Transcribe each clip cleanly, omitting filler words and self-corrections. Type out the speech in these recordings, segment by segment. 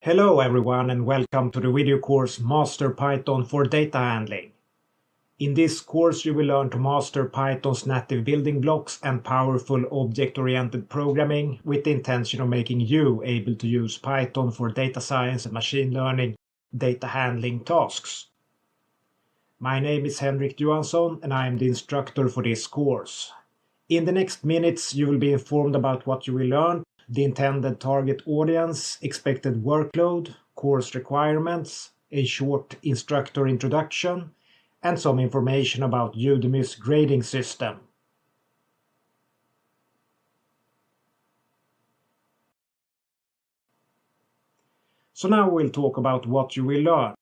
Hello everyone and welcome to the video course Master Python for Data Handling. In this course you will learn to master Python's native building blocks and powerful object-oriented programming with the intention of making you able to use Python for data science and machine learning data handling tasks. My name is Henrik Johansson and I am the instructor for this course. In the next minutes you will be informed about what you will learn, the intended target audience, expected workload, course requirements, a short instructor introduction, and some information about Udemy's grading system. So now we'll talk about what you will learn.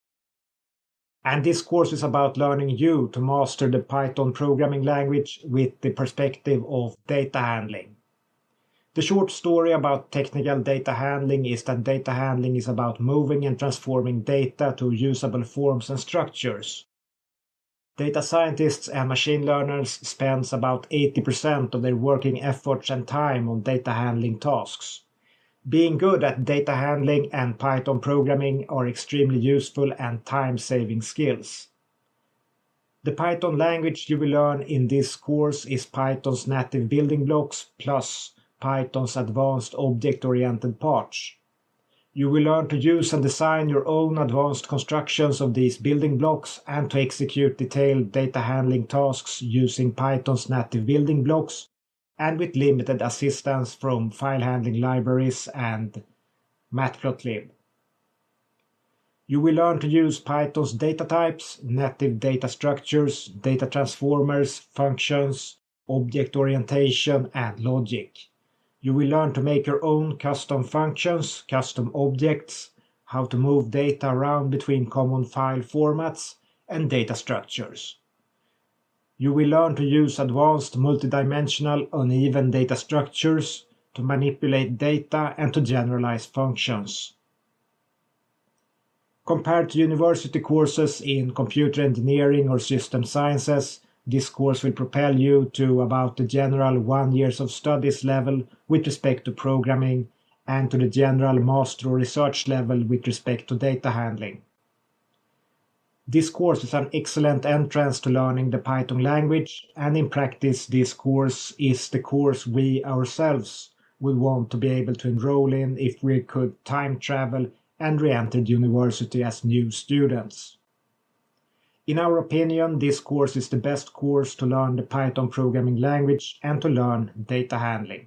And this course is about learning you to master the Python programming language with the perspective of data handling. The short story about technical data handling is that data handling is about moving and transforming data to usable forms and structures. Data scientists and machine learners spend about 80% of their working efforts and time on data handling tasks. Being good at data handling and Python programming are extremely useful and time-saving skills. The Python language you will learn in this course is Python's native building blocks plus Python's advanced object-oriented parts. You will learn to use and design your own advanced constructions of these building blocks and to execute detailed data handling tasks using Python's native building blocks and with limited assistance from file handling libraries and matplotlib. You will learn to use Python's data types, native data structures, data transformers, functions, object orientation, and logic. You will learn to make your own custom functions, custom objects, how to move data around between common file formats, and data structures. You will learn to use advanced multidimensional uneven data structures to manipulate data and to generalize functions. Compared to university courses in computer engineering or system sciences, this course will propel you to about the general 1 year of studies level with respect to programming and to the general master or research level with respect to data handling. This course is an excellent entrance to learning the Python language, and in practice this course is the course we ourselves would want to be able to enroll in if we could time travel and re-enter university as new students. In our opinion, this course is the best course to learn the Python programming language and to learn data handling.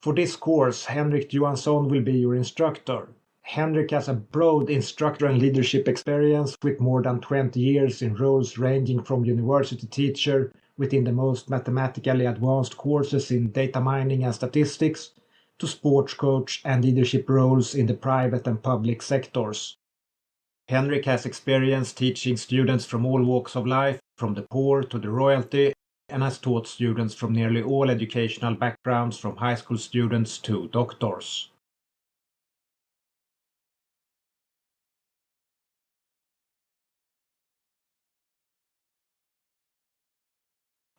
For this course, Henrik Johansson will be your instructor. Henrik has a broad instructor and leadership experience with more than 20 years in roles ranging from university teacher within the most mathematically advanced courses in data mining and statistics, to sports coach and leadership roles in the private and public sectors. Henrik has experience teaching students from all walks of life, from the poor to the royalty, and has taught students from nearly all educational backgrounds, from high school students to doctors.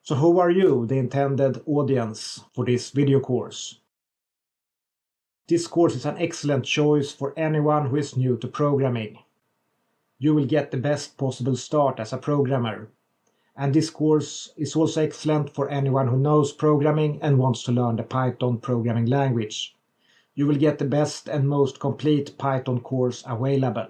So who are you, the intended audience for this video course? This course is an excellent choice for anyone who is new to programming. You will get the best possible start as a programmer. And this course is also excellent for anyone who knows programming and wants to learn the Python programming language. You will get the best and most complete Python course available.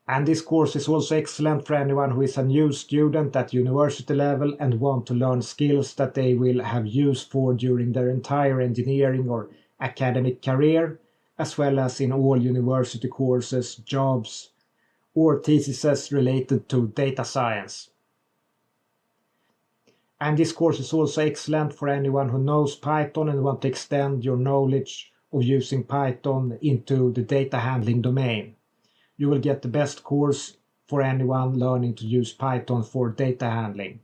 And this course is also excellent for anyone who is a new student at university level and want to learn skills that they will have use for during their entire engineering or academic career, as well as in all university courses, jobs, or theses related to data science. And this course is also excellent for anyone who knows Python and want to extend your knowledge of using Python into the data handling domain. You will get the best course for anyone learning to use Python for data handling.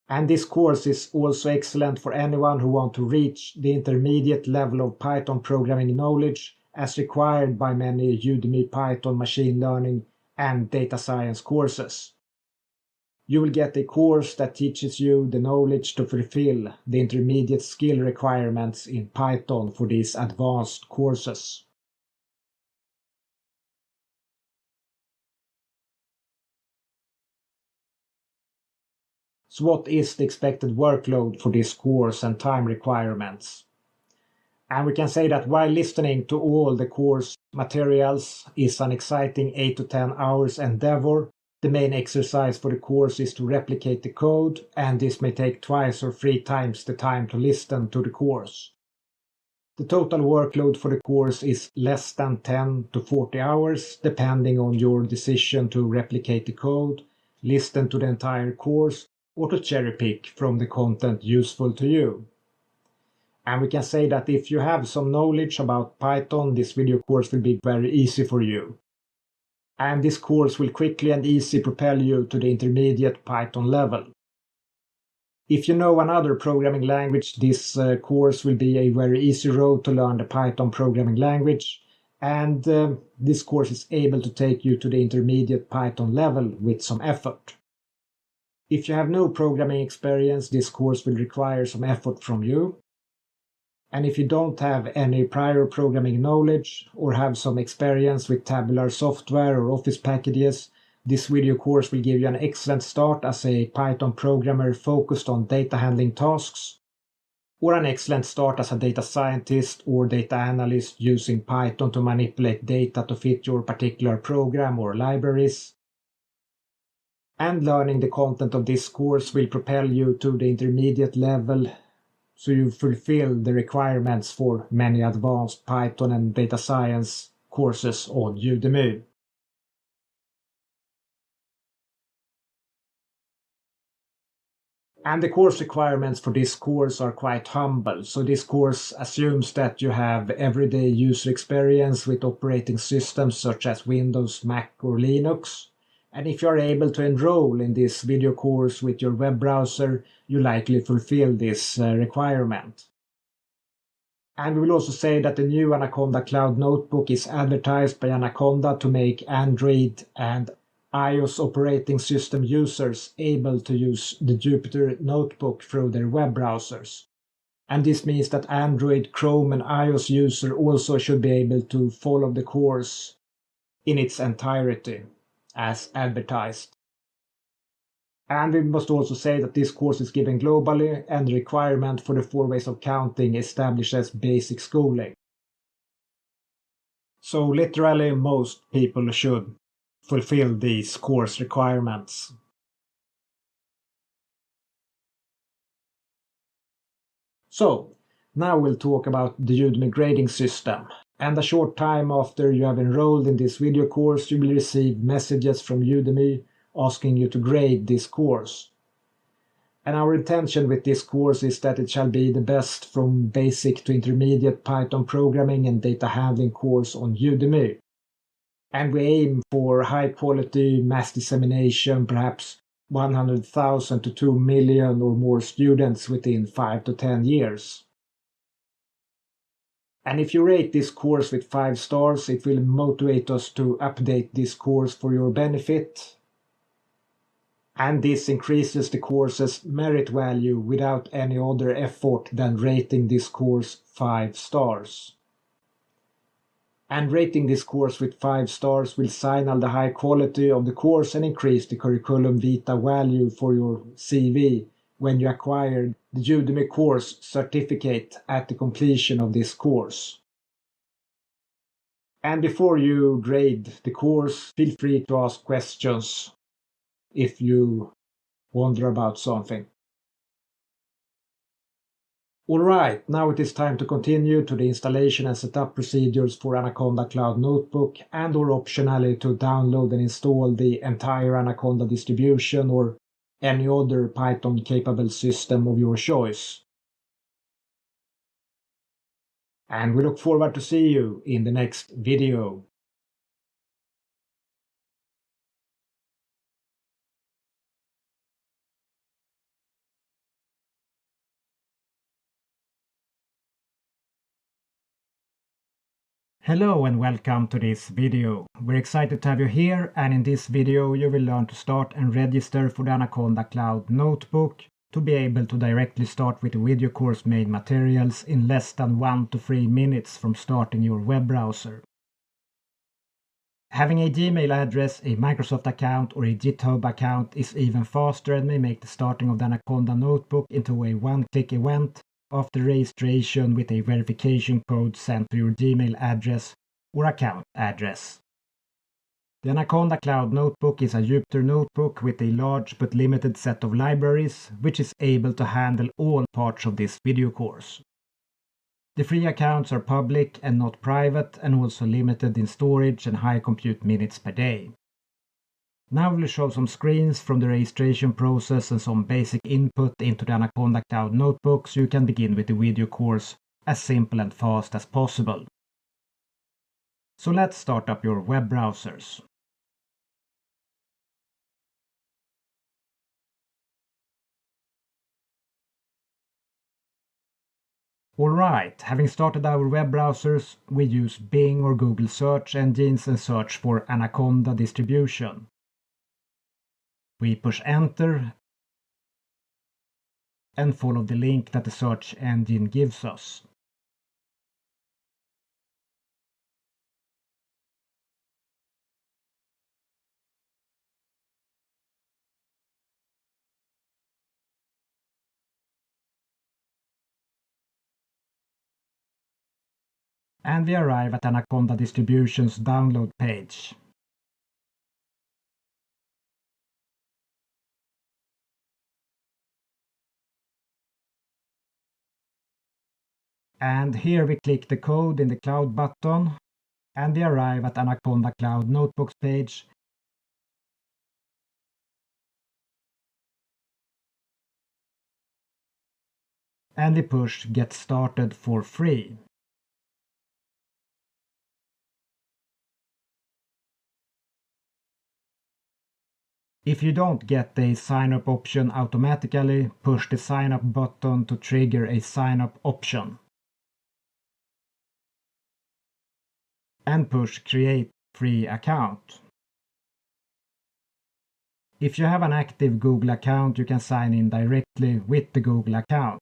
And this course is also excellent for anyone who wants to reach the intermediate level of Python programming knowledge as required by many Udemy Python machine learning and data science courses. You will get a course that teaches you the knowledge to fulfill the intermediate skill requirements in Python for these advanced courses. So what is the expected workload for this course and time requirements? And we can say that while listening to all the course materials is an exciting 8 to 10 hours endeavor, the main exercise for the course is to replicate the code, and this may take twice or 3 times the time to listen to the course. The total workload for the course is less than 10 to 40 hours, depending on your decision to replicate the code, listen to the entire course, or to cherry pick from the content useful to you. And we can say that if you have some knowledge about Python, this video course will be very easy for you. And this course will quickly and easily propel you to the intermediate Python level. If you know another programming language, this course will be a very easy road to learn the Python programming language. And this course is able to take you to the intermediate Python level with some effort. If you have no programming experience, this course will require some effort from you. And if you don't have any prior programming knowledge or have some experience with tabular software or Office packages, this video course will give you an excellent start as a Python programmer focused on data handling tasks, or an excellent start as a data scientist or data analyst using Python to manipulate data to fit your particular program or libraries. And learning the content of this course will propel you to the intermediate level, so you fulfill the requirements for many advanced Python and data science courses on Udemy. And the course requirements for this course are quite humble. So this course assumes that you have everyday user experience with operating systems such as Windows, Mac, or Linux. And if you are able to enroll in this video course with your web browser, you likely fulfill this requirement. And we will also say that the new Anaconda Cloud Notebook is advertised by Anaconda to make Android and iOS operating system users able to use the Jupyter Notebook through their web browsers. And this means that Android, Chrome, and iOS users also should be able to follow the course in its entirety as advertised. And we must also say that this course is given globally, and the requirement for the 4 ways of counting establishes basic schooling. So literally most people should fulfill these course requirements. So now we'll talk about the Udemy grading system. And a short time after you have enrolled in this video course, you will receive messages from Udemy asking you to grade this course. And our intention with this course is that it shall be the best from basic to intermediate Python programming and data handling course on Udemy. And we aim for high quality mass dissemination, perhaps 100,000 to 2 million or more students within 5 to 10 years. And if you rate this course with 5 stars, it will motivate us to update this course for your benefit. And this increases the course's merit value without any other effort than rating this course 5 stars. And rating this course with 5 stars will signal the high quality of the course and increase the curriculum vitae value for your CV when you acquire the Udemy course certificate at the completion of this course. And before you grade the course, feel free to ask questions if you wonder about something. Alright, now it is time to continue to the installation and setup procedures for Anaconda Cloud Notebook, and or optionally to download and install the entire Anaconda distribution or any other Python capable system of your choice. And we look forward to see you in the next video. Hello and welcome to this video. We're excited to have you here, and in this video you will learn to start and register for the Anaconda Cloud Notebook to be able to directly start with the video course main materials in less than 1 to 3 minutes from starting your web browser. Having a Gmail address, a Microsoft account or a GitHub account is even faster and may make the starting of the Anaconda Notebook into a one-click event after registration with a verification code sent to your Gmail address or account address. The Anaconda Cloud Notebook is a Jupyter notebook with a large but limited set of libraries, which is able to handle all parts of this video course. The free accounts are public and not private, and also limited in storage and high compute minutes per day. Now we'll show some screens from the registration process and some basic input into the Anaconda Cloud Notebook so you can begin with the video course as simple and fast as possible. So let's start up your web browsers. Alright, having started our web browsers, we use Bing or Google search engines and search for Anaconda distribution. We push enter and follow the link that the search engine gives us. And we arrive at Anaconda Distribution's download page. And here we click the code in the Cloud button, and we arrive at Anaconda Cloud Notebooks page. And we push Get Started for free. If you don't get the sign up option automatically, push the sign up button to trigger a sign up option. And push Create Free Account. If you have an active Google account, you can sign in directly with the Google account.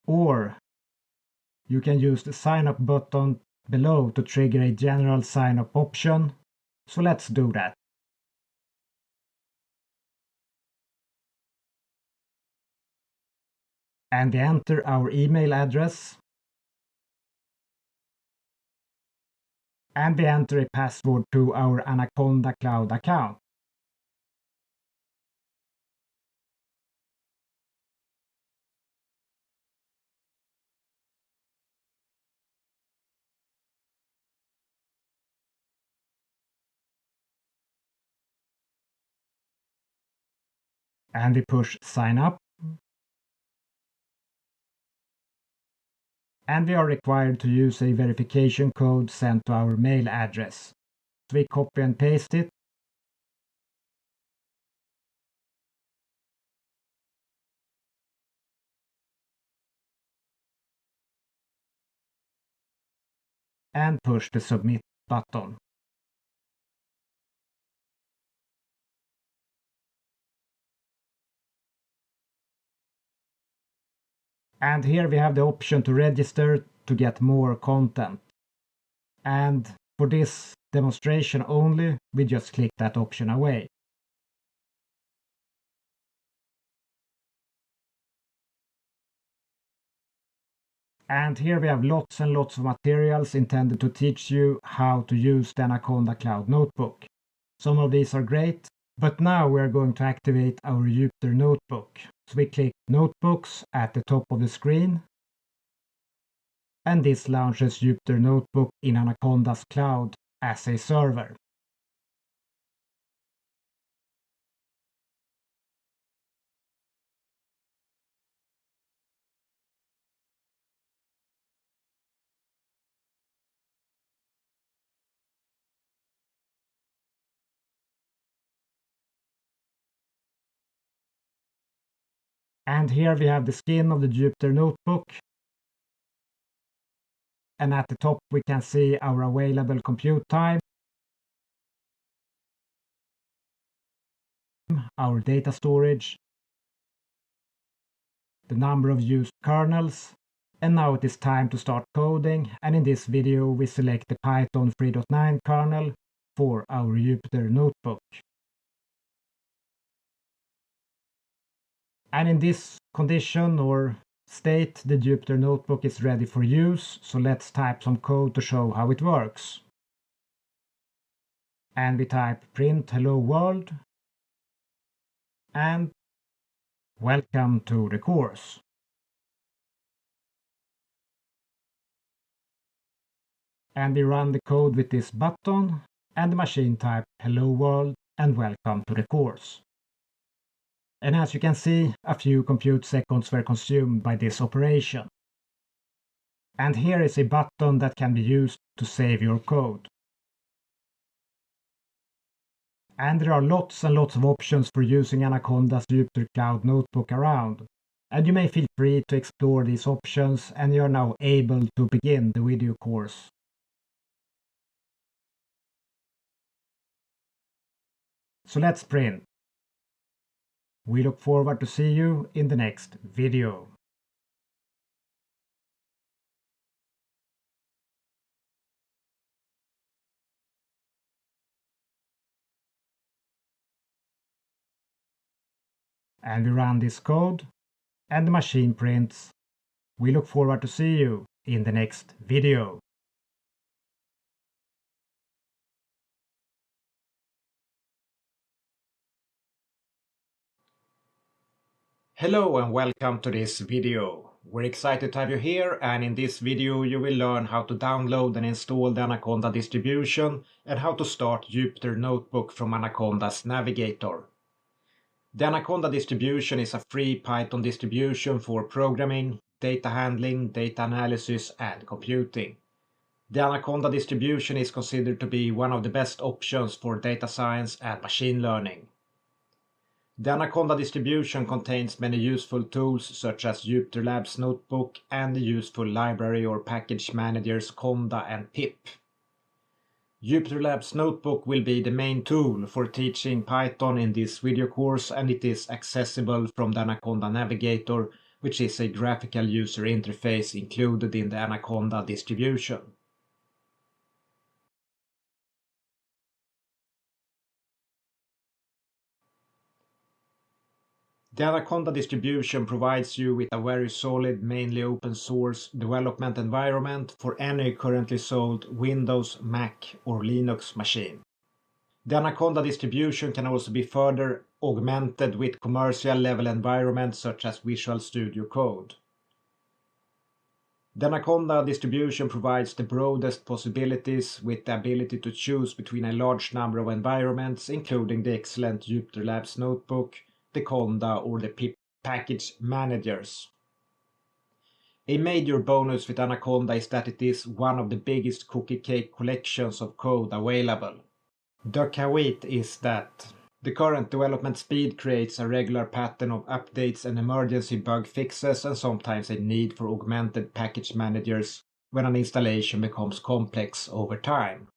Or you can use the sign up button below to trigger a general sign up option. So let's do that. And we enter our email address. And we enter a password to our Anaconda Cloud account. And we push Sign Up. And we are required to use a verification code sent to our mail address. So we copy and paste it. And push the Submit button. And here we have the option to register to get more content. And for this demonstration only, we just click that option away. And here we have lots and lots of materials intended to teach you how to use the Anaconda Cloud Notebook. Some of these are great, but now we're going to activate our Jupyter Notebook. So we click Notebooks at the top of the screen. And this launches Jupyter Notebook in Anaconda's cloud as a server. And here we have the skin of the Jupyter Notebook. and at the top we can see our available compute time, our data storage, the number of used kernels, and now it is time to start coding, and in this video we select the Python 3.9 kernel for our Jupyter Notebook. And in this condition or state, the Jupyter Notebook is ready for use, so let's type some code to show how it works. And we type print hello world and welcome to the course. And we run the code with this button, and the machine type hello world and welcome to the course. And as you can see, a few compute seconds were consumed by this operation. And here is a button that can be used to save your code. And there are lots and lots of options for using Anaconda's Jupyter Cloud Notebook around. And you may feel free to explore these options, and you are now able to begin the video course. So let's print. We look forward to see you in the next video. And we run this code, and the machine prints. We look forward to see you in the next video. Hello and welcome to this video. We're excited to have you here, and in this video you will learn how to download and install the Anaconda distribution and how to start Jupyter Notebook from Anaconda's Navigator. The Anaconda distribution is a free Python distribution for programming, data handling, data analysis and computing. The Anaconda distribution is considered to be one of the best options for data science and machine learning. The Anaconda distribution contains many useful tools such as JupyterLab's Notebook and the useful library or package managers Conda and pip. JupyterLab's Notebook will be the main tool for teaching Python in this video course, and it is accessible from the Anaconda Navigator, which is a graphical user interface included in the Anaconda distribution. The Anaconda distribution provides you with a very solid, mainly open source development environment for any currently sold Windows, Mac or Linux machine. The Anaconda distribution can also be further augmented with commercial level environments such as Visual Studio Code. The Anaconda distribution provides the broadest possibilities with the ability to choose between a large number of environments, including the excellent JupyterLab's Notebook, the Conda or the pip package managers. A major bonus with Anaconda is that it is one of the biggest cookie cake collections of code available. The caveat is that the current development speed creates a regular pattern of updates and emergency bug fixes, and sometimes a need for augmented package managers when an installation becomes complex over time.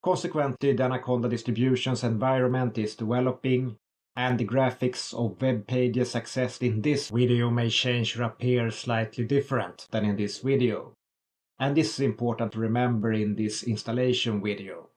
Consequently, the Anaconda distribution's environment is developing, and the graphics of web pages accessed in this video may change or appear slightly different than in this video. And this is important to remember in this installation video.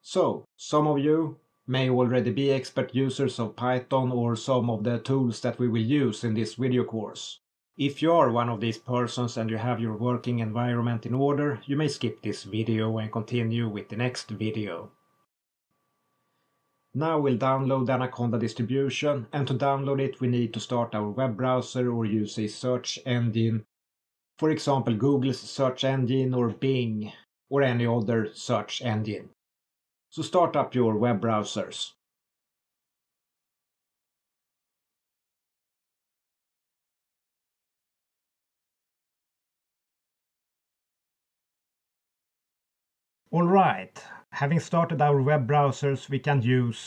So, some of you may already be expert users of Python or some of the tools that we will use in this video course. If you are one of these persons and you have your working environment in order, you may skip this video and continue with the next video. Now we'll download the Anaconda distribution, and to download it we need to start our web browser or use a search engine, for example Google's search engine or Bing or any other search engine. So start up your web browsers. Alright, having started our web browsers, we can use,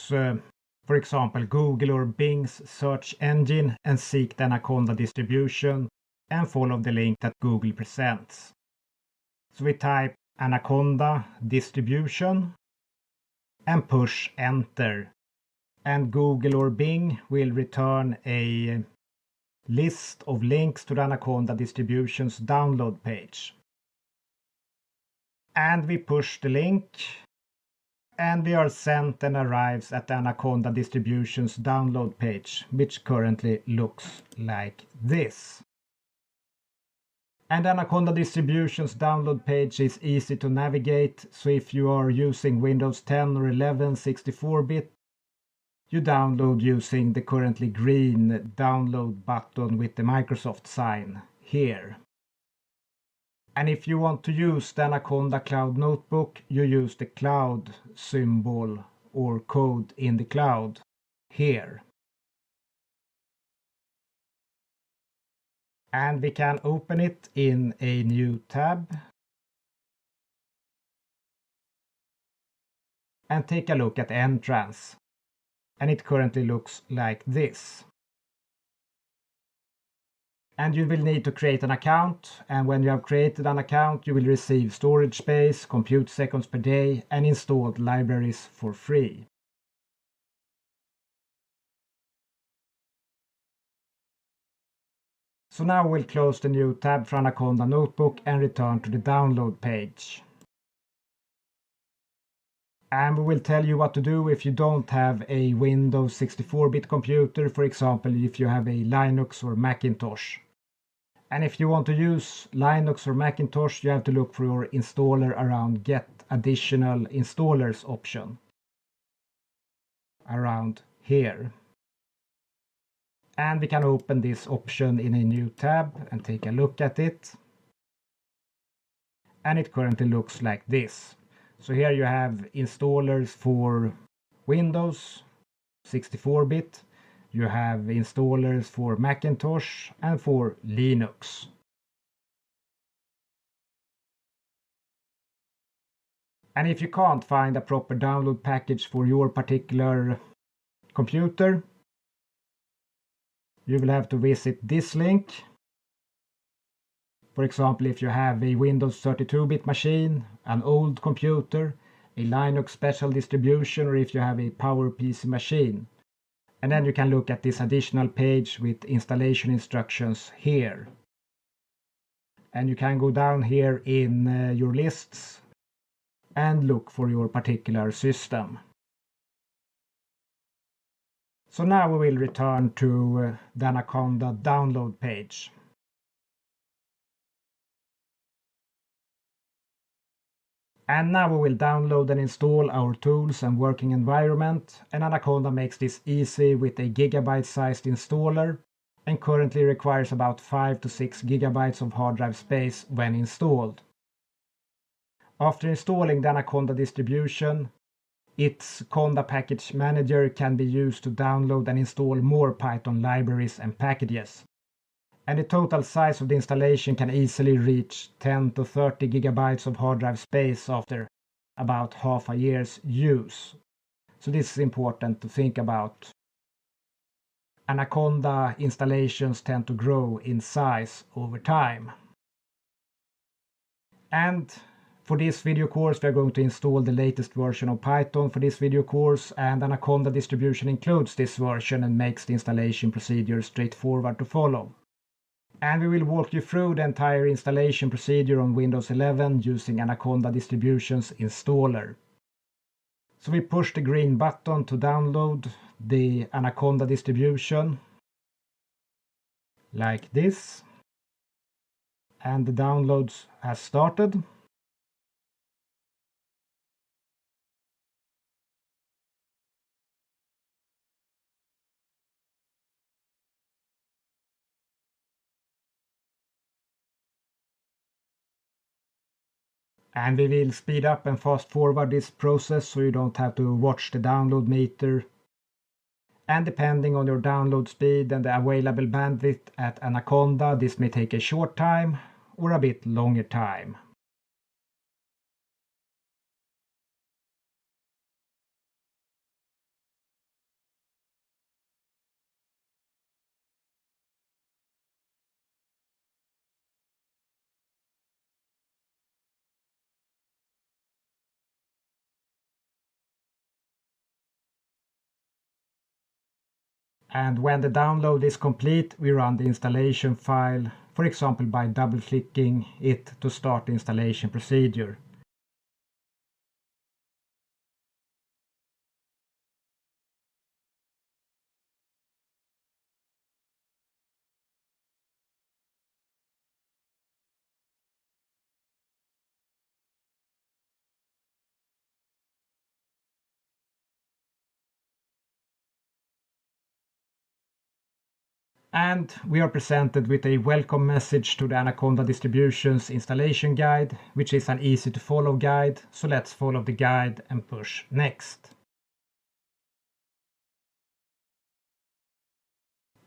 for example, Google or Bing's search engine and seek the Anaconda distribution and follow the link that Google presents. So we type Anaconda distribution and push enter, and Google or Bing will return a list of links to the Anaconda distribution's download page. And we push the link, and we are sent and arrives at the Anaconda distribution's download page, which currently looks like this. And Anaconda distribution's download page is easy to navigate, so if you are using Windows 10 or 11 64-bit, you download using the currently green download button with the Microsoft sign here. And if you want to use the Anaconda Cloud Notebook, you use the cloud symbol or code in the cloud here. And we can open it in a new tab and take a look at the entrance. And it currently looks like this. And you will need to create an account, and when you have created an account you will receive storage space, compute seconds per day, and installed libraries for free. So now we'll close the new tab for Anaconda Notebook and return to the download page. And we will tell you what to do if you don't have a Windows 64-bit computer, for example if you have a Linux or Macintosh. And if you want to use Linux or Macintosh, you have to look for your installer around Get Additional Installers option. Around here. And we can open this option in a new tab and take a look at it. And it currently looks like this. So here you have installers for Windows 64-bit. You have installers for Macintosh and for Linux. And if you can't find a proper download package for your particular computer, you will have to visit this link. For example, if you have a Windows 32-bit machine, an old computer, a Linux special distribution, or if you have a PowerPC machine. And then you can look at this additional page with installation instructions here. And you can go down here in your lists and look for your particular system. So now we will return to the Anaconda download page. And now we will download and install our tools and working environment, and Anaconda makes this easy with a gigabyte-sized installer and currently requires about 5 to 6 gigabytes of hard drive space when installed. After installing the Anaconda distribution, its Conda Package Manager can be used to download and install more Python libraries and packages. And the total size of the installation can easily reach 10 to 30 gigabytes of hard drive space after about half a year's use. So this is important to think about. Anaconda installations tend to grow in size over time. And for this video course we are going to install the latest version of Python for this video course, and Anaconda distribution includes this version and makes the installation procedure straightforward to follow. And we will walk you through the entire installation procedure on Windows 11 using Anaconda distribution's installer. So we push the green button to download the Anaconda distribution like this, and the downloads has started. And we will speed up and fast forward this process so you don't have to watch the download meter. And depending on your download speed and the available bandwidth at Anaconda, this may take a short time or a bit longer time. And when the download is complete, we run the installation file, for example by double-clicking it to start the installation procedure. And we are presented with a welcome message to the Anaconda Distributions installation guide, which is an easy to follow guide. So let's follow the guide and push next.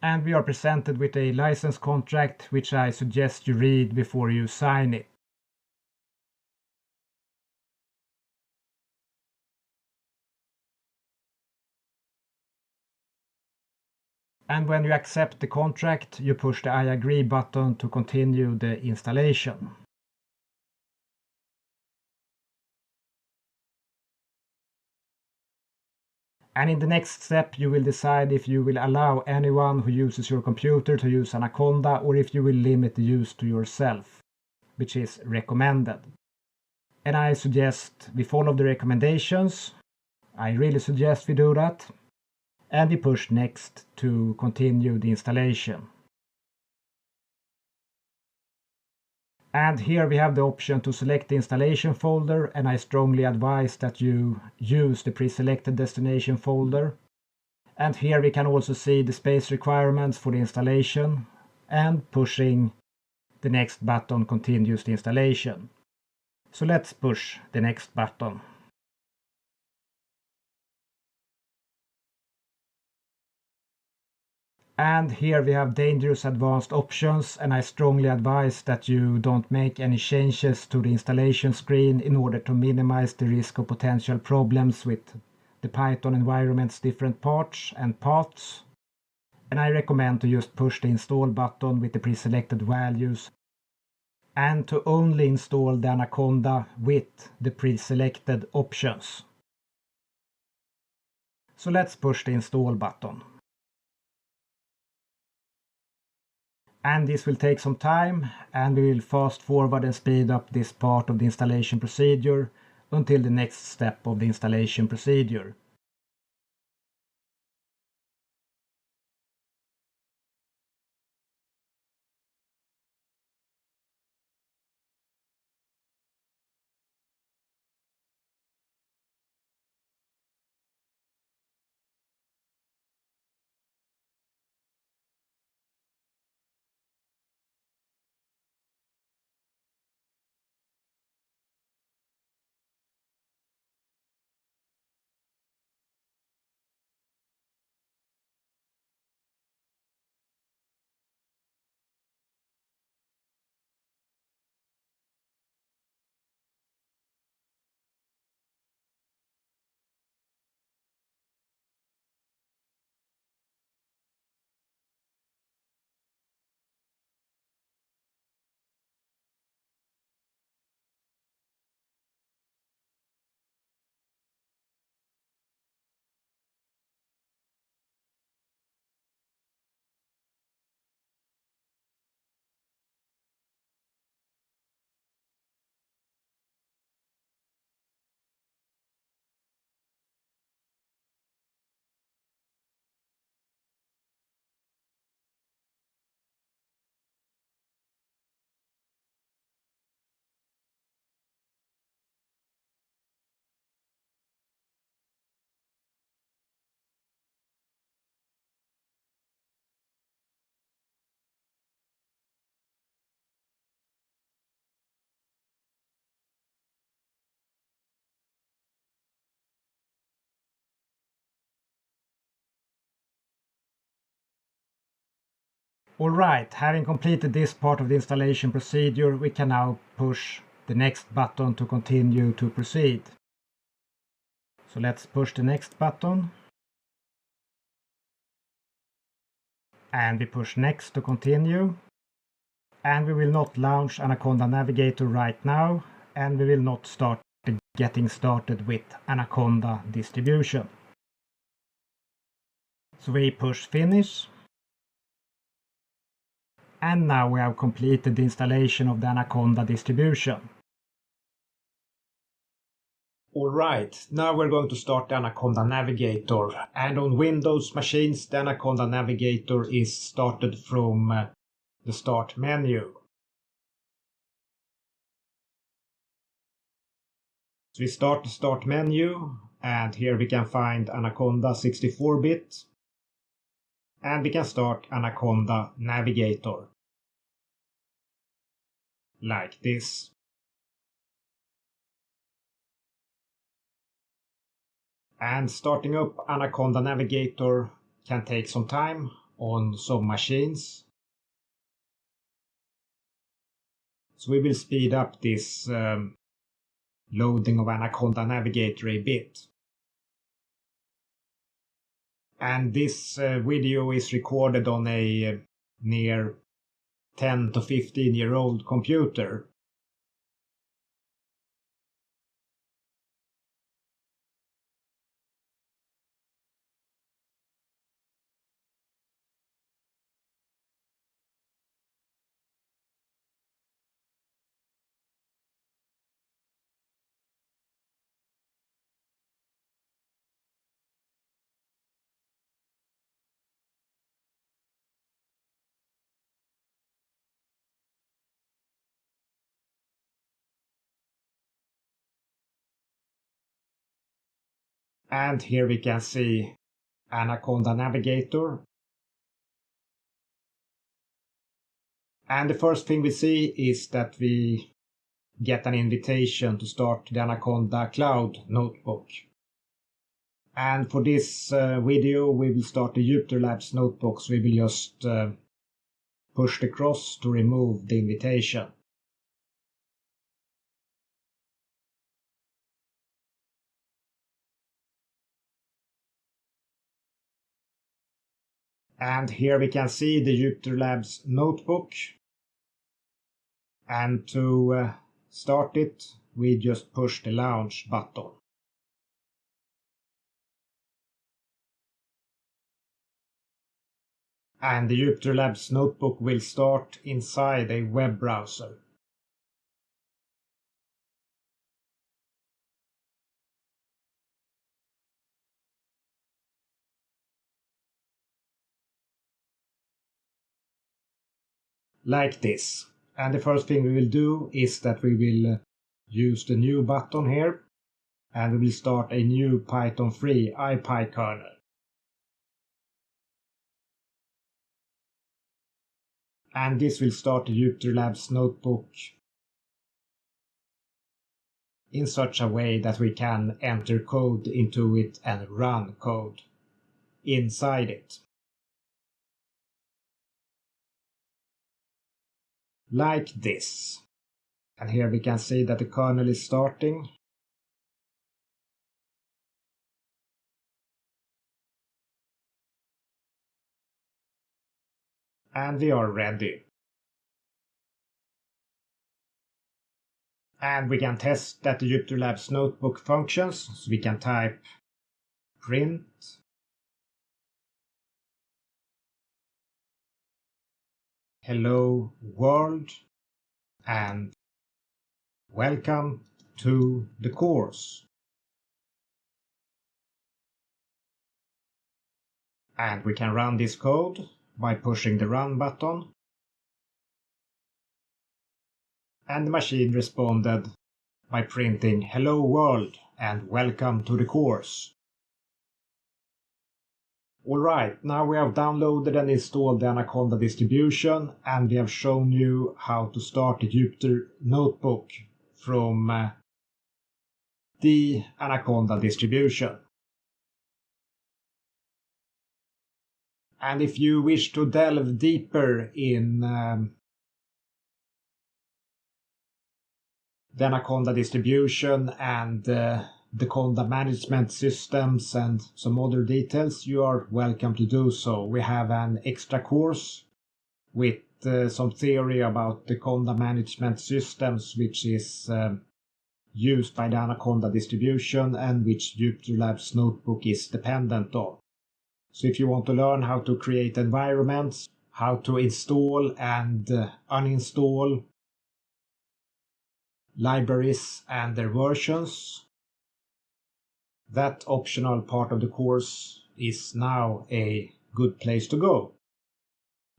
And we are presented with a license contract, which I suggest you read before you sign it. And when you accept the contract, you push the I agree button to continue the installation. And in the next step, you will decide if you will allow anyone who uses your computer to use Anaconda or if you will limit the use to yourself, which is recommended. And I suggest we follow the recommendations. I really suggest we do that. And we push next to continue the installation. And here we have the option to select the installation folder, and I strongly advise that you use the pre-selected destination folder. And here we can also see the space requirements for the installation, and pushing the next button continues the installation. So let's push the next button. And here we have dangerous advanced options, and I strongly advise that you don't make any changes to the installation screen in order to minimize the risk of potential problems with the Python environment's different parts and paths. And I recommend to just push the install button with the pre-selected values and to only install the Anaconda with the pre-selected options. So let's push the install button. And this will take some time, and we will fast forward and speed up this part of the installation procedure until the next step of the installation procedure. Alright, having completed this part of the installation procedure, we can now push the next button to continue to proceed. So let's push the next button. And we push next to continue. And we will not launch Anaconda Navigator right now, and we will not start getting started with Anaconda distribution. So we push finish. And now we have completed the installation of the Anaconda distribution. Alright, now we're going to start the Anaconda Navigator. And on Windows machines, the Anaconda Navigator is started from the Start menu. So we start the Start menu, and here we can find Anaconda 64-bit. And we can start Anaconda Navigator. Like this. And starting up Anaconda Navigator can take some time on some machines. So we will speed up this loading of Anaconda Navigator a bit. And this video is recorded on a near 10 to 15-year-old computer. And here we can see Anaconda Navigator. And the first thing we see is that we get an invitation to start the Anaconda Cloud notebook. And for this video we will start the Jupyter Labs notebook, so we will just push the cross to remove the invitation. And here we can see the Jupyter Labs notebook. And to start it, we just push the launch button. And the Jupyter Labs notebook will start inside a web browser. Like this. And the first thing we will do is that we will use the new button here, and we will start a new Python 3 IPyKernel. And this will start the Jupyter Labs notebook in such a way that we can enter code into it and run code inside it. Like this. And here we can see that the kernel is starting. And we are ready. And we can test that the Jupyter Labs notebook functions. So we can type print hello world and welcome to the course. And we can run this code by pushing the run button. And the machine responded by printing hello world and welcome to the course. Alright, now we have downloaded and installed the Anaconda distribution, and we have shown you how to start the Jupyter notebook from the Anaconda distribution. And if you wish to delve deeper in the Anaconda distribution and the Conda management systems and some other details, you are welcome to do so. We have an extra course with some theory about the Conda management systems, which is used by the Anaconda distribution and which Jupyter Labs notebook is dependent on. So if you want to learn how to create environments, how to install and uninstall libraries and their versions, that optional part of the course is now a good place to go.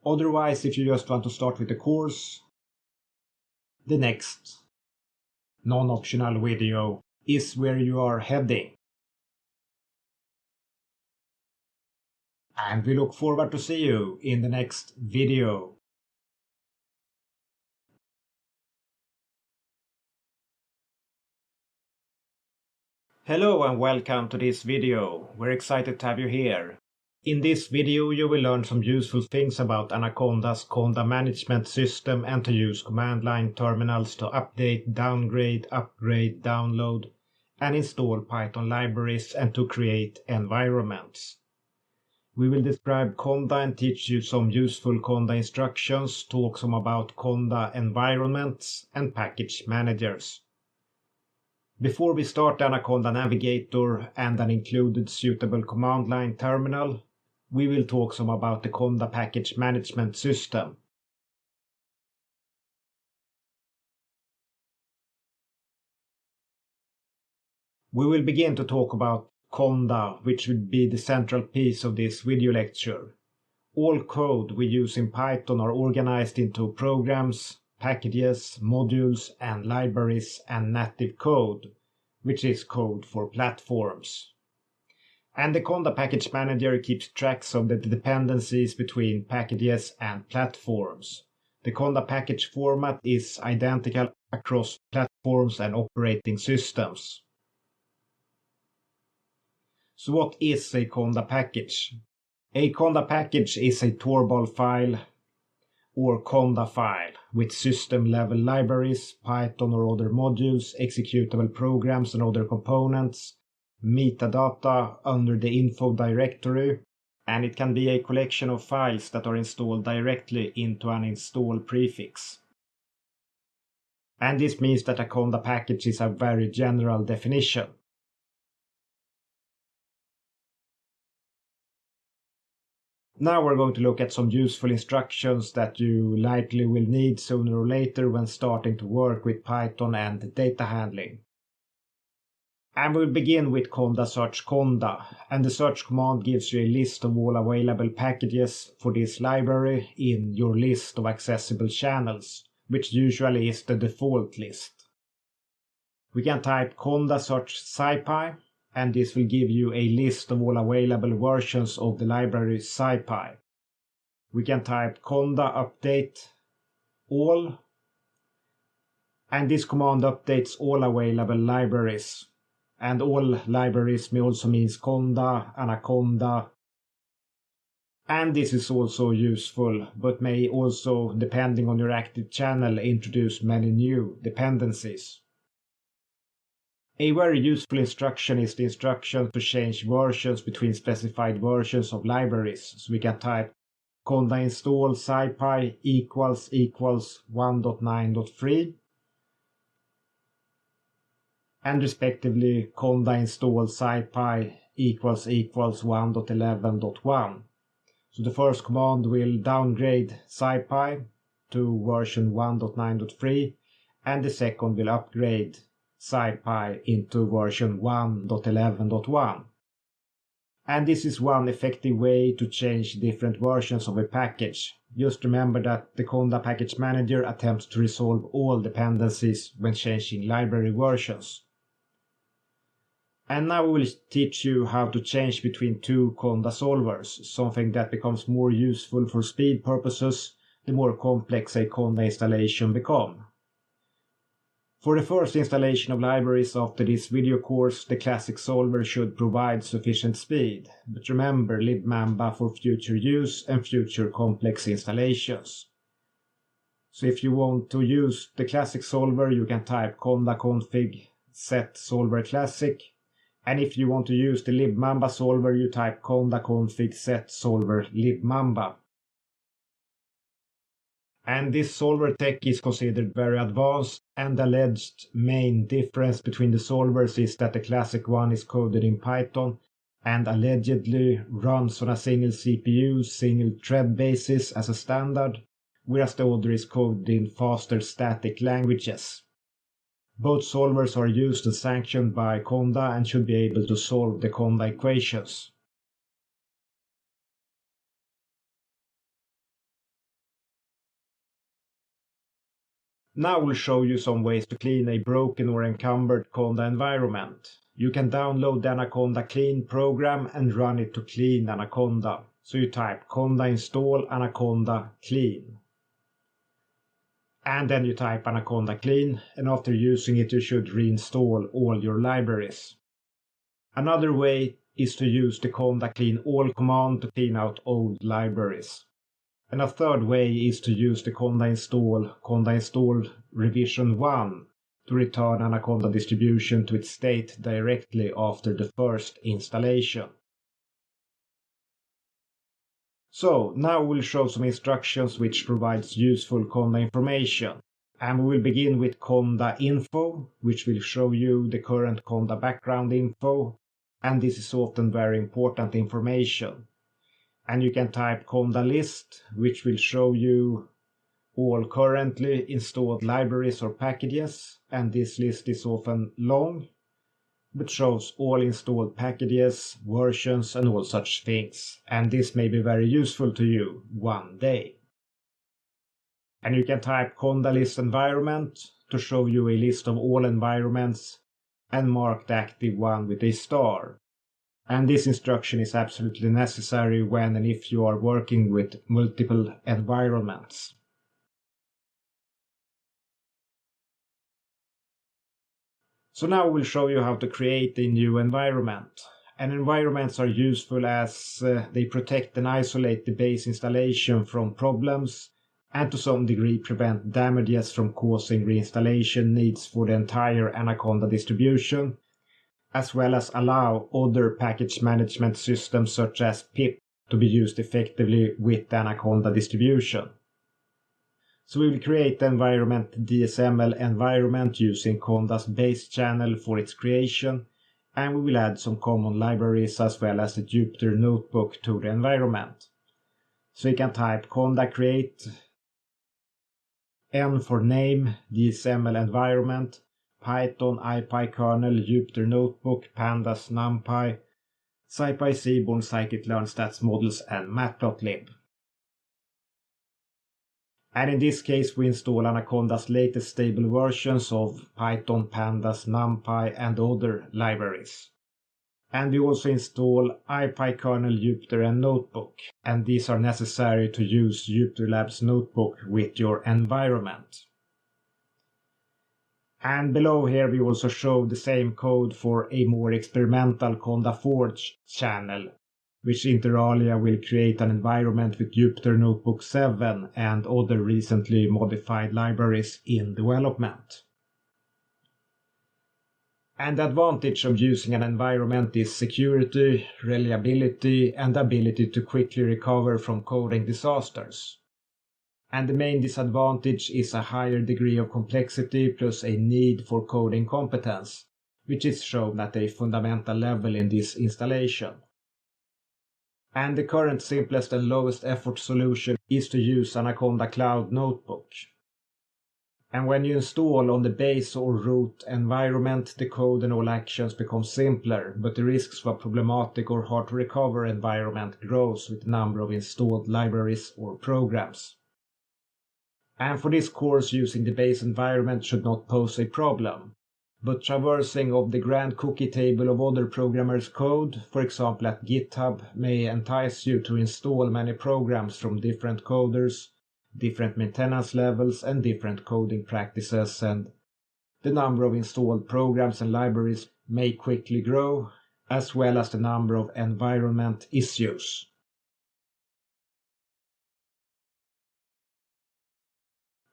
Otherwise, if you just want to start with the course, the next non-optional video is where you are heading. And we look forward to see you in the next video. Hello and welcome to this video. We're excited to have you here. In this video you will learn some useful things about Anaconda's Conda management system and to use command line terminals to update, downgrade, upgrade, download and install Python libraries and to create environments. We will describe Conda and teach you some useful Conda instructions, talk some about Conda environments and package managers. Before we start the Anaconda Navigator and an included suitable command line terminal, we will talk some about the Conda package management system. We will begin to talk about Conda, which will be the central piece of this video lecture. All code we use in Python are organized into programs, packages, modules, and libraries and native code, which is code for platforms. And the Conda package manager keeps tracks of the dependencies between packages and platforms. The Conda package format is identical across platforms and operating systems. So what is a Conda package? A Conda package is a tarball file or Conda file with system-level libraries, Python or other modules, executable programs and other components, metadata under the info directory, and it can be a collection of files that are installed directly into an install prefix. And this means that a Conda package is a very general definition. Now we're going to look at some useful instructions that you likely will need sooner or later when starting to work with Python and data handling. And we'll begin with conda search conda, and the search command gives you a list of all available packages for this library in your list of accessible channels, which usually is the default list. We can type conda search scipy, and this will give you a list of all available versions of the library scipy. We can type conda update all, and this command updates all available libraries. And all libraries may also mean Conda, Anaconda. And this is also useful, but may also, depending on your active channel, introduce many new dependencies. A very useful instruction is the instruction to change versions between specified versions of libraries. So we can type conda install scipy equals 1.9.3 and respectively conda install scipy equals 1.11.1. So the first command will downgrade scipy to version 1.9.3 and the second will upgrade scipy into version 1.11.1. And this is one effective way to change different versions of a package. Just remember that the Conda package manager attempts to resolve all dependencies when changing library versions. And now we will teach you how to change between two Conda solvers, something that becomes more useful for speed purposes the more complex a Conda installation becomes. For the first installation of libraries after this video course, the classic solver should provide sufficient speed, but remember libmamba for future use and future complex installations. So if you want to use the classic solver, you can type conda config set solver classic. And if you want to use the libmamba solver, you type conda config set solver libmamba. And this solver tech is considered very advanced, and the alleged main difference between the solvers is that the classic one is coded in Python and allegedly runs on a single CPU, single thread basis as a standard, whereas the other is coded in faster static languages. Both solvers are used and sanctioned by Conda and should be able to solve the Conda equations. Now we'll show you some ways to clean a broken or encumbered Conda environment. You can download the Anaconda Clean program and run it to clean Anaconda. So you type Conda install Anaconda Clean. And then you type Anaconda Clean, and after using it you should reinstall all your libraries. Another way is to use the Conda Clean All command to clean out old libraries. And a third way is to use the Conda install revision 1 to return Anaconda distribution to its state directly after the first installation. So now we'll show some instructions which provides useful Conda information. And we will begin with Conda info, which will show you the current Conda background info, and this is often very important information. And you can type Conda list, which will show you all currently installed libraries or packages, and this list is often long, but shows all installed packages, versions, and all such things, and this may be very useful to you one day. And you can type Conda list environment to show you a list of all environments and mark the active one with a star. And this instruction is absolutely necessary when and if you are working with multiple environments. So now we'll show you how to create a new environment. And environments are useful as they protect and isolate the base installation from problems and to some degree prevent damages from causing reinstallation needs for the entire Anaconda distribution, as well as allow other package management systems such as pip to be used effectively with the Anaconda distribution. So we will create the environment DSML environment using Conda's base channel for its creation, and we will add some common libraries as well as the Jupyter notebook to the environment. So you can type Conda create N for name, DSML environment, Python, IPyKernel, Jupyter Notebook, Pandas, NumPy, SciPy, Seaborn, Scikit-learn, Stats Models, and Matplotlib. And in this case we install Anaconda's latest stable versions of Python, Pandas, NumPy, and other libraries. And we also install IPyKernel, Jupyter, and Notebook, and these are necessary to use Jupyter Labs Notebook with your environment. And below here we also show the same code for a more experimental Conda Forge channel, which inter alia will create an environment with Jupyter Notebook 7 and other recently modified libraries in development. And the advantage of using an environment is security, reliability, and the ability to quickly recover from coding disasters. And the main disadvantage is a higher degree of complexity plus a need for coding competence, which is shown at a fundamental level in this installation. And the current simplest and lowest effort solution is to use Anaconda Cloud Notebook. And when you install on the base or root environment, the code and all actions become simpler, but the risks for problematic or hard to recover environment grows with the number of installed libraries or programs. And for this course, using the base environment should not pose a problem, but traversing of the grand cookie table of other programmers' code, for example at GitHub, may entice you to install many programs from different coders, different maintenance levels, and different coding practices, and the number of installed programs and libraries may quickly grow, as well as the number of environment issues.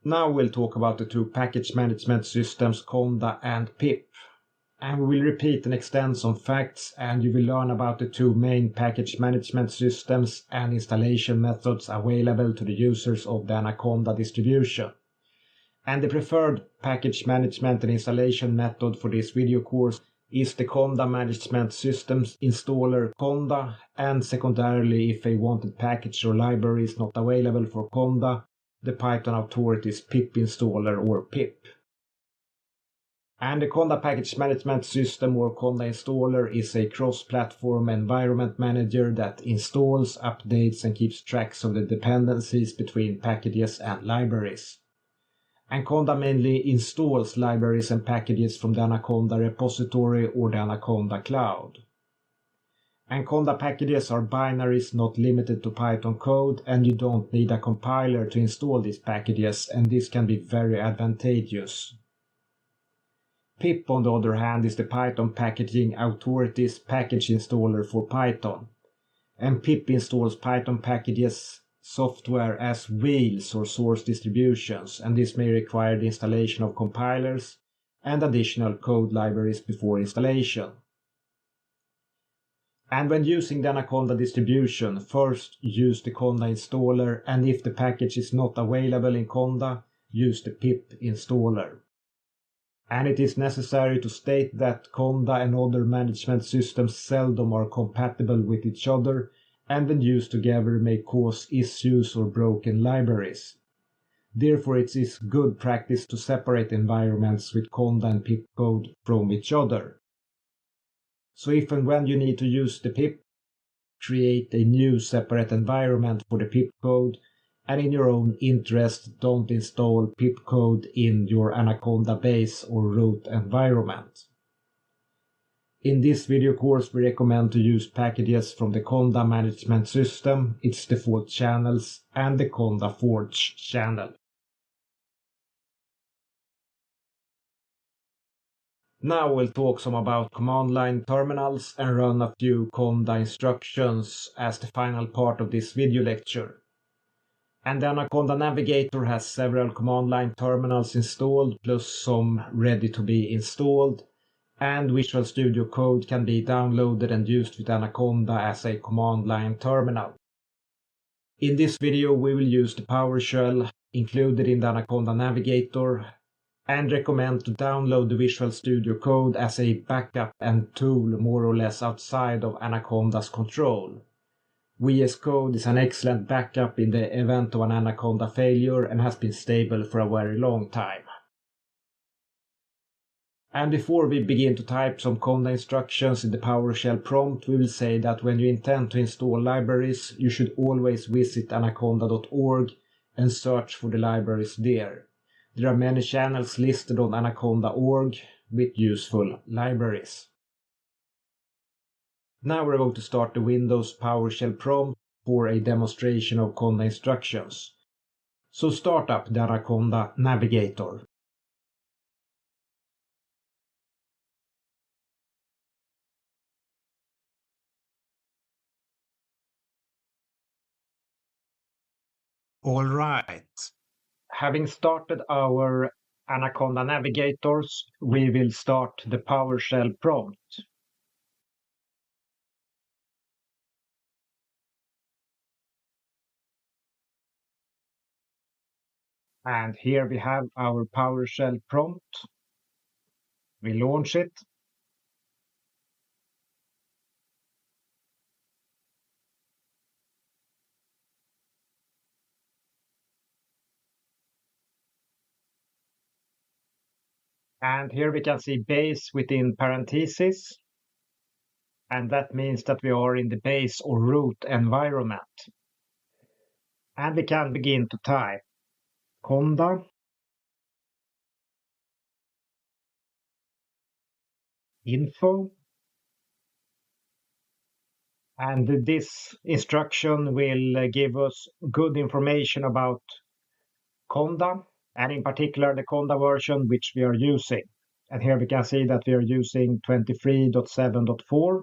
Now we'll talk about the two package management systems Conda and pip. And we will repeat and extend some facts, and you will learn about the two main package management systems and installation methods available to the users of the Anaconda distribution. And the preferred package management and installation method for this video course is the Conda Management Systems installer Conda, and secondarily, if a wanted package or library is not available for Conda, the Python Authority's pip installer or pip. And the Conda Package Management System or Conda installer is a cross-platform environment manager that installs, updates, and keeps tracks of the dependencies between packages and libraries. And Conda mainly installs libraries and packages from the Anaconda repository or the Anaconda cloud. And Conda packages are binaries not limited to Python code, and you don't need a compiler to install these packages, and this can be very advantageous. Pip, on the other hand, is the Python Packaging Authority's package installer for Python. And pip installs Python packages software as wheels or source distributions, and this may require the installation of compilers and additional code libraries before installation. And when using the Anaconda distribution, first use the Conda installer, and if the package is not available in Conda, use the pip installer. And it is necessary to state that Conda and other management systems seldom are compatible with each other, and when used together may cause issues or broken libraries. Therefore, it is good practice to separate environments with Conda and pip code from each other. So if and when you need to use the pip, create a new separate environment for the pip code, and in your own interest, don't install pip code in your Anaconda base or root environment. In this video course, we recommend to use packages from the Conda Management System, its default channels, and the Conda Forge channel. Now we'll talk some about command line terminals and run a few Conda instructions as the final part of this video lecture. And the Anaconda Navigator has several command line terminals installed, plus some ready to be installed. And Visual Studio Code can be downloaded and used with Anaconda as a command line terminal. In this video we will use the PowerShell included in the Anaconda Navigator, and recommend to download the Visual Studio Code as a backup and tool more or less outside of Anaconda's control. VS Code is an excellent backup in the event of an Anaconda failure and has been stable for a very long time. And before we begin to type some Conda instructions in the PowerShell prompt, we will say that when you intend to install libraries, you should always visit anaconda.org and search for the libraries there. There are many channels listed on anaconda.org with useful libraries. Now we're going to start the Windows PowerShell prompt for a demonstration of Conda instructions. So start up the Anaconda Navigator. All right. Having started our Anaconda Navigators, we will start the PowerShell prompt. And here we have our PowerShell prompt. We launch it. And here we can see base within parentheses. And that means that we are in the base or root environment. And we can begin to type Conda info. And this instruction will give us good information about Conda, and in particular the Conda version which we are using. And here we can see that we are using 23.7.4,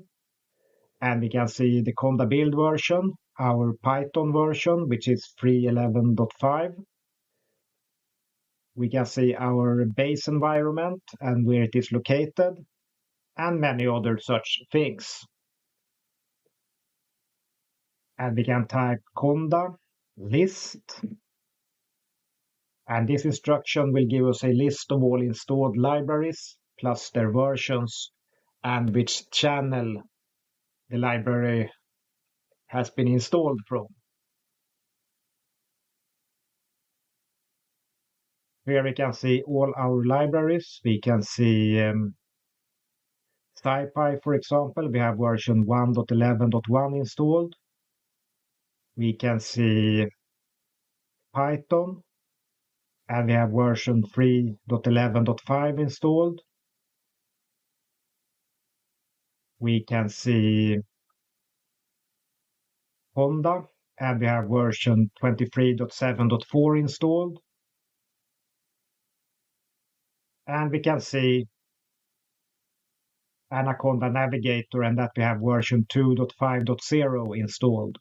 and we can see the Conda build version, our Python version, which is 3.11.5. We can see our base environment and where it is located, and many other such things. And we can type Conda list. And this instruction will give us a list of all installed libraries, plus their versions, and which channel the library has been installed from. Here we can see all our libraries. We can see SciPy, for example. We have version 1.11.1 installed. We can see Python, and we have version 3.11.5 installed. We can see Conda, and we have version 23.7.4 installed. And we can see Anaconda Navigator, and that we have version 2.5.0 installed.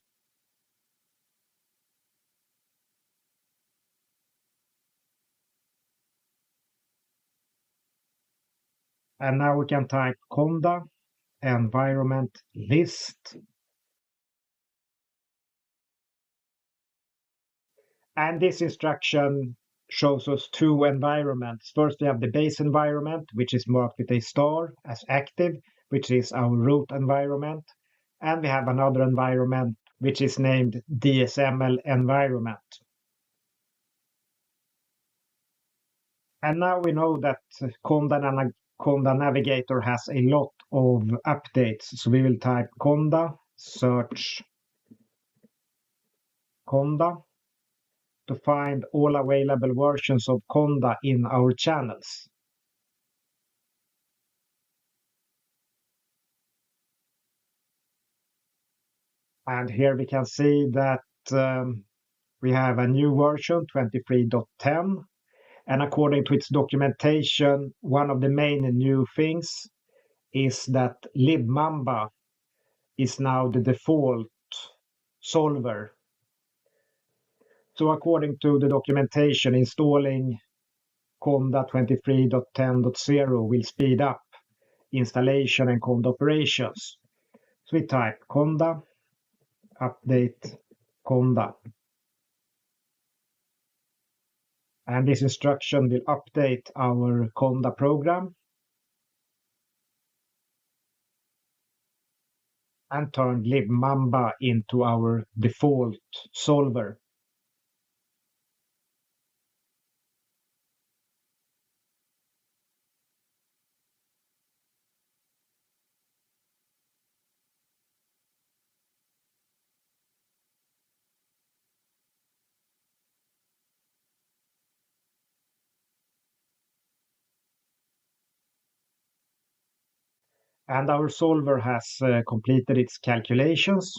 And now we can type Conda environment list. And this instruction shows us two environments. First, we have the base environment, which is marked with a star as active, which is our root environment. And we have another environment, which is named DSML environment. And now we know that Conda Navigator has a lot of updates. So we will type Conda, search Conda to find all available versions of Conda in our channels. And here we can see that we have a new version, 23.10. And according to its documentation, one of the main new things is that libmamba is now the default solver. So according to the documentation, installing Conda 23.10.0 will speed up installation and Conda operations. So we type Conda, update Conda. And this instruction will update our Conda program and turn libmamba into our default solver. And our solver has completed its calculations.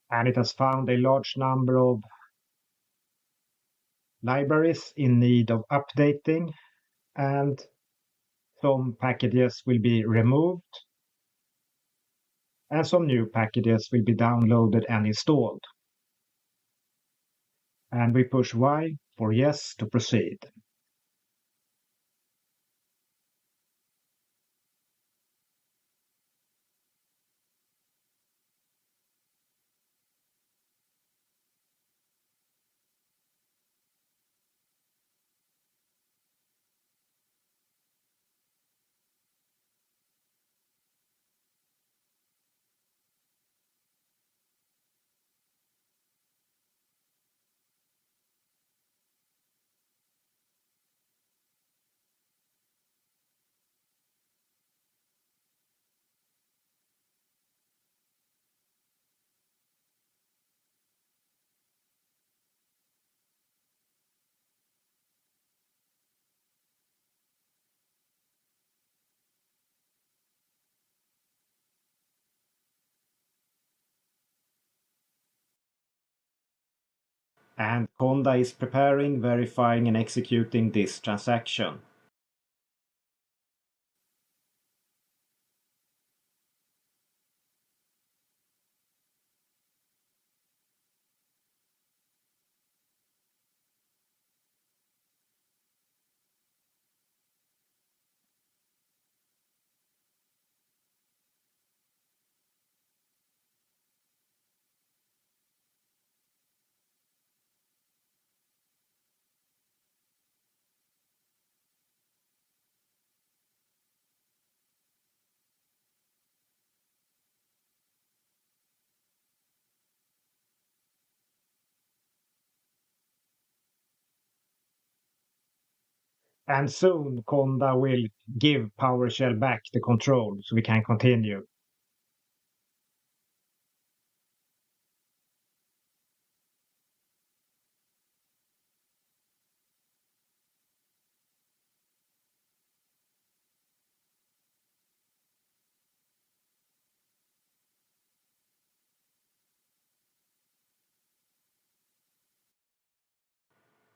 And it has found a large number of libraries in need of updating, and some packages will be removed, and some new packages will be downloaded and installed. And we push Y for yes to proceed. And Conda is preparing, verifying, and executing this transaction. And soon Conda will give PowerShell back the control so we can continue.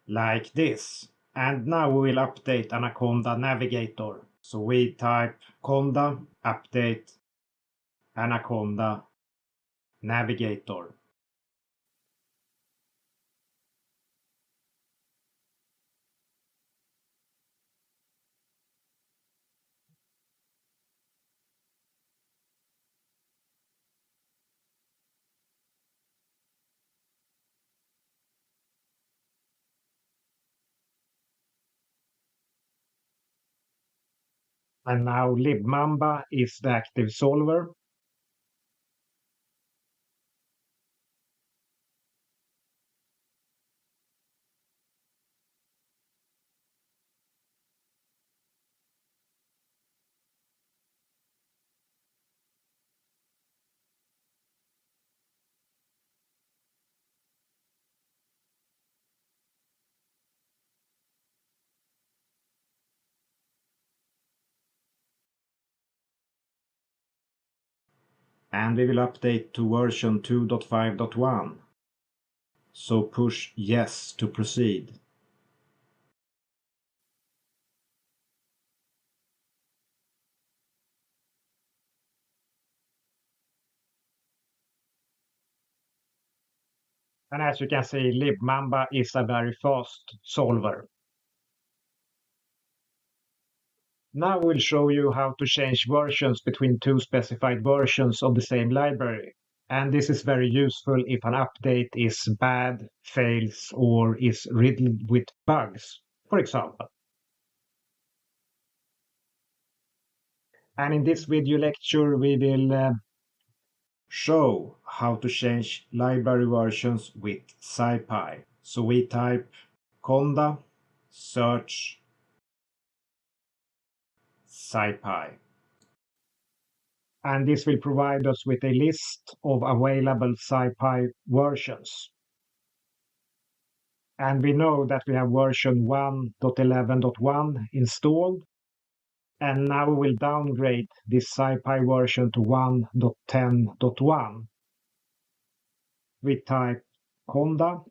Like this. And now we will update Anaconda Navigator. So we type Conda update Anaconda Navigator. And now libmamba is the active solver. And we will update to version 2.5.1. So push yes to proceed. And as you can see, libmamba is a very fast solver. Now we'll show you how to change versions between two specified versions of the same library. And this is very useful if an update is bad, fails, or is riddled with bugs, for example. And in this video lecture, we will show how to change library versions with SciPy. So we type conda search SciPy. And this will provide us with a list of available SciPy versions. And we know that we have version 1.11.1 installed. And now we will downgrade this SciPy version to 1.10.1. We type conda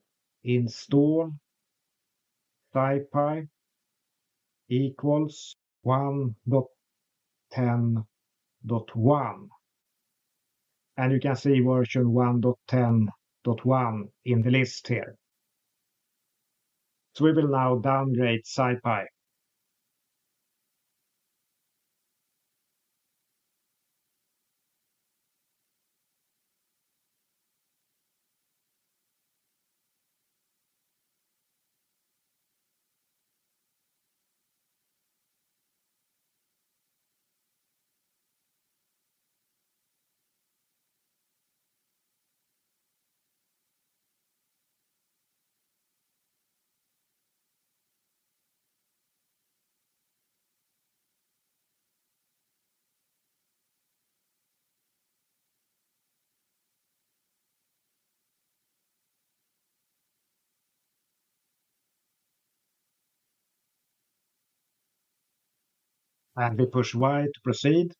install SciPy equals 1.10.1. And you can see version 1.10.1 in the list here. So we will now downgrade SciPy. And we push Y to proceed.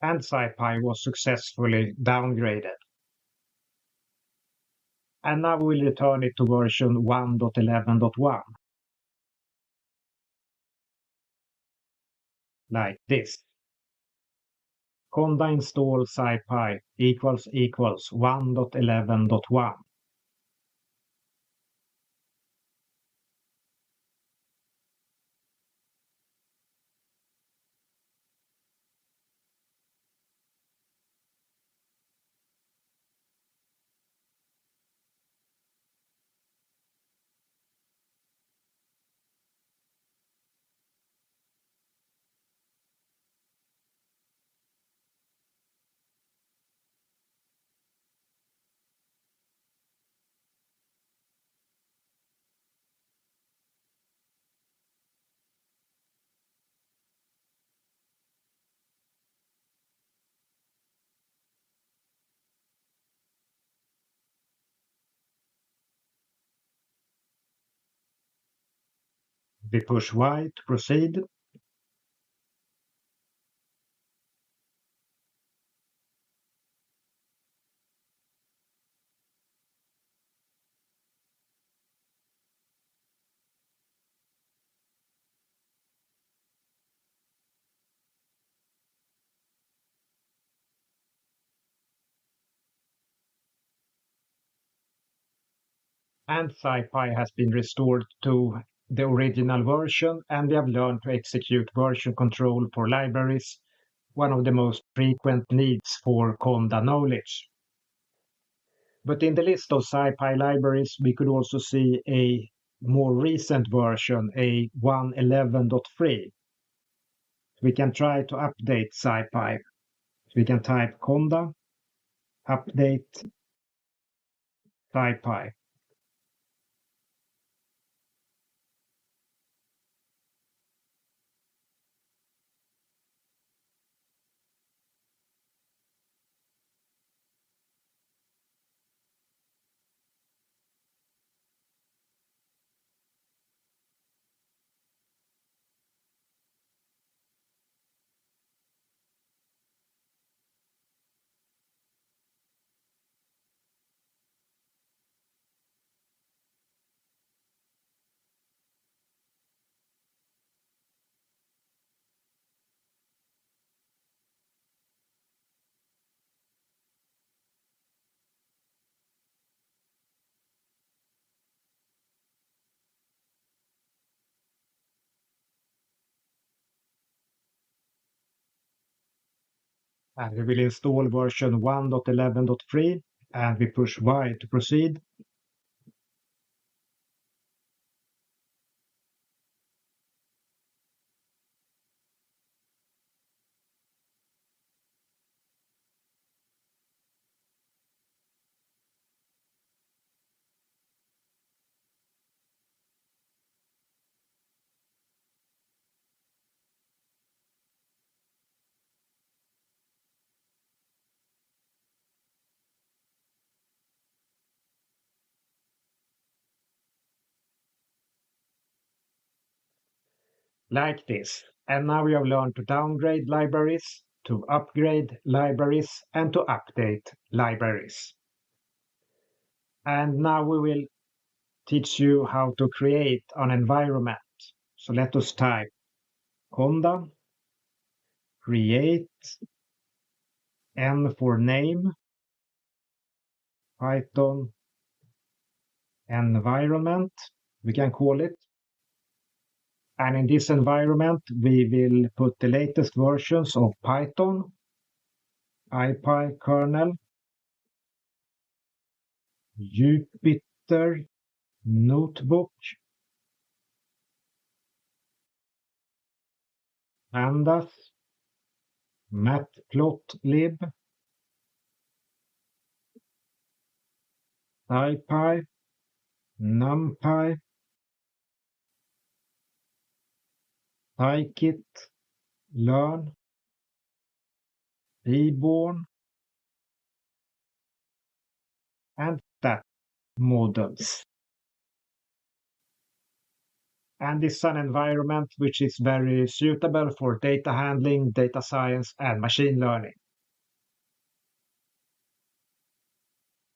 And SciPy was successfully downgraded. And now we'll return it to version 1.11.1. Like this. Conda install SciPy equals 1.11.1. We push Y to proceed. And SciPy has been restored to the original version, and we have learned to execute version control for libraries, one of the most frequent needs for Conda knowledge. But in the list of SciPy libraries, we could also see a more recent version, a 1.11.3. We can try to update SciPy. We can type Conda, update SciPy. And we will install version 1.11.3, and we push Y to proceed. Like this. And now we have learned to downgrade libraries, to upgrade libraries, and to update libraries. And now we will teach you how to create an environment. So let us type Conda, create, N for name, Python environment, we can call it. And in this environment, we will put the latest versions of Python, IPy kernel, Jupyter Notebook, Pandas, Matplotlib, SciPy, NumPy, Scikit, Learn, Seaborn, and Stat models. And this is an environment which is very suitable for data handling, data science, and machine learning.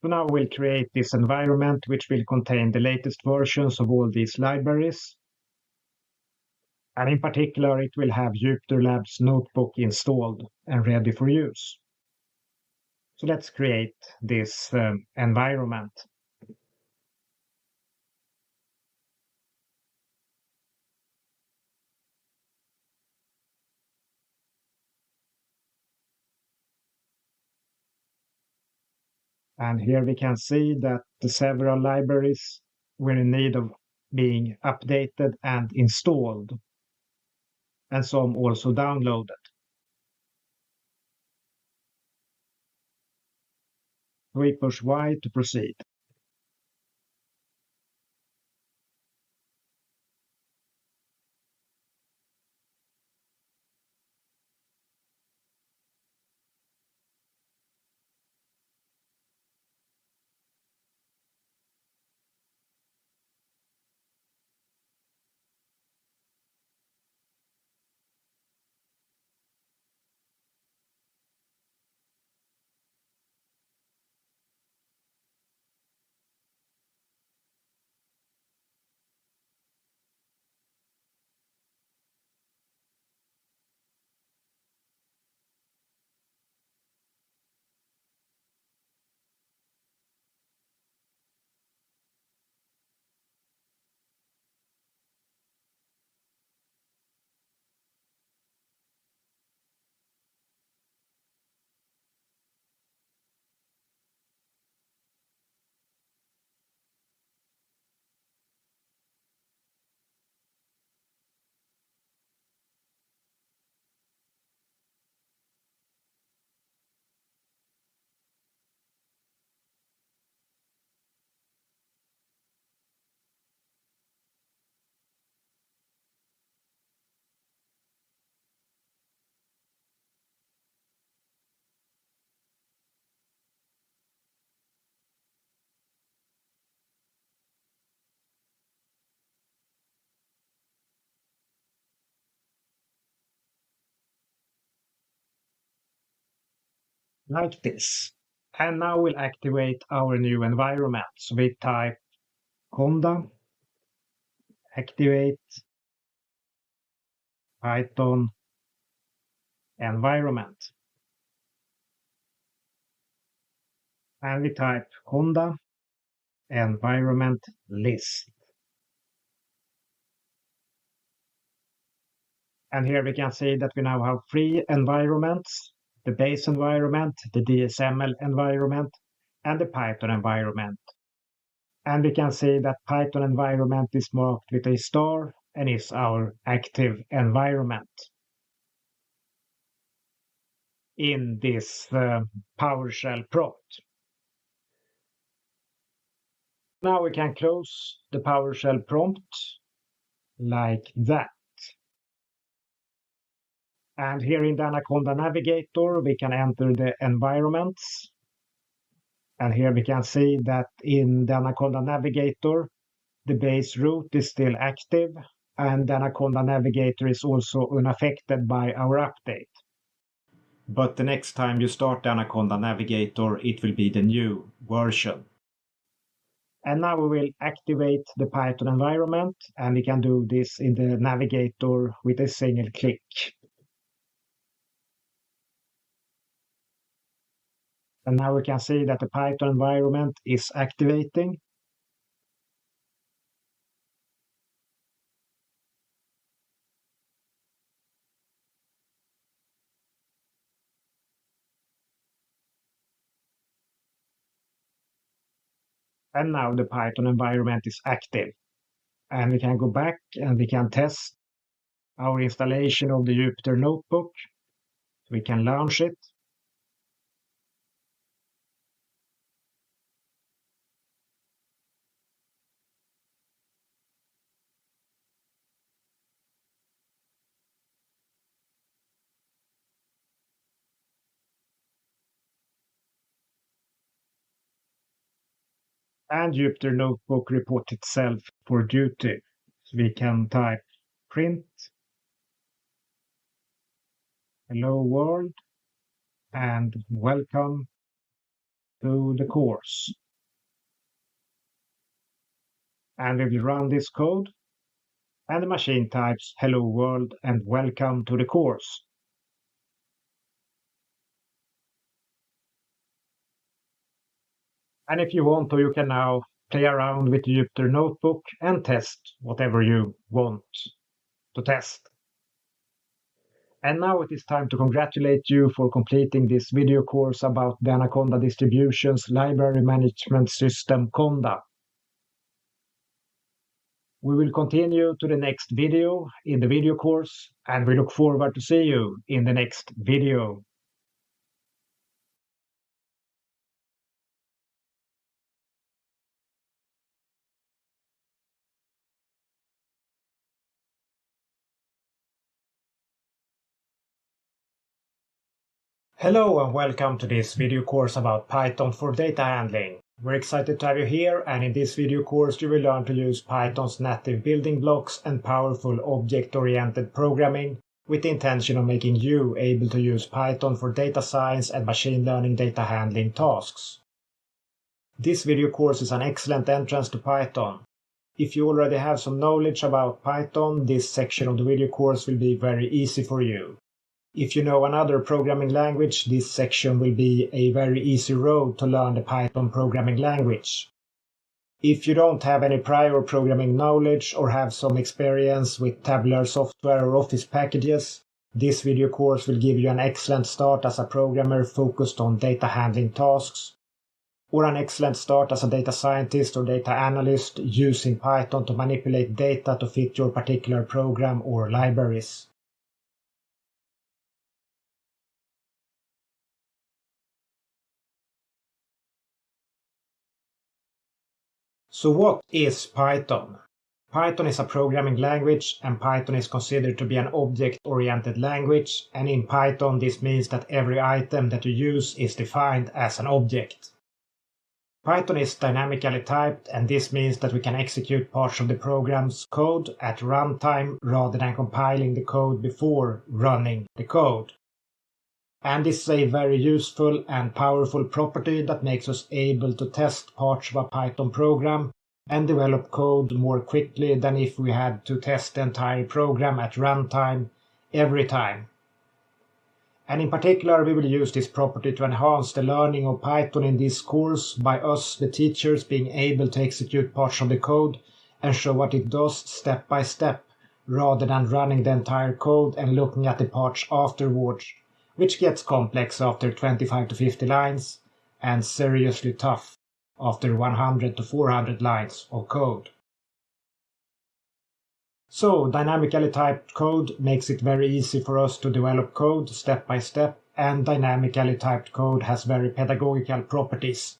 So now we'll create this environment which will contain the latest versions of all these libraries. And in particular, it will have JupyterLab's notebook installed and ready for use. So let's create this environment. And here we can see that the several libraries were in need of being updated and installed, and some also downloaded. We push Y to proceed. like this. And now we'll activate our new environment. So we type conda, activate Python environment. And we type conda environment list. And here we can see that we now have 3 environments: the base environment, the DSML environment, and the Python environment. And we can see that Python environment is marked with a star and is our active environment in this PowerShell prompt. Now we can close the PowerShell prompt like that. And here in the Anaconda Navigator, we can enter the environments. And here we can see that in the Anaconda Navigator, the base root is still active, and the Anaconda Navigator is also unaffected by our update. But the next time you start the Anaconda Navigator, it will be the new version. And now we will activate the Python environment, and we can do this in the Navigator with a single click. And now we can see that the Python environment is activating. And now the Python environment is active. And we can go back and we can test our installation of the Jupyter Notebook. We can launch it. And Jupyter Notebook reports itself for duty. So we can type print hello world and welcome to the course. And we will run this code, and the machine types hello world and welcome to the course. And if you want to, you can now play around with the Jupyter Notebook and test whatever you want to test. And now it is time to congratulate you for completing this video course about the Anaconda Distributions Library Management System Conda. We will continue to the next video in the video course, and we look forward to see you in the next video. Hello and welcome to this video course about Python for data handling. We're excited to have you here, and in this video course you will learn to use Python's native building blocks and powerful object-oriented programming with the intention of making you able to use Python for data science and machine learning data handling tasks. This video course is an excellent entrance to Python. If you already have some knowledge about Python, this section of the video course will be very easy for you. If you know another programming language, this section will be a very easy road to learn the Python programming language. If you don't have any prior programming knowledge or have some experience with tabular software or Office packages, this video course will give you an excellent start as a programmer focused on data handling tasks, or an excellent start as a data scientist or data analyst using Python to manipulate data to fit your particular program or libraries. So what is Python? Python is a programming language, and Python is considered to be an object-oriented language, and in Python this means that every item that you use is defined as an object. Python is dynamically typed, and this means that we can execute parts of the program's code at runtime rather than compiling the code before running the code. And this is a very useful and powerful property that makes us able to test parts of a Python program and develop code more quickly than if we had to test the entire program at runtime every time. And in particular, we will use this property to enhance the learning of Python in this course by us, the teachers, being able to execute parts of the code and show what it does step by step, rather than running the entire code and looking at the parts afterwards, which gets complex after 25 to 50 lines and seriously tough after 100 to 400 lines of code. So, dynamically typed code makes it very easy for us to develop code step by step, and dynamically typed code has very pedagogical properties.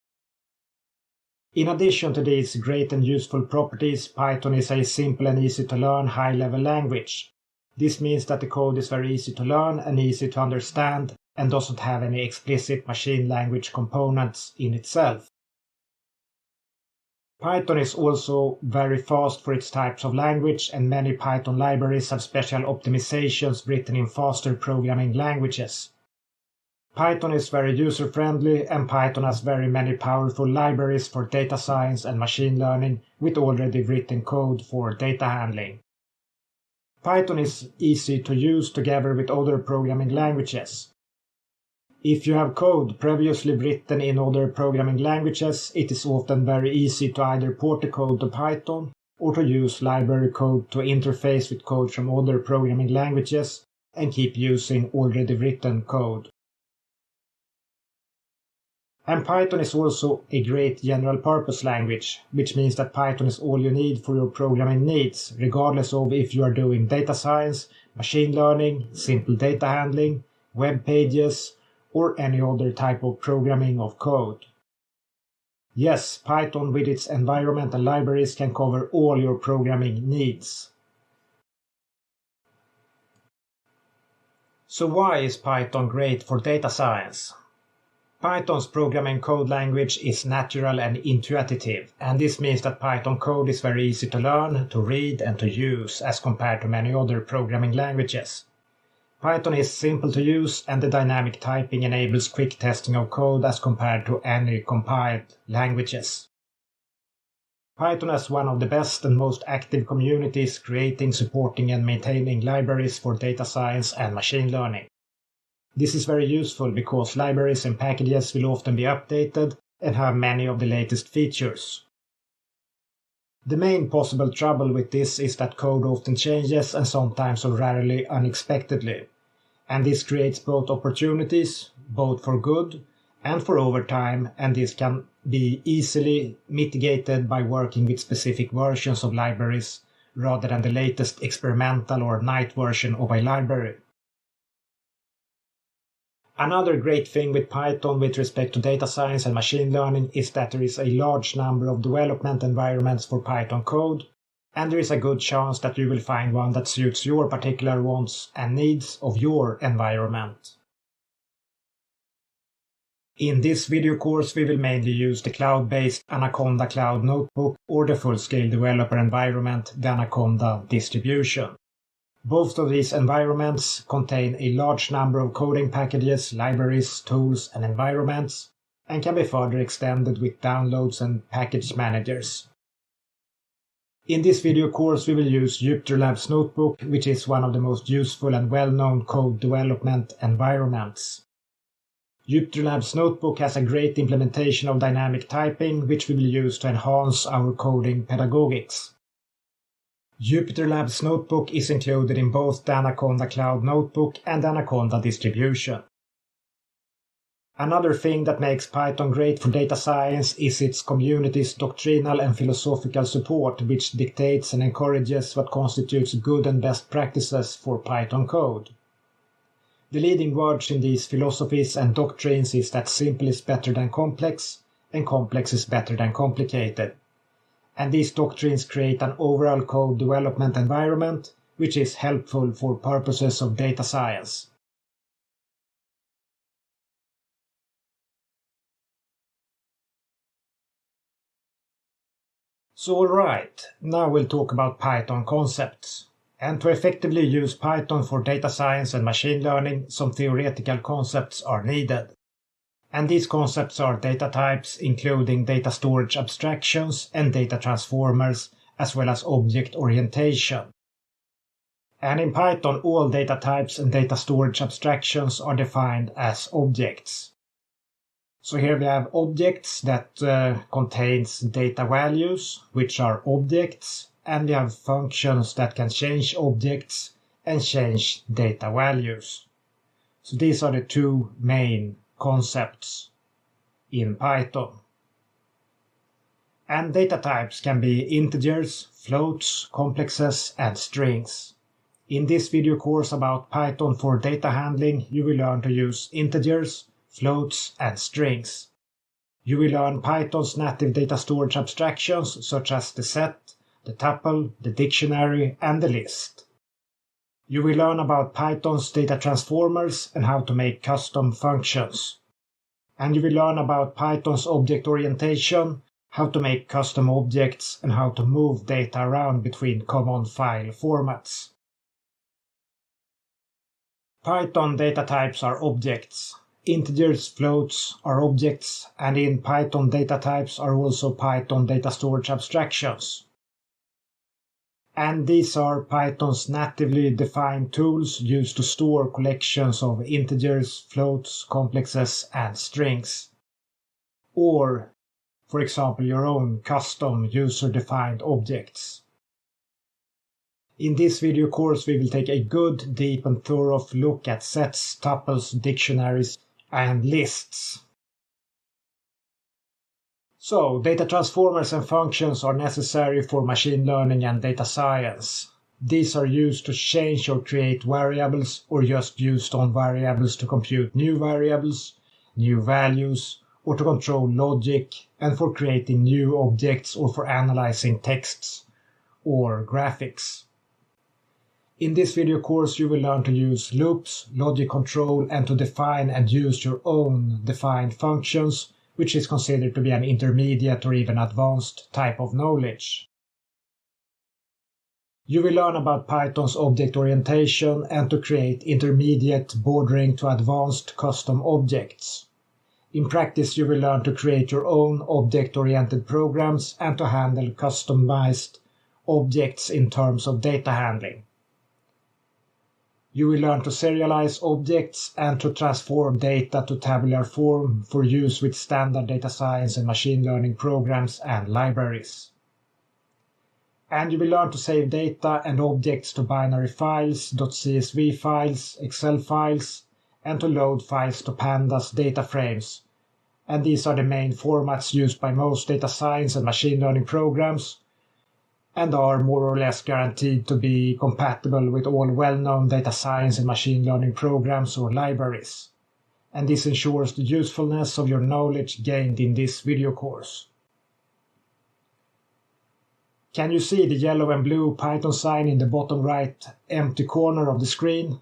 In addition to these great and useful properties, Python is a simple and easy to learn high-level language. This means that the code is very easy to learn and easy to understand and doesn't have any explicit machine language components in itself. Python is also very fast for its types of language, and many Python libraries have special optimizations written in faster programming languages. Python is very user-friendly, and Python has very many powerful libraries for data science and machine learning with already written code for data handling. Python is easy to use together with other programming languages. If you have code previously written in other programming languages, it is often very easy to either port the code to Python or to use library code to interface with code from other programming languages and keep using already written code. And Python is also a great general purpose language, which means that Python is all you need for your programming needs, regardless of if you are doing data science, machine learning, simple data handling, web pages, or any other type of programming of code. Yes, Python with its environment and libraries can cover all your programming needs. So why is Python great for data science? Python's programming code language is natural and intuitive, and this means that Python code is very easy to learn, to read, and to use as compared to many other programming languages. Python is simple to use, and the dynamic typing enables quick testing of code as compared to any compiled languages. Python has one of the best and most active communities creating, supporting, and maintaining libraries for data science and machine learning. This is very useful because libraries and packages will often be updated and have many of the latest features. The main possible trouble with this is that code often changes and sometimes or rarely unexpectedly. And this creates both opportunities, both for good and for overtime, and this can be easily mitigated by working with specific versions of libraries rather than the latest experimental or night version of a library. Another great thing with Python with respect to data science and machine learning is that there is a large number of development environments for Python code, and there is a good chance that you will find one that suits your particular wants and needs of your environment. In this video course, we will mainly use the cloud-based Anaconda Cloud Notebook or the full-scale developer environment, the Anaconda distribution. Both of these environments contain a large number of coding packages, libraries, tools, and environments, and can be further extended with downloads and package managers. In this video course, we will use JupyterLab's Notebook, which is one of the most useful and well-known code development environments. JupyterLab's Notebook has a great implementation of dynamic typing, which we will use to enhance our coding pedagogics. JupyterLab's Notebook is included in both the Anaconda Cloud Notebook and the Anaconda distribution. Another thing that makes Python great for data science is its community's doctrinal and philosophical support, which dictates and encourages what constitutes good and best practices for Python code. The leading words in these philosophies and doctrines is that simple is better than complex, and complex is better than complicated. And these doctrines create an overall code development environment, which is helpful for purposes of data science. So alright, now we'll talk about Python concepts. And to effectively use Python for data science and machine learning, some theoretical concepts are needed. And these concepts are data types, including data storage abstractions and data transformers, as well as object orientation. And in Python, all data types and data storage abstractions are defined as objects. So here we have objects that contains data values, which are objects, and we have functions that can change objects and change data values. So these are the two main concepts in Python. And data types can be integers, floats, complexes, and strings. In this video course about Python for data handling, you will learn to use integers, floats, and strings. You will learn Python's native data storage abstractions such as the set, the tuple, the dictionary, and the list. You will learn about Python's data transformers and how to make custom functions. And you will learn about Python's object orientation, how to make custom objects, and how to move data around between common file formats. Python data types are objects. Integers, floats are objects, and in Python data types are also Python data storage abstractions. And these are Python's natively defined tools used to store collections of integers, floats, complexes, and strings. Or, for example, your own custom user-defined objects. In this video course, we will take a good, deep, and thorough look at sets, tuples, dictionaries, and lists. So, data transformers and functions are necessary for machine learning and data science. These are used to change or create variables, or just used on variables to compute new variables, new values, or to control logic, and for creating new objects or for analyzing texts or graphics. In this video course, you will learn to use loops, logic control, and to define and use your own defined functions, which is considered to be an intermediate or even advanced type of knowledge. You will learn about Python's object orientation and to create intermediate, bordering to advanced custom objects. In practice, you will learn to create your own object-oriented programs and to handle customized objects in terms of data handling. You will learn to serialize objects and to transform data to tabular form for use with standard data science and machine learning programs and libraries. And you will learn to save data and objects to binary files, .csv files, Excel files, and to load files to pandas data frames. And these are the main formats used by most data science and machine learning programs, and are more or less guaranteed to be compatible with all well-known data science and machine learning programs or libraries. And this ensures the usefulness of your knowledge gained in this video course. Can you see the yellow and blue Python sign in the bottom right empty corner of the screen?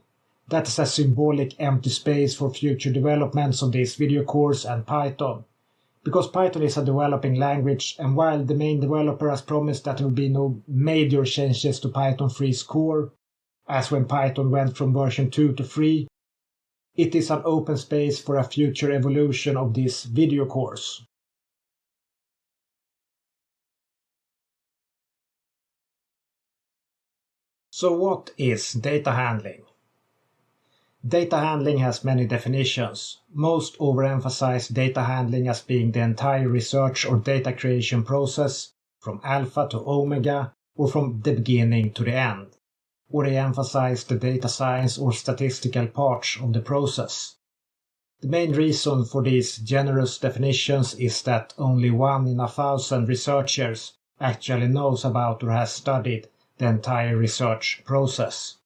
That is a symbolic empty space for future developments of this video course and Python. Because Python is a developing language, and while the main developer has promised that there will be no major changes to Python 3's core, as when Python went from version 2 to 3, it is an open space for a future evolution of this video course. So what is data handling? Data handling has many definitions. Most overemphasize data handling as being the entire research or data creation process, from alpha to omega, or from the beginning to the end. Or they emphasize the data science or statistical parts of the process. The main reason for these generous definitions is that only 1 in 1,000 researchers actually knows about or has studied the entire research process.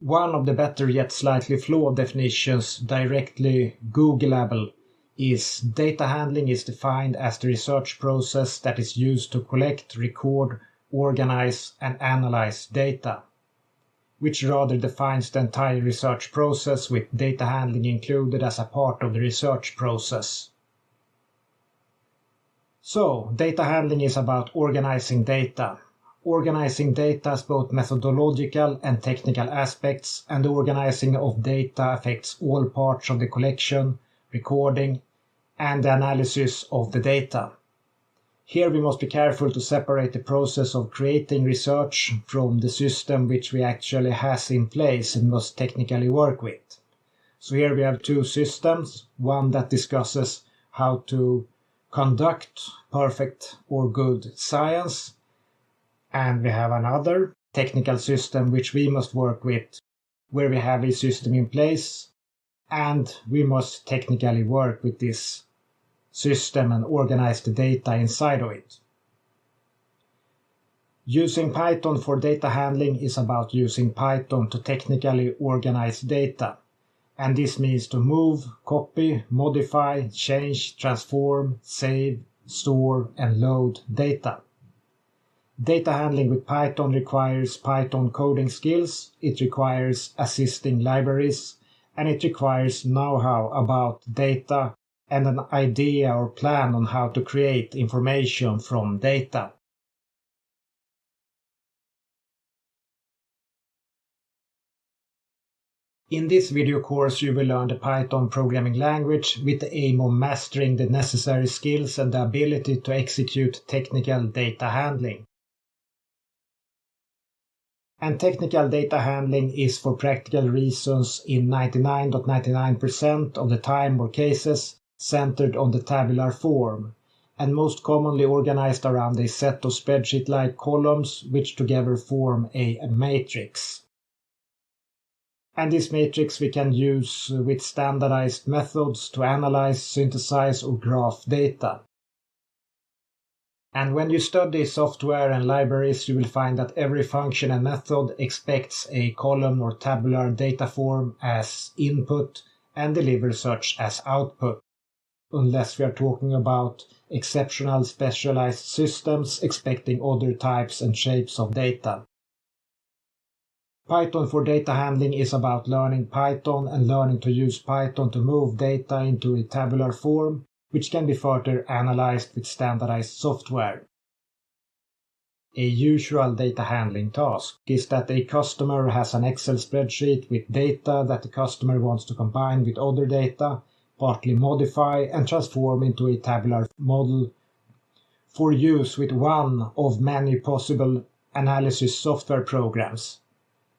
One of the better yet slightly flawed definitions directly Googleable is data handling is defined as the research process that is used to collect, record, organize, and analyze data, which rather defines the entire research process with data handling included as a part of the research process. So, data handling is about organizing data. organizing data as both methodological and technical aspects, and the organizing of data affects all parts of the collection, recording, and the analysis of the data. Here we must be careful to separate the process of creating research from the system which we actually has in place and must technically work with. So here we have two systems, one that discusses how to conduct perfect or good science, and we have another technical system which we must work with, where we have a system in place and we must technically work with this system and organize the data inside of it. Using Python for data handling is about using Python to technically organize data. And this means to move, copy, modify, change, transform, save, store, and load data. Data handling with Python requires Python coding skills, it requires assisting libraries, and it requires know-how about data and an idea or plan on how to create information from data. In this video course you will learn the Python programming language with the aim of mastering the necessary skills and the ability to execute technical data handling. And technical data handling is for practical reasons in 99.99% of the time or cases centered on the tabular form, and most commonly organized around a set of spreadsheet-like columns which together form a matrix. And this matrix we can use with standardized methods to analyze, synthesize, or graph data. And when you study software and libraries, you will find that every function and method expects a column or tabular data form as input and delivers such as output, unless we are talking about exceptional specialized systems expecting other types and shapes of data. Python for data handling is about learning Python and learning to use Python to move data into a tabular form, which can be further analyzed with standardized software. A usual data handling task is that a customer has an Excel spreadsheet with data that the customer wants to combine with other data, partly modify and transform into a tabular model for use with one of many possible analysis software programs.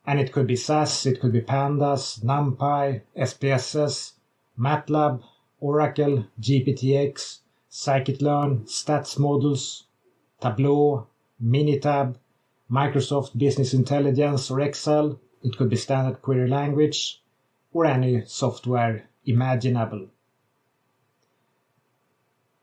And it could be SAS, it could be Pandas, NumPy, SPSS, MATLAB, Oracle, GPTX, Scikit-learn, Stats Models, Tableau, Minitab, Microsoft Business Intelligence or Excel. It could be standard query language or any software imaginable.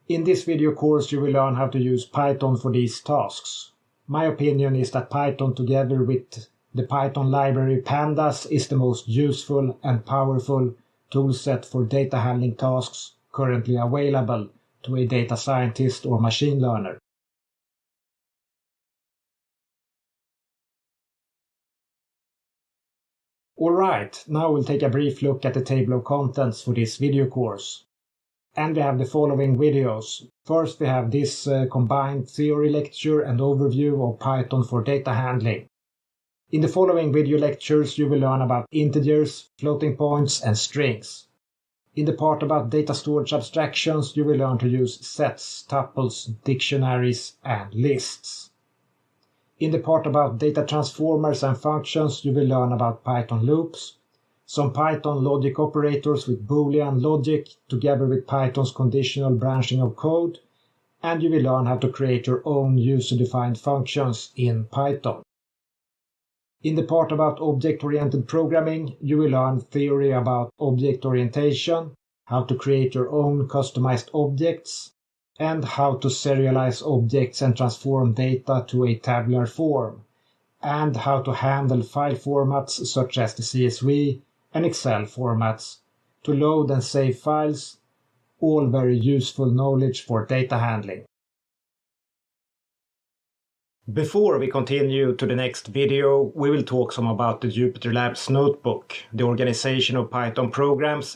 In this video course you will learn how to use Python for these tasks. My opinion is that Python together with the Python library Pandas is the most useful and powerful toolset for data handling tasks currently available to a data scientist or machine learner. Alright, now we'll take a brief look at the table of contents for this video course. And we have the following videos. First we have this combined theory lecture and overview of Python for data handling. In the following video lectures you will learn about integers, floating points and strings. In the part about data storage abstractions you will learn to use sets, tuples, dictionaries and lists. In the part about data transformers and functions you will learn about Python loops, some Python logic operators with Boolean logic together with Python's conditional branching of code, and you will learn how to create your own user-defined functions in Python. In the part about object-oriented programming, you will learn theory about object orientation, how to create your own customized objects, and how to serialize objects and transform data to a tabular form, and how to handle file formats such as the CSV and Excel formats to load and save files, all very useful knowledge for data handling. Before we continue to the next video, we will talk some about the Jupyter Labs notebook, the organization of Python programs,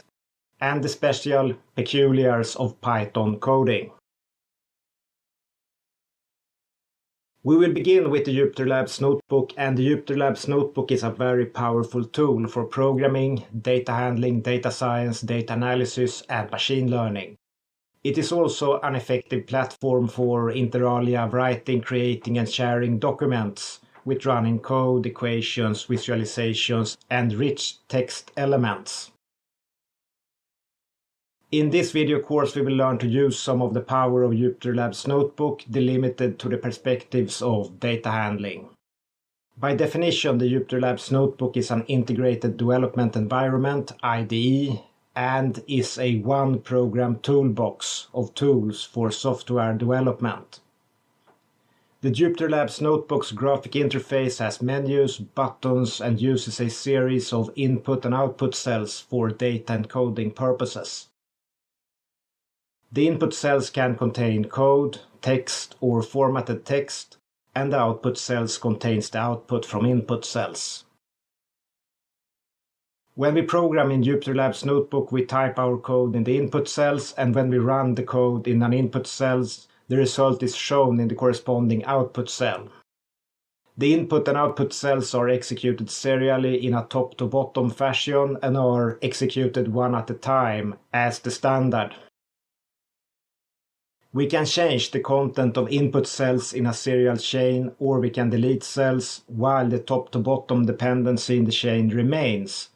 and the special peculiars of Python coding. We will begin with the Jupyter Labs Notebook, and the Jupyter Labs Notebook is a very powerful tool for programming, data handling, data science, data analysis, and machine learning. It is also an effective platform for inter alia writing, creating, and sharing documents with running code, equations, visualizations, and rich text elements. In this video course, we will learn to use some of the power of Jupyter Labs Notebook delimited to the perspectives of data handling. By definition, the Jupyter Labs Notebook is an integrated development environment, IDE, and is a one-program toolbox of tools for software development. The Jupyter Labs Notebook's graphic interface has menus, buttons, and uses a series of input and output cells for data encoding purposes. The input cells can contain code, text, or formatted text, and the output cells contains the output from input cells. When we program in Jupyter Labs Notebook, we type our code in the input cells, and when we run the code in an input cells, the result is shown in the corresponding output cell. The input and output cells are executed serially in a top-to-bottom fashion and are executed one at a time as the standard. We can change the content of input cells in a serial chain, or we can delete cells while the top-to-bottom dependency in the chain remains,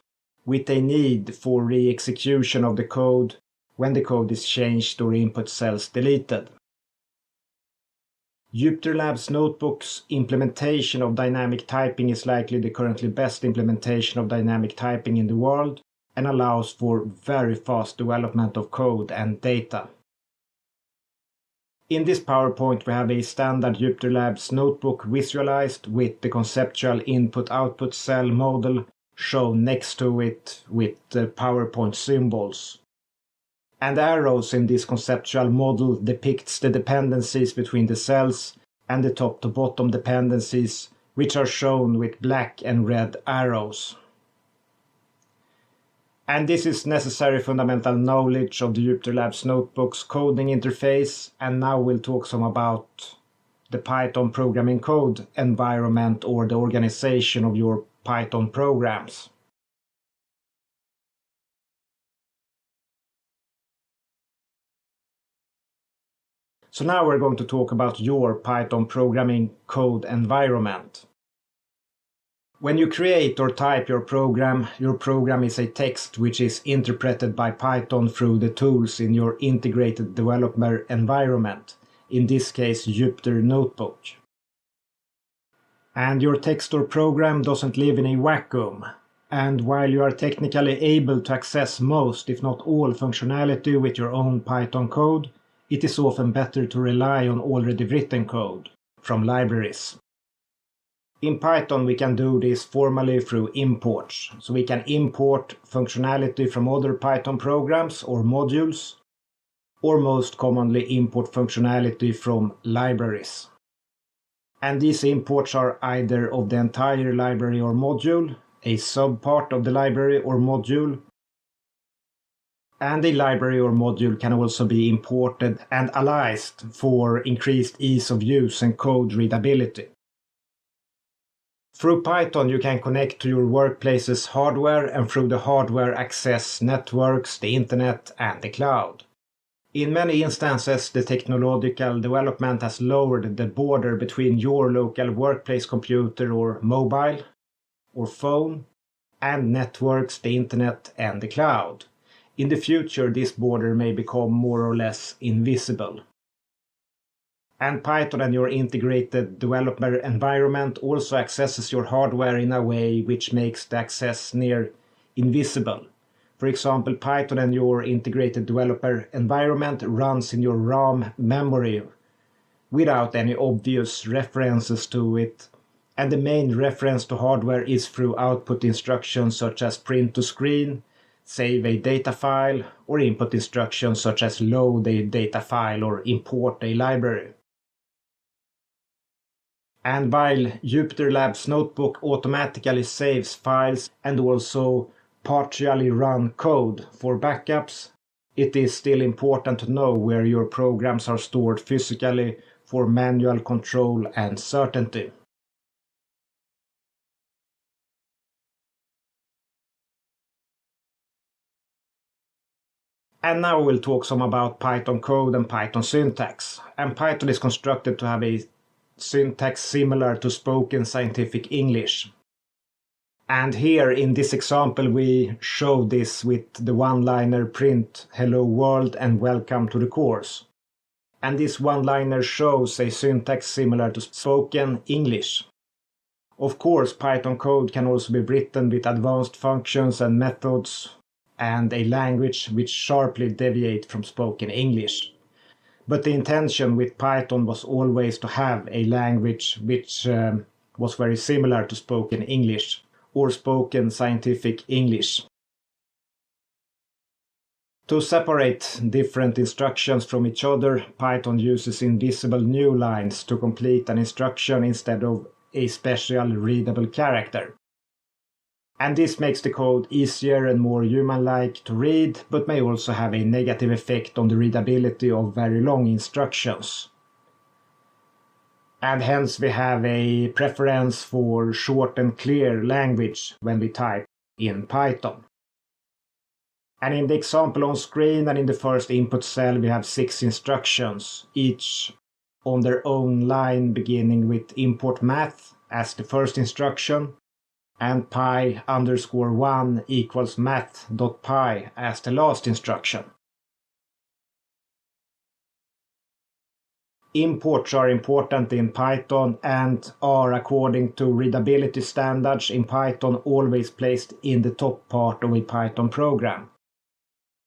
with a need for re-execution of the code when the code is changed or input cells deleted. Jupyter Labs Notebook's implementation of dynamic typing is likely the currently best implementation of dynamic typing in the world and allows for very fast development of code and data. In this PowerPoint, we have a standard Jupyter Labs Notebook visualized with the conceptual input-output cell model shown next to it with the PowerPoint symbols. And the arrows in this conceptual model depicts the dependencies between the cells and the top-to-bottom dependencies, which are shown with black and red arrows. And this is necessary fundamental knowledge of the Jupyter Labs Notebook's coding interface, and now we'll talk some about the Python programming code environment or the organization of your Python programs. So now we're going to talk about your Python programming code environment. When you create or type your program is a text which is interpreted by Python through the tools in your integrated developer environment, in this case Jupyter Notebook. And your text or program doesn't live in a vacuum, and while you are technically able to access most, if not all, functionality with your own Python code, it is often better to rely on already written code from libraries. In Python, we can do this formally through imports. So we can import functionality from other Python programs or modules, or most commonly import functionality from libraries. And these imports are either of the entire library or module, a subpart of the library or module, and a library or module can also be imported and aliased for increased ease of use and code readability. Through Python, you can connect to your workplace's hardware, and through the hardware access networks, the internet, and the cloud. In many instances, the technological development has lowered the border between your local workplace computer or mobile or phone and networks, the internet, and the cloud. In the future, this border may become more or less invisible. And Python and your integrated developer environment also accesses your hardware in a way which makes the access near invisible. For example, Python and your integrated developer environment runs in your RAM memory without any obvious references to it, and the main reference to hardware is through output instructions such as print to screen, save a data file, or input instructions such as load a data file or import a library. And while Jupyter Labs Notebook automatically saves files and also partially run code for backups, it is still important to know where your programs are stored physically for manual control and certainty. And now we'll talk some about Python code and Python syntax. And Python is constructed to have a syntax similar to spoken scientific English. And here in this example we show this with the one-liner print hello world and welcome to the course. And this one-liner shows a syntax similar to spoken English. Of course, Python code can also be written with advanced functions and methods and a language which sharply deviate from spoken English. But the intention with Python was always to have a language which was very similar to spoken English or spoken scientific English. To separate different instructions from each other, Python uses invisible new lines to complete an instruction instead of a special readable character. And this makes the code easier and more human-like to read, but may also have a negative effect on the readability of very long instructions. And hence we have a preference for short and clear language when we type in Python. And in the example on screen and in the first input cell we have 6 instructions, each on their own line beginning with import math as the first instruction, and pi_1 equals math.py as the last instruction. Imports are important in Python and are, according to readability standards in Python, always placed in the top part of a Python program.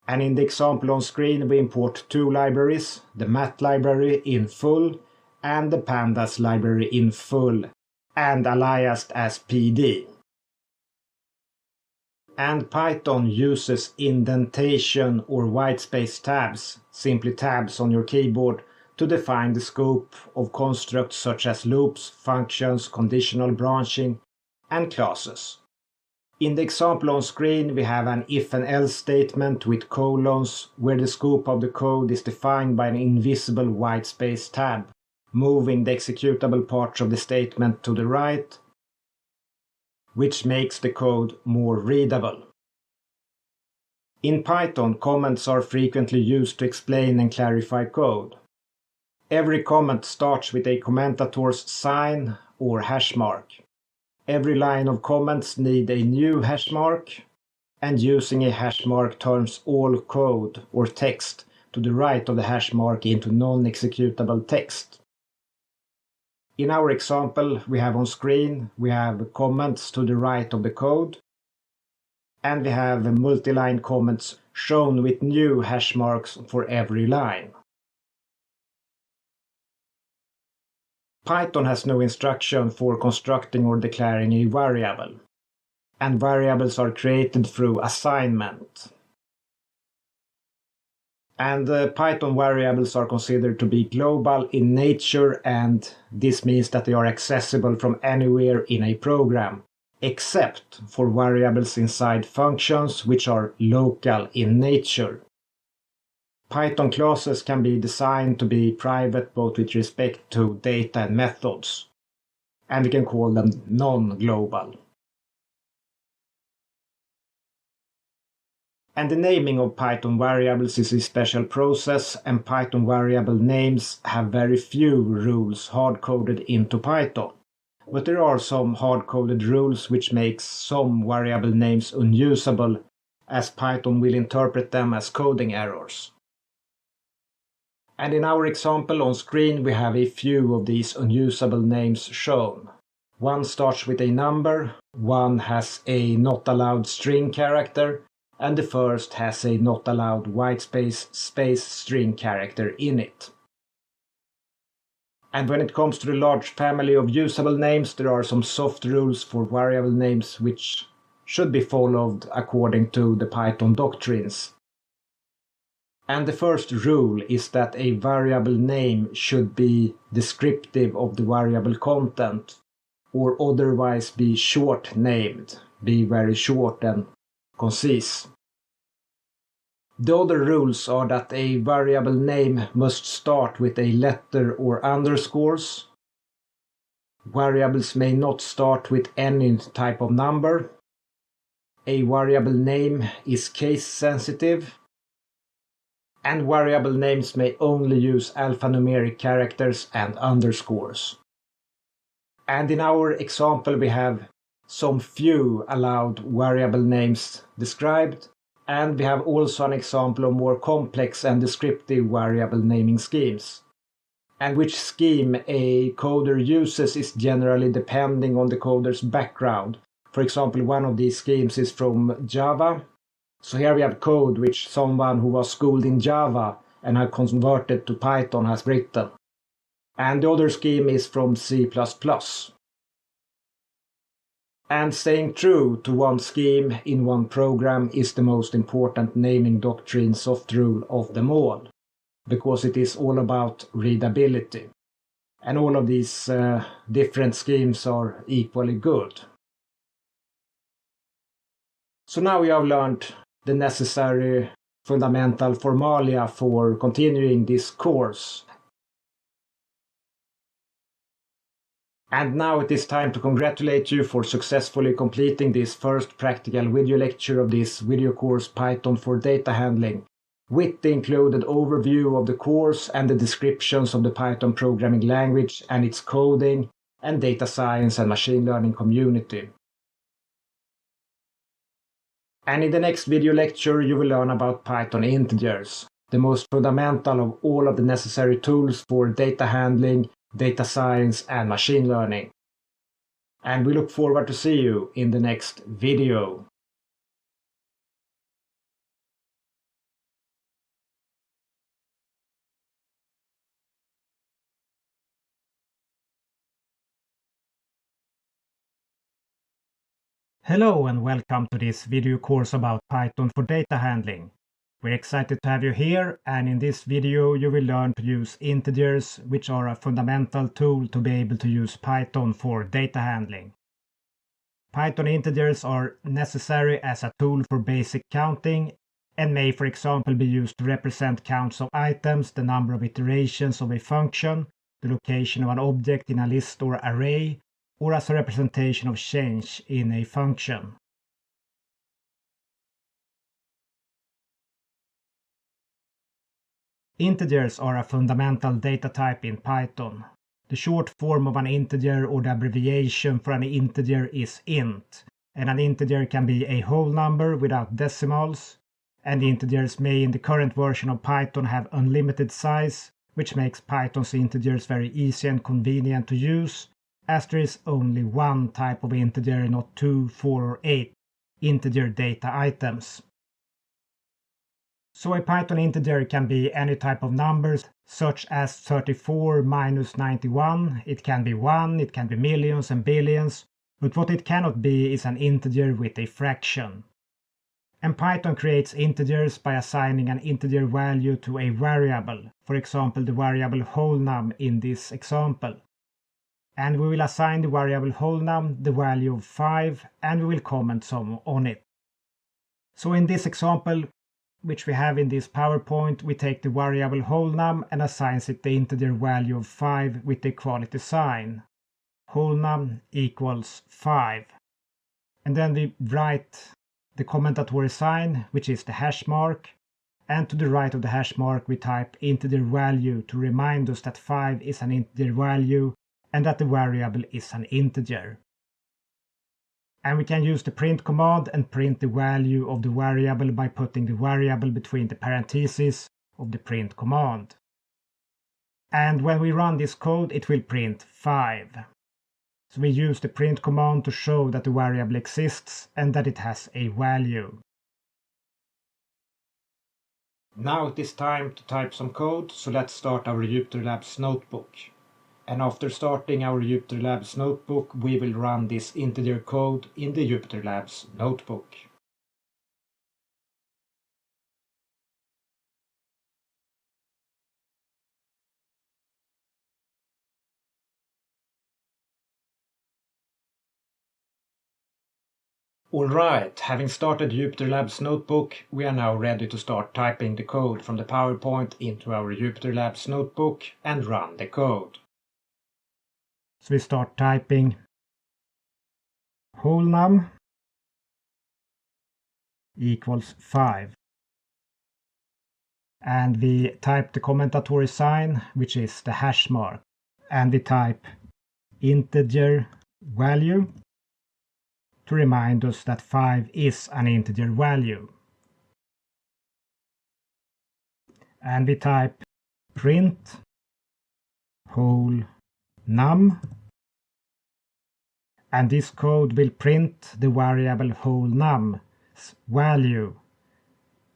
And in the example on screen we import 2 libraries, the math library in full and the pandas library in full, and aliased as PD. And Python uses indentation or whitespace tabs, simply tabs on your keyboard, to define the scope of constructs such as loops, functions, conditional branching, and classes. In the example on screen we have an if and else statement with colons where the scope of the code is defined by an invisible whitespace tab, moving the executable parts of the statement to the right, which makes the code more readable. In Python, comments are frequently used to explain and clarify code. Every comment starts with a commentator's sign or hash mark. Every line of comments need a new hash mark, and using a hash mark turns all code or text to the right of the hash mark into non-executable text. In our example we have on screen, we have comments to the right of the code, and we have multi-line comments shown with new hash marks for every line. Python has no instruction for constructing or declaring a variable, and variables are created through assignment. And Python variables are considered to be global in nature, and this means that they are accessible from anywhere in a program, except for variables inside functions which are local in nature. Python classes can be designed to be private both with respect to data and methods, and we can call them non-global. And the naming of Python variables is a special process, and Python variable names have very few rules hard-coded into Python. But there are some hard-coded rules which makes some variable names unusable, as Python will interpret them as coding errors. And in our example on screen we have a few of these unusable names shown. One starts with a number, one has a not allowed string character, and the first has a not allowed whitespace space string character in it. And when it comes to the large family of usable names, there are some soft rules for variable names which should be followed according to the Python doctrines. And the first rule is that a variable name should be descriptive of the variable content, or otherwise be short named, be very short and concise. The other rules are that a variable name must start with a letter or underscores. Variables may not start with any type of number. A variable name is case sensitive. And variable names may only use alphanumeric characters and underscores. And in our example we have some few allowed variable names described, and we have also an example of more complex and descriptive variable naming schemes. And which scheme a coder uses is generally depending on the coder's background. For example, one of these schemes is from Java. So here we have code which someone who was schooled in Java and had converted to Python has written. And the other scheme is from C++. And staying true to one scheme in one program is the most important naming doctrine soft rule of them all, because it is all about readability. And all of these different schemes are equally good. So now we have learned the necessary fundamental formalia for continuing this course. And now it is time to congratulate you for successfully completing this first practical video lecture of this video course Python for Data Handling, with the included overview of the course and the descriptions of the Python programming language and its coding and data science and machine learning community. And in the next video lecture you will learn about Python integers, the most fundamental of all of the necessary tools for data handling, data science and machine learning. And we look forward to see you in the next video. Hello and welcome to this video course about Python for data handling. We're excited to have you here, and in this video you will learn to use integers, which are a fundamental tool to be able to use Python for data handling. Python integers are necessary as a tool for basic counting and may, for example, be used to represent counts of items, the number of iterations of a function, the location of an object in a list or array, or as a representation of change in a function. Integers are a fundamental data type in Python. The short form of an integer or the abbreviation for an integer is int, and an integer can be a whole number without decimals, and integers may in the current version of Python have unlimited size, which makes Python's integers very easy and convenient to use, as there is only one type of integer, not 2, 4 or 8 integer data items. So a Python integer can be any type of numbers, such as 34 minus 91. It can be 1, it can be millions and billions, but what it cannot be is an integer with a fraction. And Python creates integers by assigning an integer value to a variable, for example the variable whole num in this example. And we will assign the variable whole num the value of 5, and we will comment some on it. So in this example, which we have in this PowerPoint, we take the variable whole num and assigns it the integer value of 5 with the equality sign. Whole num equals 5. And then we write the commendatory sign, which is the hash mark, and to the right of the hash mark we type integer value to remind us that 5 is an integer value and that the variable is an integer. And we can use the print command and print the value of the variable by putting the variable between the parentheses of the print command. And when we run this code, it will print 5. So we use the print command to show that the variable exists and that it has a value. Now it is time to type some code, so let's start our Jupyter Labs notebook. And after starting our Jupyter Labs notebook, we will run this integer code in the Jupyter Labs notebook. Alright, having started Jupyter Labs notebook, we are now ready to start typing the code from the PowerPoint into our Jupyter Labs notebook and run the code. So we start typing whole num equals 5. And we type the commentatory sign, which is the hash mark. And we type integer value to remind us that 5 is an integer value. And we type print whole num. And this code will print the variable whole num's value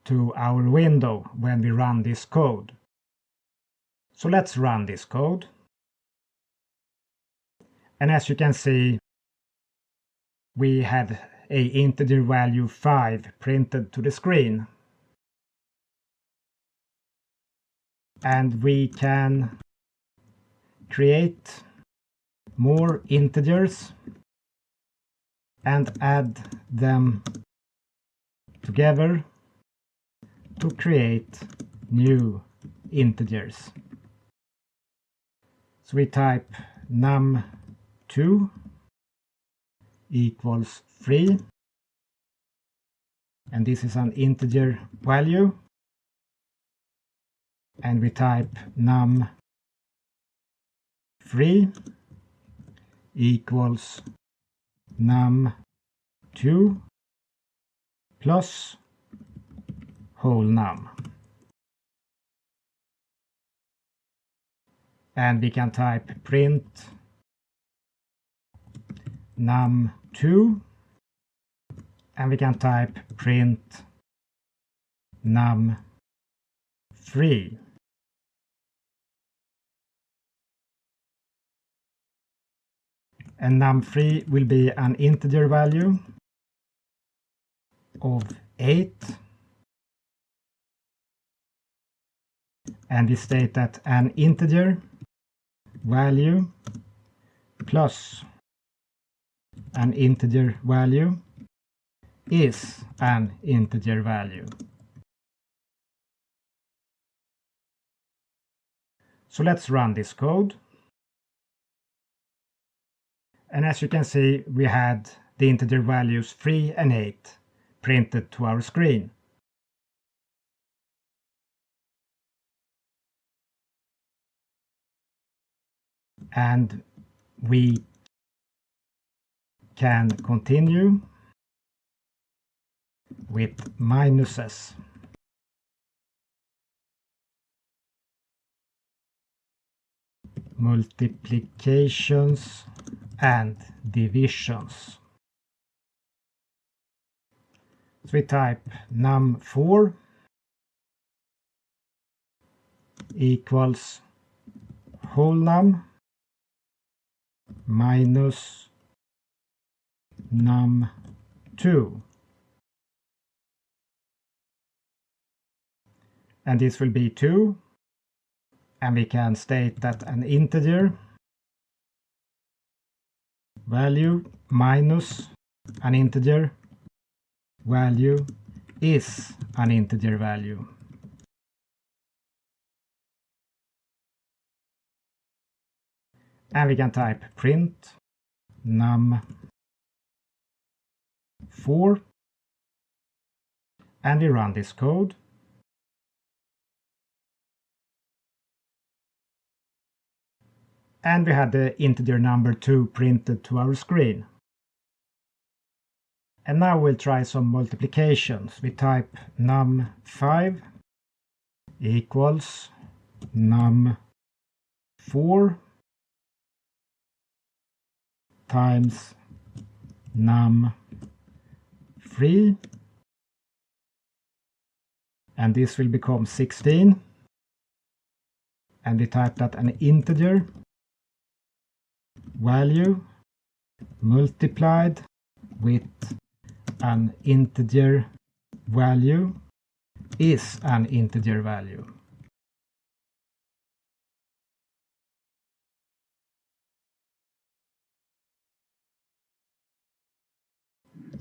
to our window when we run this code. So let's run this code. And as you can see, we have a integer value 5 printed to the screen. And we can create more integers and add them together to create new integers. So we type num2 equals 3, and this is an integer value, and we type num3 equals num2 plus whole num. And we can type print num2, and we can type print num3. And num3 will be an integer value of 8. And we state that an integer value plus an integer value is an integer value. So let's run this code. And as you can see, we had the integer values 3 and 8 printed to our screen. And we can continue with minuses. Multiplications and divisions. So we type num4 equals whole num minus num2. And this will be 2. And we can state that an integer value minus an integer value is an integer value. And we can type print num4, and we run this code. And we had the integer number 2 printed to our screen. And now we'll try some multiplications. We type num5 equals num4 times num3, and this will become 16. And we type that an integer value multiplied with an integer value is an integer value.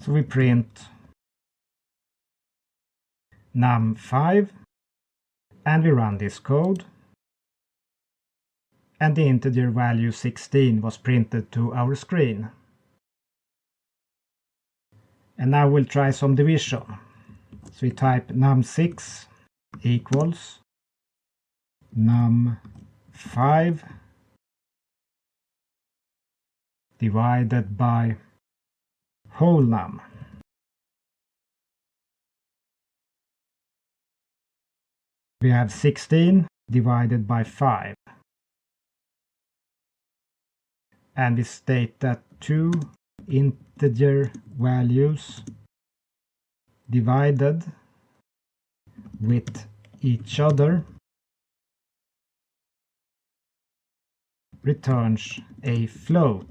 So we print num5 and we run this code. And the integer value 16 was printed to our screen. And now we'll try some division. So we type num6 equals num5 divided by whole num. We have 16 divided by 5. And we state that two integer values divided with each other returns a float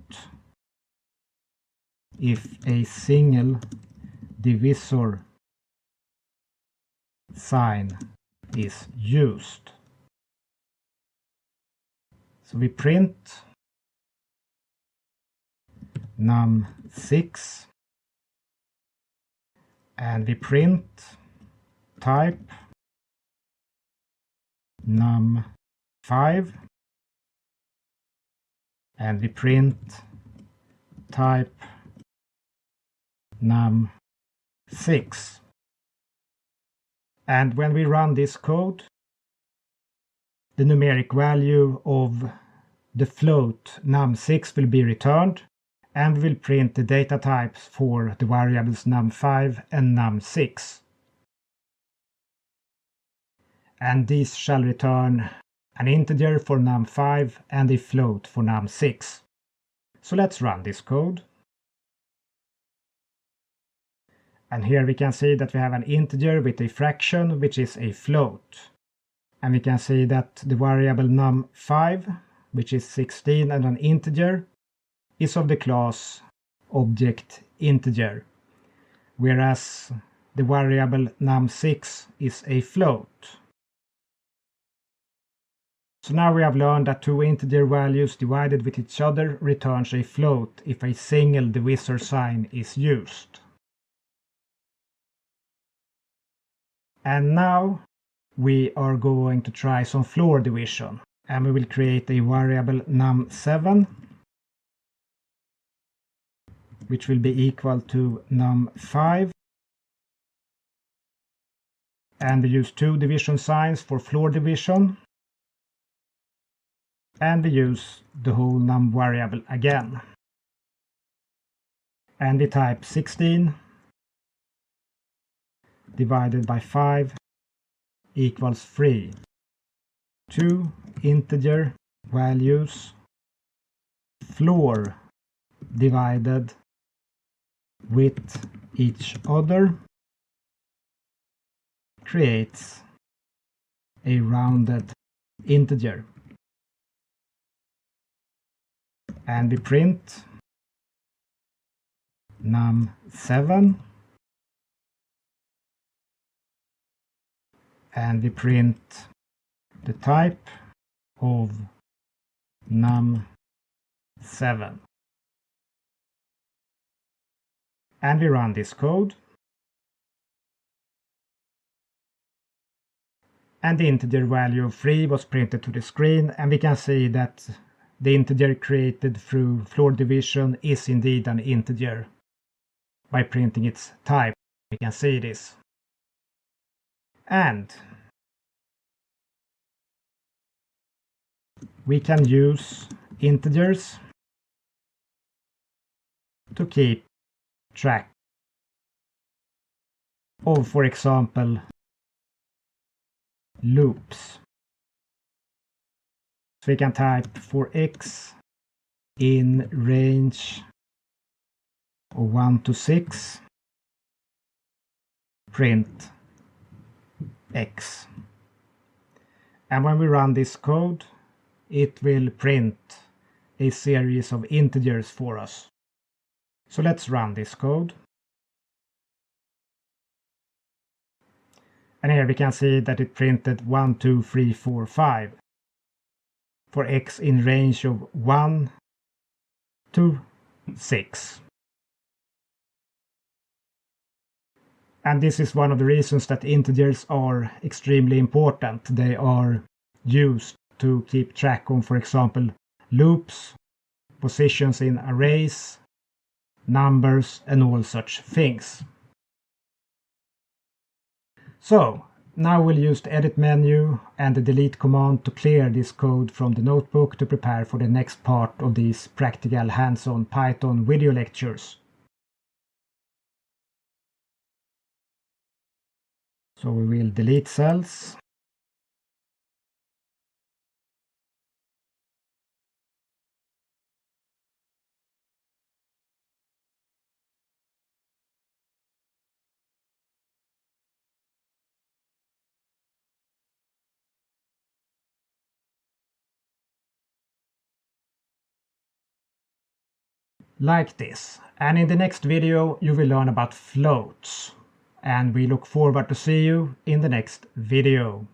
if a single divisor sign is used. So we print num6 and we print type num5 and we print type num6. And when we run this code, the numeric value of the float num6 will be returned, and we will print the data types for the variables num5 and num6. And these shall return an integer for num5 and a float for num6. So let's run this code. And here we can see that we have an integer with a fraction, which is a float. And we can see that the variable num5, which is 16 and an integer, is of the class object integer, whereas the variable num6 is a float. So now we have learned that two integer values divided with each other returns a float if a single divisor sign is used. And now we are going to try some floor division, and we will create a variable num7 which will be equal to num5, and we use two division signs for floor division, and we use the whole num variable again, and we type 16 divided by 5 equals 3. Two integer values floor divided with each other creates a rounded integer. And we print num7 and we print the type of num7. And we run this code. And the integer value of 3 was printed to the screen, and we can see that the integer created through floor division is indeed an integer. By printing its type, we can see this. And we can use integers to keep track of, for example, loops. So we can type for x in range of 1 to 6, print x. And when we run this code, it will print a series of integers for us. So let's run this code. And here we can see that it printed 1, 2, 3, 4, 5 for x in range of 1 to 6. And this is one of the reasons that integers are extremely important. They are used to keep track of, for example, loops, positions in arrays, numbers, and all such things. So, now we'll use the edit menu and the delete command to clear this code from the notebook to prepare for the next part of these practical hands-on Python video lectures. So we will delete cells. Like this. And in the next video you will learn about floats. And we look forward to see you in the next video.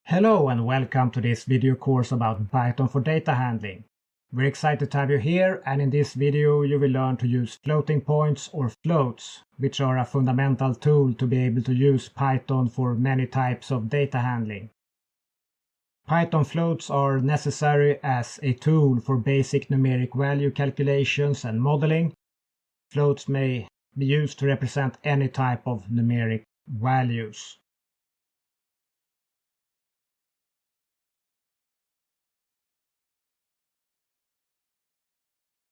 Hello and welcome to this video course about Python for data handling. We're excited to have you here, and in this video you will learn to use floating points or floats, which are a fundamental tool to be able to use Python for many types of data handling. Python floats are necessary as a tool for basic numeric value calculations and modeling. Floats may be used to represent any type of numeric values.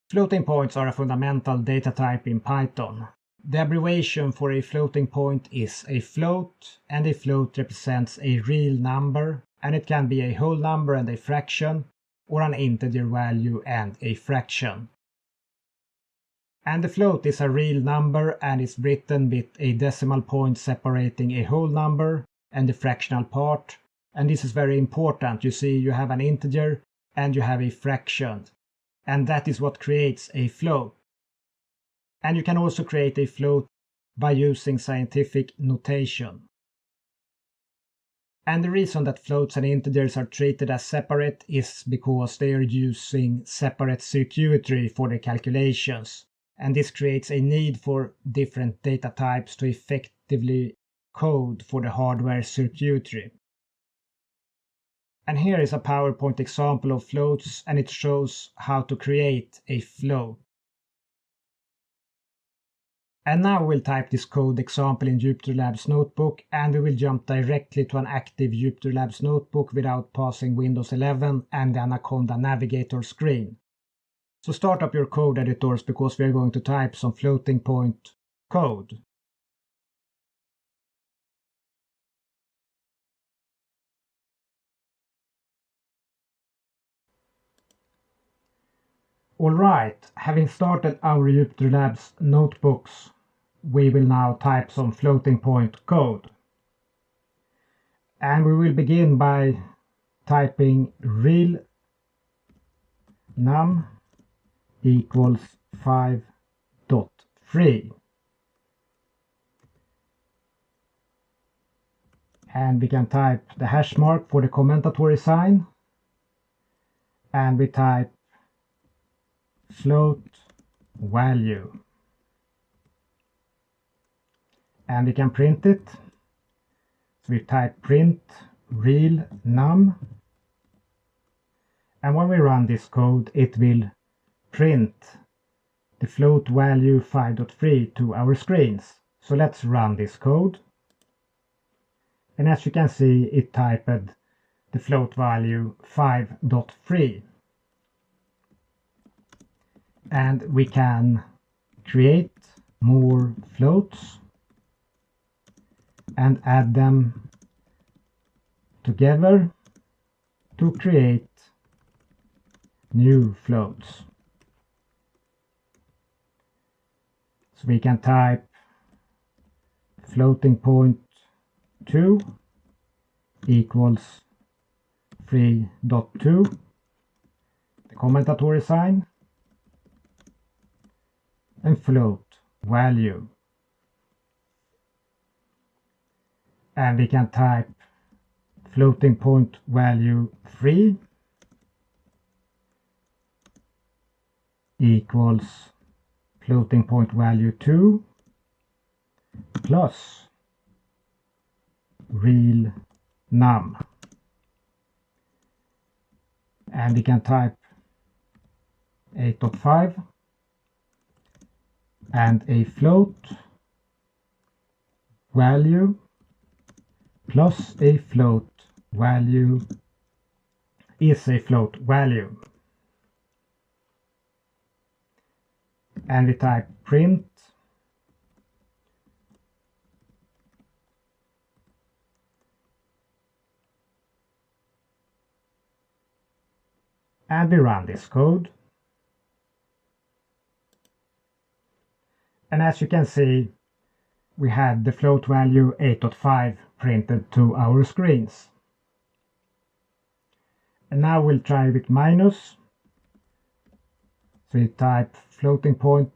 Floating points are a fundamental data type in Python. The abbreviation for a floating point is a float, and a float represents a real number, and it can be a whole number and a fraction, or an integer value and a fraction. And the float is a real number and is written with a decimal point separating a whole number and the fractional part. And this is very important. You see, you have an integer and you have a fraction. And that is what creates a float. And you can also create a float by using scientific notation. And the reason that floats and integers are treated as separate is because they are using separate circuitry for the calculations. And this creates a need for different data types to effectively code for the hardware circuitry. And here is a PowerPoint example of floats, and it shows how to create a float. And now we'll type this code example in JupyterLabs Notebook, and we will jump directly to an active JupyterLabs Notebook without passing Windows 11 and the Anaconda Navigator screen. So start up your code editors, because we're going to type some floating point code. Alright, having started our JupyterLabs notebooks, we will now type some floating point code. And we will begin by typing real num equals 5.3. And we can type the hash mark for the commentatory sign. And we type float value. And we can print it. So we type print real num. And when we run this code, it will print the float value 5.3 to our screens. So let's run this code. And as you can see, it typed the float value 5.3. And we can create more floats and add them together to create new floats. So we can type floating point 2 equals 3.2. The commentatory sign, and float value. And we can type floating point value 3 equals floating point value 2 plus real num. And we can type 8.5 and a float value plus a float value is a float value. And we type print and we run this code. And as you can see, we had the float value 8.5 printed to our screens. And now we'll try with minus. So we type floating point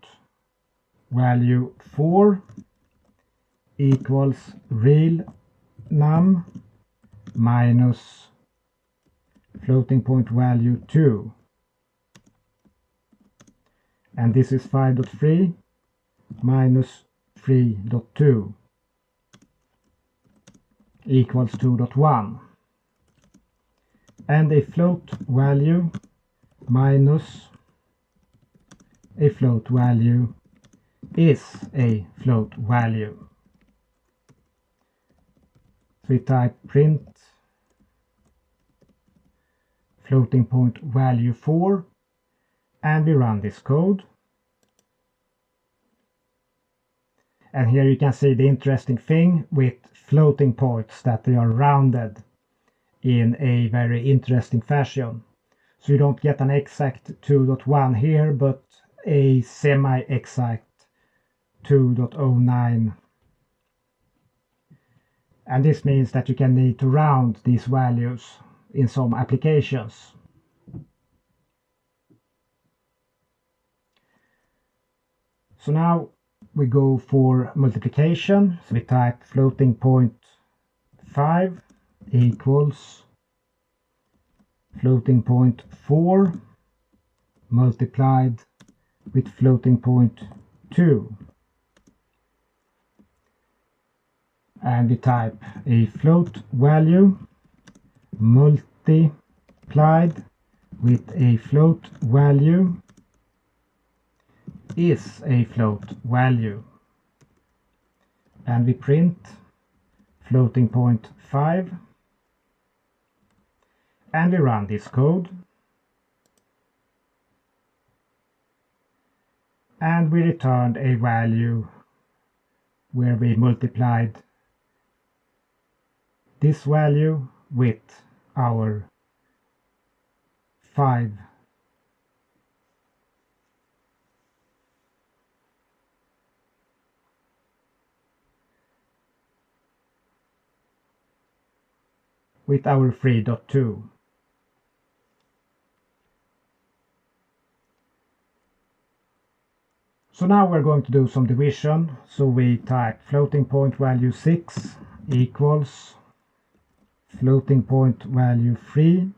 value 4 equals real num minus floating point value 2. And this is 5.3 minus 3.2 equals 2.1. And a float value minus a float value is a float value. So we type print floating point value 4 and we run this code. And here you can see the interesting thing with floating points, that they are rounded in a very interesting fashion. So you don't get an exact 2.1 here, but a semi-exact 2.09. And this means that you can need to round these values in some applications. So now we go for multiplication. So we type floating point 5 equals floating point 4 multiplied with floating point 2. And we type a float value multiplied with a float value is a float value. And we print floating point 5 and we run this code. And we returned a value where we multiplied this value with our 5 with our 3.2. So now we're going to do some division. So we type floating point value 6 equals floating point value 3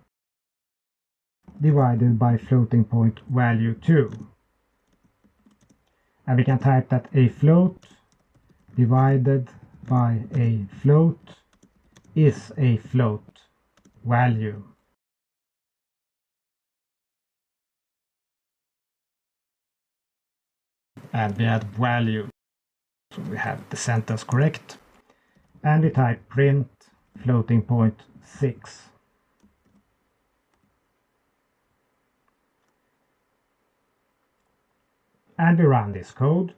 divided by floating point value 2. And we can type that a float divided by a float is a float value. And we add value, so we have the sentence correct. And we type print floating point 6. And we run this code.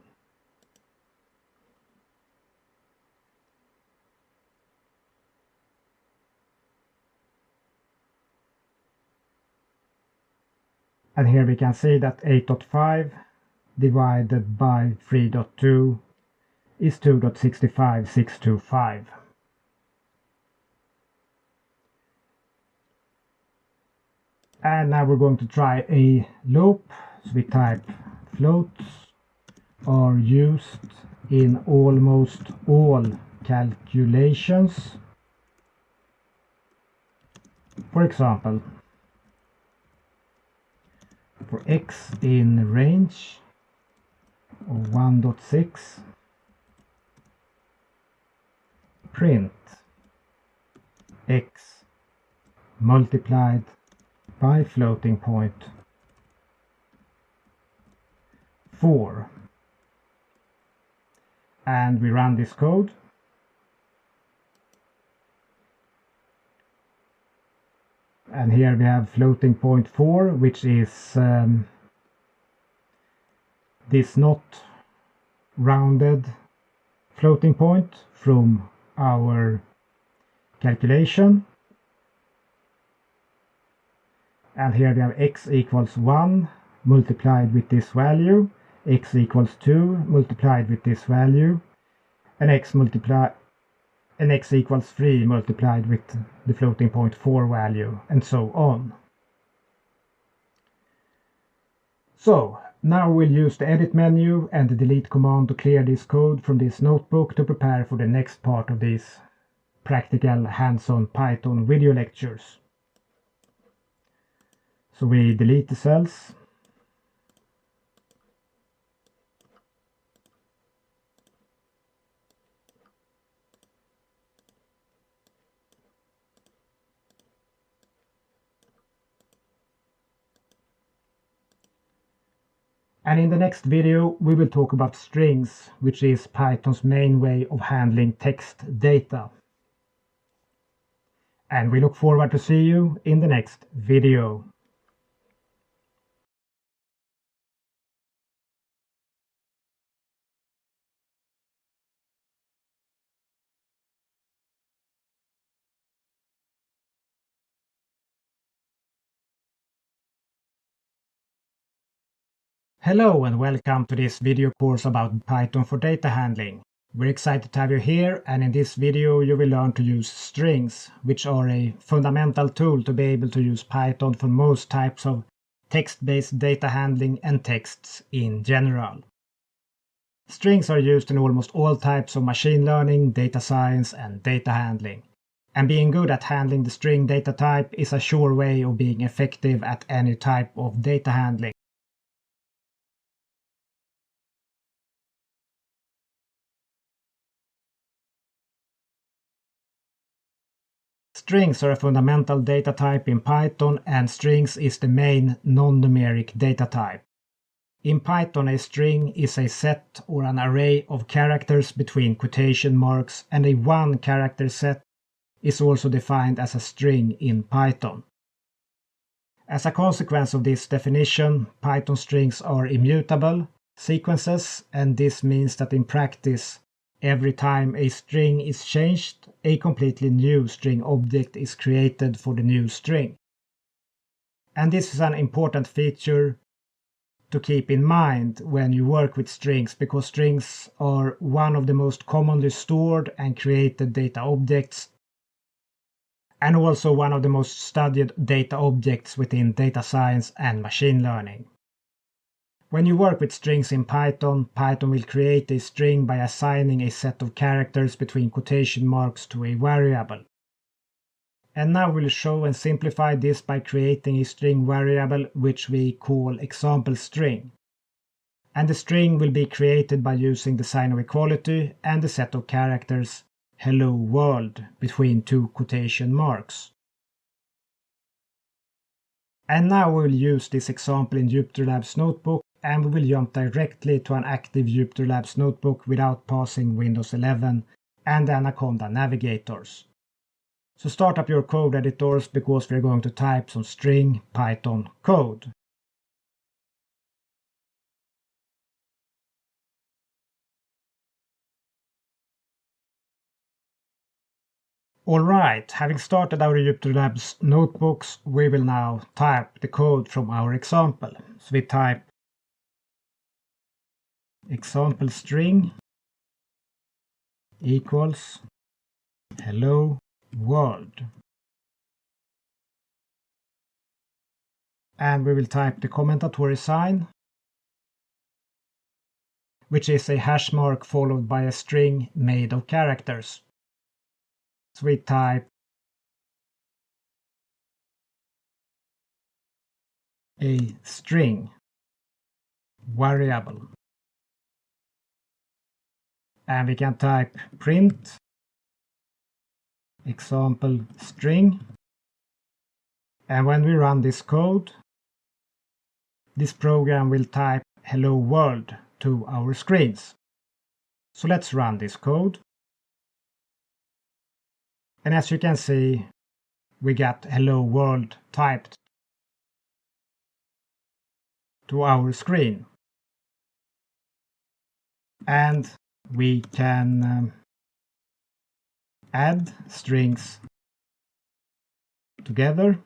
And here we can see that 8.5 divided by 3.2 is 2.65625. And now we're going to try a loop. So we type floats are used in almost all calculations. For example, for x in range of 1.6, print x multiplied by floating point 4. And we run this code. And here we have floating point 4, which is this not rounded floating point from our calculation. And here we have x equals 1 multiplied with this value, x equals 2 multiplied with this value, and x equals 3 multiplied with the floating point 4 value, and so on. So now we'll use the edit menu and the delete command to clear this code from this notebook to prepare for the next part of these practical hands-on Python video lectures. So we delete the cells. And in the next video we will talk about strings, which is Python's main way of handling text data. And we look forward to see you in the next video. Hello and welcome to this video course about Python for data handling. We're excited to have you here, and in this video you will learn to use strings, which are a fundamental tool to be able to use Python for most types of text-based data handling and texts in general. Strings are used in almost all types of machine learning, data science, and data handling. And being good at handling the string data type is a sure way of being effective at any type of data handling. Strings are a fundamental data type in Python, and strings is the main non-numeric data type. In Python, a string is a set or an array of characters between quotation marks, and a one-character set is also defined as a string in Python. As a consequence of this definition, Python strings are immutable sequences, and this means that in practice, every time a string is changed, a completely new string object is created for the new string. And this is an important feature to keep in mind when you work with strings, because strings are one of the most commonly stored and created data objects, and also one of the most studied data objects within data science and machine learning. When you work with strings in Python, Python will create a string by assigning a set of characters between quotation marks to a variable. And now we'll show and simplify this by creating a string variable which we call example string. And the string will be created by using the sign of equality and the set of characters hello world between two quotation marks. And now we'll use this example in Jupyter Labs Notebook, and we will jump directly to an active Jupyter Labs Notebook without passing Windows 11 and the Anaconda navigators. So start up your code editors, because we're going to type some string Python code. Alright, having started our Jupyter Labs notebooks, we will now type the code from our example. So we type example string equals hello world. and we will type the commentatory sign, which is a hash mark followed by a string made of characters. So we type a string variable, and we can type print example string, and when we run this code, this program will type hello world to our screens. So let's run this code, and as you can see, we got hello world typed to our screen, and we can add strings together.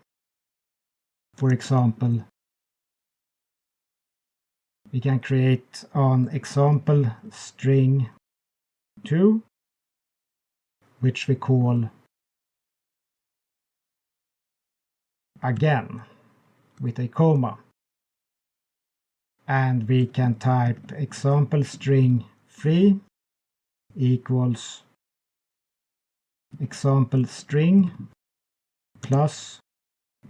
For example, we can create an example string 2, which we call again with a comma, and we can type example string 3 equals example string plus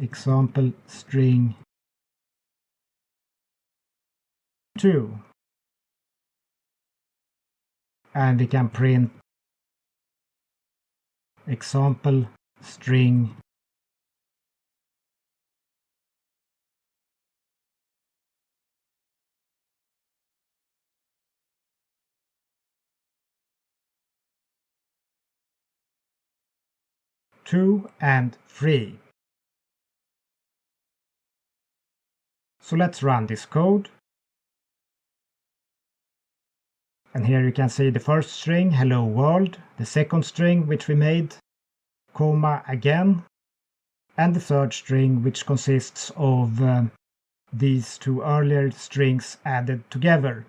example string 2, and we can print example string 2 and 3. So let's run this code. And here you can see the first string, hello world, the second string which we made, comma again, and the third string which consists of these two earlier strings added together.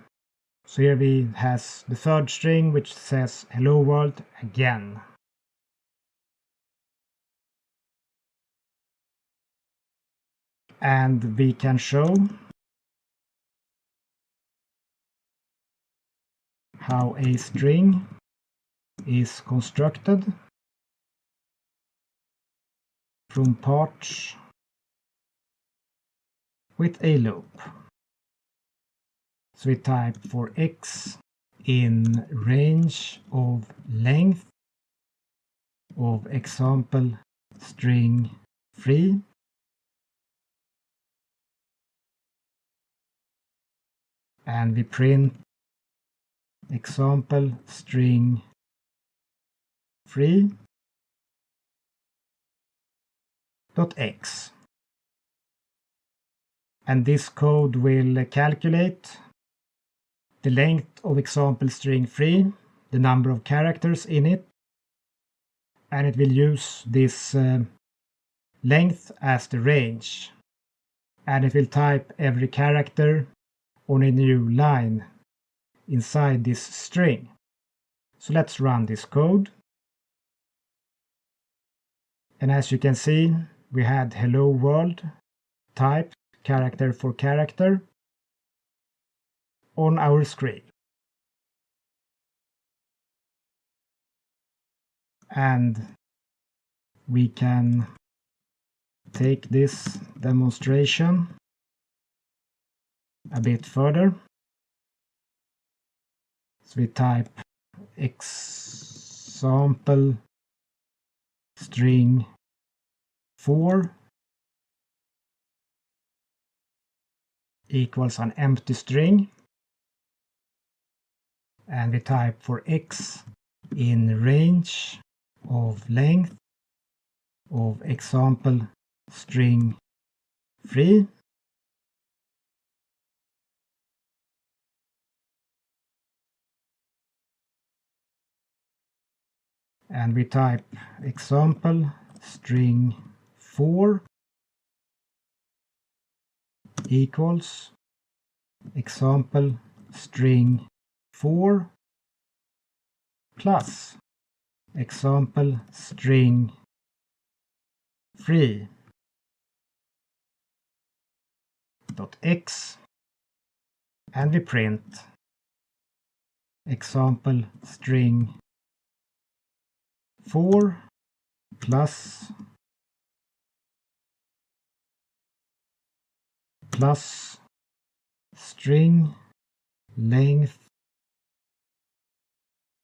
So here we has the third string which says hello world again. And we can show how a string is constructed from parts with a loop. So we type for x in range of length of example string 3, and we print example string 3 dot x, and this code will calculate the length of example string 3, the number of characters in it, and it will use this length as the range, and it will type every character on a new line inside this string. So let's run this code. And as you can see, we had hello world typed character for character on our screen. And we can take this demonstration a bit further. So we type example string 4 equals an empty string, and we type for x in range of length of example string 3, and we type example string 4 equals example string 4 plus example string 3. length.x, and we print example string 4 plus string length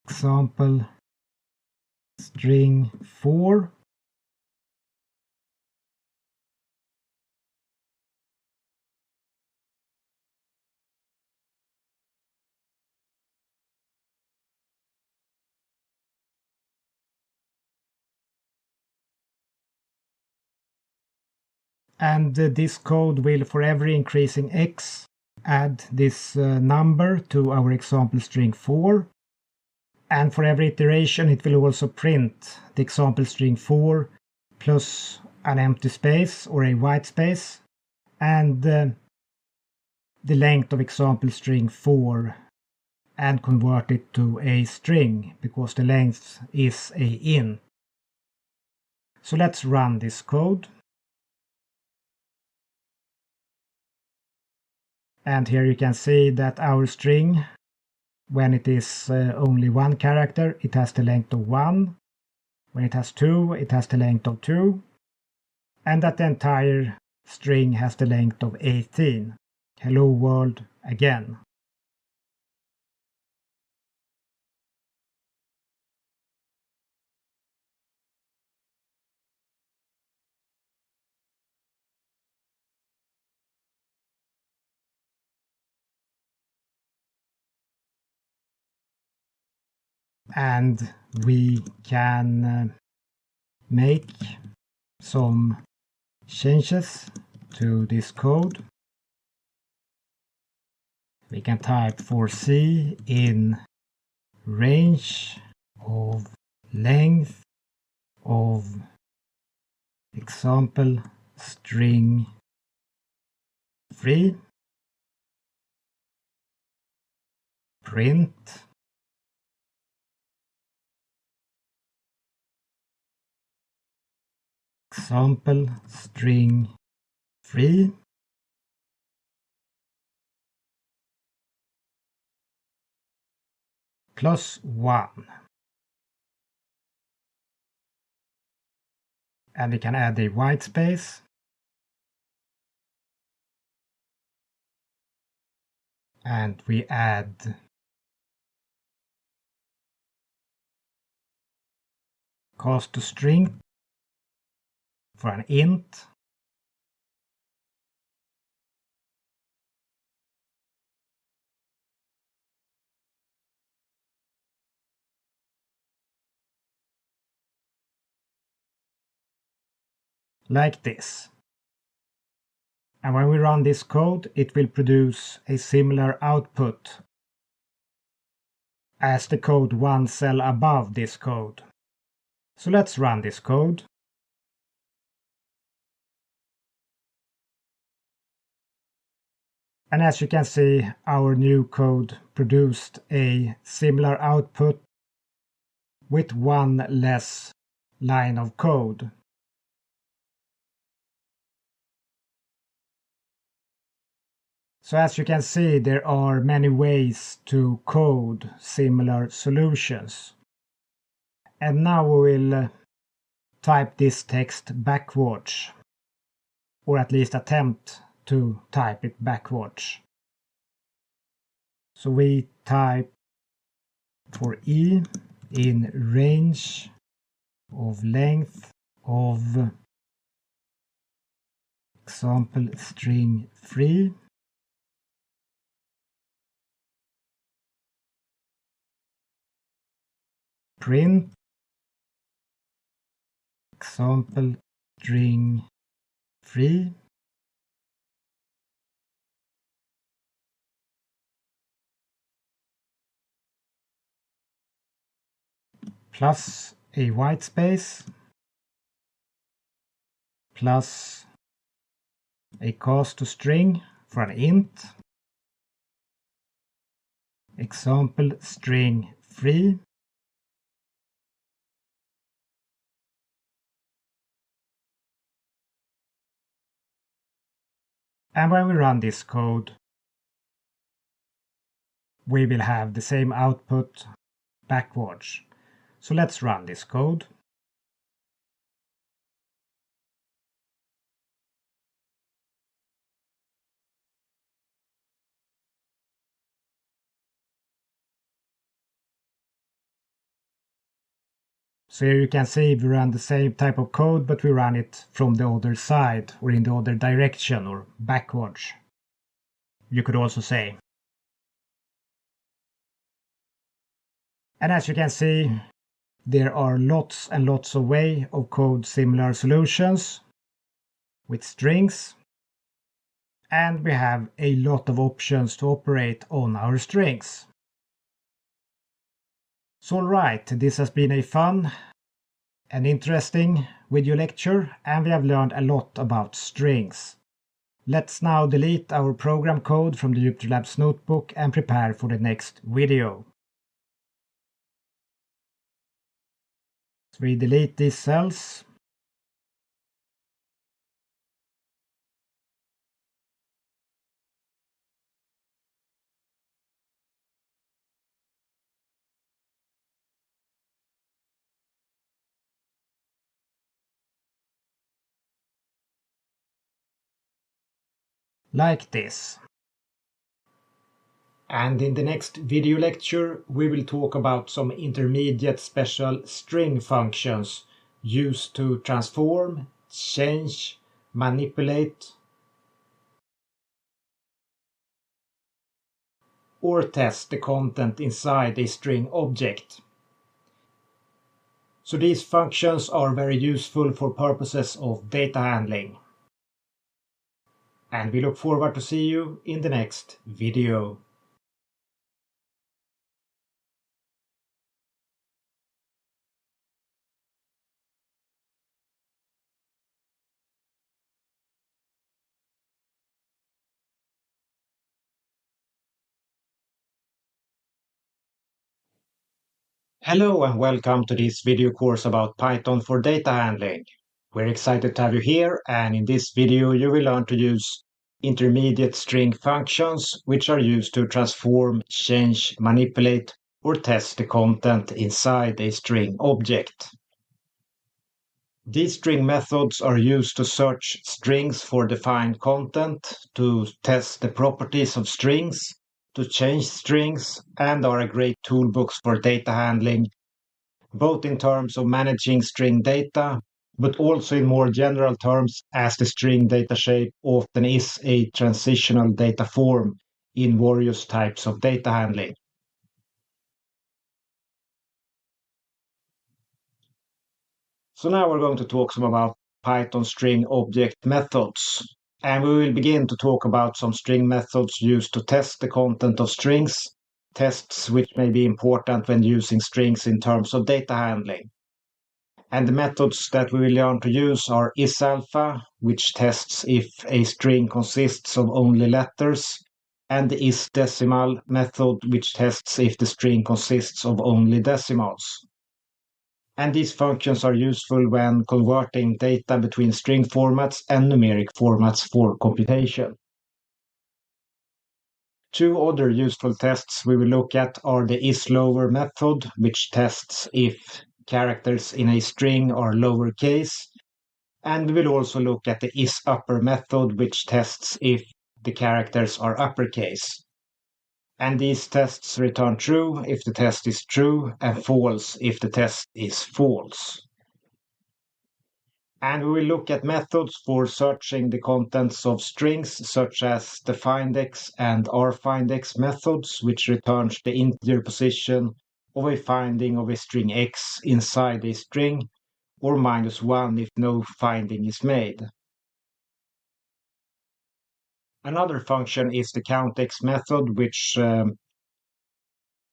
example string 4 and this code will, for every increasing x, add this number to our example string 4, and for every iteration it will also print the example string 4 plus an empty space or a white space, and the length of example string 4, and convert it to a string because the length is a int. So let's run this code. And here you can see that our string, when it is only one character, it has the length of 1. When it has 2, it has the length of 2. And that the entire string has the length of 18. Hello world again. And we can make some changes to this code. We can type for C in range of length of example string 3, print example string 3 plus 1. And we can add a white space. And we add cast to string for an int. Like this. And when we run this code, it will produce a similar output as the code one cell above this code. So let's run this code. And as you can see, our new code produced a similar output with one less line of code. So as you can see, there are many ways to code similar solutions. And now we will type this text backwards, or at least attempt to type it backwards. So we type for E in range of length of example string 3. Print example string 3 plus a white space plus a cast to string for an int example string 3 And when we run this code, we will have the same output backwards. So let's run this code. So here you can see we run the same type of code, but we run it from the other side or in the other direction or backwards, you could also say. And as you can see, there are lots and lots of ways of code similar solutions with strings. And we have a lot of options to operate on our strings. So alright, this has been a fun and interesting video lecture, and we have learned a lot about strings. Let's now delete our program code from the Jupyter Labs notebook and prepare for the next video. So we delete these cells. Like this. And in the next video lecture, we will talk about some intermediate special string functions used to transform, change, manipulate, or test the content inside a string object. So these functions are very useful for purposes of data handling. And we look forward to see you in the next video. Hello and welcome to this video course about Python for data handling. We're excited to have you here, and in this video you will learn to use intermediate string functions which are used to transform, change, manipulate, or test the content inside a string object. These string methods are used to search strings for defined content, to test the properties of strings, to change strings, and are a great toolbox for data handling, both in terms of managing string data, but also in more general terms, as the string data shape often is a transitional data form in various types of data handling. So now we're going to talk some about Python string object methods. And we will begin to talk about some string methods used to test the content of strings, tests which may be important when using strings in terms of data handling. And the methods that we will learn to use are isAlpha, which tests if a string consists of only letters, and the isDecimal method, which tests if the string consists of only decimals. And these functions are useful when converting data between string formats and numeric formats for computation. Two other useful tests we will look at are the isLower method, which tests if characters in a string are lowercase, and we will also look at the isUpper method, which tests if the characters are uppercase. And these tests return true if the test is true and false if the test is false. And we will look at methods for searching the contents of strings, such as the findEx and rfindEx methods, which returns the integer position of a finding of a string x inside a string, or -1 if no finding is made. Another function is the countEx method, which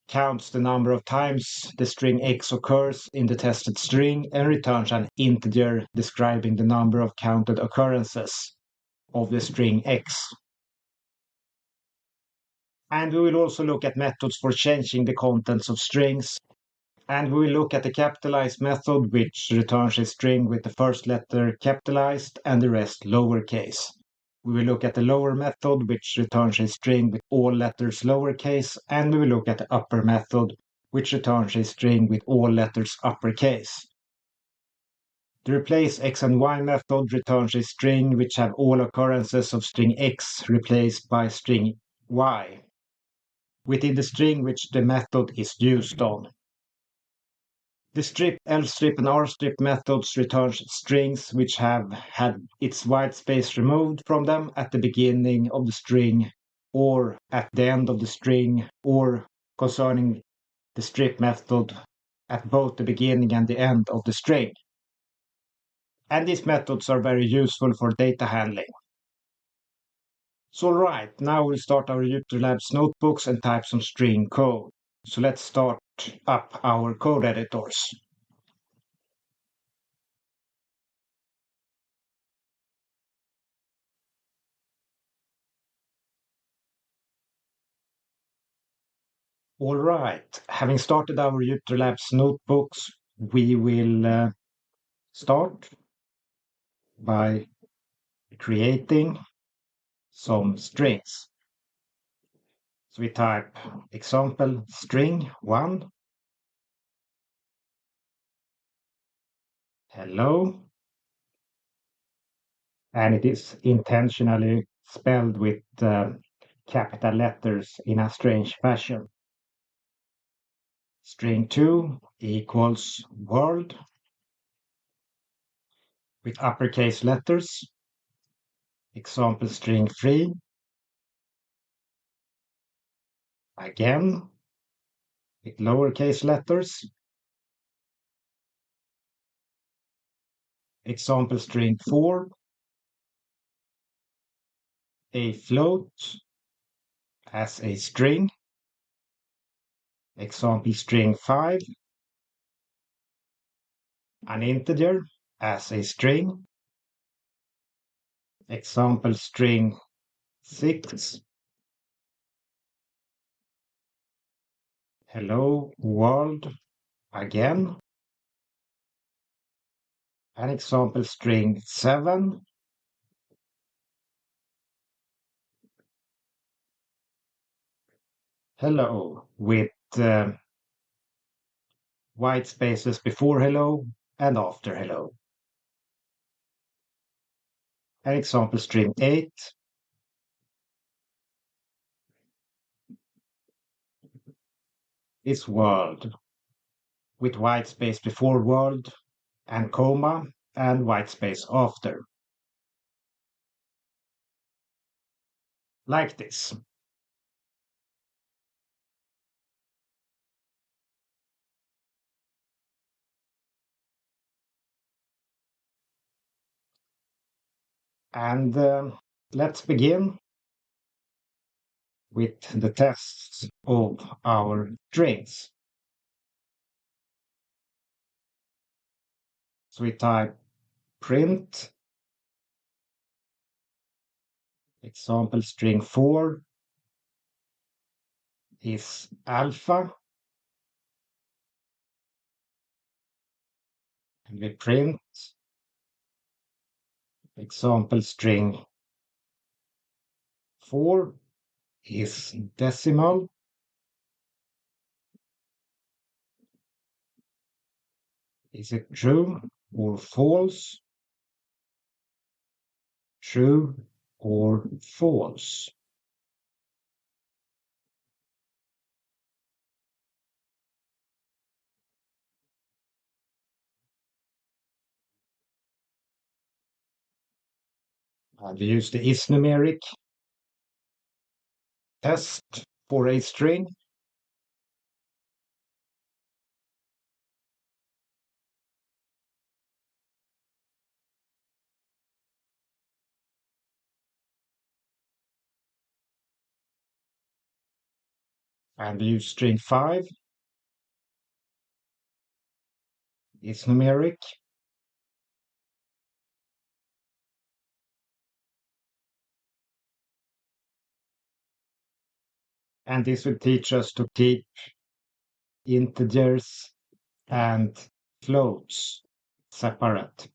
counts the number of times the string x occurs in the tested string and returns an integer describing the number of counted occurrences of the string x. And we will also look at methods for changing the contents of strings. And we will look at the capitalize method, which returns a string with the first letter capitalized and the rest lowercase. We will look at the lower method, which returns a string with all letters lowercase, and we will look at the upper method, which returns a string with all letters uppercase. The replace x and y method returns a string which have all occurrences of string x replaced by string y, within the string which the method is used on. The strip, lstrip, and rstrip methods returns strings which have had its white space removed from them at the beginning of the string or at the end of the string, or concerning the strip method at both the beginning and the end of the string. And these methods are very useful for data handling. So alright, now we'll start our UTLabs notebooks and type some string code. So let's start up our code editors. Alright, having started our UTLabs notebooks, we will start by creating some strings. So we type example string 1, hello, and it is intentionally spelled with capital letters in a strange fashion. String 2 equals world with uppercase letters. Example string 3. Again with lowercase letters. Example string 4. A float as a string. Example string 5. An integer as a string. Example string 6. Hello world again. An example string 7. Hello with white spaces before hello and after hello. An example string 8. Is world with white space before world and comma and white space after. Like this. And let's begin with the tests of our strings. So we type print example string 4 is alpha, and we print example string 4 is decimal. Is it true or false? True or false? We use the isNumeric test for a string. And we use string 5 isNumeric. And this will teach us to keep integers and floats separate.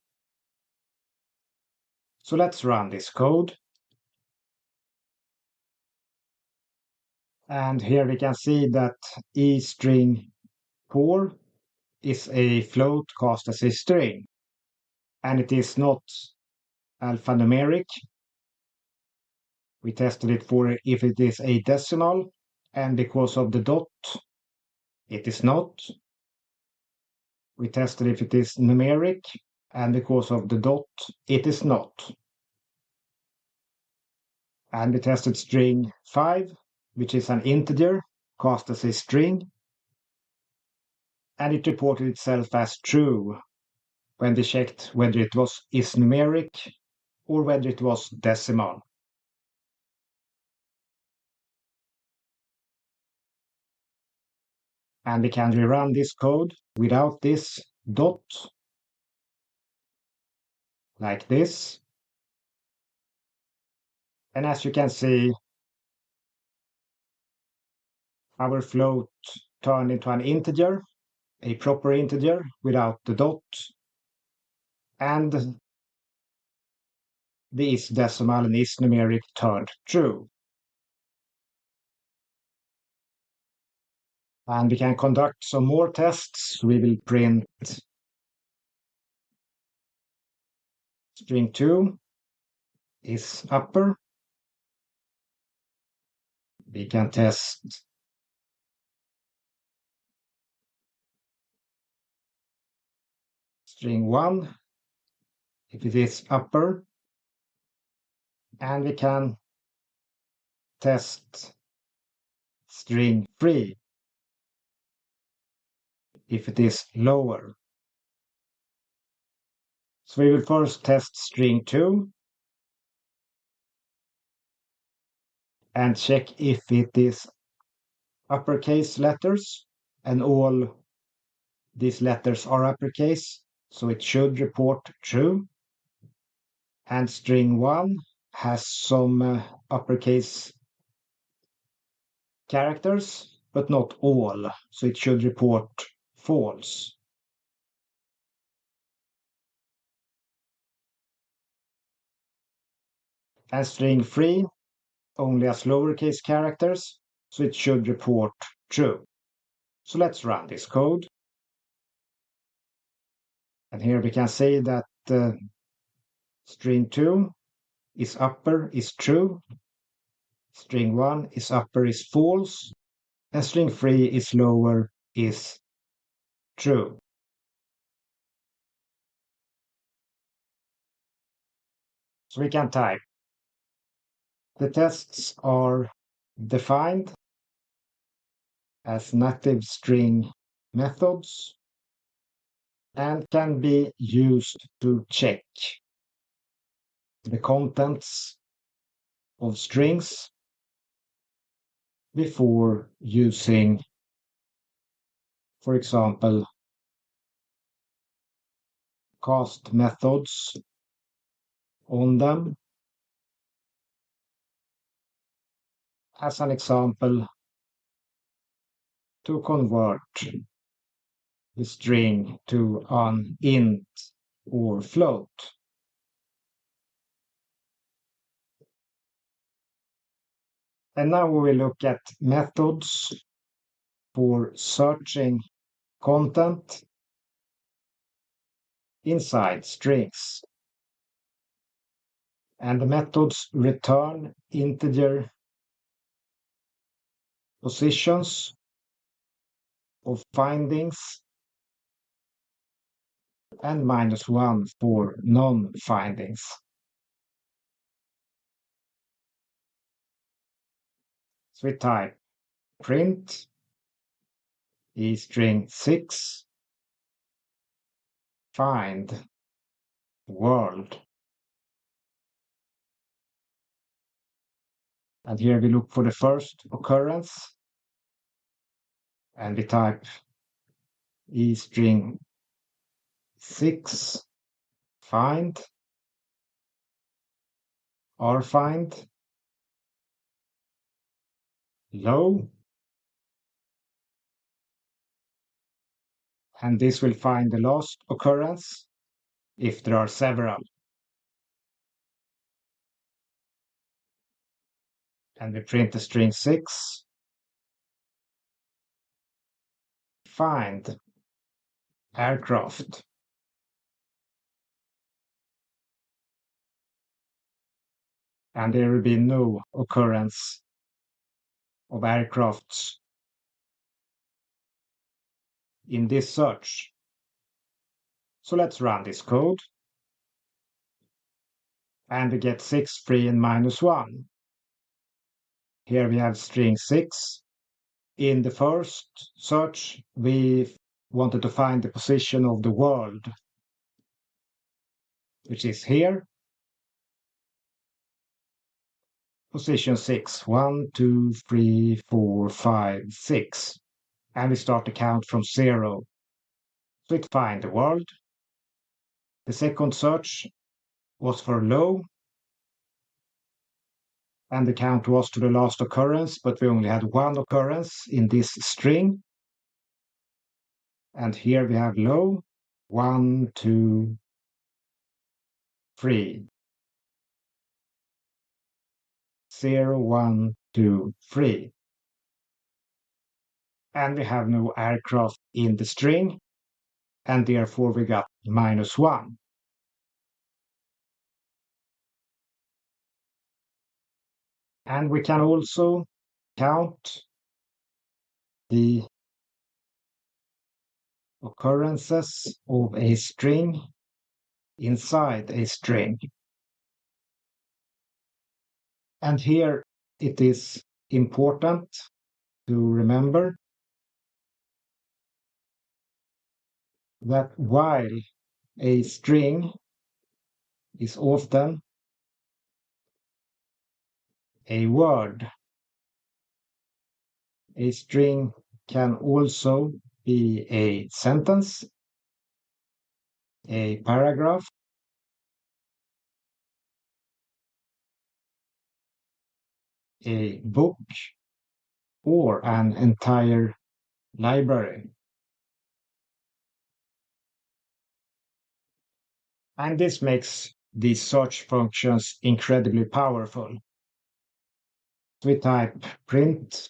So let's run this code. And here we can see that E string 4 is a float cast as a string, and it is not alphanumeric. We tested it for if it is a decimal, and because of the dot, it is not. We tested if it is numeric, and because of the dot, it is not. And we tested string 5, which is an integer cast as a string, and it reported itself as true when we checked whether it is numeric or whether it was decimal. And we can rerun this code without this dot, like this. And as you can see, our float turned into an integer, a proper integer without the dot, and the is decimal and is numeric turned true. And we can conduct some more tests. We will print string 2 is upper. We can test string 1 if it is upper. And we can test string 3 if it is lower. So we will first test string 2 and check if it is uppercase letters, and all these letters are uppercase, so it should report true. And string 1 has some uppercase characters, but not all, so it should report false. And string 3 only has lowercase characters, so it should report true. So let's run this code. And here we can see that string 2 is upper is true, string 1 is upper is false, and string 3 is lower is true. So we can type. The tests are defined as native string methods and can be used to check the contents of strings before using, for example, cast methods on them. As an example, to convert the string to an int or float. And now we will look at methods for searching content inside strings. And the methods return integer positions of findings and -1 for non-findings. So we type print E string 6 find world. And here we look for the first occurrence, and we type E string 6 find rfind low, and this will find the last occurrence if there are several. And we print the string 6 find aircraft. And there will be no occurrence of aircrafts in this search. So let's run this code. And we get 6, 3, and -1. Here we have string 6. In the first search, we wanted to find the position of the world, which is here. Position 6, 1, 2, 3, 4, 5, 6. And we start the count from 0. So it finds the world. The second search was for low. And the count was to the last occurrence, but we only had one occurrence in this string. And here we have low, 1, 2, 3. 0, 1, 2, 3. And we have no aircraft in the string, and therefore we got -1. And we can also count the occurrences of a string inside a string. And here it is important to remember that while a string is often a word, a string can also be a sentence, a paragraph, a book, or an entire library. And this makes these search functions incredibly powerful. So we type print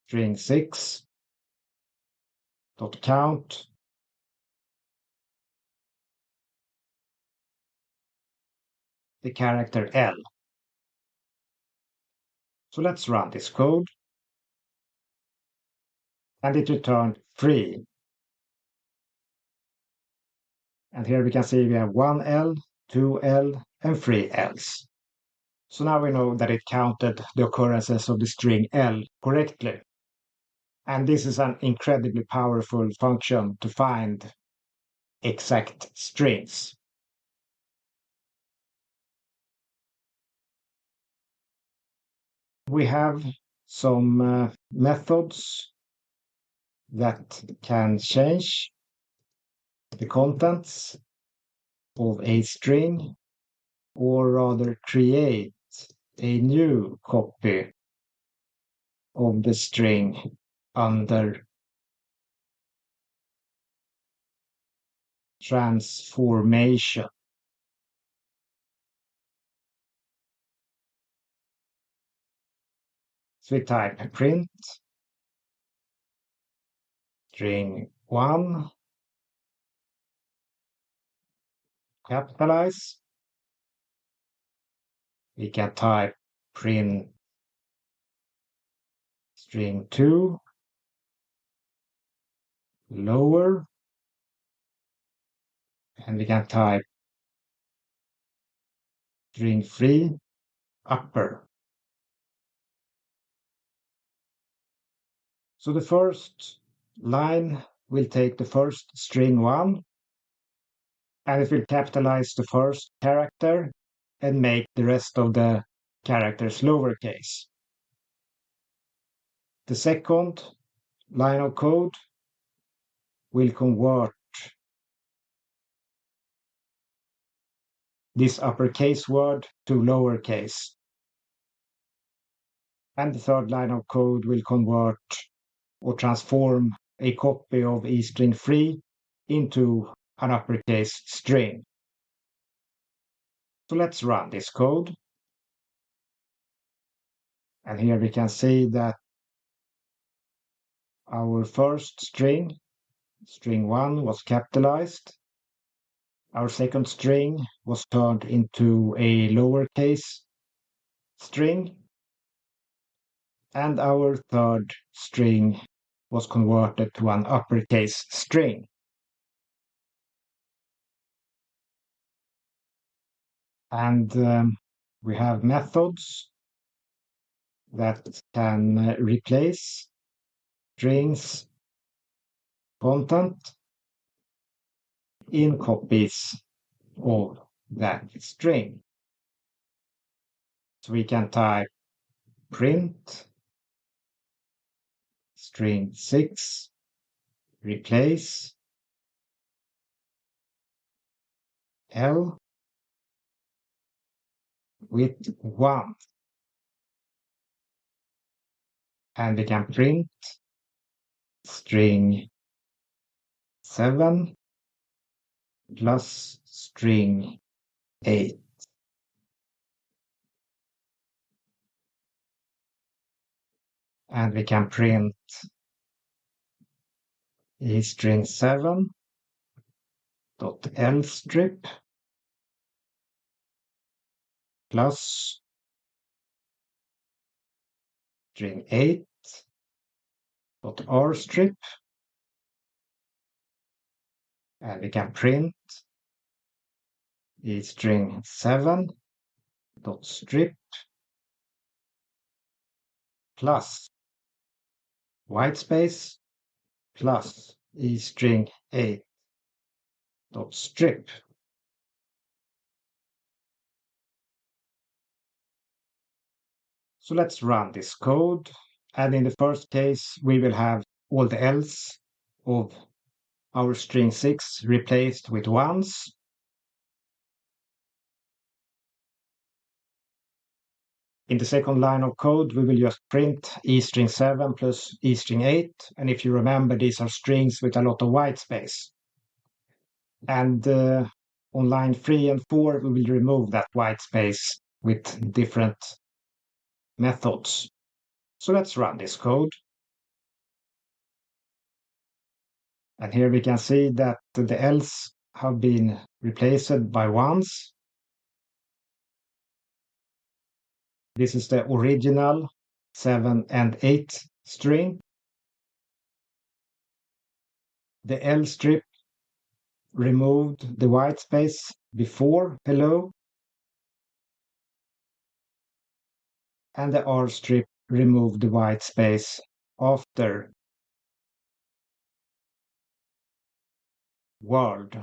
string 6 dot count the character L. So let's run this code. And it returned 3. And here we can see we have 1 L, 2 L, and 3 Ls. So now we know that it counted the occurrences of the string L correctly. And this is an incredibly powerful function to find exact strings. We have some methods that can change the contents of a string, or rather create a new copy of the string under transformation. So we type print string 1, capitalize. We can type print string 2, lower, and we can type string 3, upper. So the first line will take the first string 1, and it will capitalize the first character and make the rest of the characters lowercase. The second line of code will convert this uppercase word to lowercase. And the third line of code will convert or transform a copy of string 3 into an uppercase string. So let's run this code. And here we can see that Our first string, string 1, was capitalized. Our second string was turned into a lowercase string. And our third string was converted to an uppercase string. And we have methods that can replace strings content in copies of that string. So we can type print string 6 replace L with 1. And we can print string 7 plus string 8. And we can print a string 7 dot L strip plus string 8 dot R strip, and we can print a string 7 dot strip plus whitespace plus a string 8 dot strip. So let's run this code, and in the first case we will have all the else of our string 6 replaced with ones. In the second line of code, we will just print string 7 plus string 8. And if you remember, these are strings with a lot of white space. And on line 3 and 4, we will remove that white space with different methods. So let's run this code. And here we can see that the else have been replaced by ones. This is the original 7 and 8 string. The L strip removed the white space before hello, and the R strip removed the white space after world.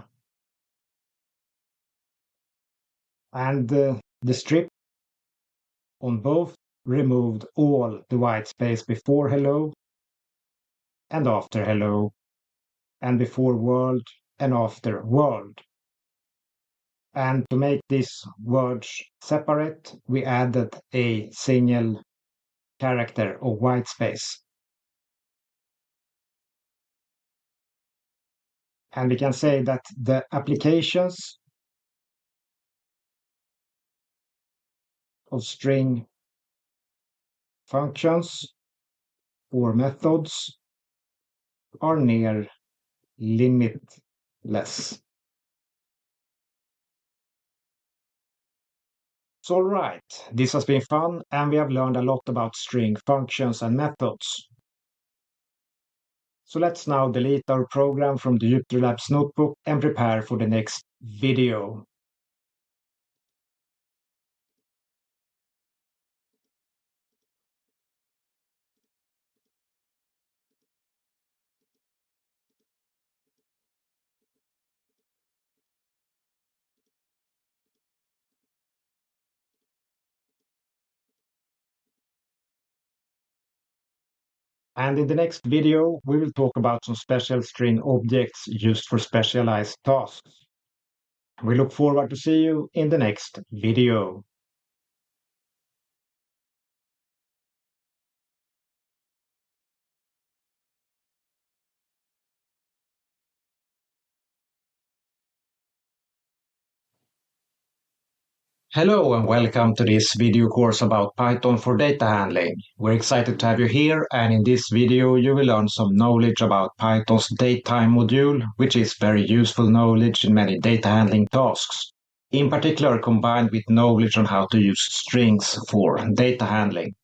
And the strip on both removed all the white space before hello and after hello, and before world and after world. And to make these words separate, we added a single character of white space. And we can say that the applications of string functions or methods are near limitless. So all right, this has been fun, and we have learned a lot about string functions and methods. So let's now delete our program from the Jupyter Labs notebook and prepare for the next video. And in the next video, we will talk about some special string objects used for specialized tasks. We look forward to see you in the next video. Hello and welcome to this video course about Python for data handling. We're excited to have you here, and in this video you will learn some knowledge about Python's datetime module, which is very useful knowledge in many data handling tasks. In particular combined with knowledge on how to use strings for data handling.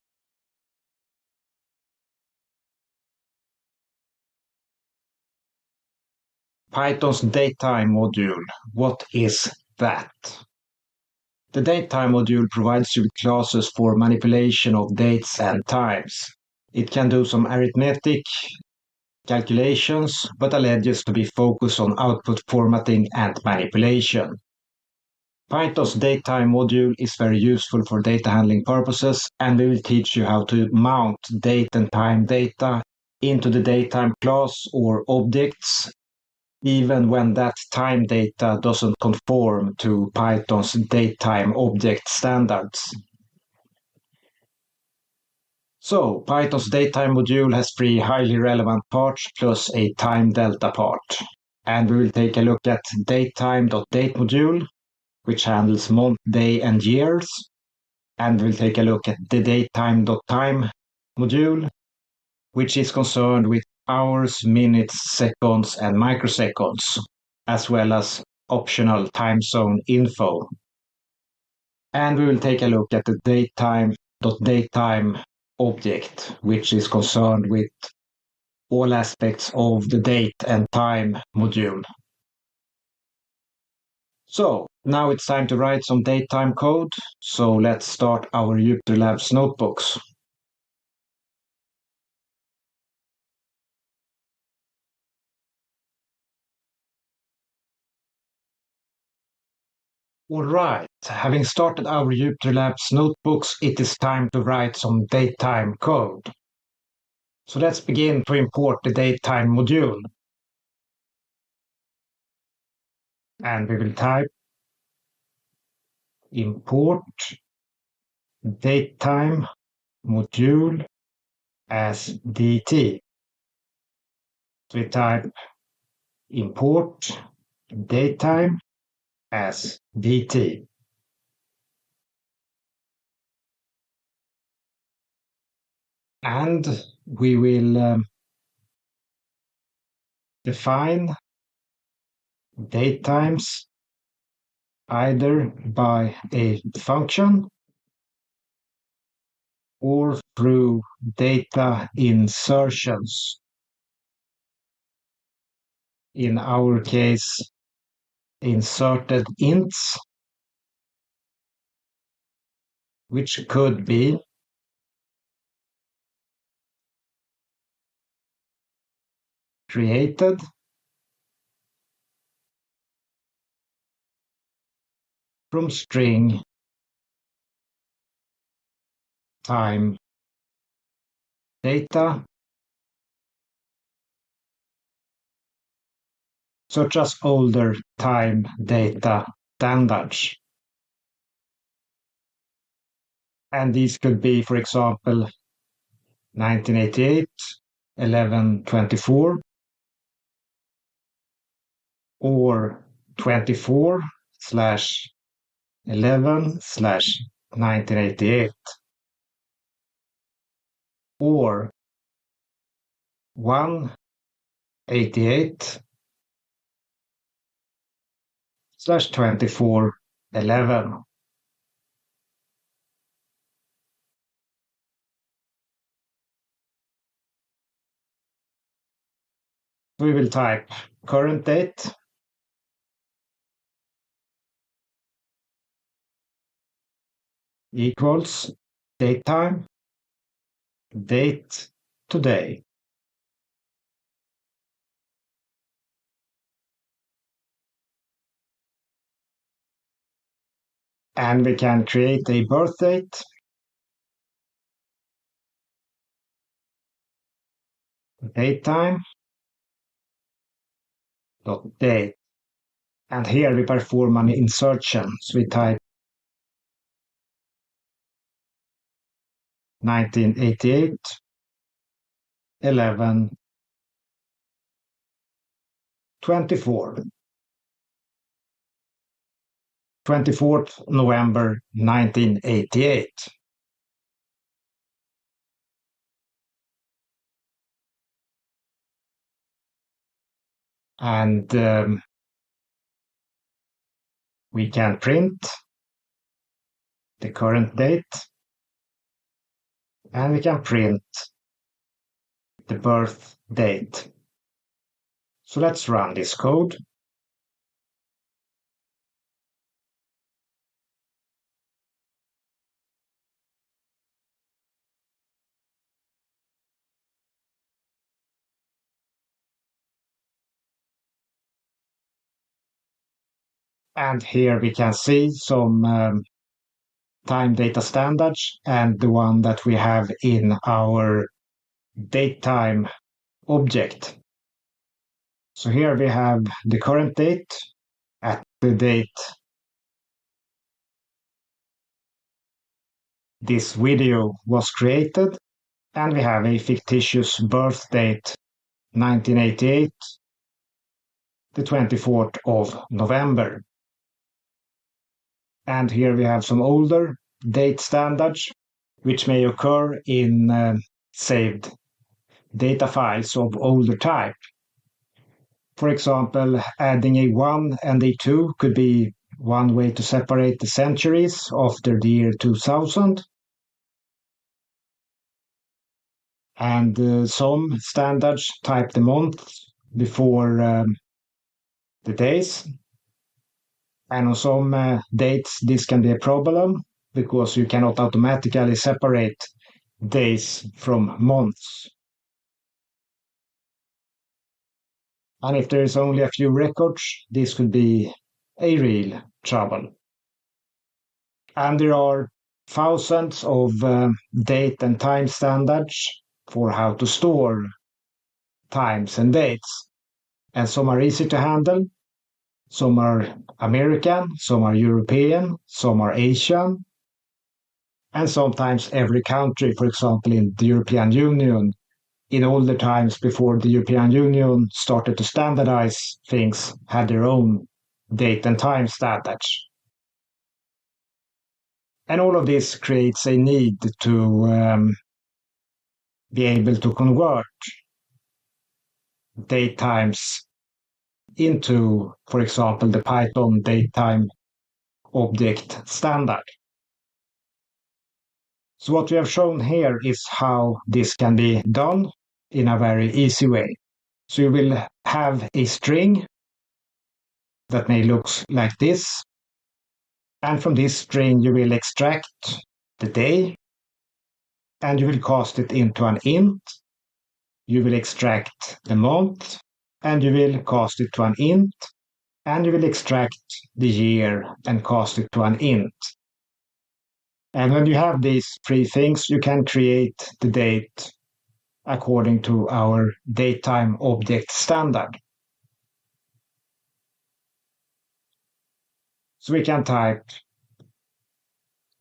Python's datetime module, what is that? The datetime module provides you with classes for manipulation of dates and times. It can do some arithmetic calculations, but alleges to be focused on output formatting and manipulation. Python's datetime module is very useful for data handling purposes, and we will teach you how to mount date and time data into the datetime class or objects, even when that time data doesn't conform to Python's datetime object standards. So, Python's datetime module has three highly relevant parts plus a time delta part. And we will take a look at datetime.date module, which handles month, day, and years. And we'll take a look at the datetime.time module, which is concerned with hours, minutes, seconds, and microseconds, as well as optional time zone info. And we will take a look at the datetime.datetime object, which is concerned with all aspects of the date and time module. So now it's time to write some datetime code. So let's start our Jupyter Labs notebooks. Alright, having started our Jupyter Labs notebooks, it is time to write some datetime code. So let's begin to import the datetime module. And we will type import datetime module as DT. So we type import datetime as DT. And we will define datetimes either by a function or through data insertions. In our case, inserted ints, which could be created from string time data, such as older time data standards. And these could be, for example, 1988, 1124, or 24/11/1988, or 188/24/11. We will type current date equals datetime, date today. And we can create a birth date, datetime, date. And here we perform an insertion. So we type 1988, 11/24. 24th November 1988. And we can print the current date, and we can print the birth date. So let's run this code. And here we can see some time data standards and the one that we have in our datetime object. So here we have the current date at the date this video was created, and we have a fictitious birth date 1988, the 24th of November. And here we have some older date standards which may occur in saved data files of older type. For example, adding a 1 and a 2 could be one way to separate the centuries after the year 2000. And some standards type the month before the days. And on some dates, this can be a problem because you cannot automatically separate days from months. And if there is only a few records, this could be a real trouble. And there are thousands of date and time standards for how to store times and dates. And some are easy to handle. Some are American, some are European, some are Asian. And sometimes every country, for example, in the European Union, in all the times before the European Union started to standardize things, had their own date and time standards. And all of this creates a need to be able to convert date times into, for example, the Python datetime object standard. So what we have shown here is how this can be done in a very easy way. So you will have a string that may look like this. And from this string, you will extract the day, and you will cast it into an int. You will extract the month, and you will cast it to an int, and you will extract the year and cast it to an int. And when you have these three things, you can create the date according to our datetime object standard. So we can type,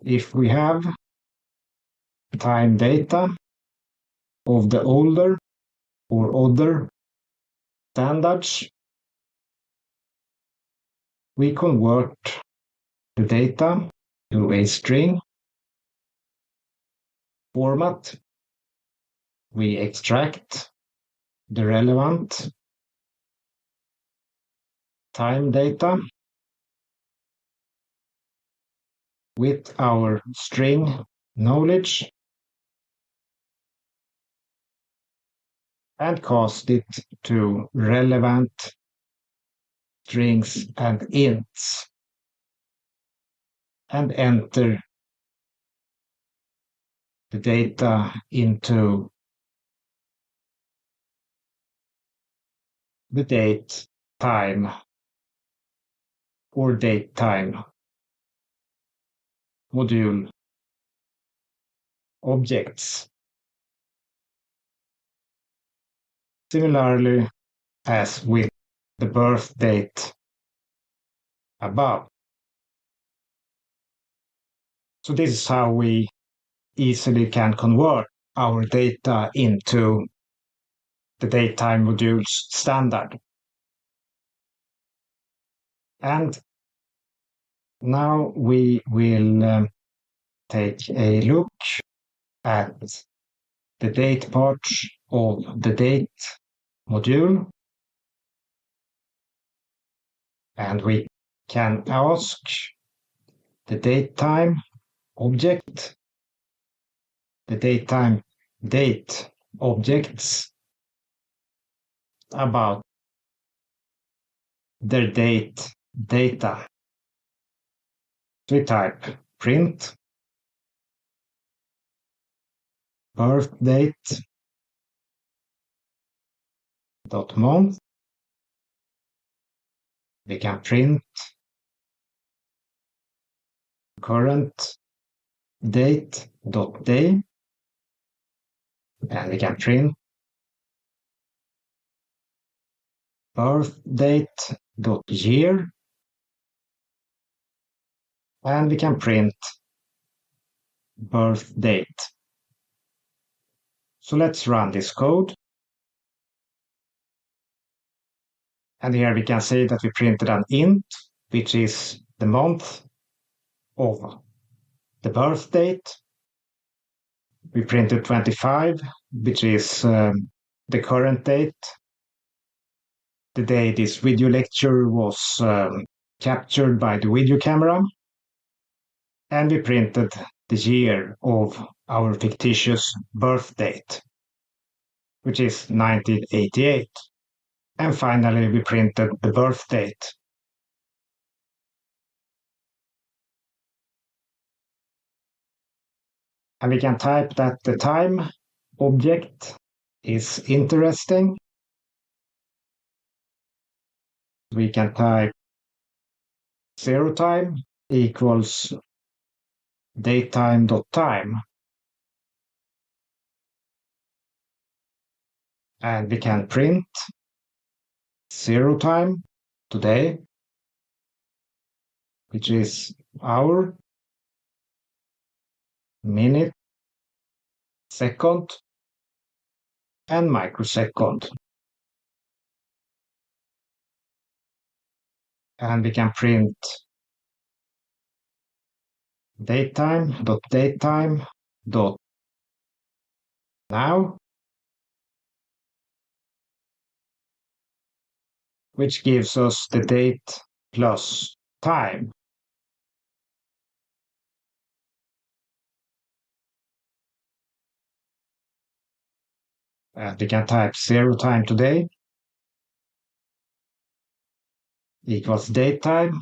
if we have time data of the older or other standards, we convert the data to a string format. We extract the relevant time data with our string knowledge and cast it to relevant strings and ints, and enter the data into the date time or datetime module objects. Similarly as with the birth date above. So this is how we easily can convert our data into the datetime modules standard. And Now we will take a look at the date part of the date module. And we can ask the datetime object, the datetime date objects about their date data. So we type print birth date dot month. We can print current date dot day, and we can print birth date dot year, and we can print birth date. So let's run this code. And here we can see that we printed an int, which is the month of the birth date. We printed 25, which is the current date, the day this video lecture was captured by the video camera. And we printed the year of our fictitious birth date, which is 1988. And finally, we printed the birth date. And we can type that the time object is interesting. We can type 0 time equals datetime.time. And we can print 0 time today, which is hour, minute, second, and microsecond. And we can print datetime.datetime.now, which gives us the date plus time. And we can type 0 time today equals datetime,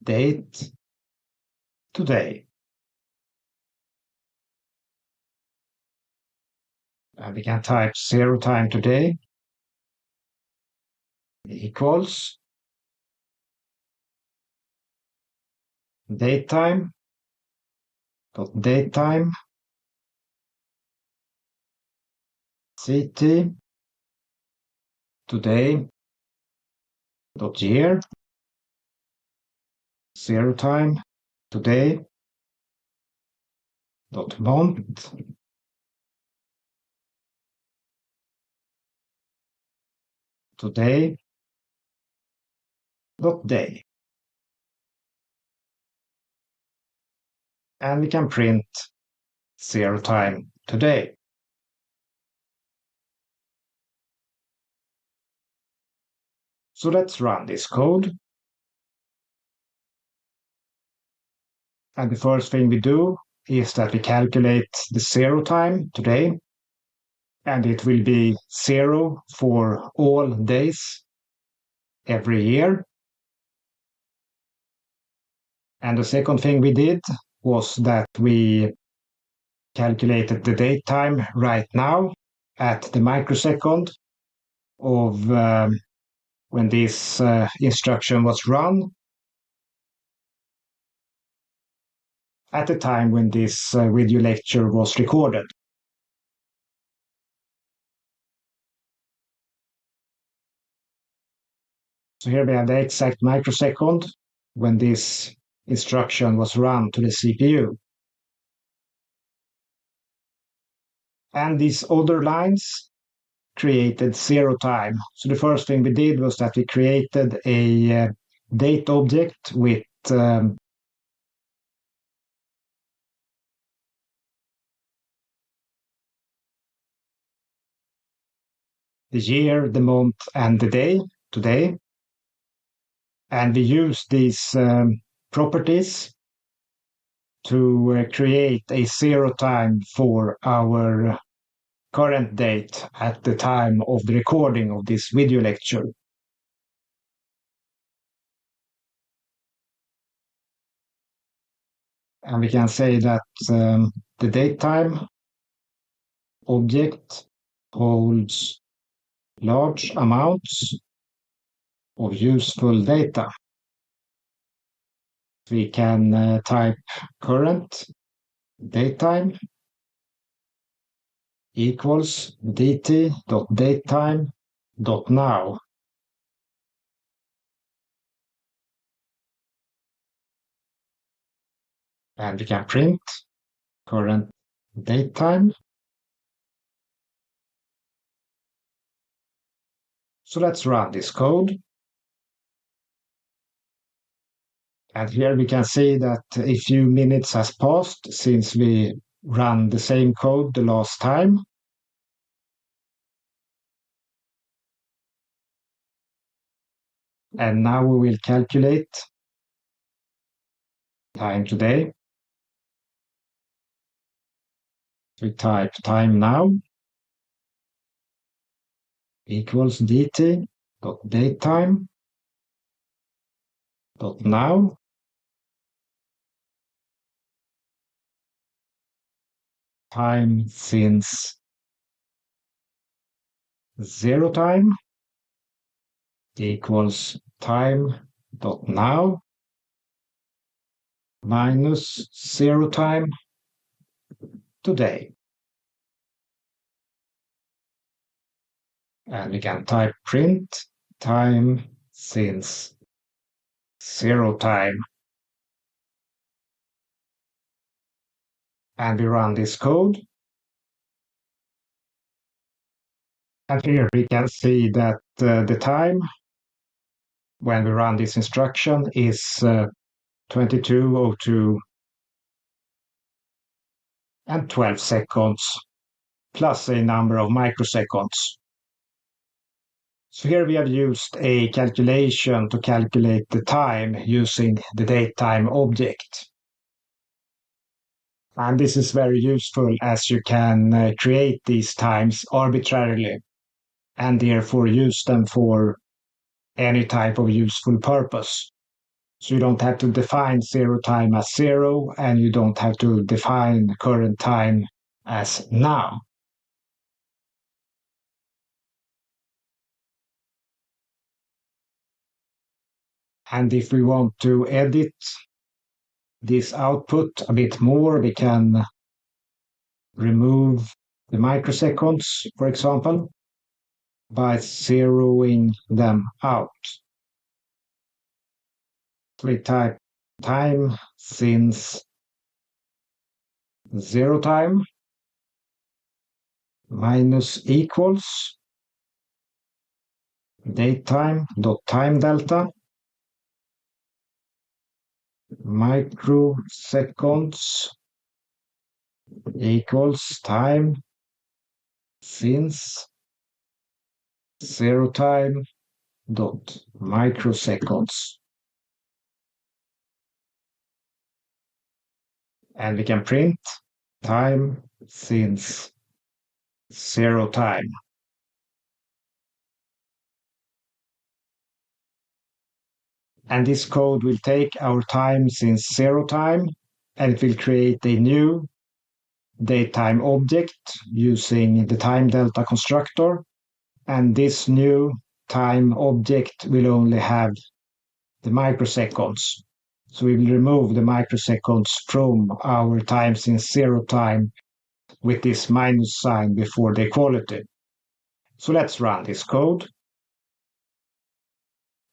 date, today. And we can type 0 time today equals datetime dot datetime ct today dot year 0 time today dot month today dot day. And we can print 0 time today. So let's run this code. And the first thing we do is that we calculate the 0 time today. And it will be 0 for all days every year. And the second thing we did was that we calculated the date time right now at the microsecond of when this instruction was run, at the time when this video lecture was recorded. So here we have the exact microsecond when this instruction was run to the CPU. And these other lines created 0 time. So the first thing we did was that we created a date object with the year, the month, and the day, today. And we use these properties to create a zero time for our current date at the time of the recording of this video lecture. And we can say that the datetime object holds large amounts of useful data. We can type current datetime equals dt.datetime.now. And we can print current datetime. So let's run this code. And here we can see that a few minutes has passed since we ran the same code the last time. And now we will calculate time today. We type time now equals dt.datetime.now. Time since zero time equals time.now minus zero time today. And we can type print time since zero time. And we run this code. And here we can see that the time when we run this instruction is 22:02 and 12 seconds plus a number of microseconds. So here we have used a calculation to calculate the time using the datetime object. And this is very useful as you can create these times arbitrarily and therefore use them for any type of useful purpose. So you don't have to define zero time as zero, and you don't have to define current time as now. And if we want to edit this output a bit more, we can remove the microseconds, for example, by zeroing them out. We type time since zero time minus equals datetime.time delta microseconds equals time since zero time dot microseconds. And we can print time since zero time. And this code will take our time since zero time, and it will create a new datetime object using the time delta constructor. And this new time object will only have the microseconds. So we will remove the microseconds from our time since zero time with this minus sign before the equality. So let's run this code.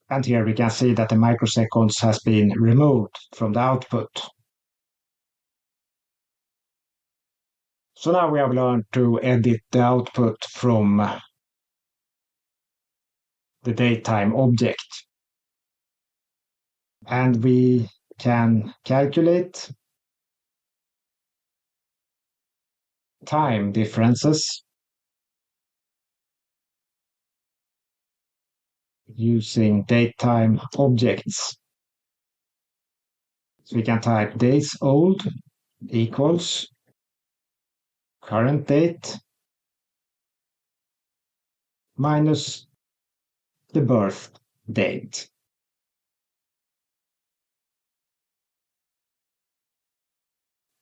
And here we can see that the microseconds has been removed from the output. So now we have learned to edit the output from the datetime object. And we can calculate time differences using datetime objects. So we can type days old equals current date minus the birth date.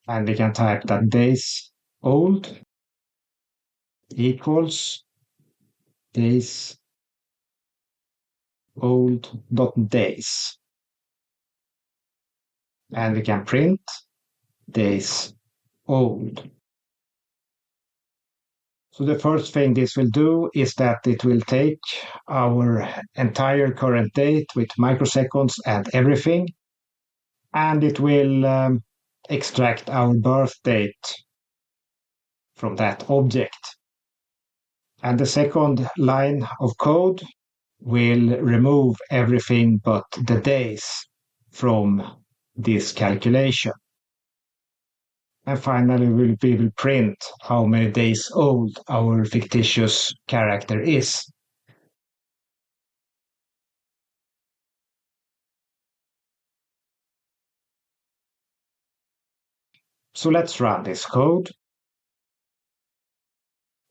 And we can type that days old equals days old dot days. And we can print days old. So the first thing this will do is that it will take our entire current date with microseconds and everything, and it will extract our birth date from that object. And the second line of code will remove everything but the days from this calculation. And finally, we will print how many days old our fictitious character is. So let's run this code.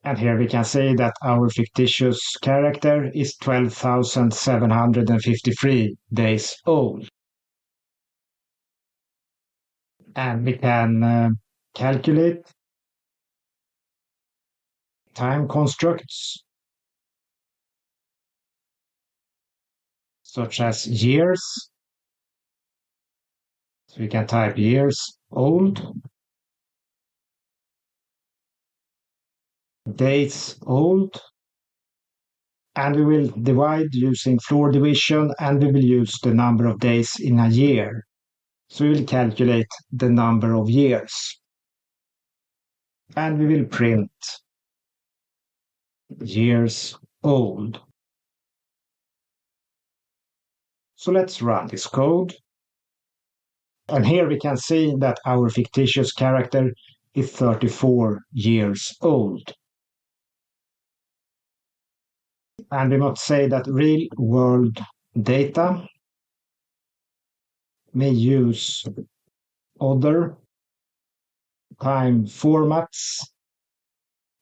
And here we can see that our fictitious character is 12,753 days old. And we can calculate time constructs such as years. So we can type years old, days old, and we will divide using floor division, and we will use the number of days in a year. So we will calculate the number of years. And we will print years old. So let's run this code. And here we can see that our fictitious character is 34 years old. And we must say that real-world data may use other time formats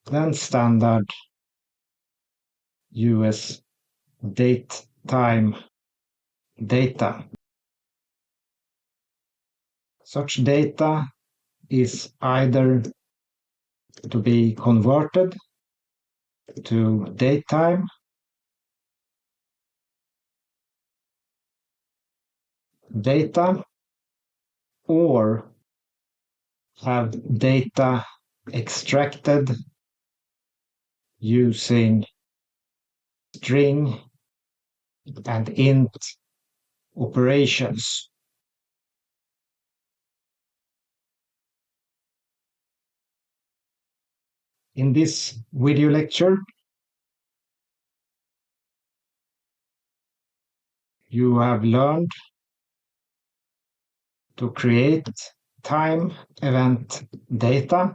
than standard US date time data. Such data is either to be converted to datetime data or have data extracted using string and int operations. In this video lecture, you have learned to create time event data,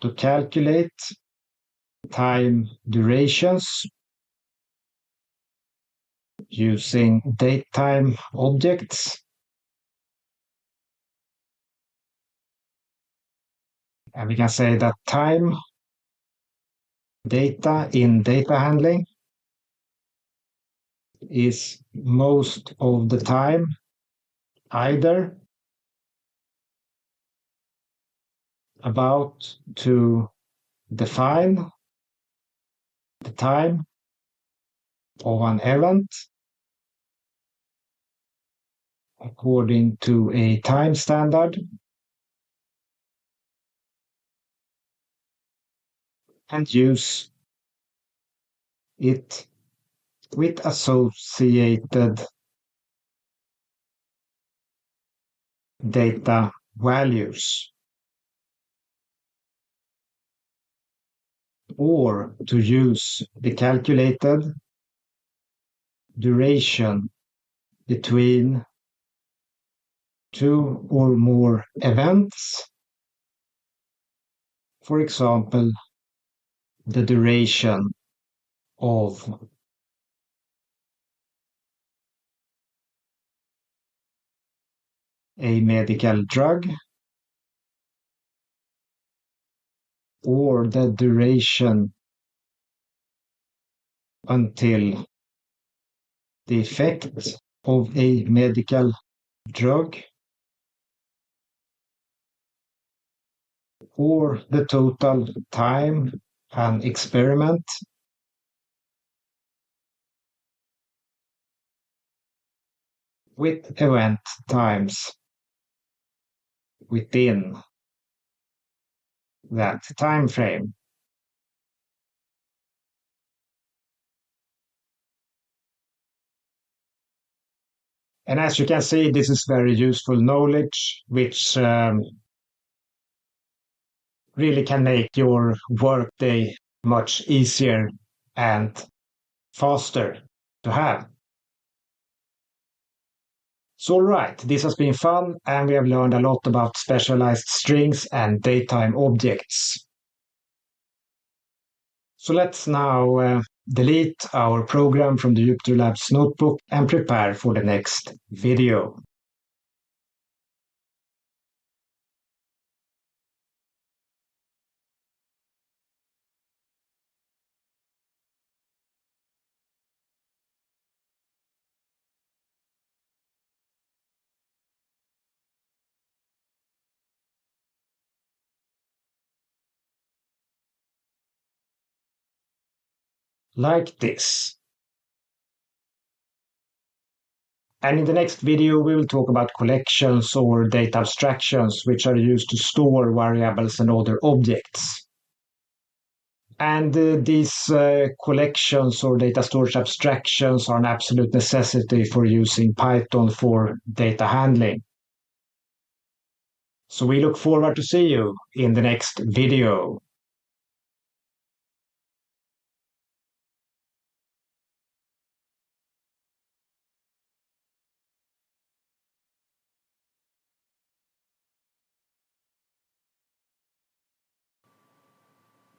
to calculate time durations using datetime objects, and we can say that time data in data handling is most of the time either about to define the time of an event according to a time standard and use it with associated data values, or to use the calculated duration between two or more events. For example, the duration of a medical drug, or the duration until the effect of a medical drug, or the total time an experiment with event times within that time frame. And as you can see, this is very useful knowledge, which really can make your workday much easier and faster to have. So, all right, this has been fun, and we have learned a lot about specialized strings and datetime objects. So let's now delete our program from the Jupyter Labs notebook and prepare for the next video. Like this. And in the next video, we will talk about collections or data abstractions, which are used to store variables and other objects. And these collections or data storage abstractions are an absolute necessity for using Python for data handling. So we look forward to see you in the next video.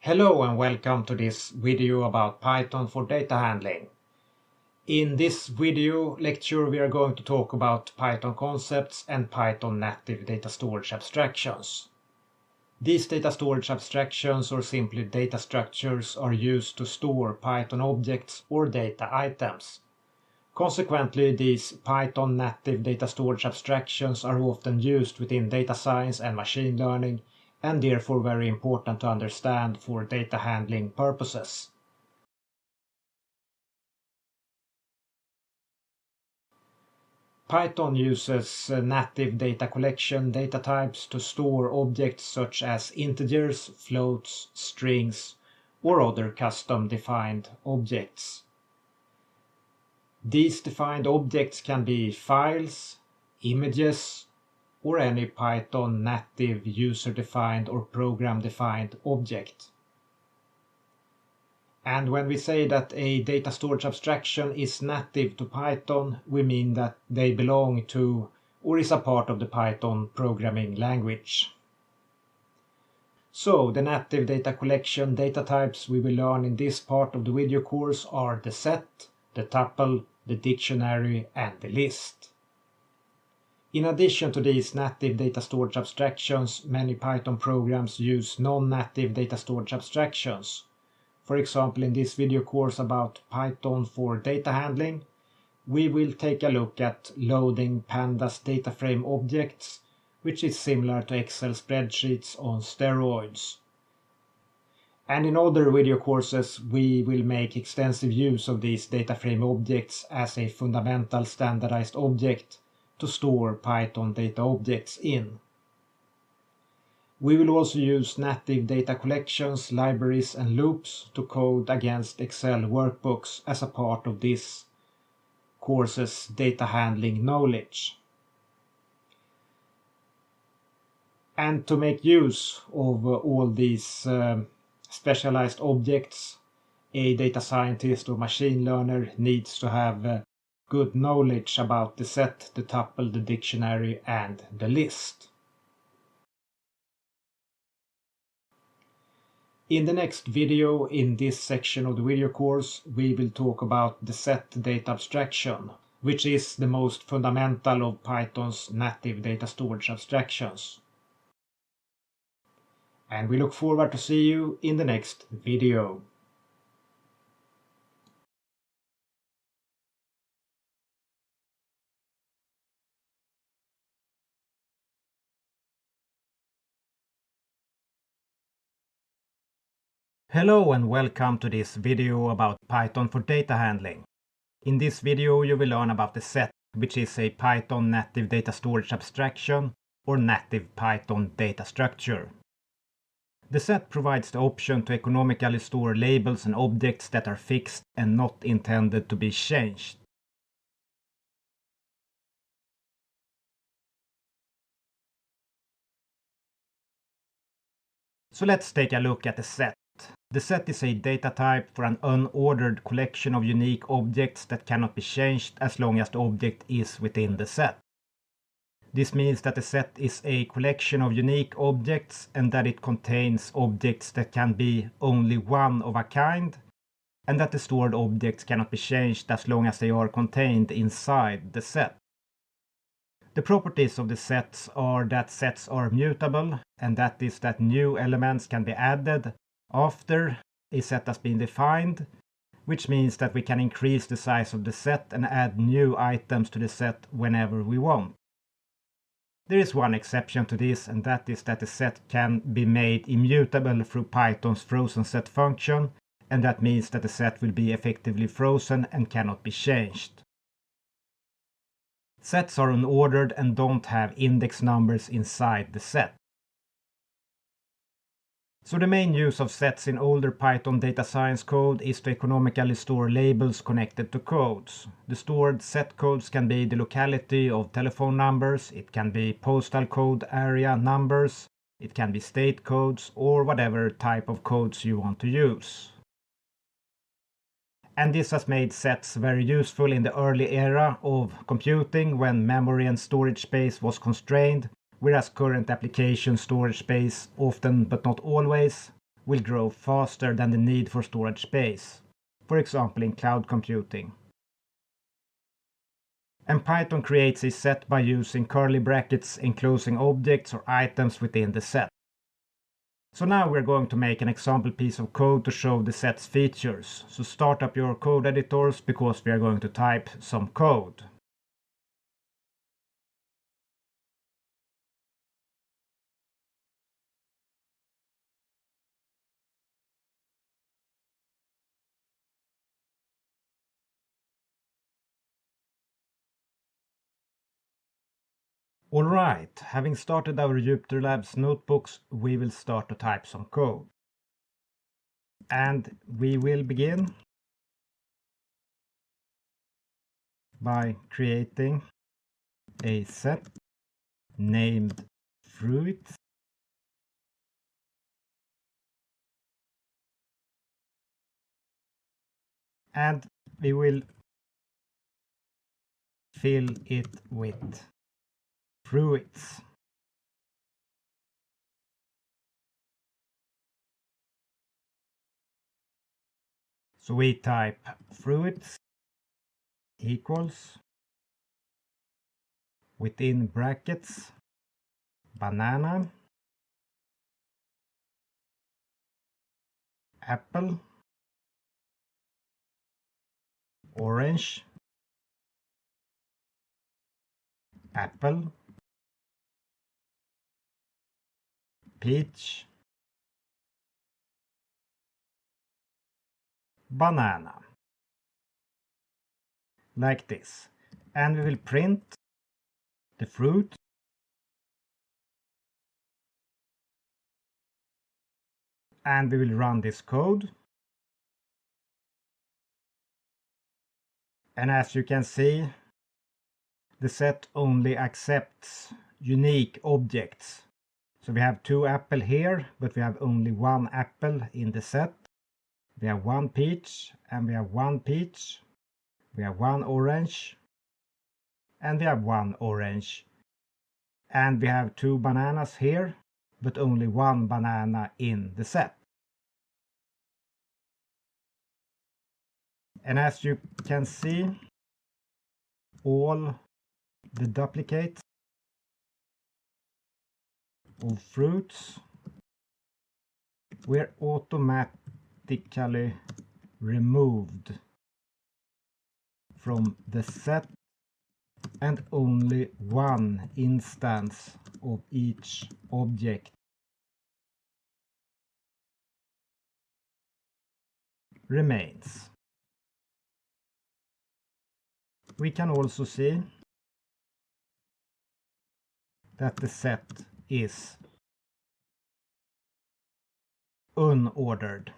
Hello and welcome to this video about Python for data handling. In this video lecture we are going to talk about Python concepts and Python native data storage abstractions. These data storage abstractions, or simply data structures, are used to store Python objects or data items. Consequently, these Python native data storage abstractions are often used within data science and machine learning, and therefore very important to understand for data handling purposes. Python uses native data collection data types to store objects such as integers, floats, strings, or other custom-defined objects. These defined objects can be files, images, or any Python native user-defined or program-defined object. And when we say that a data storage abstraction is native to Python, we mean that they belong to or is a part of the Python programming language. So the native data collection data types we will learn in this part of the video course are the set, the tuple, the dictionary, and the list. In addition to these native data storage abstractions, many Python programs use non-native data storage abstractions. For example, in this video course about Python for data handling, we will take a look at loading pandas data frame objects, which is similar to Excel spreadsheets on steroids. And in other video courses, we will make extensive use of these data frame objects as a fundamental standardized object to store Python data objects in. We will also use native data collections, libraries, and loops to code against Excel workbooks as a part of this course's data handling knowledge. And to make use of all these specialized objects, a data scientist or machine learner needs to have good knowledge about the set, the tuple, the dictionary, and the list. In the next video, in this section of the video course, we will talk about the set data abstraction. which is the most fundamental of Python's native data storage abstractions. And we look forward to see you in the next video. Hello and welcome to this video about Python for data handling. In this video you will learn about the set, which is a Python native data storage abstraction or native Python data structure. The set provides the option to economically store labels and objects that are fixed and not intended to be changed. So let's take a look at the set. The set is a data type for an unordered collection of unique objects that cannot be changed as long as the object is within the set. This means that the set is a collection of unique objects and that it contains objects that can be only one of a kind, and that the stored objects cannot be changed as long as they are contained inside the set. The properties of the sets are that sets are mutable, and that is that new elements can be added after a set has been defined, which means that we can increase the size of the set and add new items to the set whenever we want. There is one exception to this, and that is that the set can be made immutable through Python's frozen set function, and that means that the set will be effectively frozen and cannot be changed. Sets are unordered and don't have index numbers inside the set. So the main use of sets in older Python data science code is to economically store labels connected to codes. The stored set codes can be the locality of telephone numbers, it can be postal code area numbers, it can be state codes, or whatever type of codes you want to use. And this has made sets very useful in the early era of computing when memory and storage space was constrained, whereas current application storage space, often but not always, will grow faster than the need for storage space, for example in cloud computing. And Python creates a set by using curly brackets enclosing objects or items within the set. So now we're going to make an example piece of code to show the set's features. So start up your code editors because we are going to type some code. Alright, having started our Jupyter Labs notebooks, we will start to type some code. And we will begin by creating a set named fruit. And we will fill it with fruits. So we type fruits equals within brackets banana, apple, orange, apple, peach, banana, like this. And we will print the fruit and we will run this code. And as you can see, the set only accepts unique objects. So we have two apple here, but we have only one apple in the set. We have one peach, and we have one peach. We have one orange, and we have one orange. And we have two bananas here, but only one banana in the set. And as you can see, all the duplicates of fruits were automatically removed from the set, and only one instance of each object remains. We can also see that the set is unordered,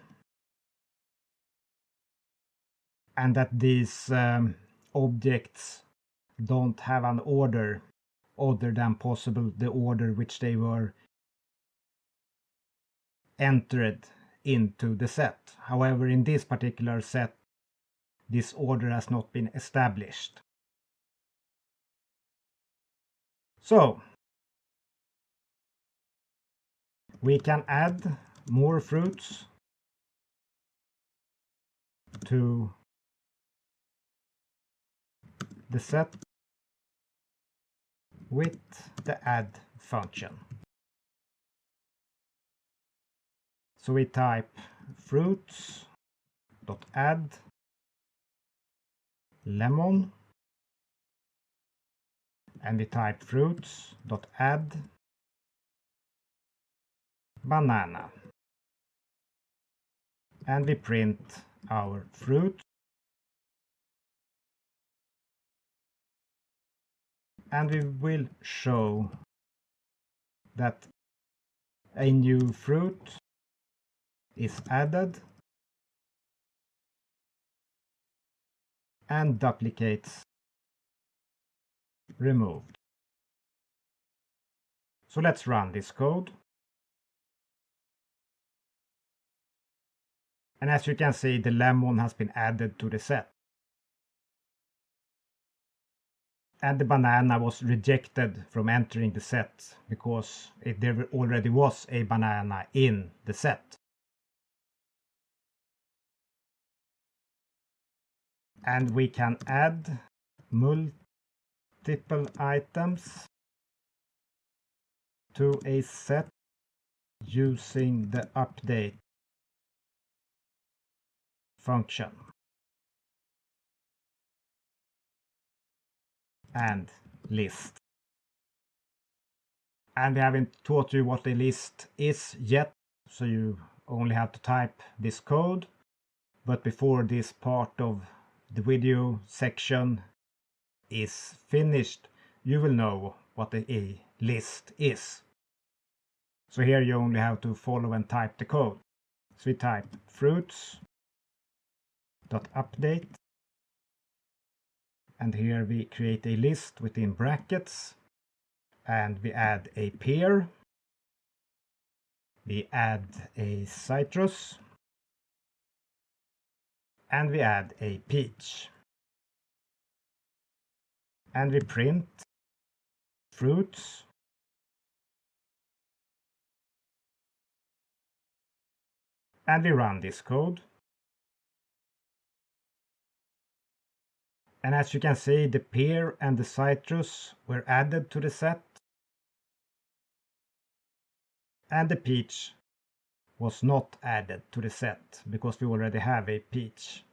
and that these objects don't have an order other than possible the order which they were entered into the set. However, in this particular set, this order has not been established. So, we can add more fruits to the set with the add function. So we type fruits.add lemon, and we type fruits.add banana, and we print our fruit, and we will show that a new fruit is added and duplicates removed. So let's run this code. And as you can see, the lemon has been added to the set. And the banana was rejected from entering the set because there already was a banana in the set. And we can add multiple items to a set using the update function and list. And we haven't taught you what a list is yet, so you only have to type this code. But before this part of the video section is finished, you will know what a list is. So here you only have to follow and type the code. So we type fruits.update, and here we create a list within brackets, and we add a pear, we add a citrus, and we add a peach. And we print fruits, and we run this code. And as you can see, the pear and the citrus were added to the set, and the peach was not added to the set because we already have a peach.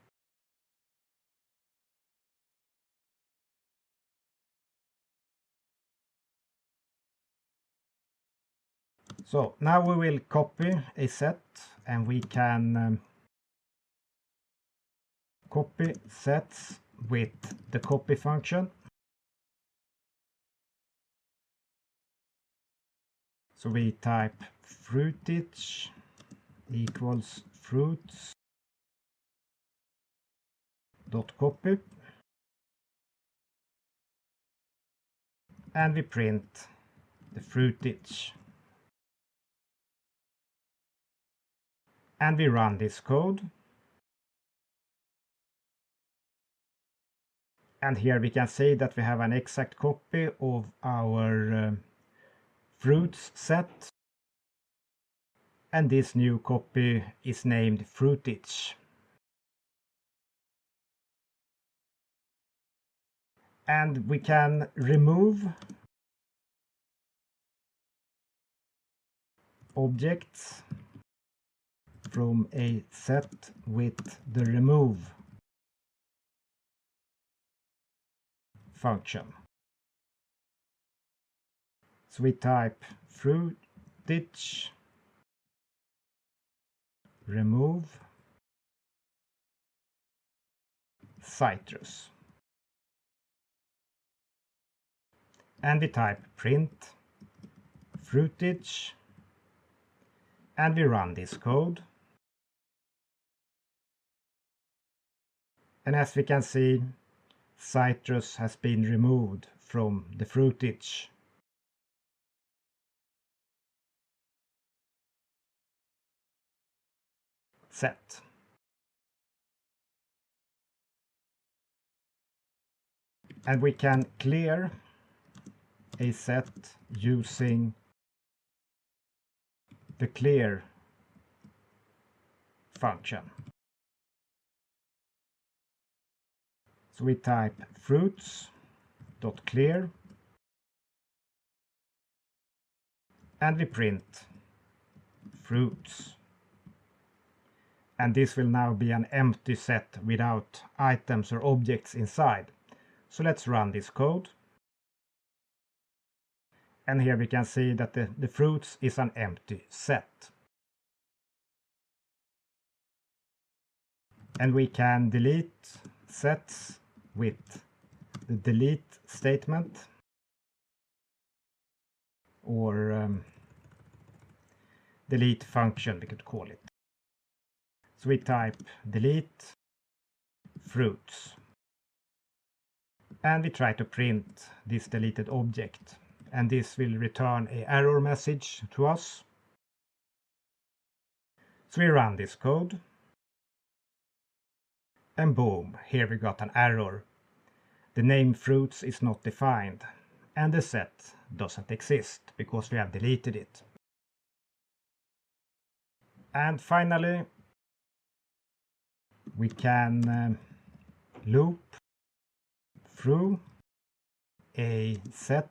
So now we will copy a set, and we can copy sets with the copy function. So we type fruitage equals fruits dot copy, and we print the fruitage, and we run this code. And here we can see that we have an exact copy of our fruits set, and this new copy is named fruitage. And we can remove objects from a set with the remove function. So we type fruitage remove citrus. And we type print fruitage and we run this code. And as we can see, citrus has been removed from the fruitage. Set. And we can clear a set using the clear function. So we type fruits.clear and we print fruits. And this will now be an empty set without items or objects inside. So let's run this code. And here we can see that the fruits is an empty set. And we can delete sets with the delete statement or delete function, we could call it. So we type delete fruits. And we try to print this deleted object. And this will return an error message to us. So we run this code. And boom, here we got an error. The name fruits is not defined. And the set doesn't exist because we have deleted it. And finally, we can loop through a set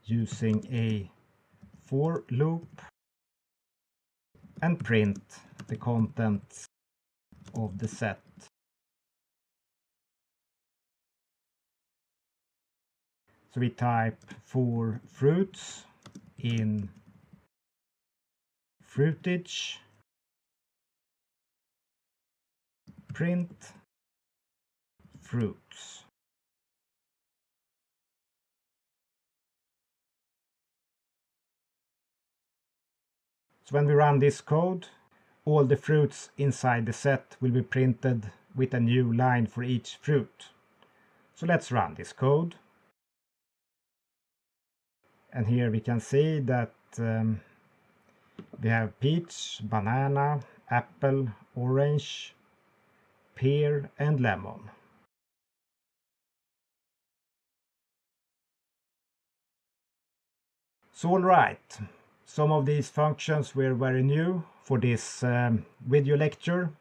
using a for loop and print the contents of the set. So we type for fruits in fruitage print fruits. So when we run this code, all the fruits inside the set will be printed with a new line for each fruit. So let's run this code. And here we can see that we have peach, banana, apple, orange, pear and lemon. So all right, some of these functions were very new for this video lecture,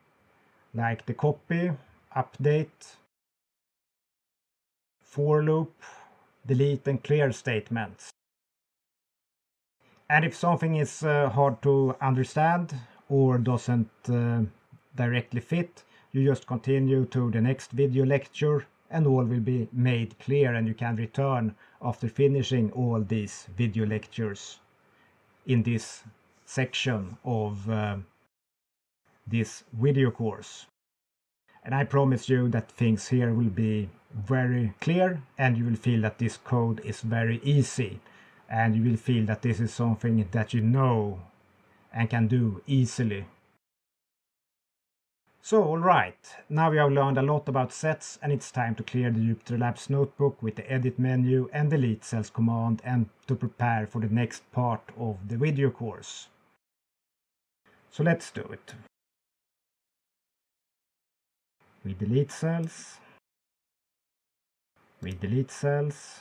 like the copy, update, for loop, delete and clear statements. And if something is hard to understand or doesn't directly fit, you just continue to the next video lecture and all will be made clear and you can return after finishing all these video lectures in this section of this video course. And I promise you that things here will be very clear and you will feel that this code is very easy and you will feel that this is something that you know and can do easily. So alright, now we have learned a lot about sets and it's time to clear the Jupyter Labs notebook with the edit menu and delete cells command and to prepare for the next part of the video course. So let's do it. We delete cells. We delete cells.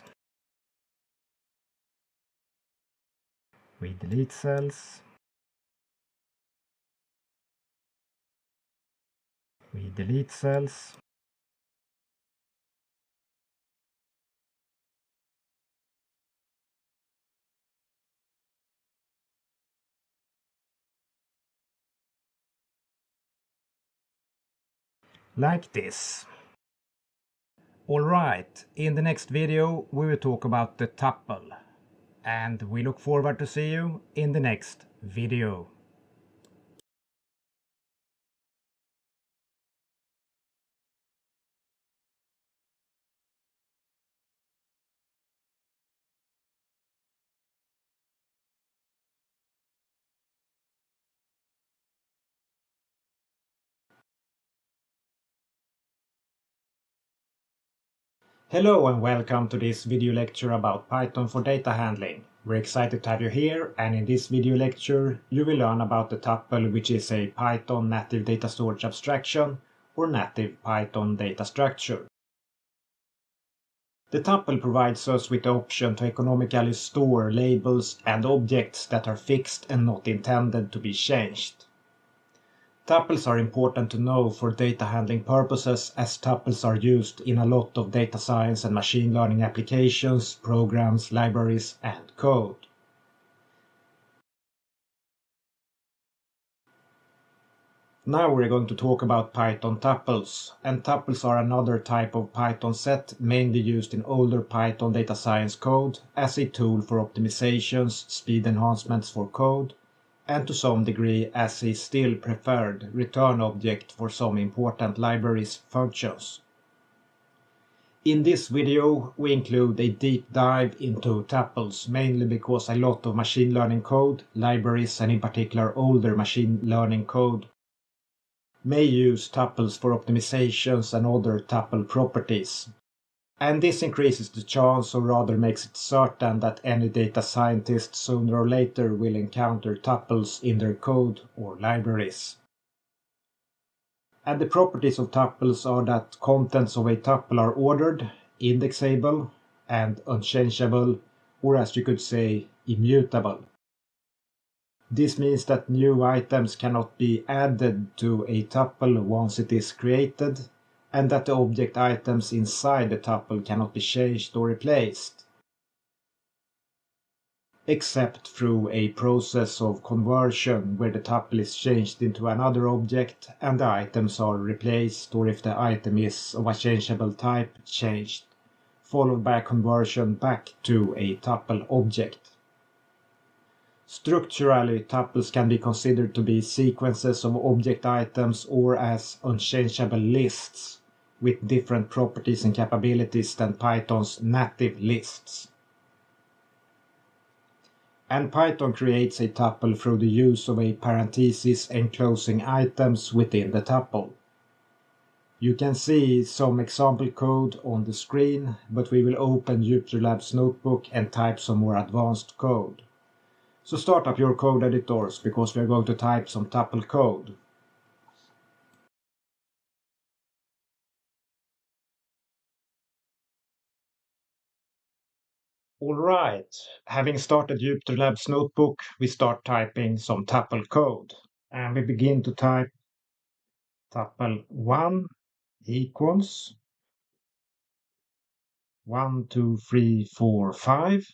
We delete cells. We delete cells. like this. Alright, in the next video we will talk about the tuple, and we look forward to see you in the next video. Hello and welcome to this video lecture about Python for data handling. We're excited to have you here, and in this video lecture you will learn about the tuple, which is a Python native data storage abstraction or native Python data structure. The tuple provides us with the option to economically store labels and objects that are fixed and not intended to be changed. Tuples are important to know for data handling purposes, as tuples are used in a lot of data science and machine learning applications, programs, libraries, and code. Now we're going to talk about Python tuples, and tuples are another type of Python set mainly used in older Python data science code as a tool for optimizations, speed enhancements for code, and to some degree as a still preferred return object for some important libraries functions. In this video we include a deep dive into tuples, mainly because a lot of machine learning code, libraries, and in particular older machine learning code may use tuples for optimizations and other tuple properties. And this increases the chance, or rather makes it certain, that any data scientist sooner or later will encounter tuples in their code or libraries. And the properties of tuples are that contents of a tuple are ordered, indexable, and unchangeable, or as you could say, immutable. This means that new items cannot be added to a tuple once it is created, and that the object items inside the tuple cannot be changed or replaced, except through a process of conversion where the tuple is changed into another object and the items are replaced, or if the item is of a changeable type, changed, followed by a conversion back to a tuple object. Structurally, tuples can be considered to be sequences of object items or as unchangeable lists with different properties and capabilities than Python's native lists. And Python creates a tuple through the use of a parenthesis enclosing items within the tuple. You can see some example code on the screen, but we will open JupyterLab's notebook and type some more advanced code. So start up your code editors, because we are going to type some tuple code. Alright, having started JupyterLab's notebook, we start typing some tuple code. And we begin to type tuple 1 equals 1, 2, 3, 4, 5.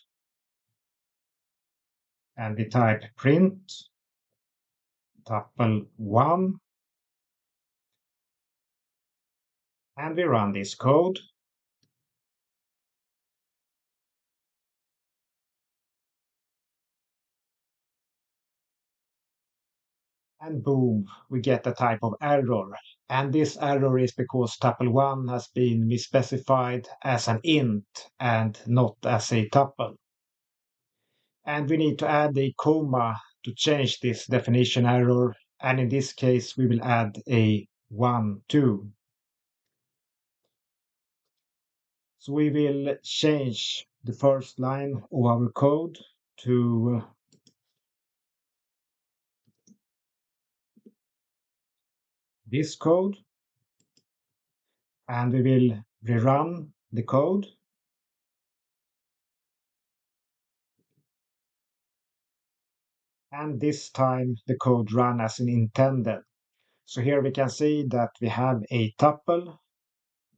And we type print tuple 1. And we run this code. And boom, we get a type of error. And this error is because tuple 1 has been misspecified as an int and not as a tuple. And we need to add a comma to change this definition error. And in this case, we will add a 1, 2. So we will change the first line of our code to this code. And we will rerun the code. And this time the code ran as intended. So here we can see that we have a tuple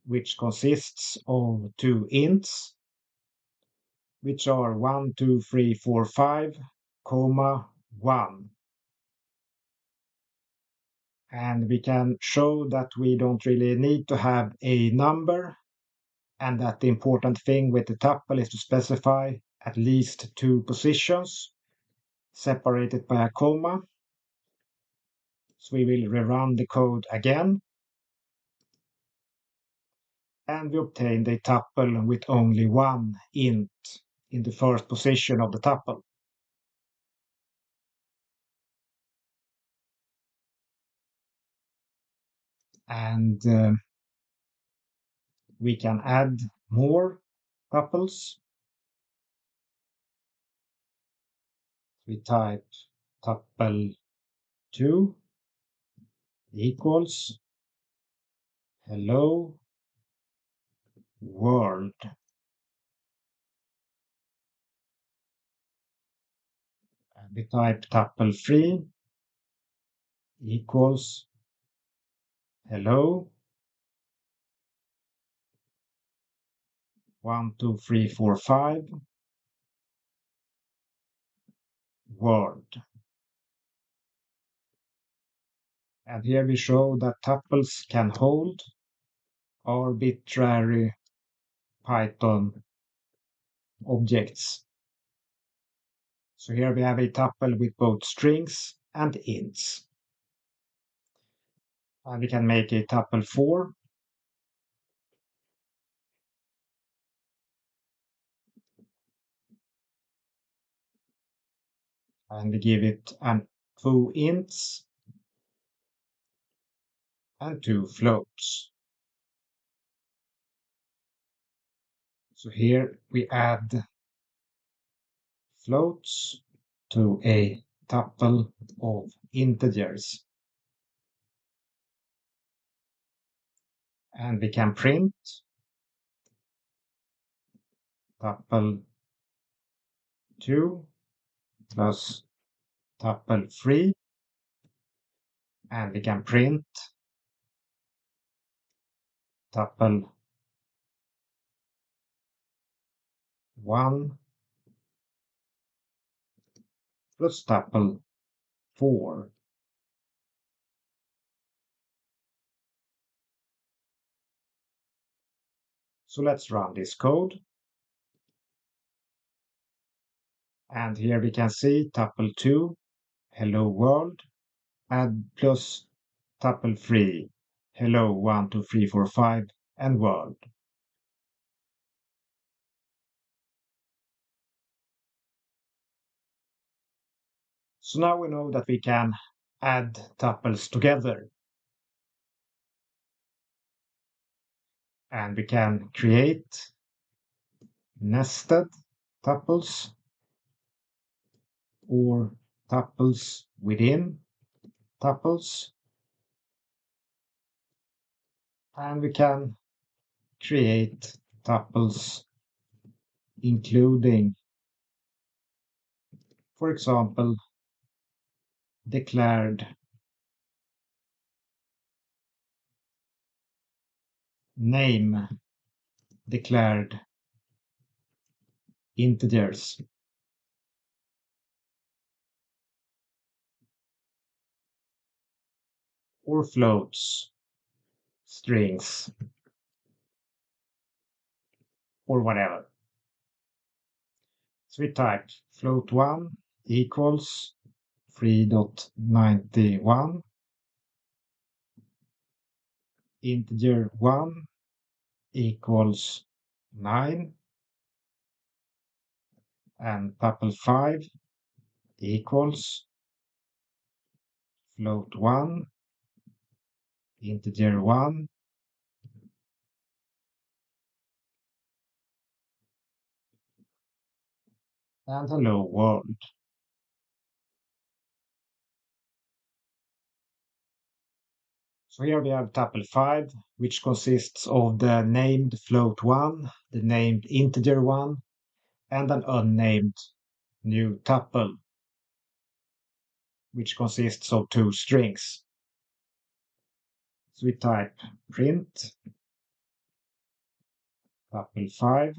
which consists of two ints, which are 1, 2, 3, 4, 5, comma 1. And we can show that we don't really need to have a number, and that the important thing with the tuple is to specify at least 2 positions separated by a comma. So we will rerun the code again. And we obtained a tuple with only one int in the first position of the tuple. And we can add more tuples. We type tuple 2 equals hello world. And we type tuple 3 equals hello 1, 2, 3, 4, 5 world. And here we show that tuples can hold arbitrary Python objects. So here we have a tuple with both strings and ints. And we can make a tuple 4. And we give it 2 ints and 2 floats. So here we add floats to a tuple of integers. And we can print tuple 2 plus tuple 3, and we can print tuple 1 plus tuple 4. So let's run this code. And here we can see tuple 2, hello world, and plus tuple 3, hello 1, 2, 3, 4, 5, and world. So now we know that we can add tuples together. And we can create nested tuples or tuples within tuples. And we can create tuples including, for example, declared name, declared integers, or floats, strings, or whatever. So we type float1 equals 3.91, integer 1 equals 9, and tuple 5 equals float1 integer 1 and hello world. So here we have tuple 5, which consists of the named float1, the named integer 1, and an unnamed new tuple, which consists of 2 strings. So we type print tuple 5,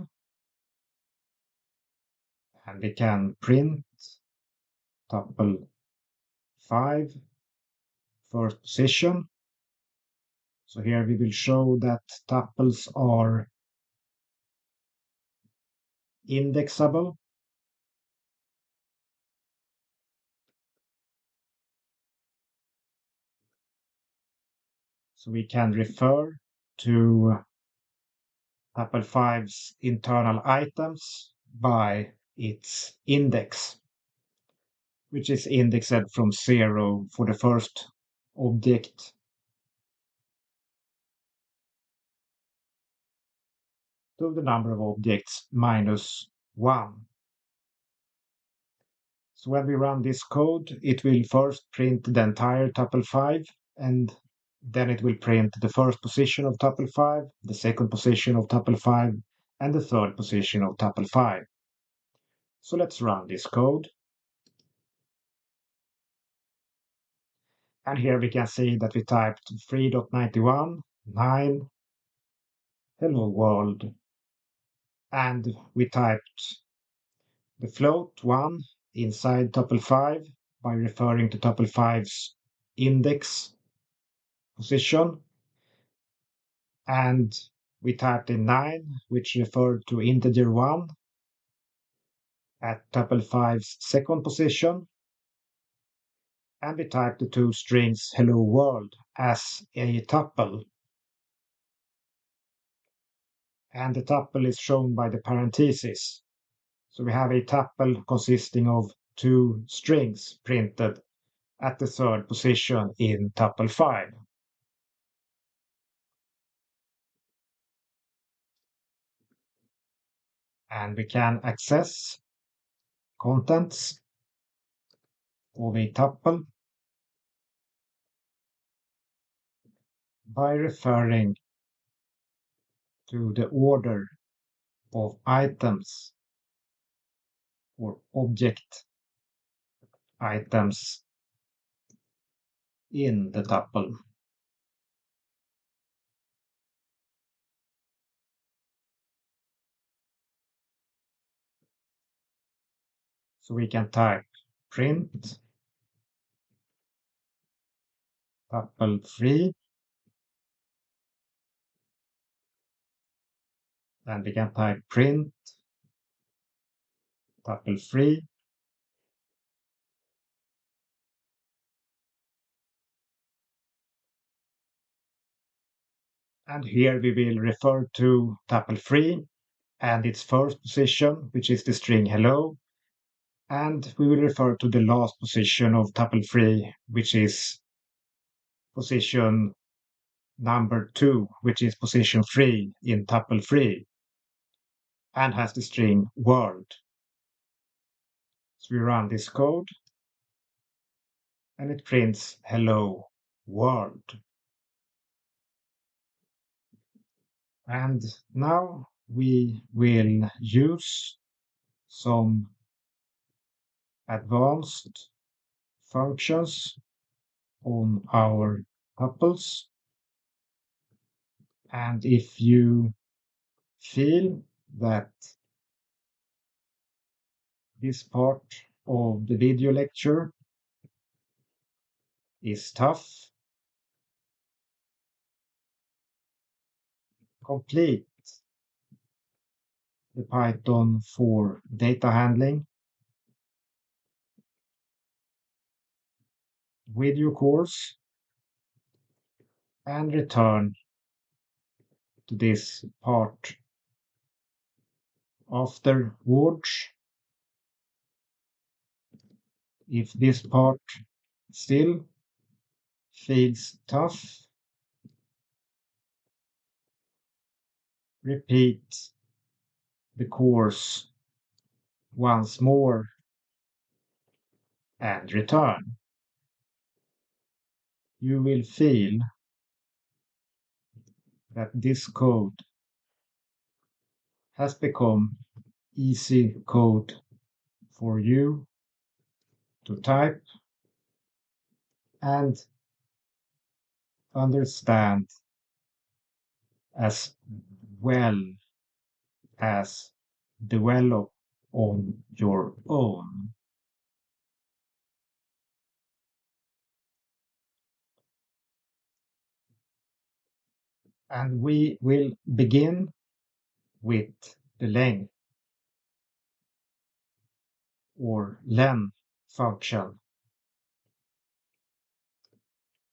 and we can print tuple 5 first position. So here we will show that tuples are indexable. So we can refer to tuple 5's internal items by its index, which is indexed from 0 for the first object to the number of objects minus 1. So when we run this code, it will first print the entire tuple 5, and then it will print the first position of tuple 5, the second position of tuple 5, and the third position of tuple 5. So let's run this code. And here we can see that we typed 3.91, 9, hello world. And we typed the float 1 inside tuple 5 by referring to tuple 5's index position. And we typed in 9, which referred to integer 1 at tuple 5's second position. And we typed the two strings hello world as a tuple. And the tuple is shown by the parentheses. So we have a tuple consisting of two strings printed at the third position in tuple 5. And we can access contents of a tuple by referring to the order of items or object items in the tuple. So we can type print tuple 3, and we can type print tuple 3, and here we will refer to tuple 3 and its first position, which is the string hello, and we will refer to the last position of tuple 3, which is position number 2, which is position 3 in tuple 3, and has the string world. So we run this code, and it prints hello world. And now we will use some advanced functions on our tuples. And if you feel that this part of the video lecture is tough, complete the Python for data handling video course and return to this part afterwards. If this part still feels tough, repeat the course once more and return. You will feel that this code has become easy code for you to type and understand as well as develop on your own. And we will begin with the length or len function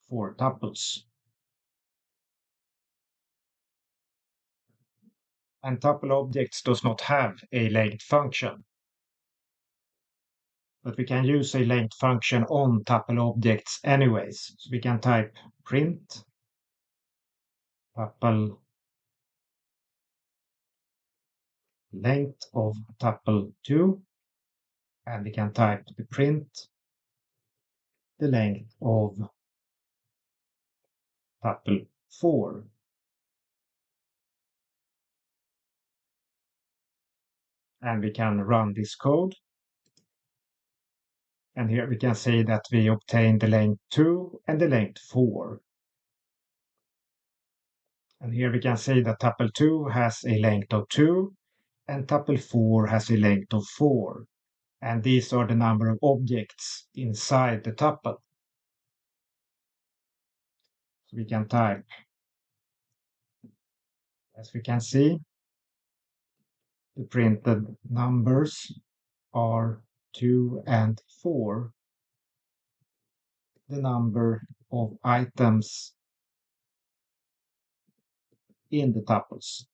for tuples. And tuple objects does not have a length function. But we can use a length function on tuple objects anyways. So we can type print tuple length of tuple 2, and we can type the print the length of tuple 4. And we can run this code. And here we can see that we obtain the length 2 and the length 4. And here we can see that tuple 2 has a length of 2 and tuple 4 has a length of 4. And these are the number of objects inside the tuple. So we can type, as we can see, the printed numbers are 2 and 4, the number of items in the tuples.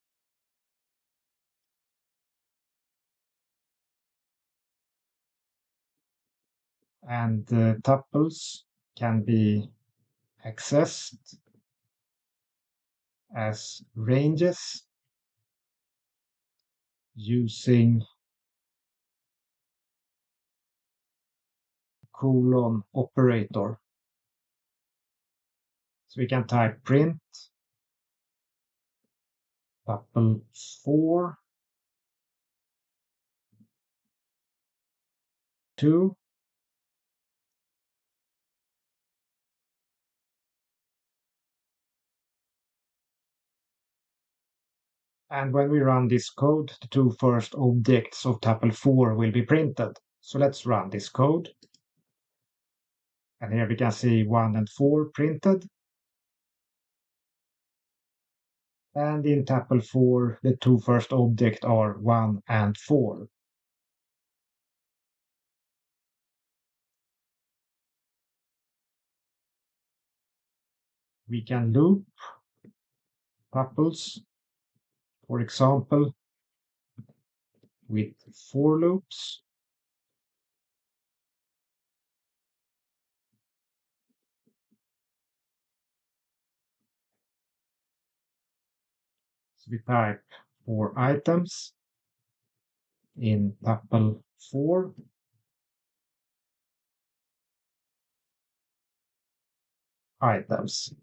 And the tuples can be accessed as ranges using colon operator. So we can type print tuple 4 2 and when we run this code, the two first objects of tuple 4 will be printed. So let's run this code. And here we can see 1 and 4 printed. And in tuple 4, the two first objects are 1 and 4. We can loop tuples, for example, with for loops. So we type for items in tuple 4. Items.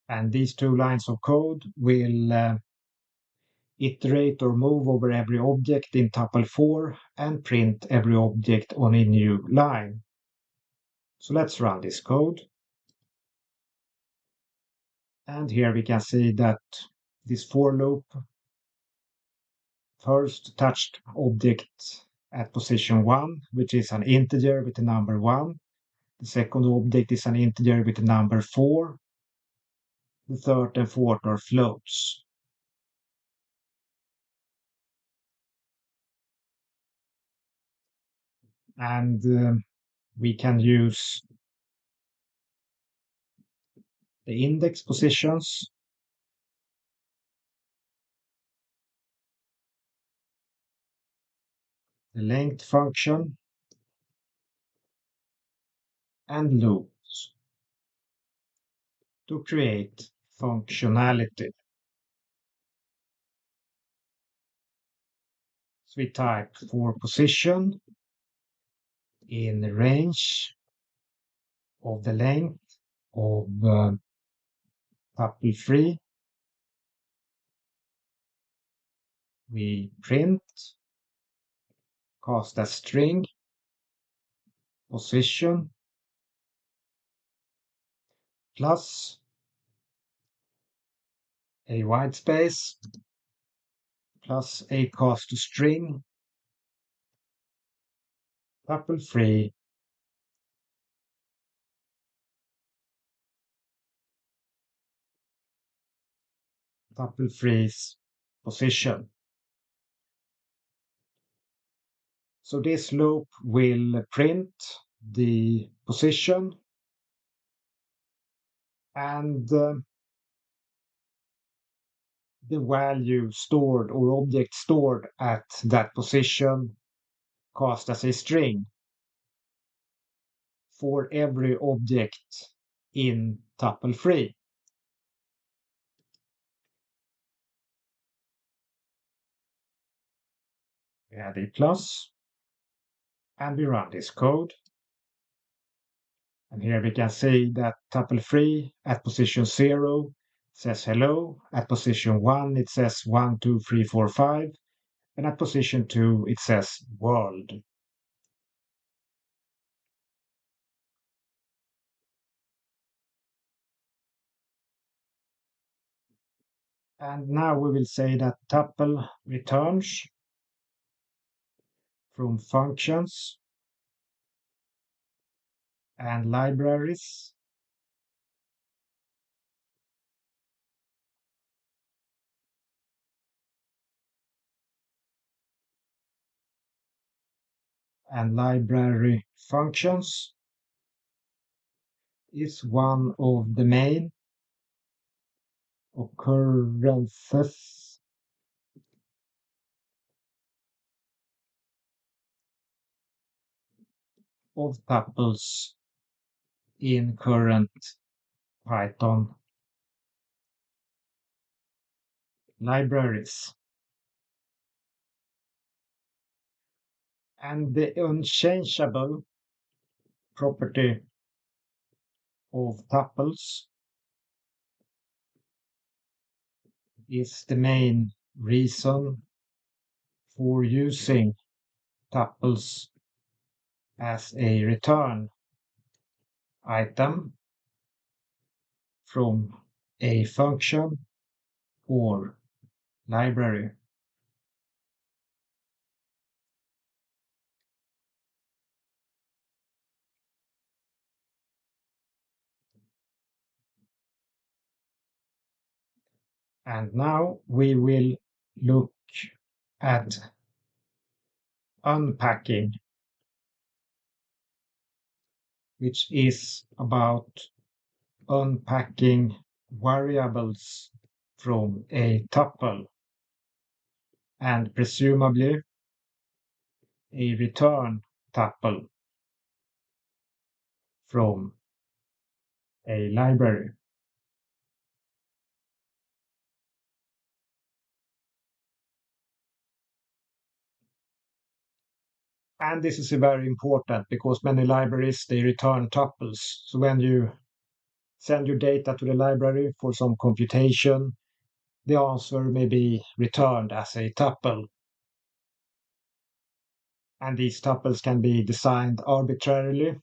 And these two lines of code will iterate or move over every object in tuple 4 and print every object on a new line. So let's run this code. And here we can see that this for loop first touched object at position 1, which is an integer with the number 1. The second object is an integer with the number 4. The third and fourth are floats. And we can use the index positions, the length function, and loops to create functionality. So we type for position in the range of the length of tuple 3. We print cast as string position plus a white space plus a cast to string tuple 3 tuple-free's position. So this loop will print the position and the value stored or object stored at that position cast as a string for every object in tuple-free. We add a plus and we run this code. And here we can see that tuple-free at position 0 says hello, at position 1 it says 1, 2, 3, 4, 5, and at position 2 it says world. And now we will say that tuple returns from functions and libraries and library functions is one of the main occurrences of tuples in current Python libraries. And the unchangeable property of tuples is the main reason for using tuples as a return item from a function or library. And now we will look at unpacking, which is about unpacking variables from a tuple and presumably a return tuple from a library. And this is very important because many libraries, they return tuples. So when you send your data to the library for some computation, the answer may be returned as a tuple. And these tuples can be designed arbitrarily.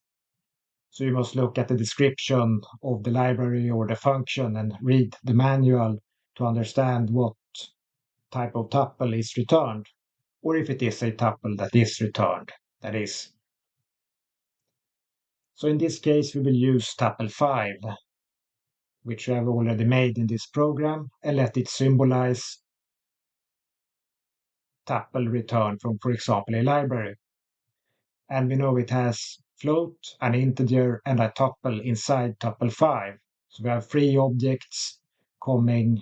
So you must look at the description of the library or the function and read the manual to understand what type of tuple is returned, or if it is a tuple that is returned, that is. So in this case, we will use tuple 5, which we have already made in this program, and let it symbolize tuple return from, for example, a library. And we know it has float, an integer, and a tuple inside tuple 5. So we have 3 objects coming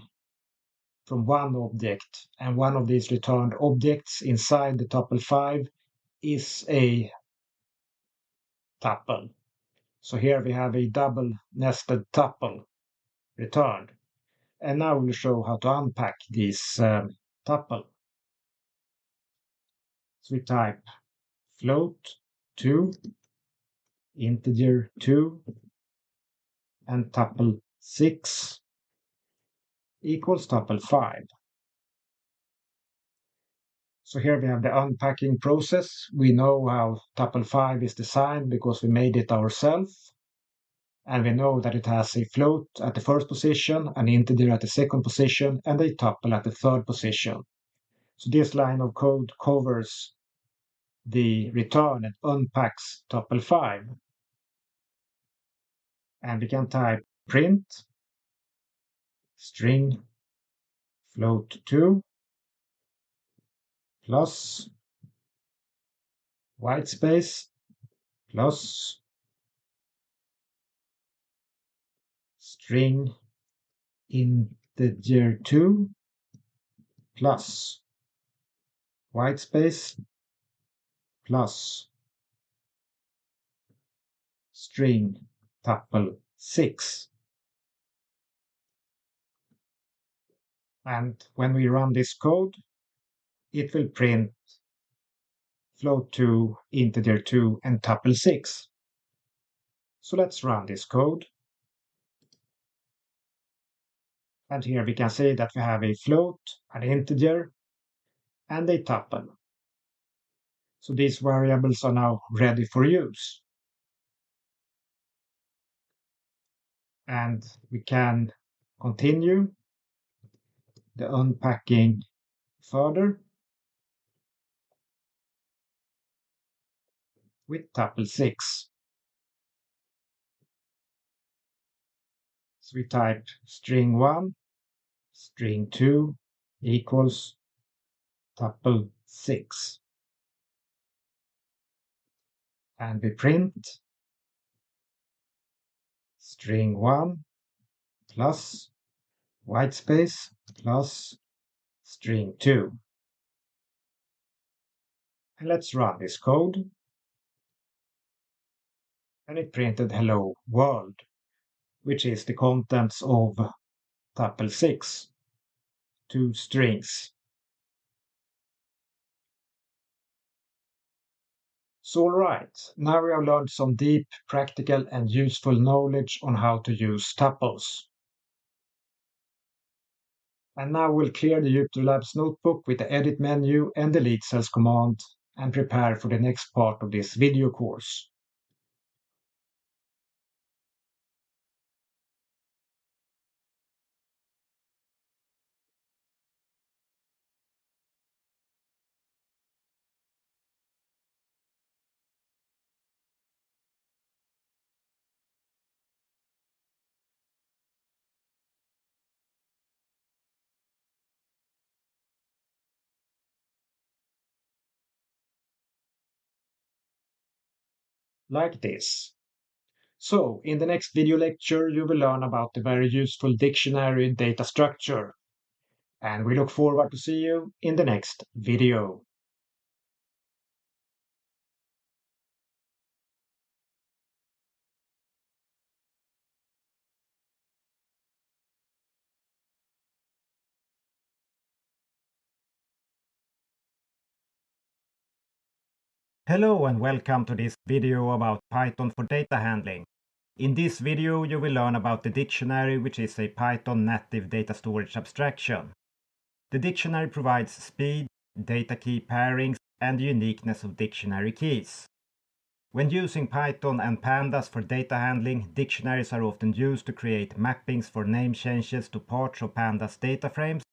from one object, and one of these returned objects inside the tuple 5 is a tuple. So here we have a double nested tuple returned. And now we'll show how to unpack this tuple. So we type float 2, integer 2, and tuple 6 equals tuple 5. So here we have the unpacking process. We know how tuple 5 is designed because we made it ourselves. And we know that it has a float at the first position, an integer at the second position, and a tuple at the third position. So this line of code covers the return and unpacks tuple 5. And we can type print string float2 plus whitespace plus string integer2 plus whitespace plus string tuple 6. And when we run this code, it will print float2, integer2, and tuple 6. So let's run this code. And here we can see that we have a float, an integer, and a tuple. So these variables are now ready for use. And we can continue the unpacking further with tuple 6. So we type string 1, string 2 equals tuple 6. And we print string 1 plus whitespace plus string 2. And let's run this code. And it printed hello world, which is the contents of tuple 6, 2 strings. So alright, now we have learned some deep, practical and useful knowledge on how to use tuples. And now we'll clear the Jupyter Labs notebook with the edit menu and delete cells command and prepare for the next part of this video course. Like this. So, in the next video lecture, you will learn about the very useful dictionary data structure. And we look forward to see you in the next video. Hello and welcome to this video about Python for data handling. In this video you will learn about the dictionary, which is a Python native data storage abstraction. The dictionary provides speed, data key pairings, and the uniqueness of dictionary keys. When using Python and pandas for data handling, dictionaries are often used to create mappings for name changes to parts of pandas data frames,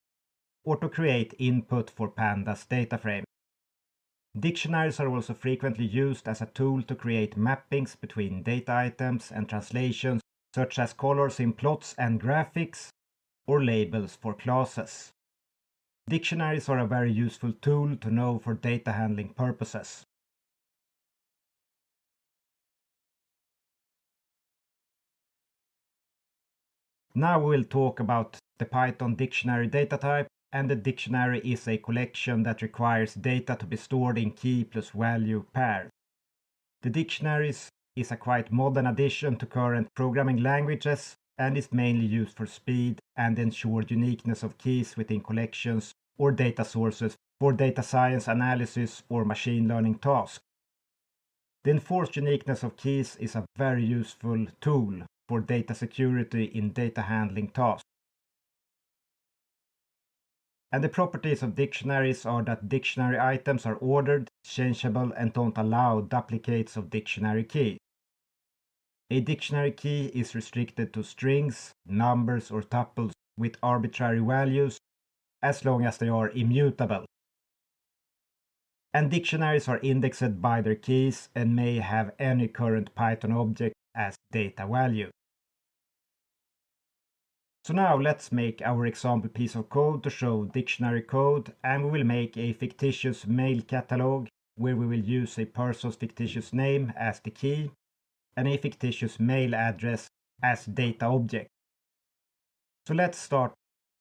or to create input for pandas data frame. Dictionaries are also frequently used as a tool to create mappings between data items and translations, such as colors in plots and graphics, or labels for classes. Dictionaries are a very useful tool to know for data handling purposes. Now we'll talk about the Python dictionary data type, and the dictionary is a collection that requires data to be stored in key plus value pairs. The dictionary is a quite modern addition to current programming languages and is mainly used for speed and ensure uniqueness of keys within collections or data sources for data science analysis or machine learning tasks. The enforced uniqueness of keys is a very useful tool for data security in data handling tasks. And the properties of dictionaries are that dictionary items are ordered, changeable, and don't allow duplicates of dictionary keys. A dictionary key is restricted to strings, numbers, or tuples with arbitrary values as long as they are immutable. And dictionaries are indexed by their keys and may have any current Python object as data value. So now let's make our example piece of code to show dictionary code, and we will make a fictitious mail catalog where we will use a person's fictitious name as the key and a fictitious mail address as data object. So let's start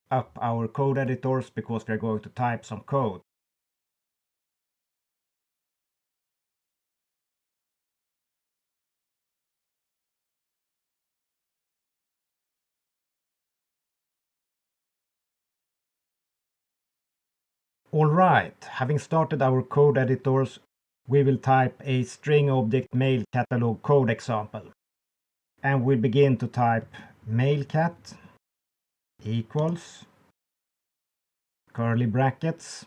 up our code editors because we are going to type some code. Alright, having started our code editors, we will type a string object mail catalog code example. And we'll begin to type mailcat equals curly brackets.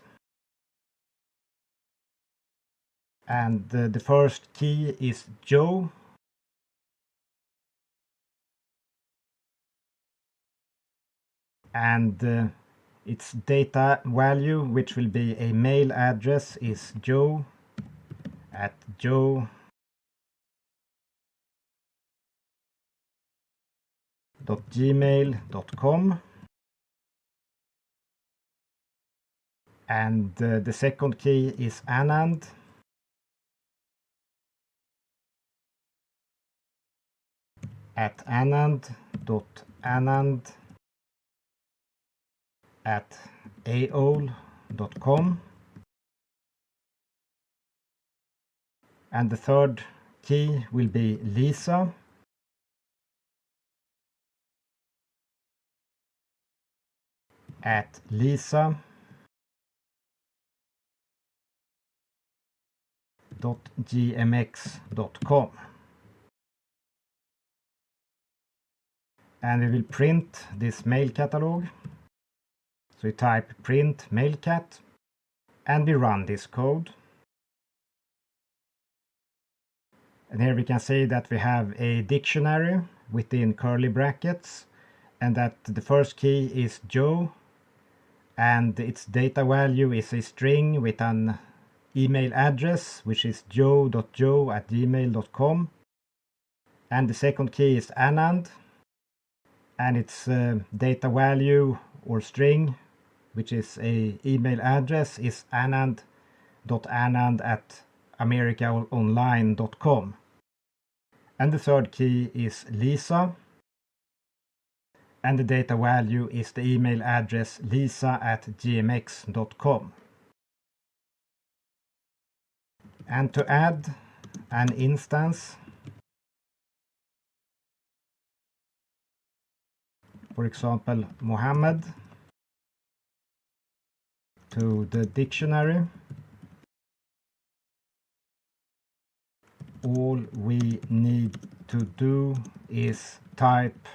And the first key is Joe. And its data value, which will be a mail address, is joe@gmail.com. And the second key is Anand. @anand.anand@aol.com. And the third key will be Lisa. @lisa.gmx.com. And we will print this mail catalog. So we type print mailcat and we run this code. And here we can see that we have a dictionary within curly brackets and that the first key is Joe and its data value is a string with an email address which is joe.joe@gmail.com. And the second key is Anand and its data value or string, which is a email address, is anand.anand@americaonline.com. And the third key is Lisa, and the data value is the email address lisa@gmx.com. And to add an instance, for example, Mohammed, to the dictionary, all we need to do is type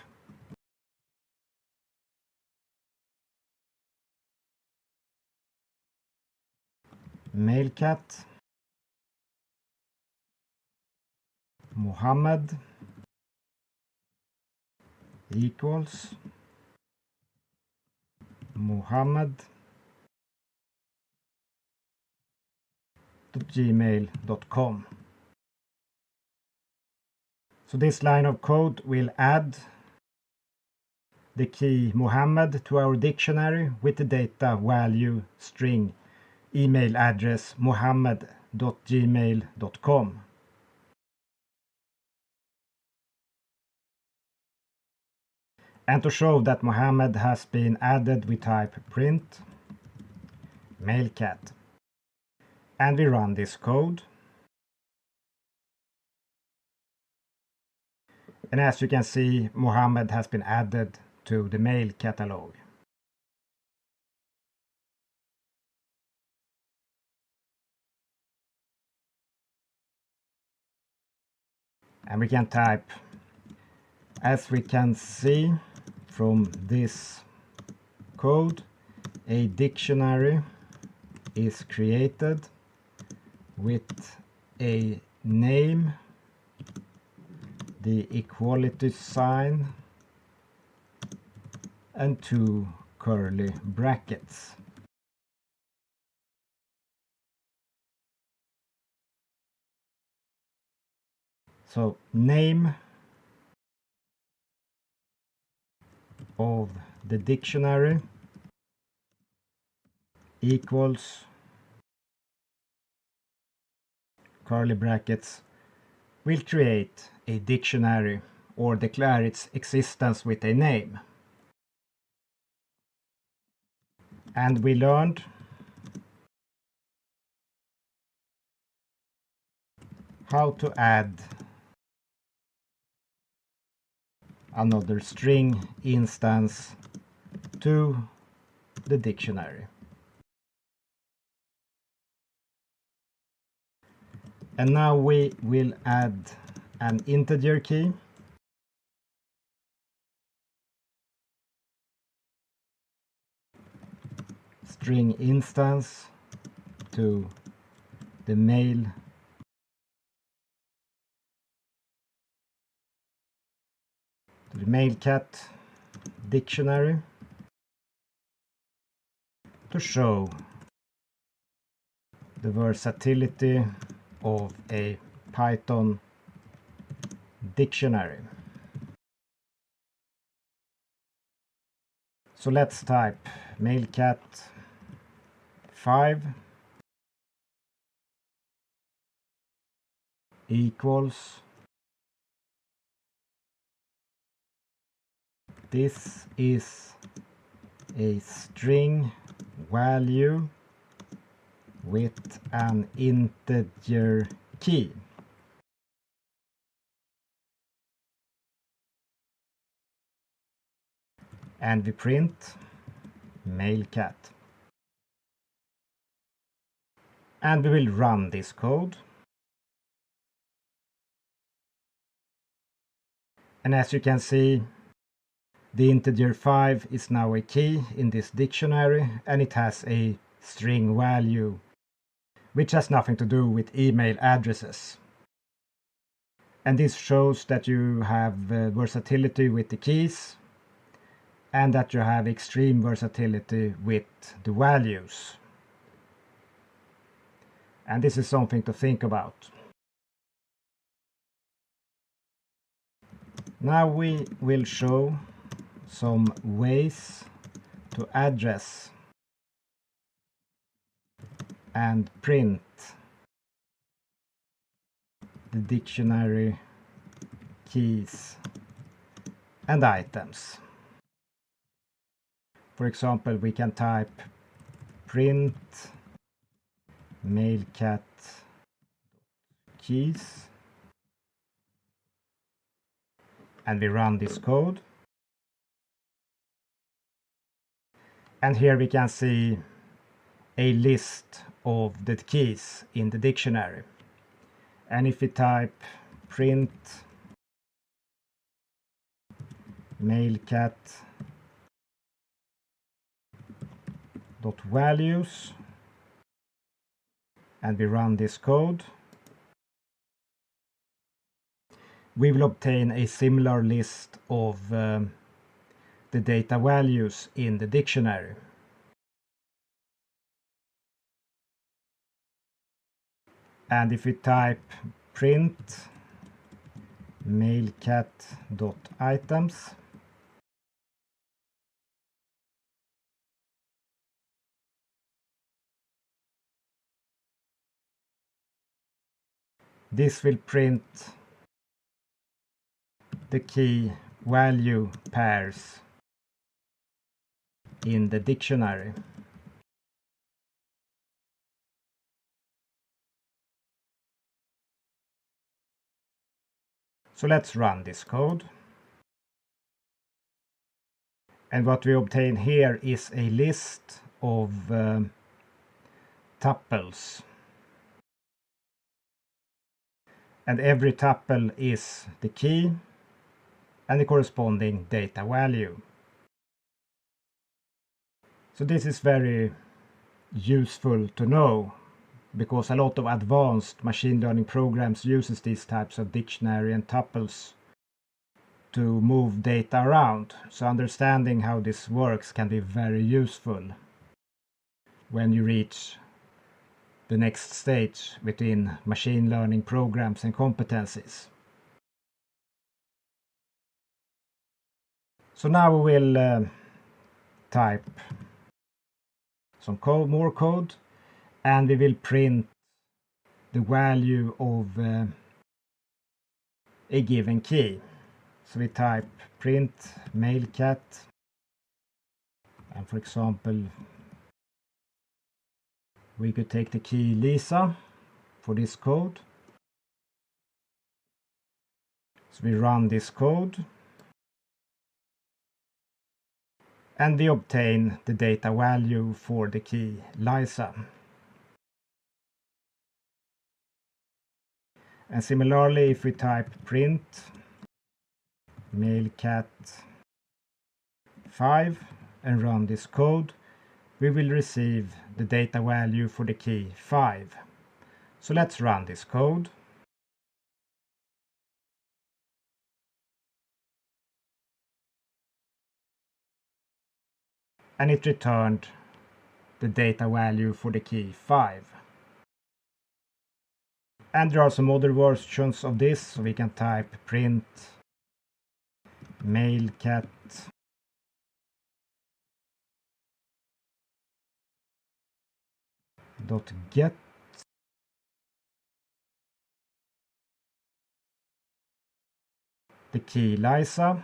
mailcat Mohammed equals Mohammed.gmail.com. So this line of code will add the key Mohammed to our dictionary with the data value string email address mohammed.gmail.com. And to show that Mohammed has been added, we type print mailcat. And we run this code. And as you can see, Mohammed has been added to the mail catalog. And we can type, as we can see from this code, a dictionary is created with a name, the equality sign, and two curly brackets. So name of the dictionary equals curly brackets will create a dictionary or declare its existence with a name. And we learned how to add another string instance to the dictionary. And now we will add an integer key string instance to the mail Mailcat dictionary to show the versatility of a Python dictionary. So let's type mailcat 5 equals, this is a string value with an integer key. And we print mailcat. And we will run this code. And as you can see, the integer 5 is now a key in this dictionary, and it has a string value, which has nothing to do with email addresses. And this shows that you have versatility with the keys, and that you have extreme versatility with the values. And this is something to think about. Now we will show some ways to address and print the dictionary keys and items. For example, we can type print mailcat keys, and we run this code. And here we can see a list of the keys in the dictionary. And if we type print mailcat dot values and we run this code, we will obtain a similar list of the data values in the dictionary. And if we type print mailcat.items, this will print the key value pairs in the dictionary. So let's run this code. And what we obtain here is a list of tuples. And every tuple is the key and the corresponding data value. So this is very useful to know, because a lot of advanced machine learning programs uses these types of dictionary and tuples to move data around. So understanding how this works can be very useful when you reach the next stage within machine learning programs and competencies. So now we will type some more code, and we will print the value of a given key. So we type print mailcat, and for example we could take the key Lisa for this code. So we run this code and we obtain the data value for the key Lisa. And similarly, if we type print mailcat 5 and run this code, we will receive the data value for the key 5. So let's run this code. And it returned the data value for the key 5. And there are some other versions of this, so we can type print mailcat .get the key Lisa,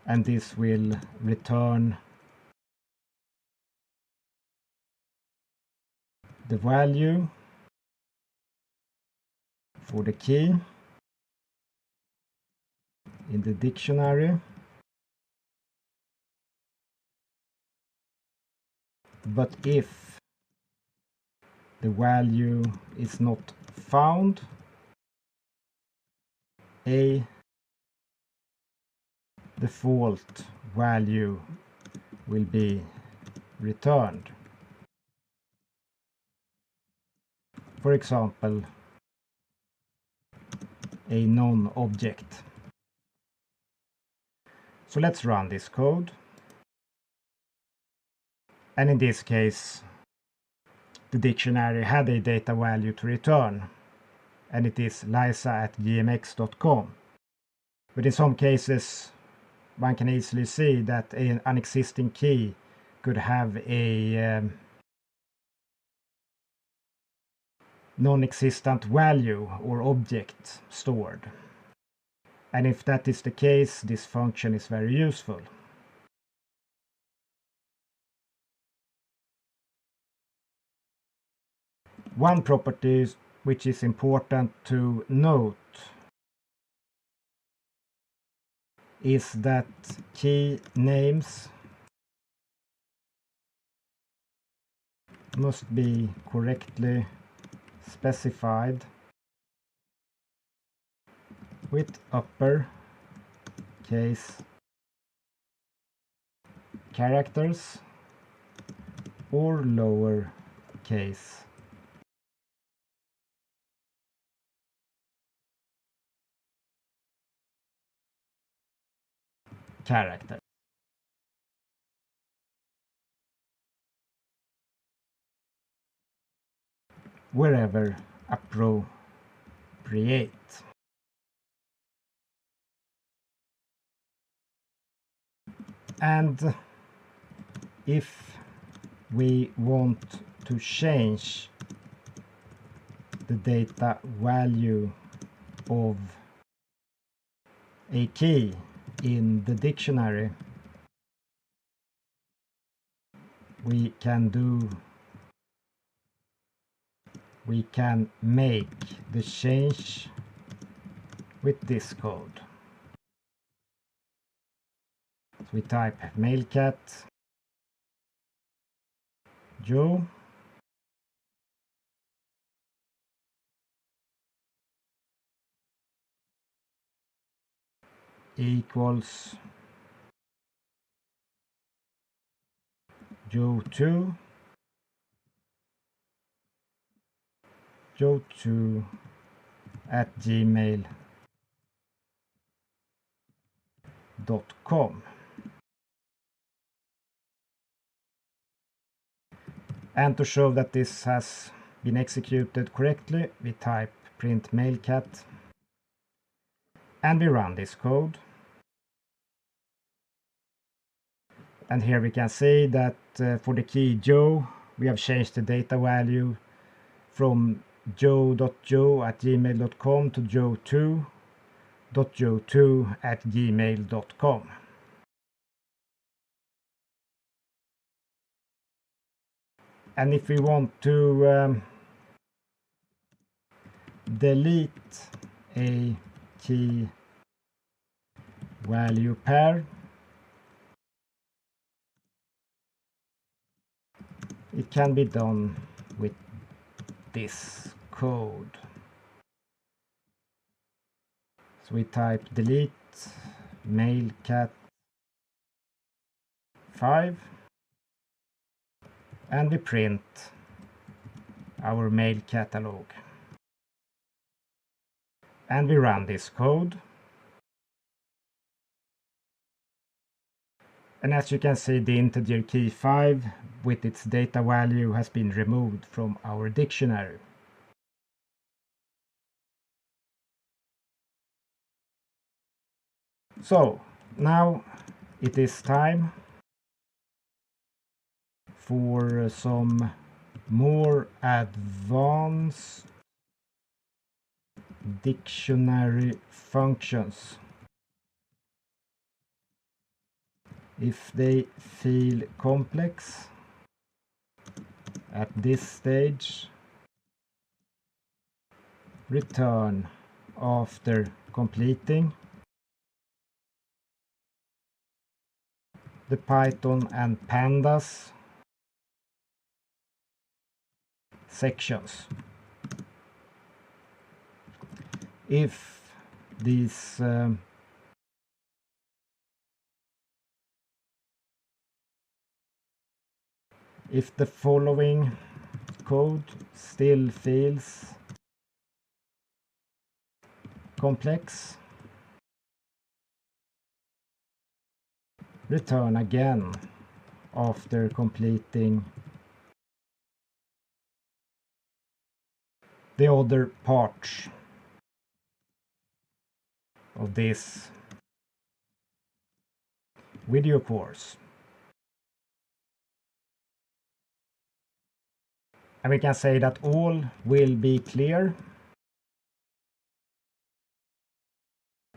and this will return the value for the key in the dictionary. But if the value is not found, a default value will be returned. For example, a non-object. So let's run this code. And in this case, the dictionary had a data value to return, and it is lisa@gmx.com. But in some cases, one can easily see that an existing key could have a non-existent value or object stored. And if that is the case, this function is very useful. One property which is important to note is that key names must be correctly specified with upper case characters or lower case characters. Wherever appropriate. And if we want to change the data value of a key in the dictionary, we can make the change with this code. So we type mailcat Joe equals Joe2 @gmail.com. And to show that this has been executed correctly, we type print mailcat, and we run this code. And here we can see that for the key Joe, we have changed the data value from joe.joe@gmail.com to joe2.joe2@gmail.com. And if we want to delete a key value pair, it can be done with this code. So we type delete mailcat 5 and we print our mail catalog. And we run this code. And as you can see, the integer key 5 with its data value has been removed from our dictionary. So now it is time for some more advanced dictionary functions. If they feel complex at this stage, return after completing the Python and pandas sections. If these if the following code still feels complex, return again after completing the other parts of this video course. And we can say that all will be clear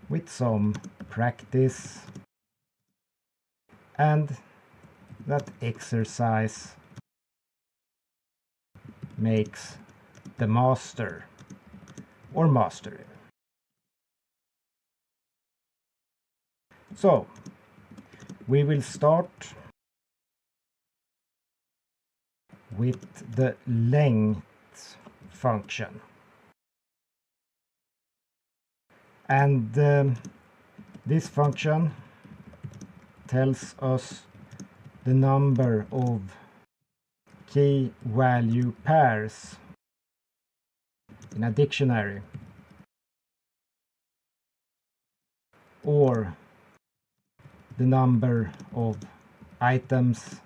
with some practice, and that exercise makes the master or mastery. So we will start with the length function. And this function tells us the number of key value pairs in a dictionary, or the number of items,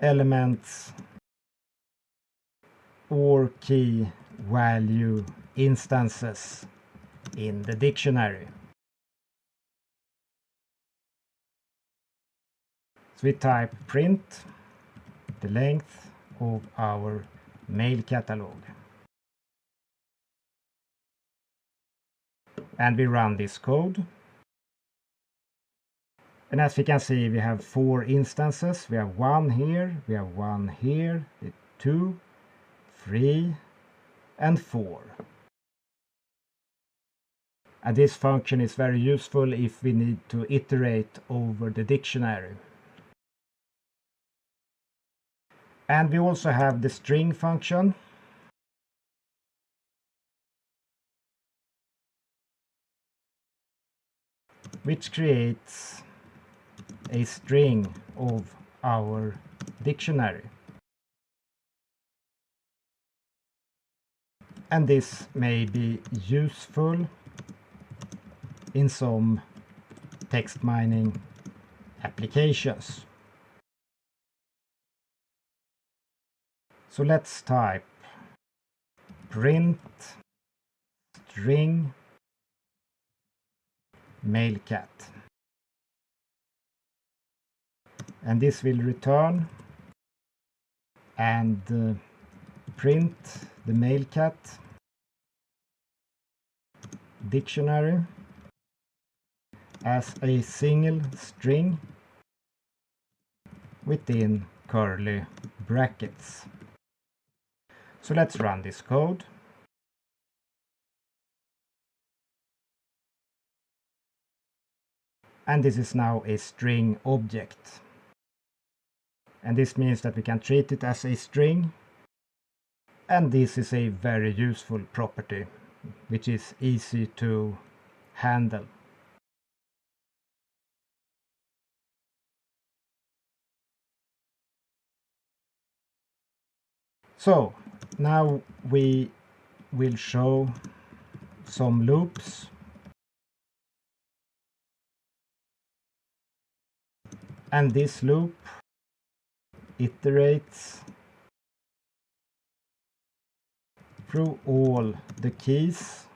elements, or key value instances in the dictionary. So we type print the length of our mail catalog. And we run this code. And as we can see, we have 4 instances. We have 1 here, we have 1 here, 2, 3, and 4. And this function is very useful if we need to iterate over the dictionary. And we also have the string function, which creates a string of our dictionary. And this may be useful in some text mining applications. So let's type print string male cat. And this will return and print the male cat dictionary as a single string within curly brackets. So let's run this code. And this is now a string object. And this means that we can treat it as a string. And this is a very useful property, which is easy to handle. So now we will show some loops. And this loop iterates through all the keys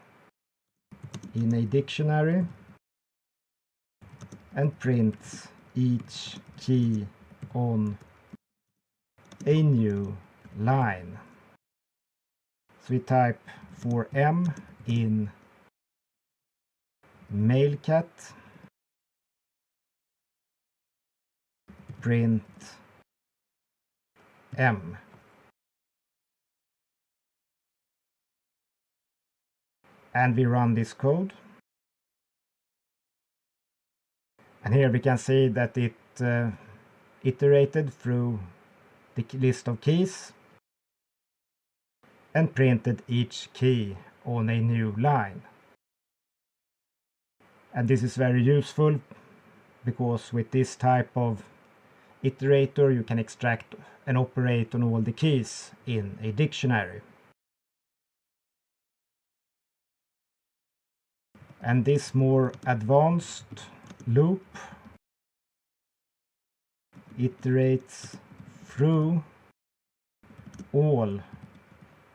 in a dictionary and prints each key on a new line. So we type for M in male cat, print M. And we run this code. And here we can see that it iterated through the list of keys and printed each key on a new line. And this is very useful because with this type of iterator you can extract and operate on all the keys in a dictionary. And this more advanced loop iterates through all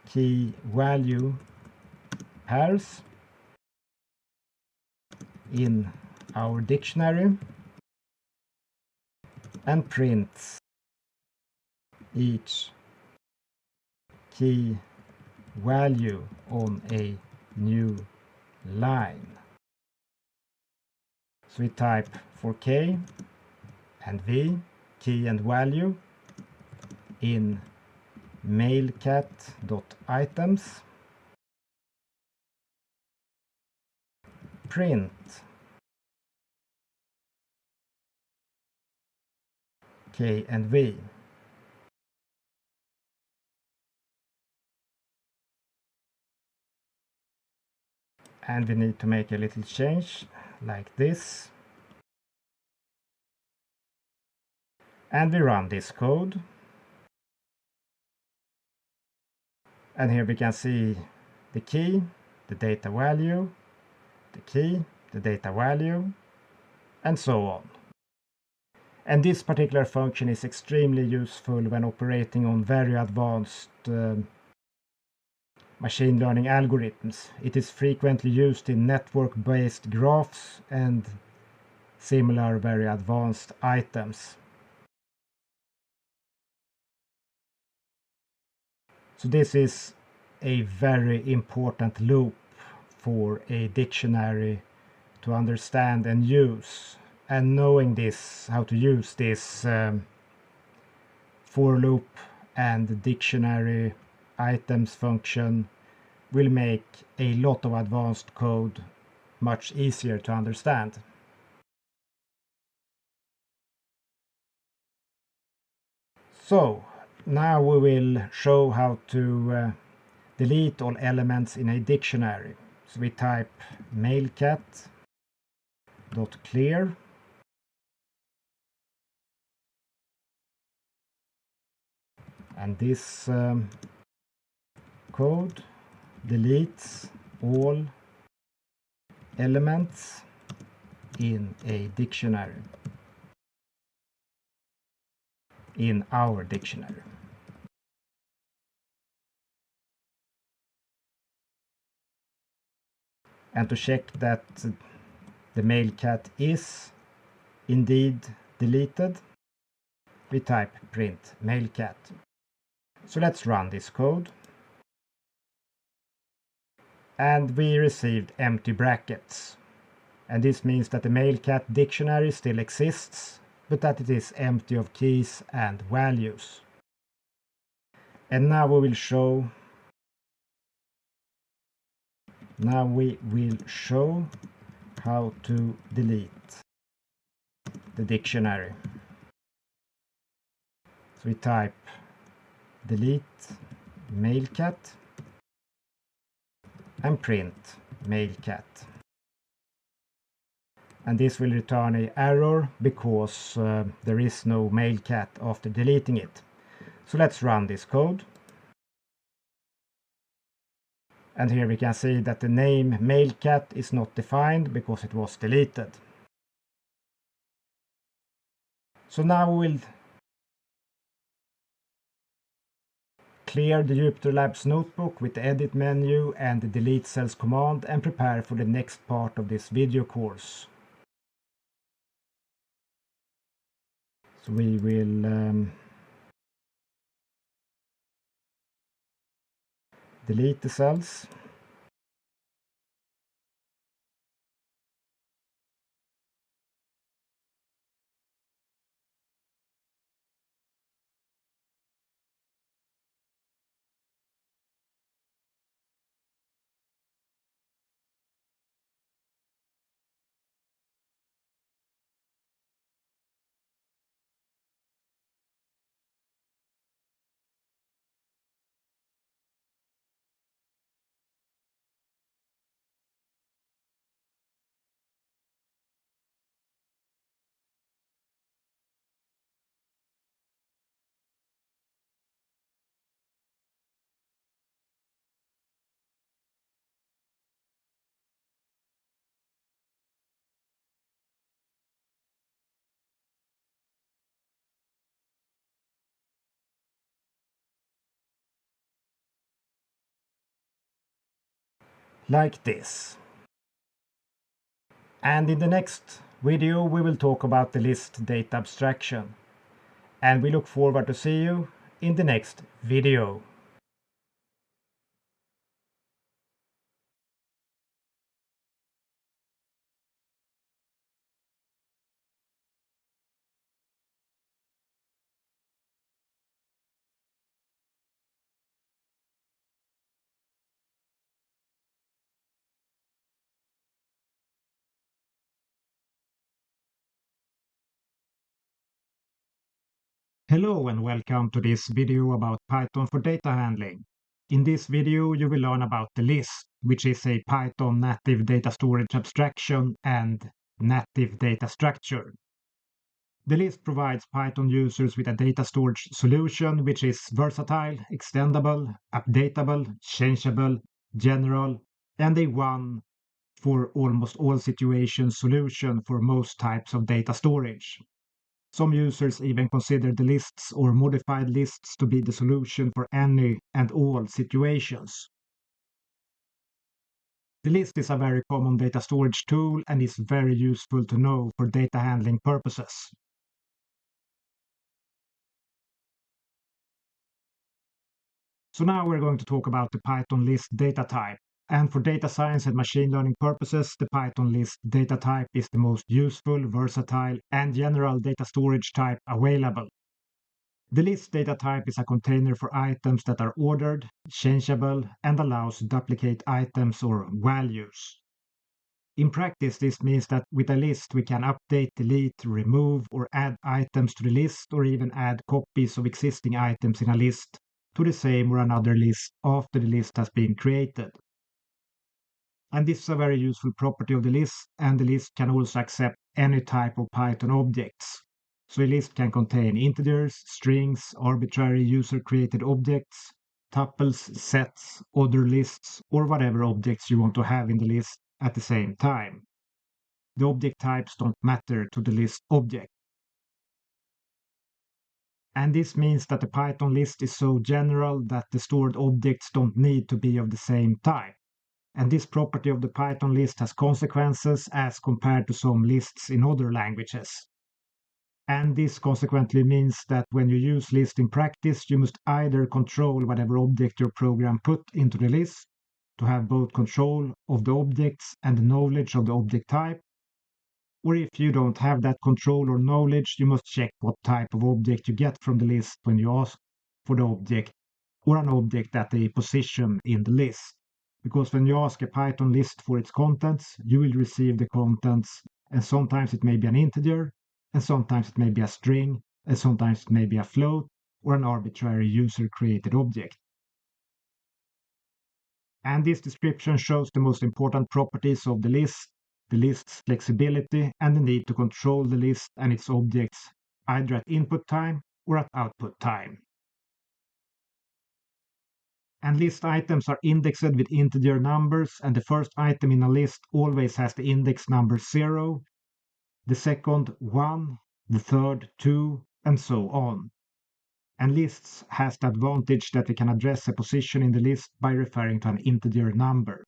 key value pairs in our dictionary and prints each key value on a new line. So we type for K and V, key and value, in malecat.items, print K and V. And we need to make a little change like this. And we run this code. And here we can see the key, the data value, the key, the data value, and so on. And this particular function is extremely useful when operating on very advanced machine learning algorithms. It is frequently used in network-based graphs and similar very advanced items. So this is a very important loop for a dictionary to understand and use. And knowing this, how to use this for loop and dictionary items function will make a lot of advanced code much easier to understand. So now we will show how to delete all elements in a dictionary. So we type malecat.clear and this code deletes all elements in a dictionary, in our dictionary. And to check that the male cat is indeed deleted, we type print male cat. So let's run this code. And we received empty brackets. And this means that the male cat dictionary still exists, but that it is empty of keys and values. And now we will show how to delete the dictionary. So we type delete male cat and print male cat. And this will return an error because there is no male cat after deleting it. So let's run this code. And here we can see that the name male cat is not defined because it was deleted. So now we will clear the Jupyter Labs notebook with the edit menu and the delete cells command and prepare for the next part of this video course. So we will delete the cells. Like this. And in the next video we will talk about the list data abstraction. And we look forward to see you in the next video. Hello and welcome to this video about Python for data handling. In this video you will learn about the list, which is a Python native data storage abstraction and native data structure. The list provides Python users with a data storage solution which is versatile, extendable, updatable, changeable, general, and a one for almost all situations solution for most types of data storage. Some users even consider the lists or modified lists to be the solution for any and all situations. The list is a very common data storage tool and is very useful to know for data handling purposes. So now we're going to talk about the Python list data type. And for data science and machine learning purposes, the Python list data type is the most useful, versatile, and general data storage type available. The list data type is a container for items that are ordered, changeable, and allows duplicate items or values. In practice, this means that with a list we can update, delete, remove, or add items to the list, or even add copies of existing items in a list to the same or another list after the list has been created. And this is a very useful property of the list, and the list can also accept any type of Python objects. So a list can contain integers, strings, arbitrary user-created objects, tuples, sets, other lists, or whatever objects you want to have in the list at the same time. The object types don't matter to the list object. And this means that the Python list is so general that the stored objects don't need to be of the same type. And this property of the Python list has consequences as compared to some lists in other languages. And this consequently means that when you use list in practice, you must either control whatever object your program put into the list to have both control of the objects and the knowledge of the object type, or if you don't have that control or knowledge, you must check what type of object you get from the list when you ask for the object or an object at a position in the list. Because when you ask a Python list for its contents, you will receive the contents, and sometimes it may be an integer, and sometimes it may be a string, and sometimes it may be a float, or an arbitrary user-created object. And this description shows the most important properties of the list's flexibility, and the need to control the list and its objects either at input time or at output time. And list items are indexed with integer numbers, and the first item in a list always has the index number 0, the second 1, the third 2, and so on. And lists has the advantage that we can address a position in the list by referring to an integer number.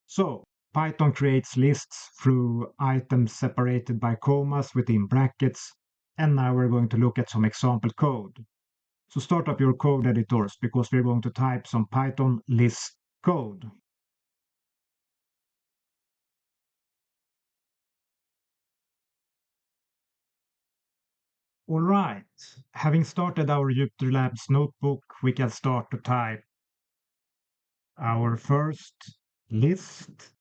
So, Python creates lists through items separated by commas within brackets, and now we're going to look at some example code. So start up your code editors because we're going to type some Python list code. All right, having started our Jupyter Labs notebook, we can start to type our first list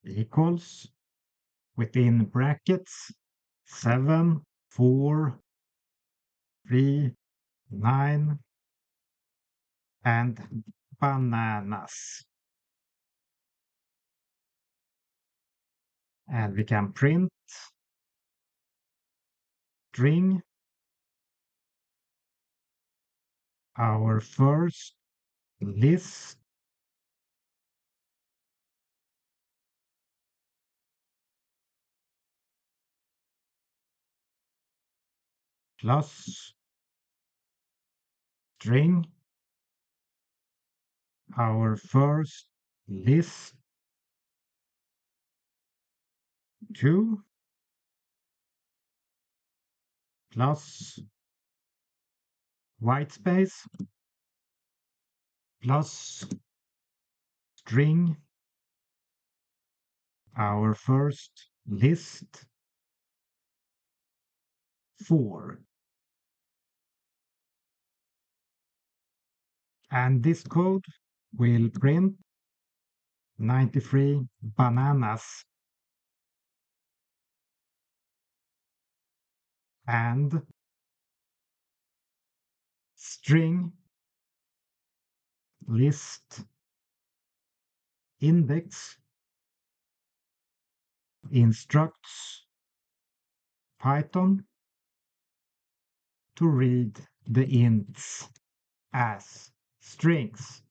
equals within brackets 7, 4, 3, 9, and bananas. And we can print string our first list plus string our first list 2 plus white space plus string our first list 4. And this code will print 93 bananas and string list index instructs Python to read the ints as strings.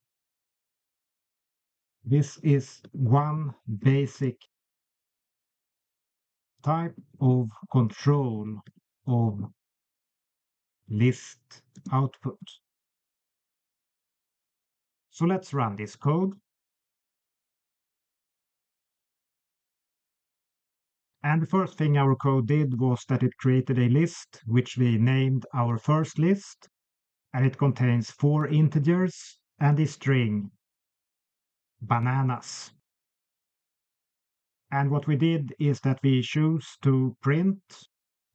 This is one basic type of control of list output. So let's run this code. And the first thing our code did was that it created a list, which we named our first list, and it contains 4 integers and a string, bananas. And what we did is that we choose to print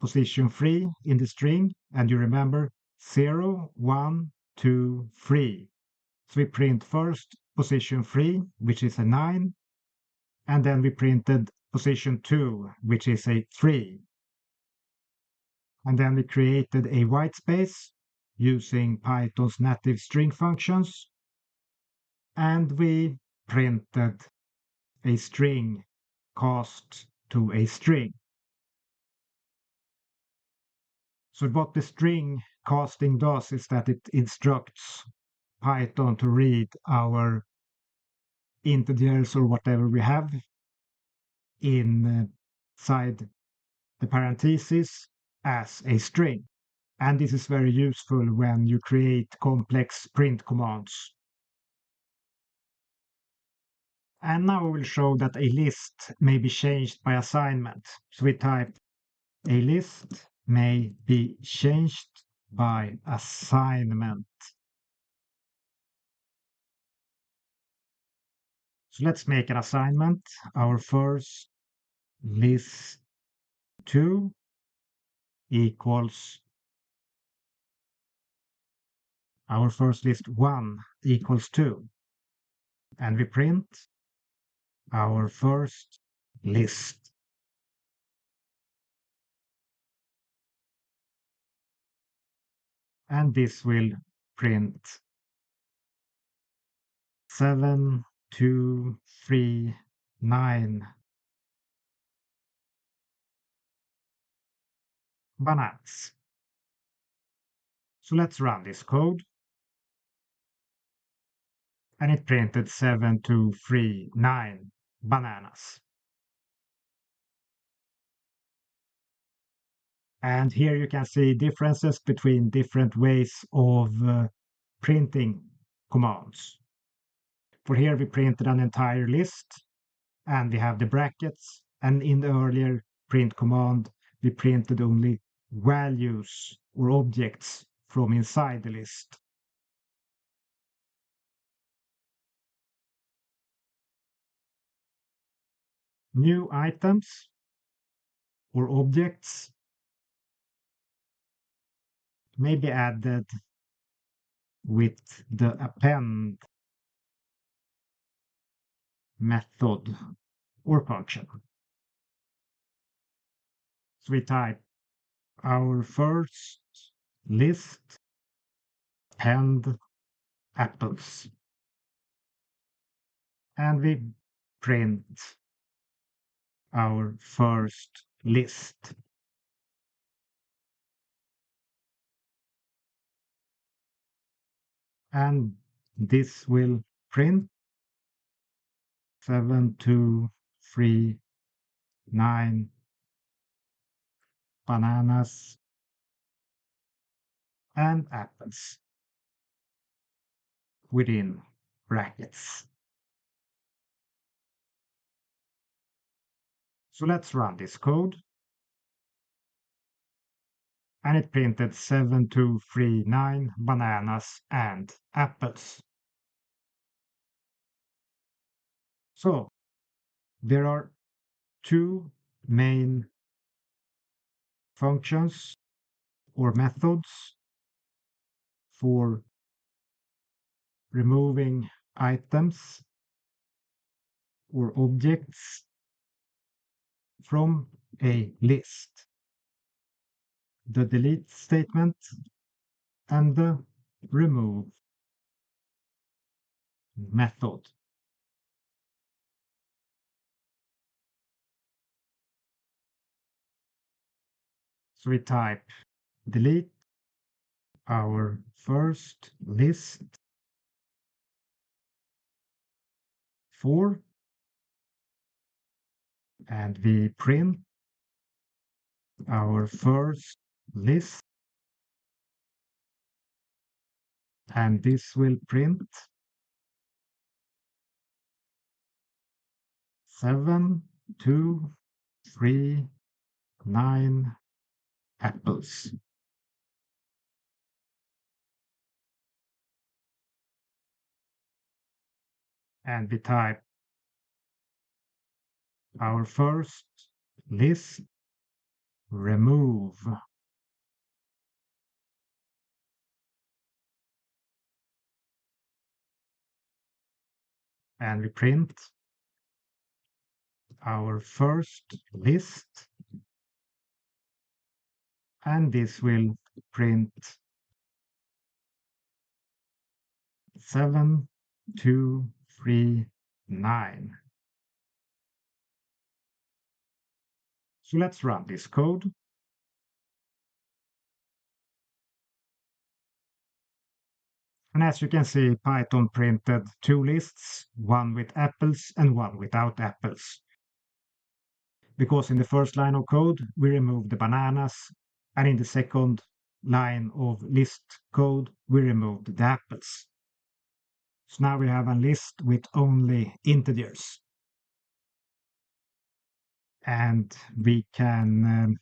position 3 in the string, and you remember 0, 1, 2, 3. So we print first position 3, which is a 9, and then we printed position 2, which is a 3. And then we created a white space using Python's native string functions, and we printed a string cast to a string. So what the string casting does is that it instructs Python to read our integers or whatever we have inside the parentheses as a string. And this is very useful when you create complex print commands. And now we will show that a list may be changed by assignment. So we type a list may be changed by assignment. So let's make an assignment. Our first list 2 equals our first list 1 equals 2. And we print our first list. And this will print 7, 2, 3, 9 bananas. So let's run this code. And it printed 7, 2, 3, 9 bananas. And here you can see differences between different ways of printing commands. For here we printed an entire list and we have the brackets, and in the earlier print command we printed only values or objects from inside the list. New items or objects may be added with the append method or function. So we type our first list append apples, and we print our first list. And this will print 7, 2, 3, 9 bananas and apples within brackets. So let's run this code. And it printed 7, 2, 3, 9 bananas and apples. So there are two main functions or methods for removing items or objects from a list: the delete statement and the remove method. So we type delete our first list 4, and we print our first list, and this will print 7, 2, 3, 9 apples. And we type our first list remove, and we print our first list, and this will print 7, 2, 3, 9. So let's run this code. And as you can see, Python printed two lists, one with apples and one without apples. Because in the first line of code, we removed the bananas, and in the second line of list code, we removed the apples. So now we have a list with only integers. And we can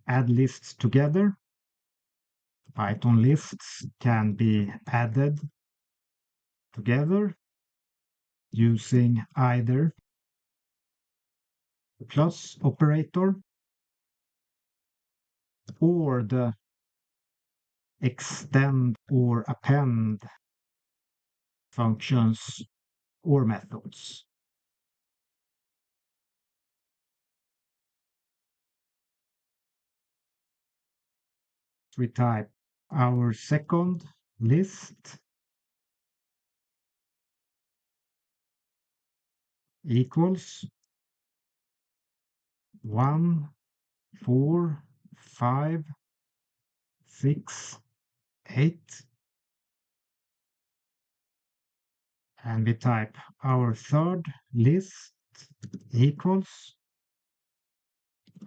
add lists together. Python lists can be added together using either the plus operator or the extend or append functions or methods. So we type our second list equals 1, 4, 5, 6, 8. And we type our third list equals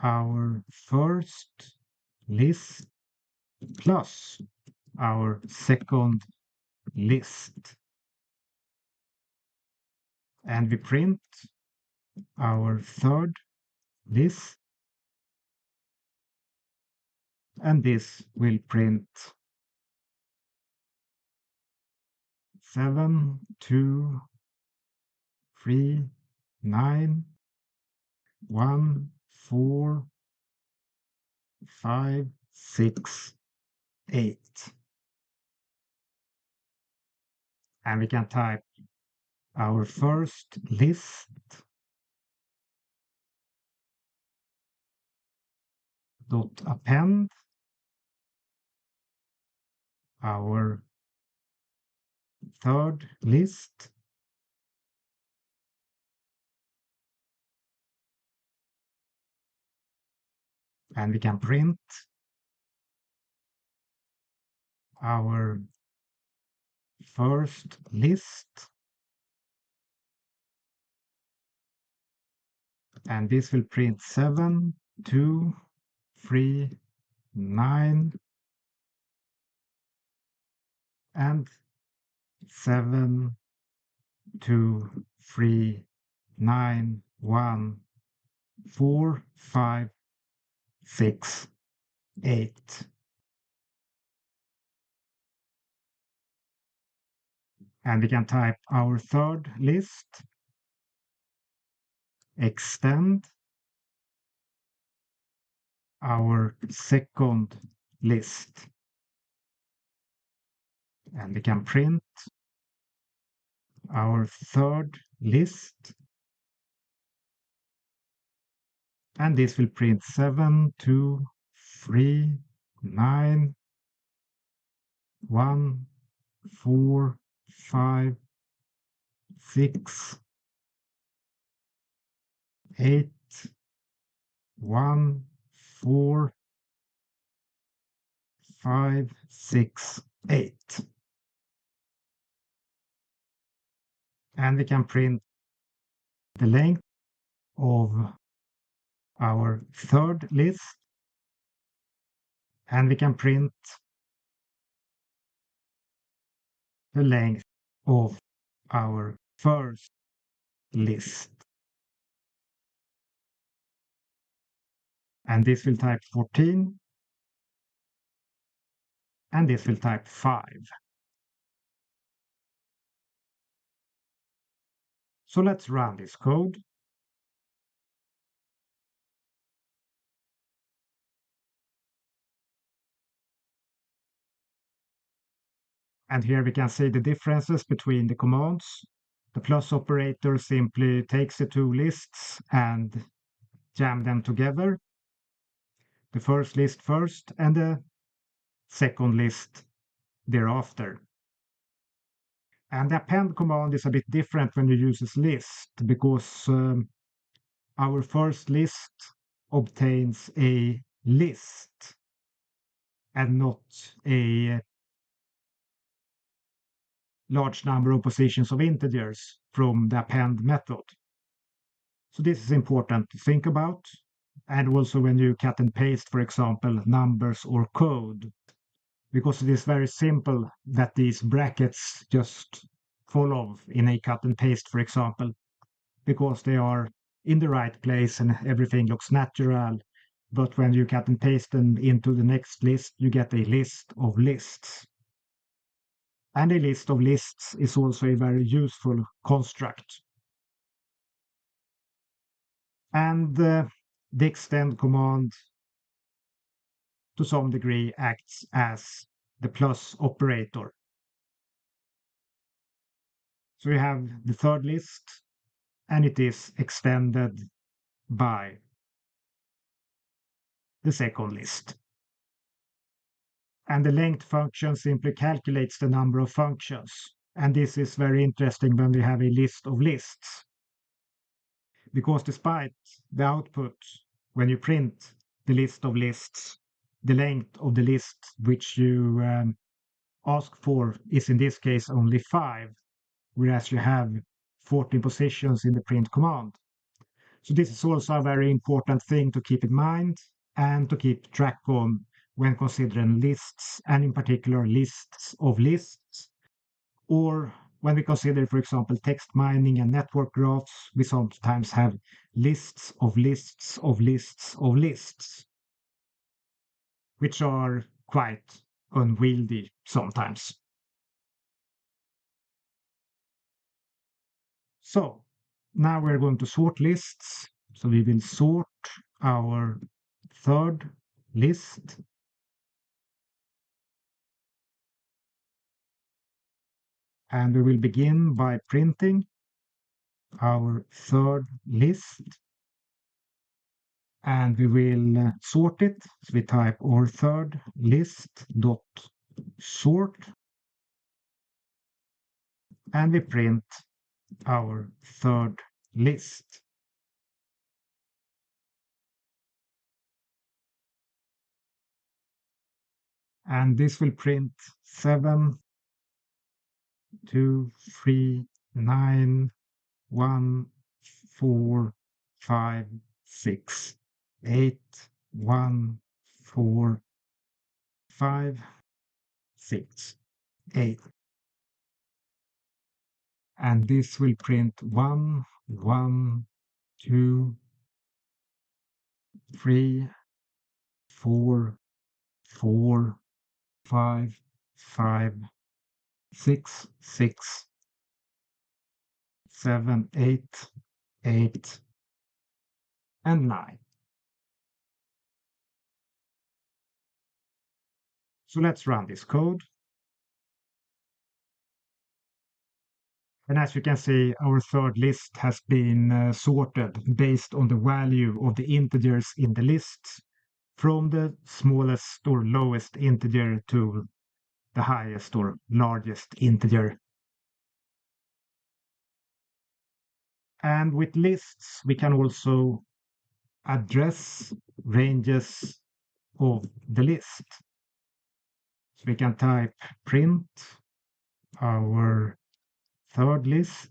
our first list plus our second list. And we print our third list, and this will print 7, 2, 3, 9, 1, 4, 5, 6, 8. And we can type our first list dot append our third list and we can print our first list, and this will print 7, 2, 3, 9, and 7, 2, 3, 9, 1, 4, 5, 6, 8. And we can type our third list, extend our second list. And we can print our third list. And this will print 7, 2, 3, 9, 1, 4, 5, 6, 8, 1, 4, 5, 6, 8. And we can print the length of our third list, and we can print the length of our first list. And this will type 14, and this will type 5. So let's run this code. And here we can see the differences between the commands. The plus operator simply takes the two lists and jam them together. The first list first and the second list thereafter. And the append command is a bit different when you use this list because our first list obtains a list and not a large number of positions of integers from the append method. So this is important to think about. And also when you cut and paste, for example, numbers or code, because it is very simple that these brackets just follow in a cut and paste, for example, because they are in the right place and everything looks natural. But when you cut and paste them into the next list, you get a list of lists. And a list of lists is also a very useful construct. And the extend command, to some degree, acts as the plus operator. So you have the third list, and it is extended by the second list. And the length function simply calculates the number of functions. And this is very interesting when we have a list of lists. Because despite the output, when you print the list of lists, the length of the list which you ask for is in this case only 5, whereas you have 14 positions in the print command. So this is also a very important thing to keep in mind and to keep track on when considering lists, and in particular lists of lists. Or when we consider, for example, text mining and network graphs, we sometimes have lists of lists of lists of lists, which are quite unwieldy sometimes. So now we're going to sort lists. So we will sort our third list. And we will begin by printing our third list. And we will sort it. So we type our third list dot sort. And we print our third list. And this will print 7, 2, 3, 9, 1, 4, 5, 6, 8, 1, 4, 5, 6, 8. And this will print 1, 1, 2, 3, 4, 4, 5, 5, 6, 6, 7, 8, 8, and 9. So let's run this code. And as you can see, our third list has been sorted based on the value of the integers in the list, from the smallest or lowest integer to the highest or largest integer. And with lists, we can also address ranges of the list. So we can type print our third list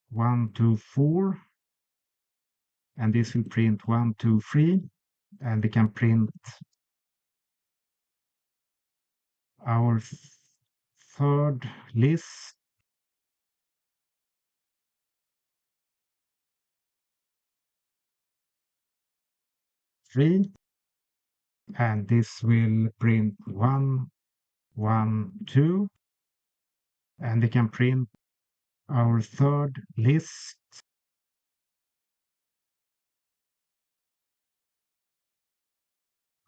1, 2, 4, and this will print 1, 2, 3, and we can print our third list 3, and this will print 1, 1, 2, and we can print our third list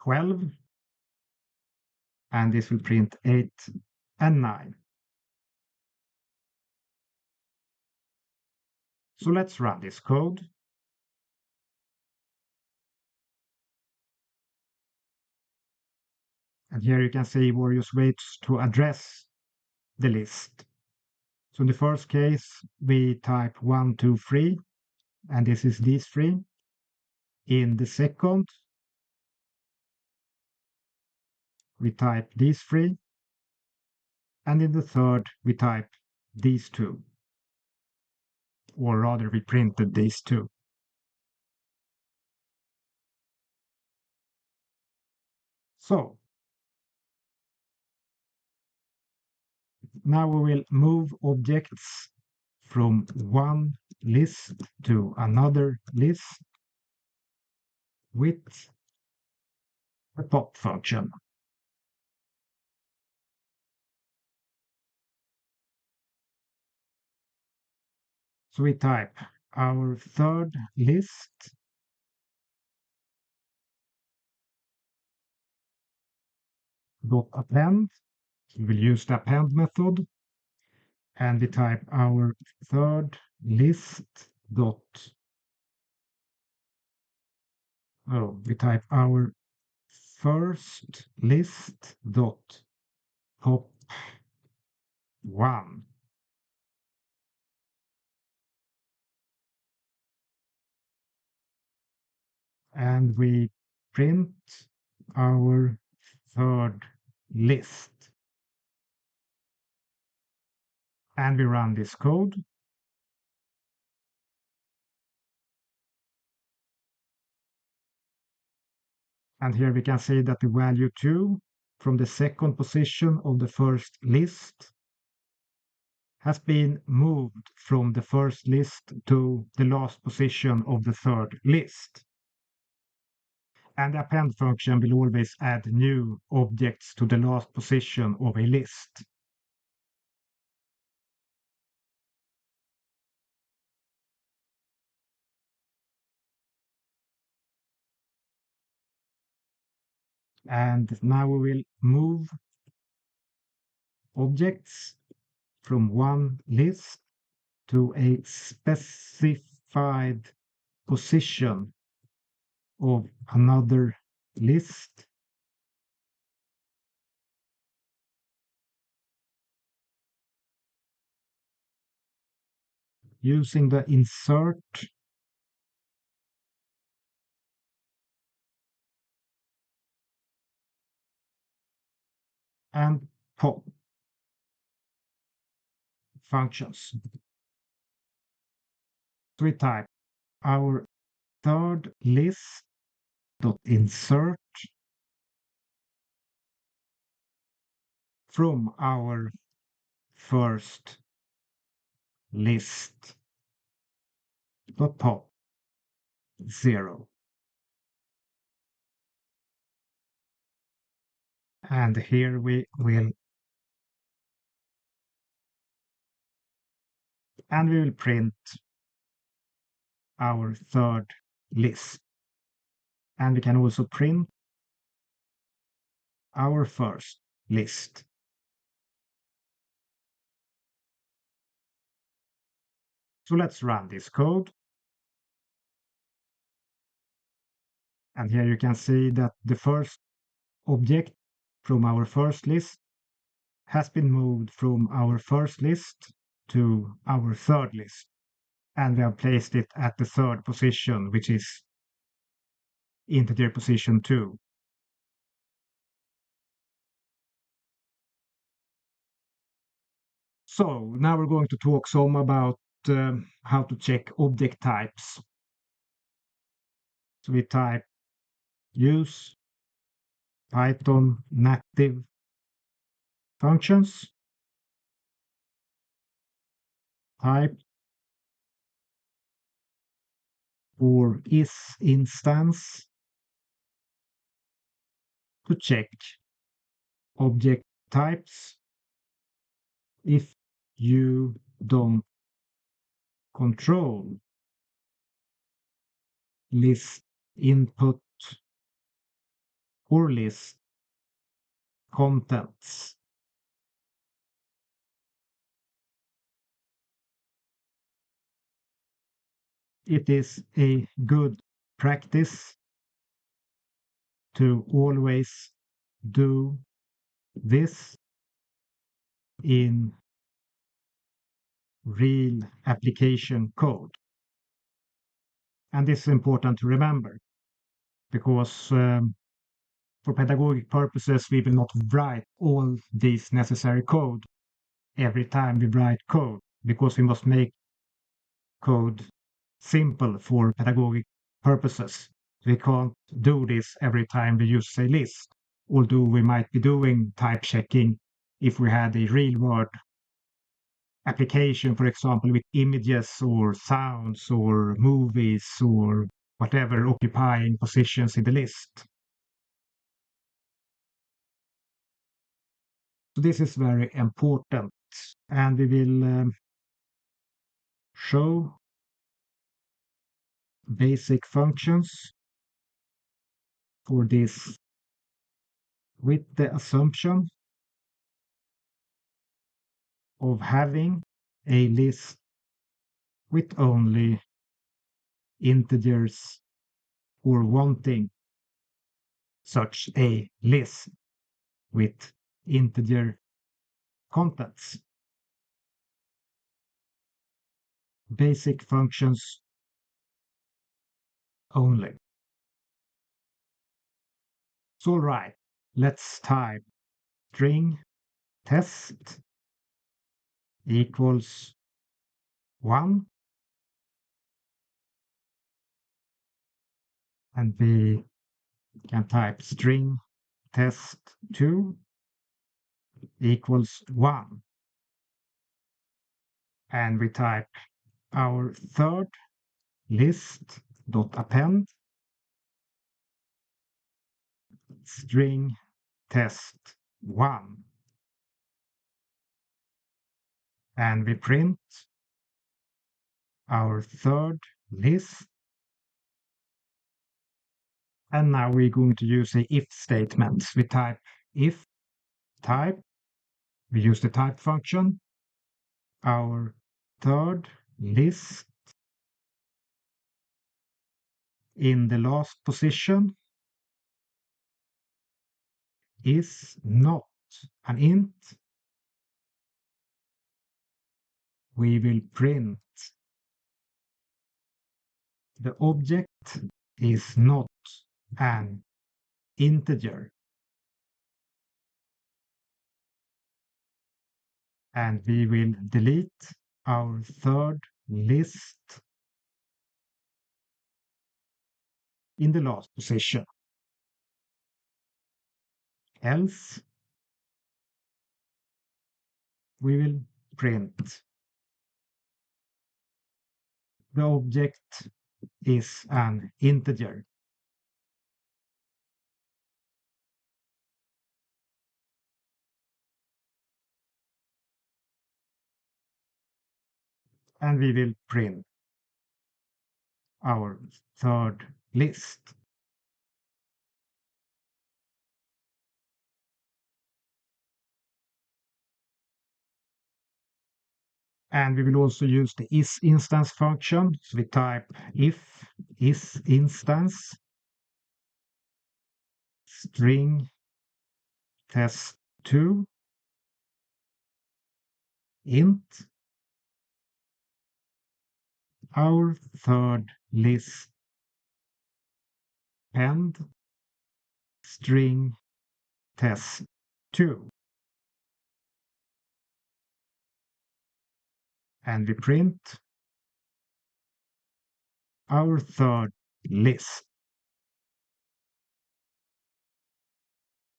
12, and this will print 8 and 9. So let's run this code. And here you can see various ways to address the list. So in the first case, we type 1, 2, 3, and this is these 3. In the second, we type these 3, and in the third, we type these 2. Or rather, we printed these 2. So Now we will move objects from one list to another list with the pop function. So we type our third list dot append. So we will use the append method, and we type our third list dot we type our first list dot pop one. And we print our third list. And we run this code. And here we can see that the value 2 from the second position of the first list has been moved from the first list to the last position of the third list. And the append function will always add new objects to the last position of a list. And now we will move objects from one list to a specified position of another list. Using the insert and pop functions. So we type our third list dot insert from our first list dot pop 0. And here we will print our third list. And we can also print our first list. So let's run this code. And here you can see that the first object from our first list has been moved from our first list to our third list. And we have placed it at the third position, which is integer position 2. So now we're going to talk some about how to check object types. So we type use Python native functions, type or is instance to check object types if you don't control list input or list contents. It is a good practice to always do this in real application code. And this is important to remember because for pedagogic purposes, we will not write all this necessary code every time we write code because we must make code simple for pedagogic purposes. We can't do this every time we use a list, although we might be doing type checking if we had a real word application, for example, with images or sounds or movies or whatever occupying positions in the list. So this is very important, and we will show basic functions for this with the assumption of having a list with only integers or wanting such a list with integer contents. Basic functions only. So all right, let's type string test equals 1, and we can type string test2 equals 1, and we type our third list dot append string test1, and we print our third list. And now we're going to use a if statement. We type if type, we use the type function, our third list in the last position is not an int, we will print the object is not an integer, and we will delete our third list in the last position. Else, we will print the object is an integer. And we will print our third list. And we will also use the isInstance function. So we type if isInstance string test2 int our third list append string test2, and we print our third list.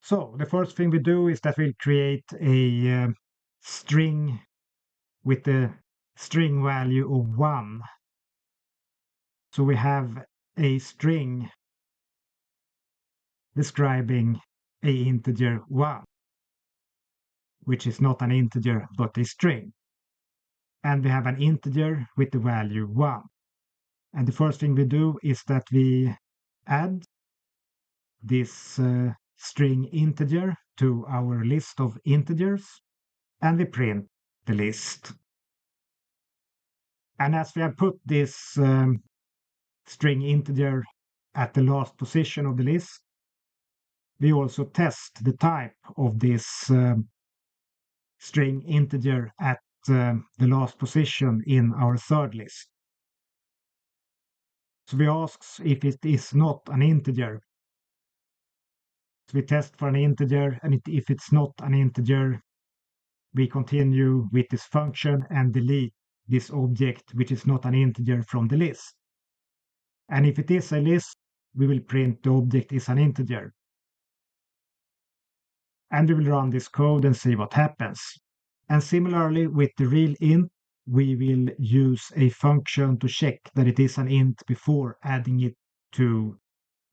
So the first thing we do is that we'll create a string with the string value of 1. So we have a string describing a integer 1, which is not an integer but a string. And we have an integer with the value 1. And the first thing we do is that we add this string integer to our list of integers, and we print the list. And as we have put this string integer at the last position of the list, we also test the type of this string integer at the last position in our third list. So we ask if it is not an integer. So we test for an integer, and if it's not an integer, we continue with this function and delete this object which is not an integer from the list. And if it is a list, we will print the object is an integer. And we will run this code and see what happens. And similarly with the real int, we will use a function to check that it is an int before adding it to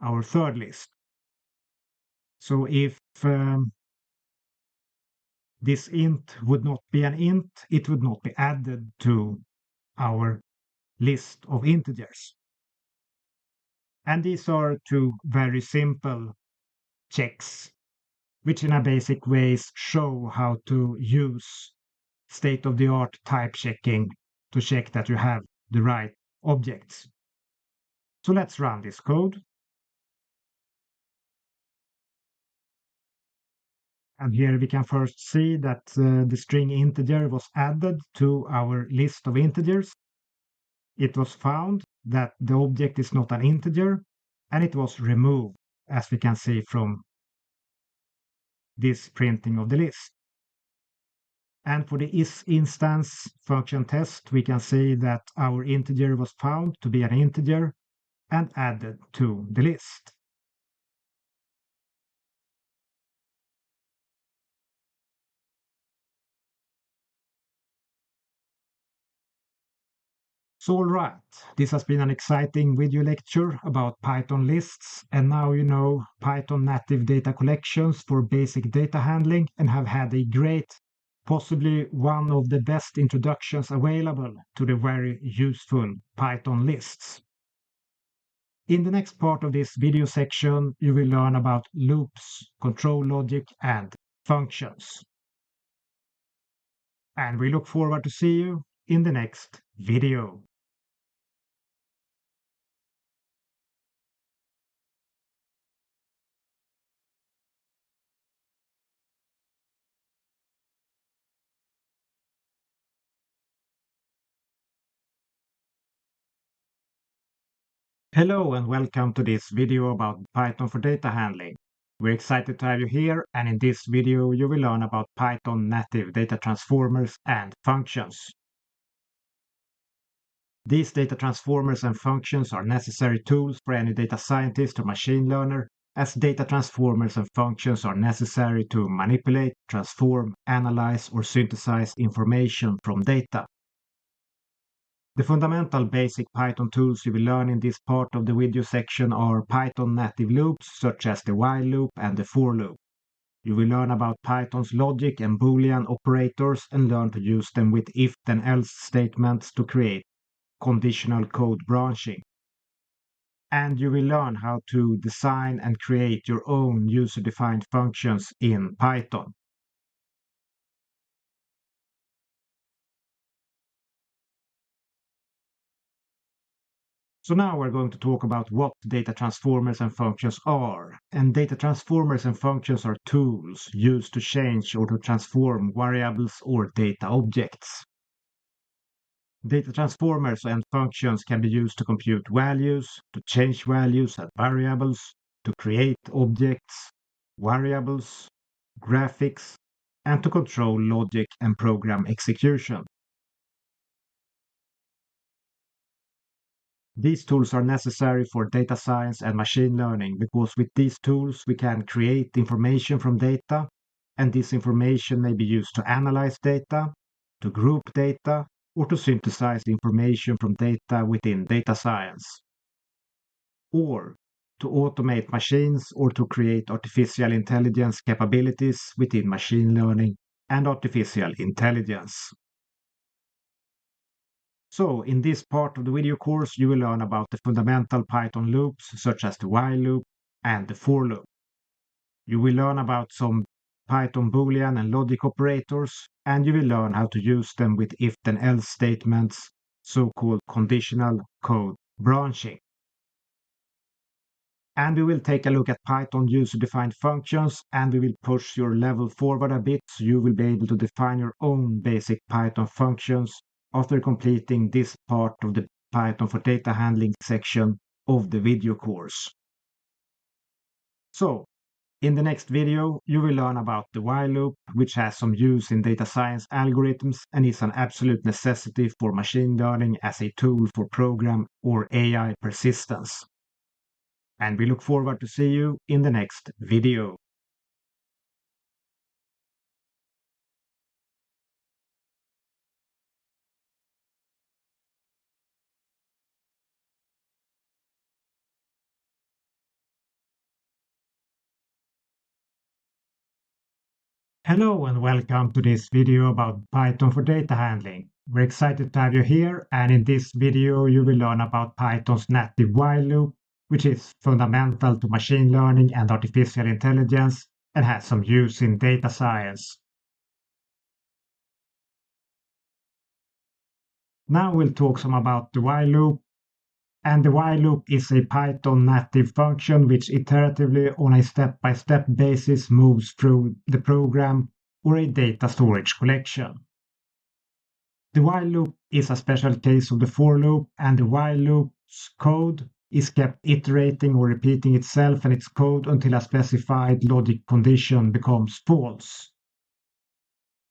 our third list. So if this int would not be an int, it would not be added to our list of integers. And these are two very simple checks, which in a basic ways show how to use state-of-the-art type checking to check that you have the right objects. So let's run this code. And here we can first see that the string integer was added to our list of integers. It was found that the object is not an integer, and it was removed, as we can see from this printing of the list. And for the isInstance function test, we can see that our integer was found to be an integer and added to the list. So all right, this has been an exciting video lecture about Python lists, and now you know Python native data collections for basic data handling and have had a great, possibly one of the best introductions available to the very useful Python lists. In the next part of this video section, you will learn about loops, control logic, and functions. And we look forward to see you in the next video. Hello and welcome to this video about Python for data handling. We're excited to have you here, and in this video you will learn about Python native data transformers and functions. These data transformers and functions are necessary tools for any data scientist or machine learner, as data transformers and functions are necessary to manipulate, transform, analyze, or synthesize information from data. The fundamental basic Python tools you will learn in this part of the video section are Python native loops such as the while loop and the for loop. You will learn about Python's logic and Boolean operators and learn to use them with if then else statements to create conditional code branching. And you will learn how to design and create your own user-defined functions in Python. So now we're going to talk about what data transformers and functions are. And data transformers and functions are tools used to change or to transform variables or data objects. Data transformers and functions can be used to compute values, to change values and variables, to create objects, variables, graphics, and to control logic and program execution. These tools are necessary for data science and machine learning because with these tools we can create information from data, and this information may be used to analyze data, to group data, or to synthesize information from data within data science, or to automate machines or to create artificial intelligence capabilities within machine learning and artificial intelligence. So in this part of the video course, you will learn about the fundamental Python loops, such as the while loop and the for loop. You will learn about some Python Boolean and logic operators, and you will learn how to use them with if then else statements, so-called conditional code branching. And we will take a look at Python user-defined functions, and we will push your level forward a bit so you will be able to define your own basic Python functions after completing this part of the Python for data handling section of the video course. So, in the next video, you will learn about the while loop, which has some use in data science algorithms and is an absolute necessity for machine learning as a tool for program or AI persistence. And we look forward to see you in the next video. Hello and welcome to this video about Python for data handling. We're excited to have you here, and in this video you will learn about Python's native while loop, which is fundamental to machine learning and artificial intelligence and has some use in data science. Now we'll talk some about the while loop. And the while loop is a Python native function which iteratively on a step-by-step basis moves through the program or a data storage collection. The while loop is a special case of the for loop, and the while loop's code is kept iterating or repeating itself and its code until a specified logic condition becomes false.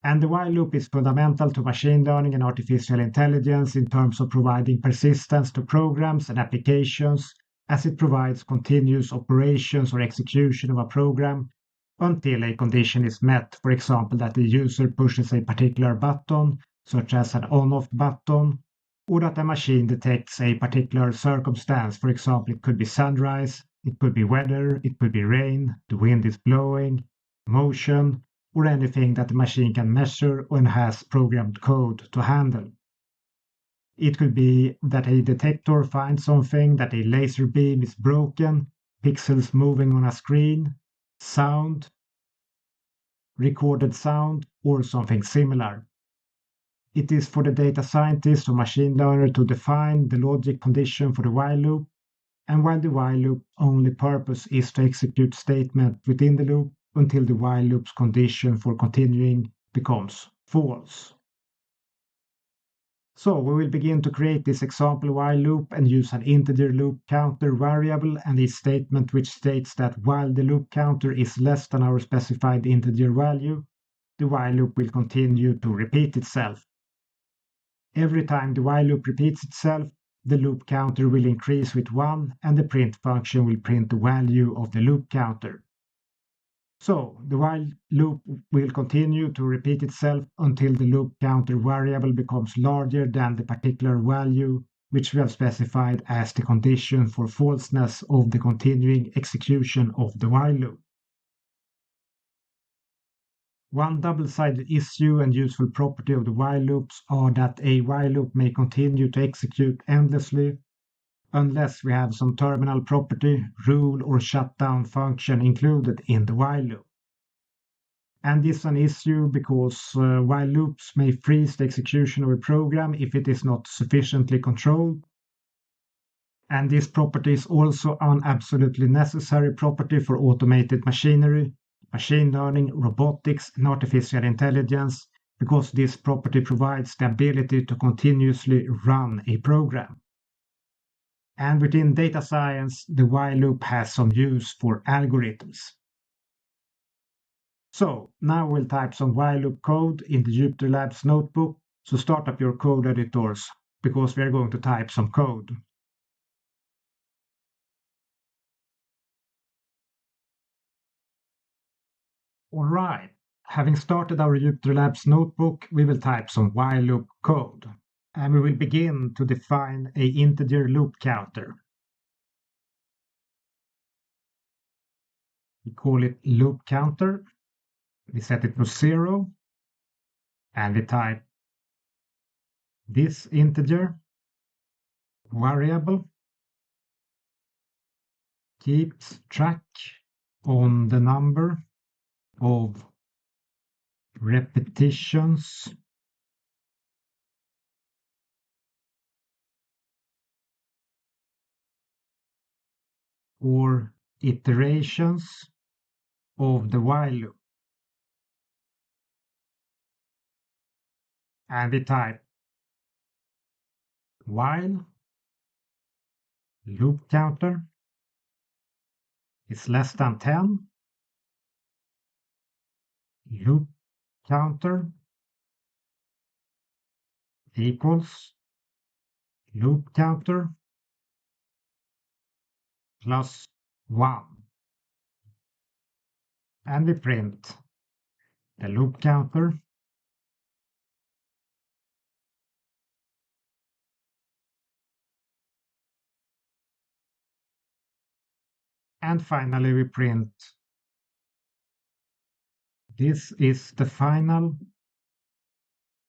And the while loop is fundamental to machine learning and artificial intelligence in terms of providing persistence to programs and applications, as it provides continuous operations or execution of a program until a condition is met, for example, that the user pushes a particular button, such as an on-off button, or that the machine detects a particular circumstance. For example, it could be sunrise, it could be weather, it could be rain, the wind is blowing, motion, or anything that the machine can measure and has programmed code to handle. It could be that a detector finds something, that a laser beam is broken, pixels moving on a screen, sound, recorded sound, or something similar. It is for the data scientist or machine learner to define the logic condition for the while loop, and while the while loop only purpose is to execute statement within the loop until the while loop's condition for continuing becomes false. So we will begin to create this example while loop and use an integer loop counter variable and a statement which states that while the loop counter is less than our specified integer value, the while loop will continue to repeat itself. Every time the while loop repeats itself, the loop counter will increase with 1 and the print function will print the value of the loop counter. So the while loop will continue to repeat itself until the loop counter variable becomes larger than the particular value which we have specified as the condition for falseness of the continuing execution of the while loop. One double-sided issue and useful property of the while loops are that a while loop may continue to execute endlessly unless we have some terminal property, rule, or shutdown function included in the while loop. And this is an issue because while loops may freeze the execution of a program if it is not sufficiently controlled. And this property is also an absolutely necessary property for automated machinery, machine learning, robotics, and artificial intelligence, because this property provides the ability to continuously run a program. And within data science, the while loop has some use for algorithms. So now we'll type some while loop code in the Jupyter Labs notebook. So start up your code editors because we're going to type some code. All right, having started our Jupyter Labs notebook, we will type some while loop code. And we will begin to define an integer loop counter. We call it loop counter. We set it to 0. And we type this integer variable keeps track on the number of repetitions or iterations of the while loop. And we type while loop counter is less than 10, loop counter equals loop counter plus 1. And we print the loop counter and finally we print This is the final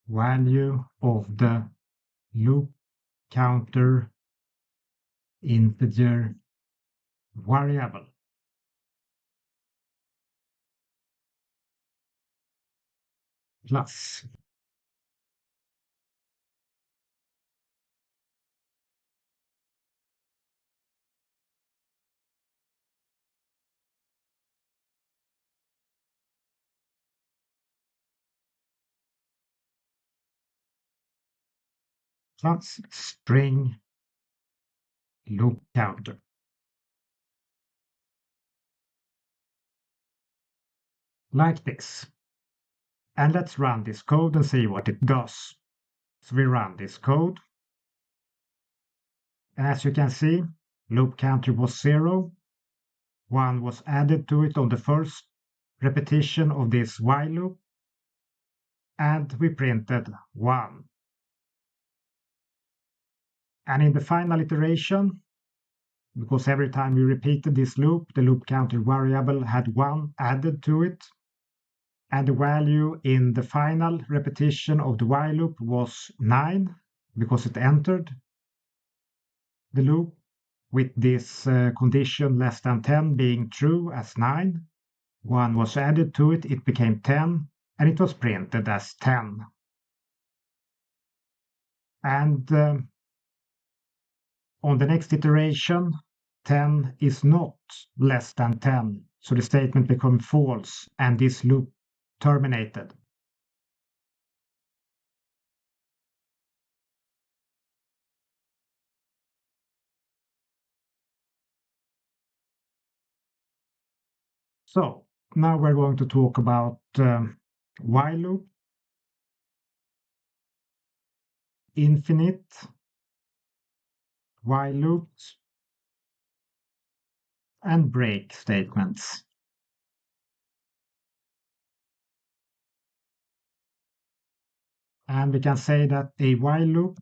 value of the loop counter integer variable. Plus string loop counter. Like this. And let's run this code and see what it does. So we run this code. And as you can see, loop counter was 0. 1 was added to it on the first repetition of this while loop. And we printed 1. And in the final iteration, because every time we repeated this loop, the loop counter variable had 1 added to it. And the value in the final repetition of the while loop was 9, because it entered the loop with this condition less than 10 being true as 9. 1 was added to it, it became 10, and it was printed as 10. And on the next iteration, 10 is not less than 10, so the statement becomes false, and this loop terminated. So now we're going to talk about while loop, infinite while loops, and break statements. And we can say that a while loop,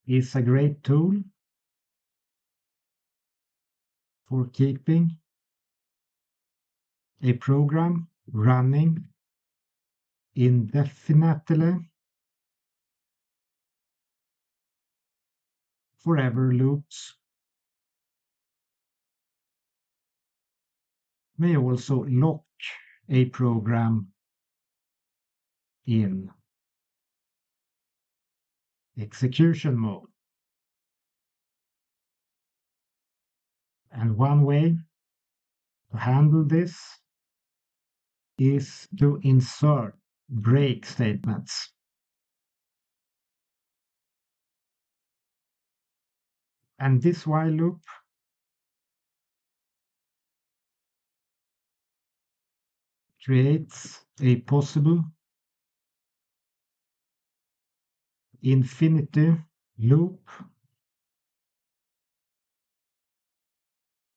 is a great tool for keeping a program running indefinitely, forever loops may also lock a program in execution mode. And one way to handle this is to insert break statements. And this while loop creates a possible infinity loop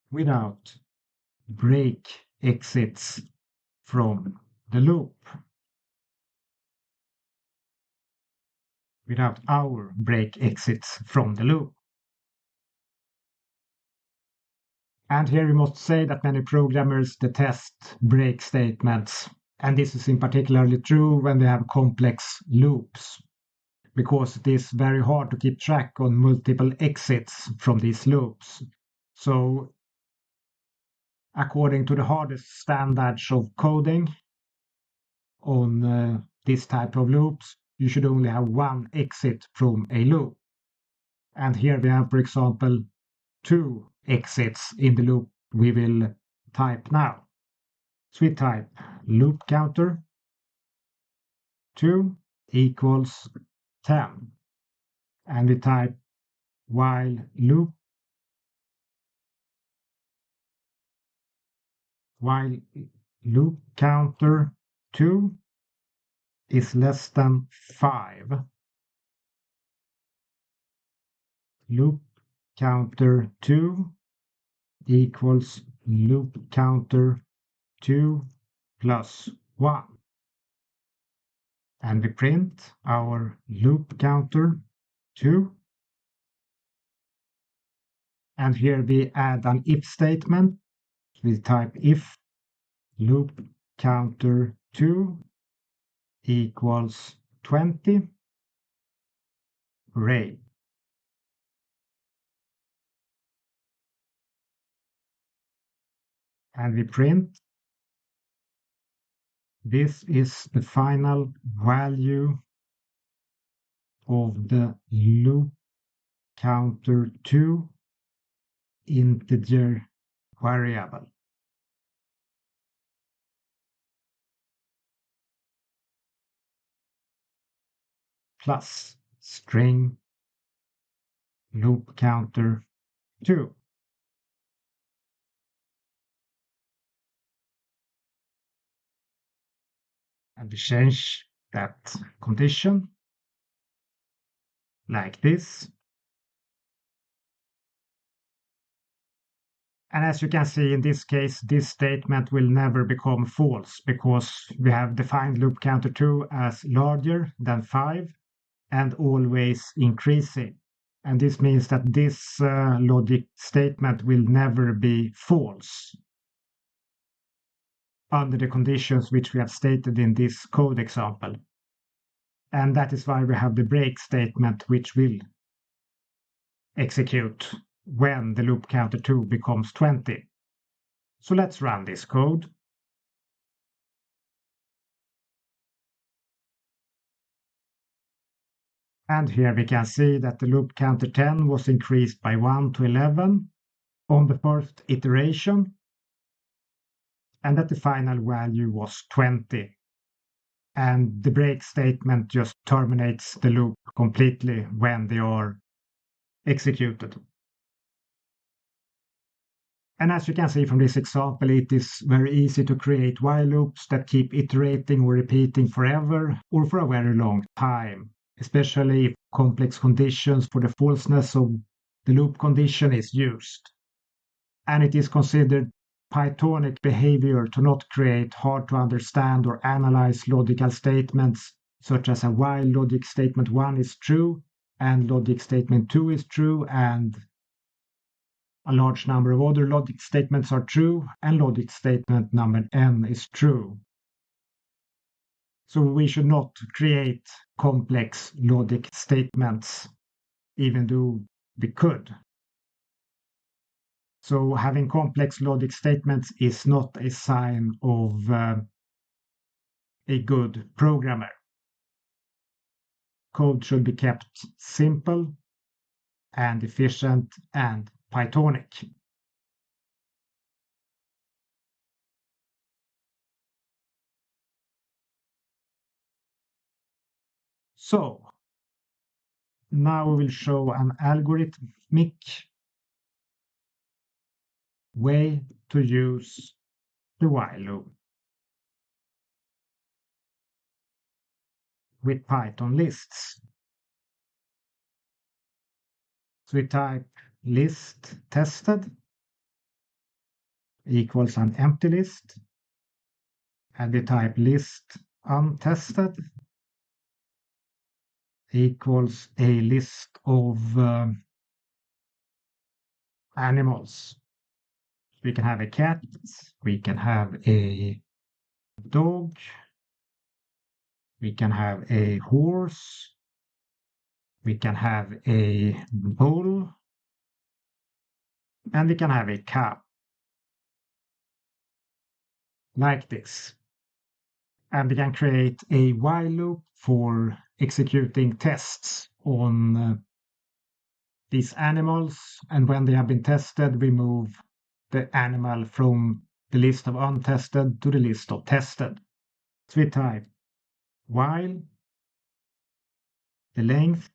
without break exits from the loop, without our break exits from the loop. And here we must say that many programmers detest break statements, and this is in particularly true when they have complex loops, because it is very hard to keep track on multiple exits from these loops. So according to the hardest standards of coding on this type of loops, you should only have one exit from a loop. And here we have, for example, 2 exits in the loop we will type now. So we type loop counter 2 equals 10. And we type while loop counter 2 is less than 5. Loop counter 2 equals loop counter 2 plus 1. and we print our loop counter 2. And here we add an if statement. We type if loop counter 2 equals 20, array. And we print this is the final value of the loop counter 2 integer variable. Plus string loop counter 2. And we change that condition like this. And as you can see in this case, this statement will never become false because we have defined loop counter 2 as larger than 5 and always increasing. And this means that this logic statement will never be false under the conditions which we have stated in this code example. And that is why we have the break statement which will execute when the loop counter 2 becomes 20. So let's run this code. And here we can see that the loop counter 10 was increased by 1 to 11 on the first iteration, and that the final value was 20. And the break statement just terminates the loop completely when they are executed. And as you can see from this example, it is very easy to create while loops that keep iterating or repeating forever or for a very long time, especially if complex conditions for the falseness of the loop condition is used. And it is considered Pythonic behavior to not create hard to understand or analyze logical statements, such as a while logic statement 1 is true and logic statement 2 is true and a large number of other logic statements are true and logic statement number n is true. So we should not create complex logic statements, even though we could. So having complex logic statements is not a sign of a good programmer. Code should be kept simple and efficient and Pythonic. So now we will show an algorithmic way to use the while loop with Python lists. So we type list tested equals an empty list, and we type list untested equals a list of animals. We can have a cat, we can have a dog, we can have a horse, we can have a bull, and we can have a cow. Like this. And we can create a while loop for executing tests on these animals. And when they have been tested, we move the animal from the list of untested to the list of tested. So we type while the length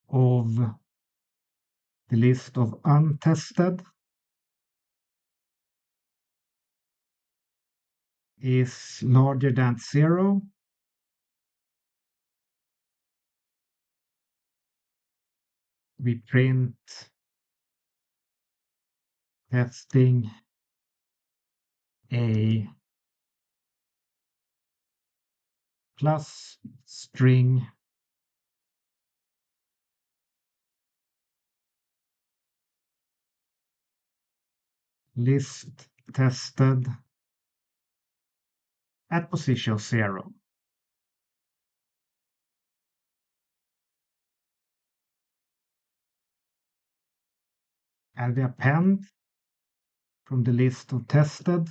of the list of untested is larger than 0. We print testing a plus string list tested at position 0. And we append from the list of tested,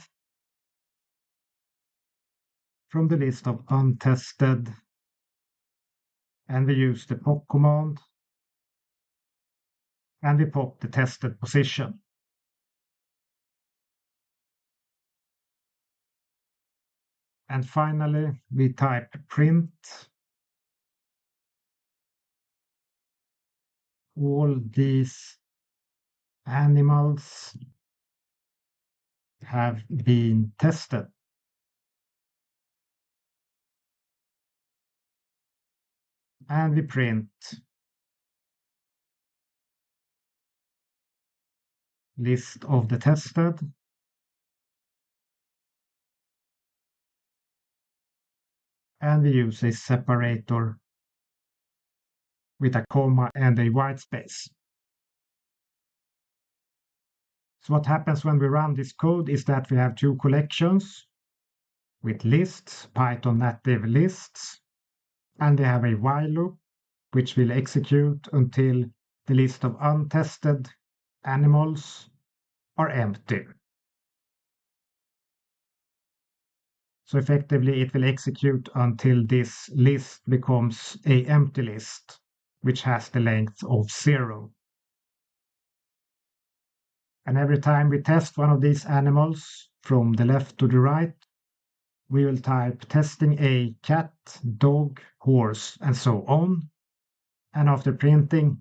from the list of untested, and we use the pop command, and we pop the tested position. And finally, we type print all these animals have been tested. And we print list of the tested. And we use a separator with a comma and a white space. So what happens when we run this code is that we have two collections with lists, Python native lists, and we have a while loop which will execute until the list of untested animals are empty. So effectively it will execute until this list becomes an empty list, which has the length of 0. And every time we test one of these animals from the left to the right, we will type testing a cat, dog, horse, and so on. And after printing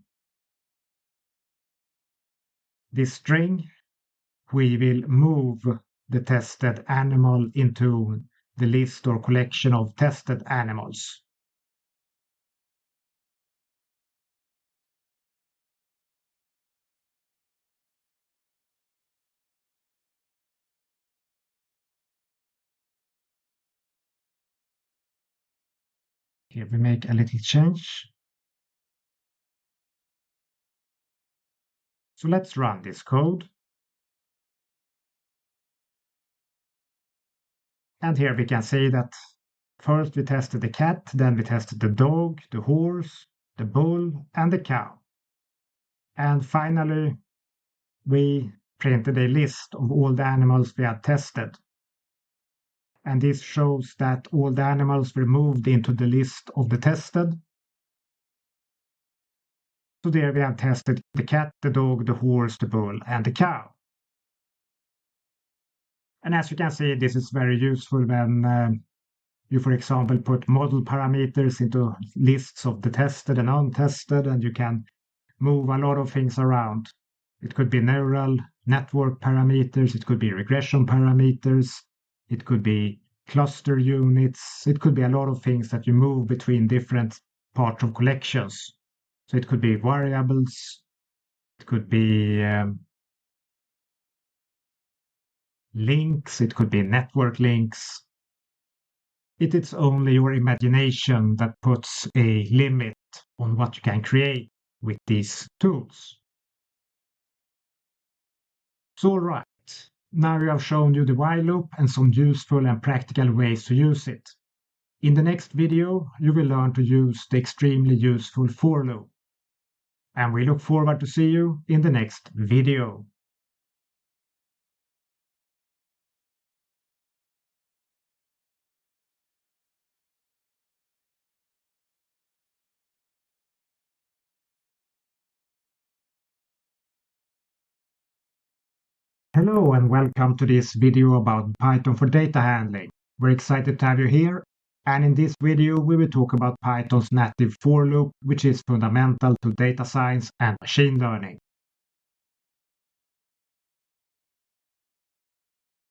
this string, we will move the tested animal into the list or collection of tested animals. Here we make a little change. So let's run this code. And here we can see that first we tested the cat, then we tested the dog, the horse, the bull, and the cow. And finally, we printed a list of all the animals we had tested. And this shows that all the animals were moved into the list of the tested. So there we have tested the cat, the dog, the horse, the bull, and the cow. And as you can see, this is very useful when you, for example, put model parameters into lists of the tested and untested, and you can move a lot of things around. It could be neural network parameters, it could be regression parameters, it could be cluster units, it could be a lot of things that you move between different parts of collections. So it could be variables, it could be links, it could be network links. It is only your imagination that puts a limit on what you can create with these tools. So all right, now we have shown you the while loop and some useful and practical ways to use it. In the next video, you will learn to use the extremely useful for loop. And we look forward to see you in the next video. Hello and welcome to this video about Python for data handling. We're excited to have you here, and in this video we will talk about Python's native for loop, which is fundamental to data science and machine learning.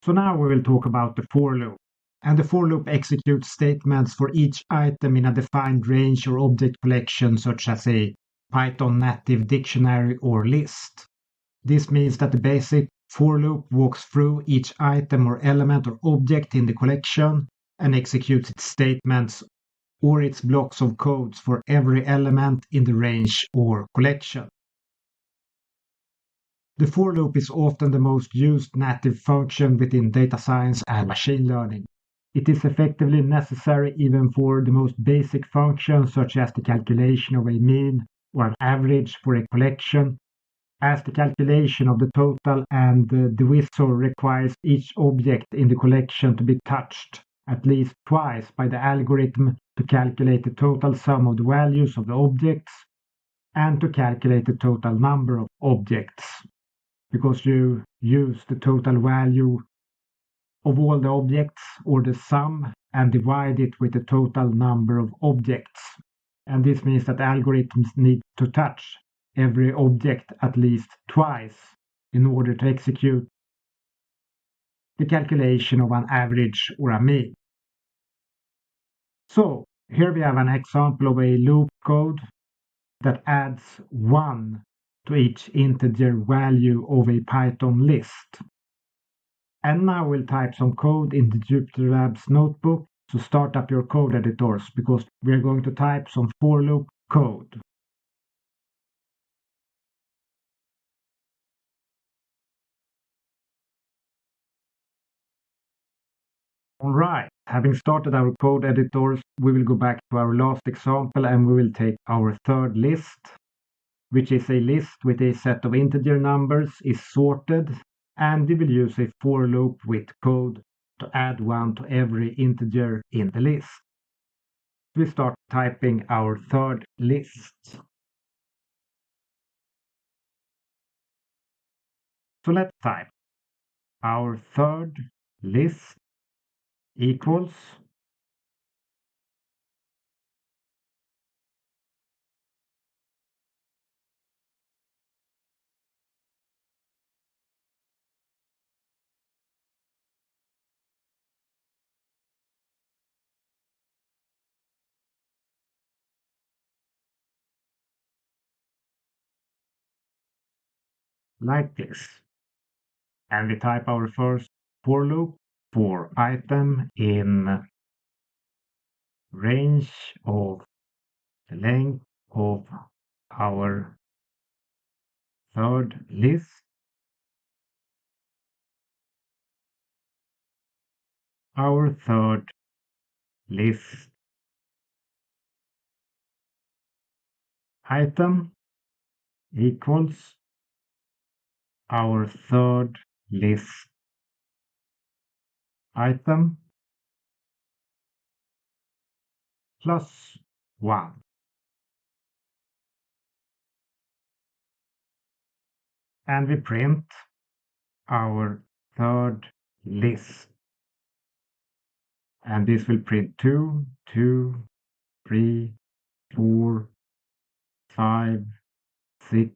So now we will talk about the for loop. And the for loop executes statements for each item in a defined range or object collection, such as a Python native dictionary or list. This means that the basic for loop walks through each item or element or object in the collection and executes its statements or its blocks of codes for every element in the range or collection. The for loop is often the most used native function within data science and machine learning. It is effectively necessary even for the most basic functions, such as the calculation of a mean or an average for a collection, as the calculation of the total and the divisor requires each object in the collection to be touched at least twice by the algorithm to calculate the total sum of the values of the objects and to calculate the total number of objects, because you use the total value of all the objects or the sum and divide it with the total number of objects. And this means that algorithms need to touch every object at least twice in order to execute the calculation of an average or a mean. So here we have an example of a loop code that adds 1 to each integer value of a Python list. And now we'll type some code in the JupyterLabs notebook. So start up your code editors, because we're going to type some for loop code. Alright, having started our code editors, we will go back to our last example and we will take our third list, which is a list with a set of integer numbers, is sorted, and we will use a for loop with code to add 1 to every integer in the list. We start typing our third list. So let's type our third list equals like this. And we type our first for loop for item in range of the length of our third list. Our third list item equals our third list item plus 1. And we print our third list. And this will print 2, 2, 3, 4, 5, 6,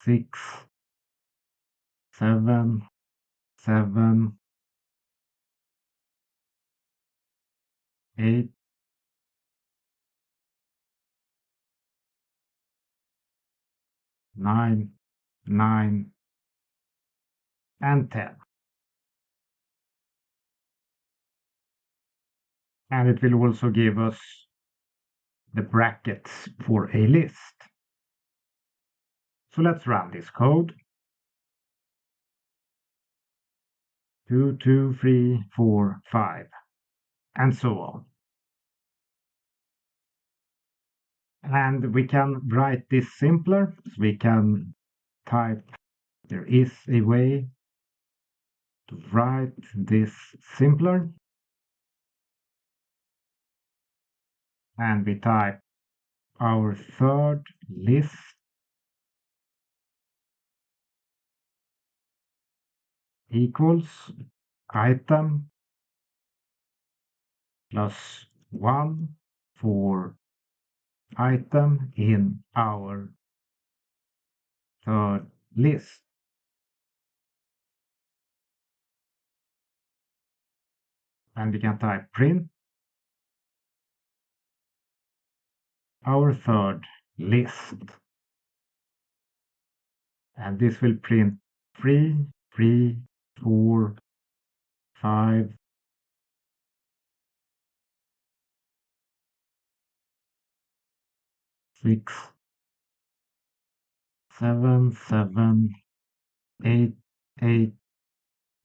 6, 7, 7, 8, 9, 9, and 10. And it will also give us the brackets for a list. So let's run this code. 2, 2, 3, 4, 5, and so on. And we can write this simpler. So we can type, there is a way to write this simpler. And we type our third list equals item plus 1 for item in our third list. And we can type print our third list. And this will print 3, 3, 4, 5, 6, 7, 7, 8, 8,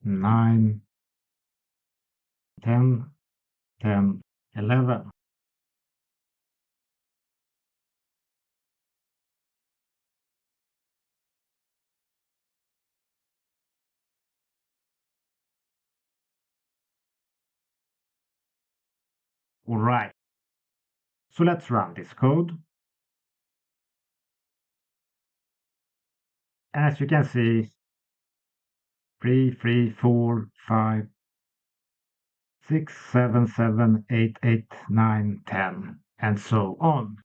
9, 10, 10, 11. All right. So let's run this code. As you can see, 3, 3, 4, 5, 6, 7, 7, 8, 8, 9, 10, and so on.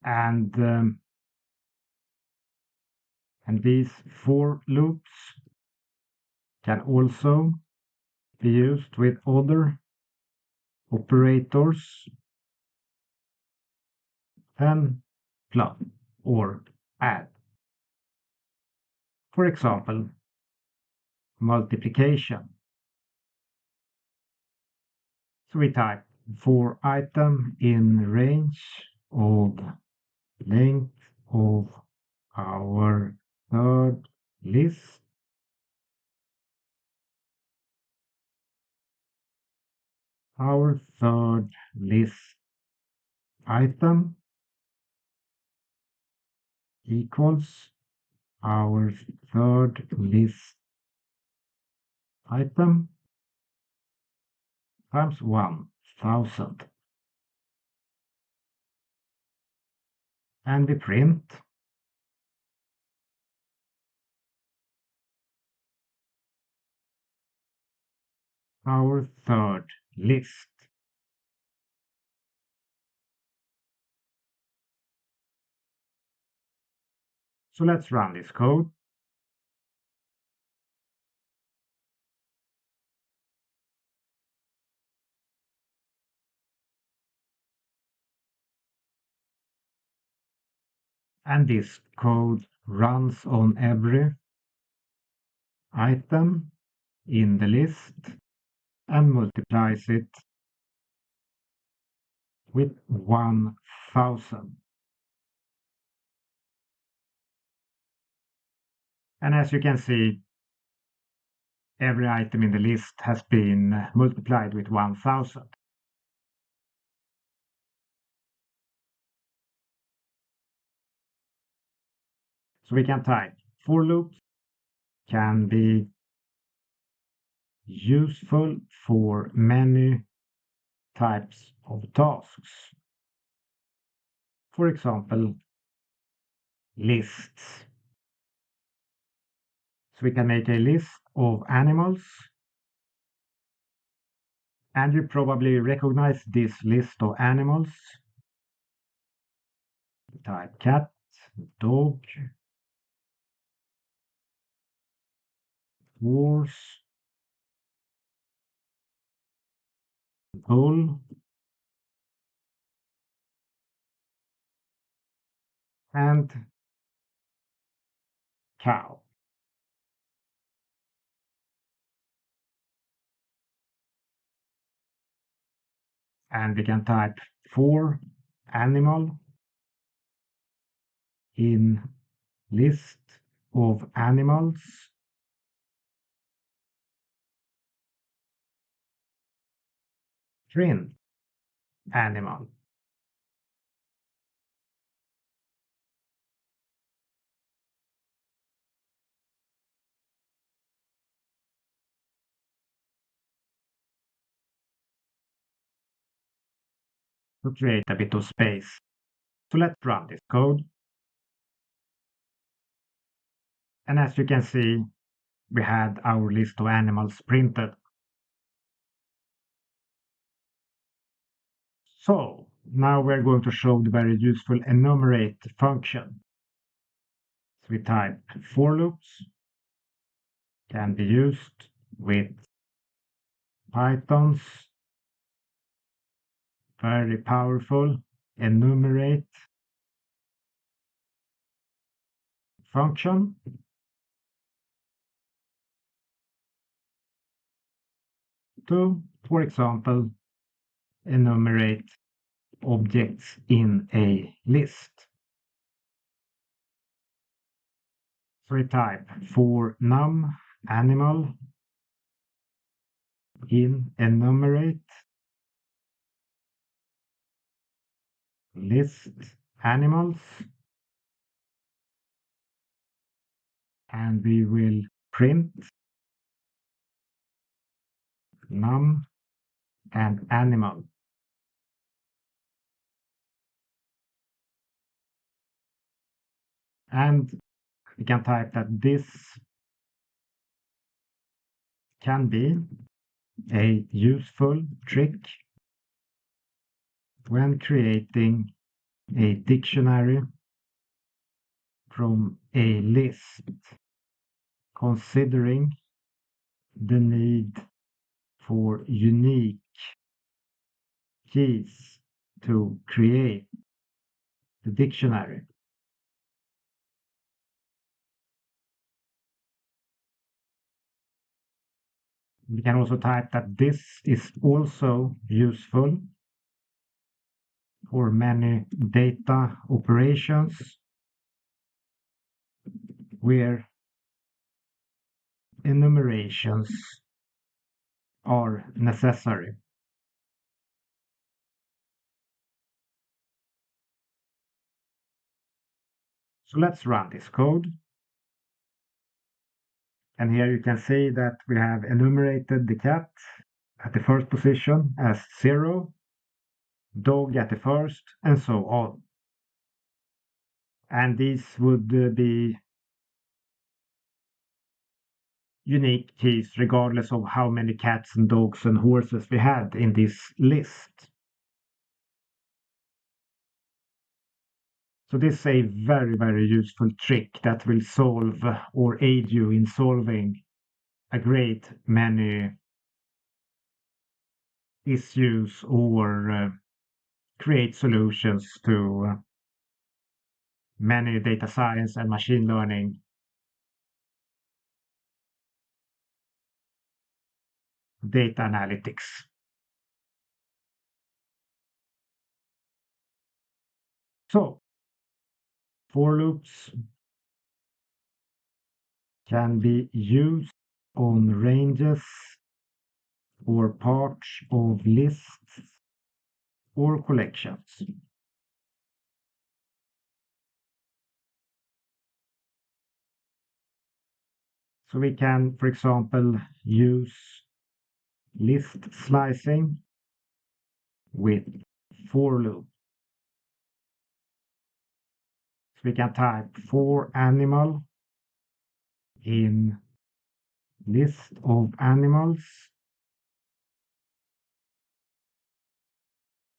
And these for loops can also be used with other operators than plus or add. For example, multiplication. So we type for item in range of length of our third list item equals our third list item times 1000. And we print our third list. So let's run this code. And this code runs on every item in the list and multiplies it with 1000. And as you can see, every item in the list has been multiplied with 1000. So we can type for loops can be useful for many types of tasks. For example, lists. So we can make a list of animals. And you probably recognize this list of animals. Type cat, dog, horse, bull, and cow. And we can type for animal in list of animals print animal. To create a bit of space. So let's run this code. And as you can see, we had our list of animals printed. So now we're going to show the very useful enumerate function. So we type for loops can be used with Python's very powerful enumerate function to, for example, enumerate objects in a list. So we type for num animal in enumerate list animals, and we will print num and animal. And we can type that this can be a useful trick when creating a dictionary from a list, considering the need for unique keys to create the dictionary. We can also type that this is also useful for many data operations where enumerations are necessary. So let's run this code. And here you can see that we have enumerated the cat at the first position as 0, dog at the first, and so on. And these would be unique keys regardless of how many cats and dogs and horses we had in this list. So this is a very, very useful trick that will solve or aid you in solving a great many issues or create solutions to many data science and machine learning data analytics. So for loops can be used on ranges or parts of lists or collections. So we can, for example, use list slicing with for loop. So we can type for animal in list of animals,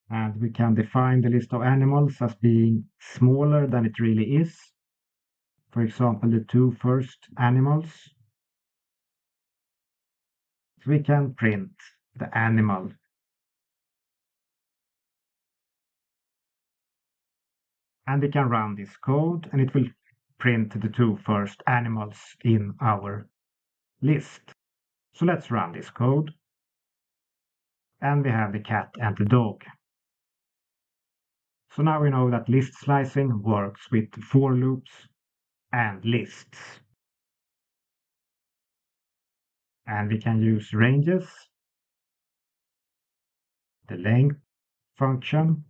and we can define the list of animals as being smaller than it really is. For example, the 2 first animals. So we can print the animal. And we can run this code and it will print the 2 first animals in our list. So let's run this code. And we have the cat and the dog. So now we know that list slicing works with for loops and lists. And we can use ranges, the length function,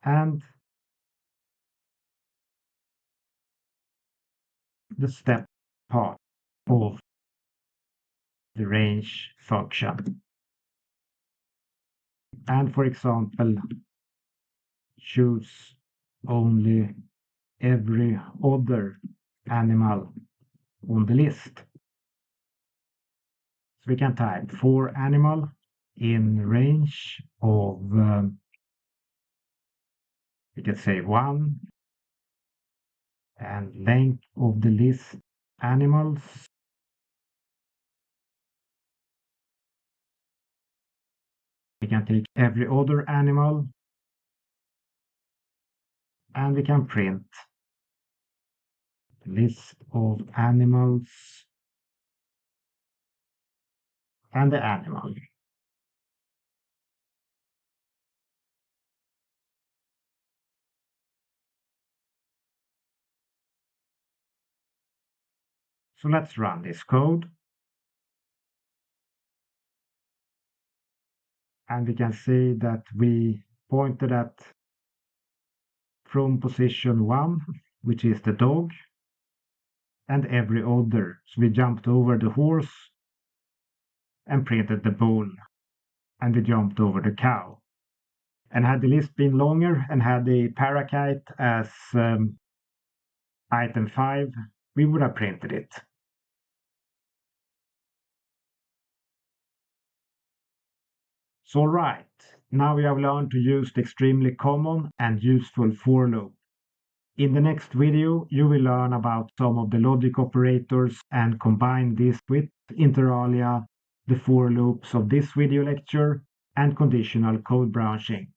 and the step part of the range function. And for example, choose only every other animal on the list. So we can type for animal in range of, we can say 1, and length of the list animals. We can take every other animal and we can print the list of animals and the animal. So let's run this code. And we can see that we pointed at from position 1, which is the dog, and every other. So we jumped over the horse and printed the bull, and we jumped over the cow. And had the list been longer and had the parakeet as item 5, we would have printed it. So right, now we have learned to use the extremely common and useful for loop. In the next video, you will learn about some of the logic operators and combine this with, inter alia, the for loops of this video lecture and conditional code branching.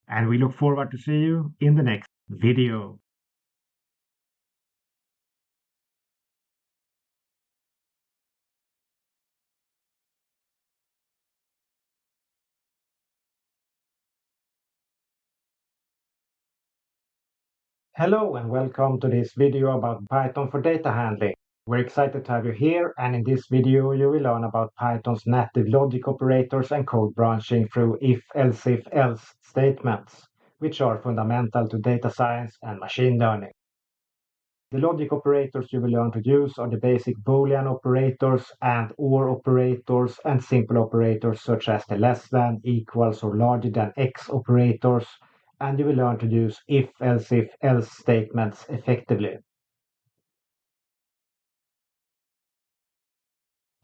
And we look forward to see you in the next video. Hello and welcome to this video about Python for data handling. We're excited to have you here, and in this video you will learn about Python's native logic operators and code branching through if-else statements, which are fundamental to data science and machine learning. The logic operators you will learn to use are the basic Boolean operators and OR operators and simple operators such as the less than, equals, or larger than x operators, and you will learn to use if-else statements effectively.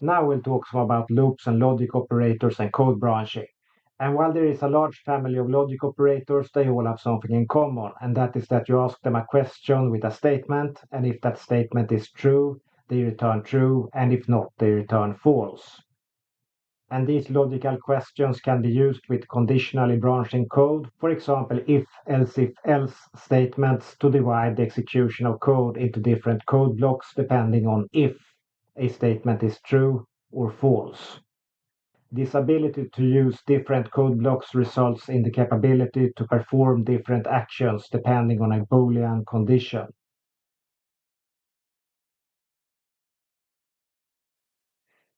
Now we'll talk some about loops and logic operators and code branching. And while there is a large family of logic operators, they all have something in common, and that is that you ask them a question with a statement, and if that statement is true, they return true, and if not, they return false. And these logical questions can be used with conditionally branching code, for example, if-else statements to divide the execution of code into different code blocks depending on if a statement is true or false. This ability to use different code blocks results in the capability to perform different actions depending on a Boolean condition.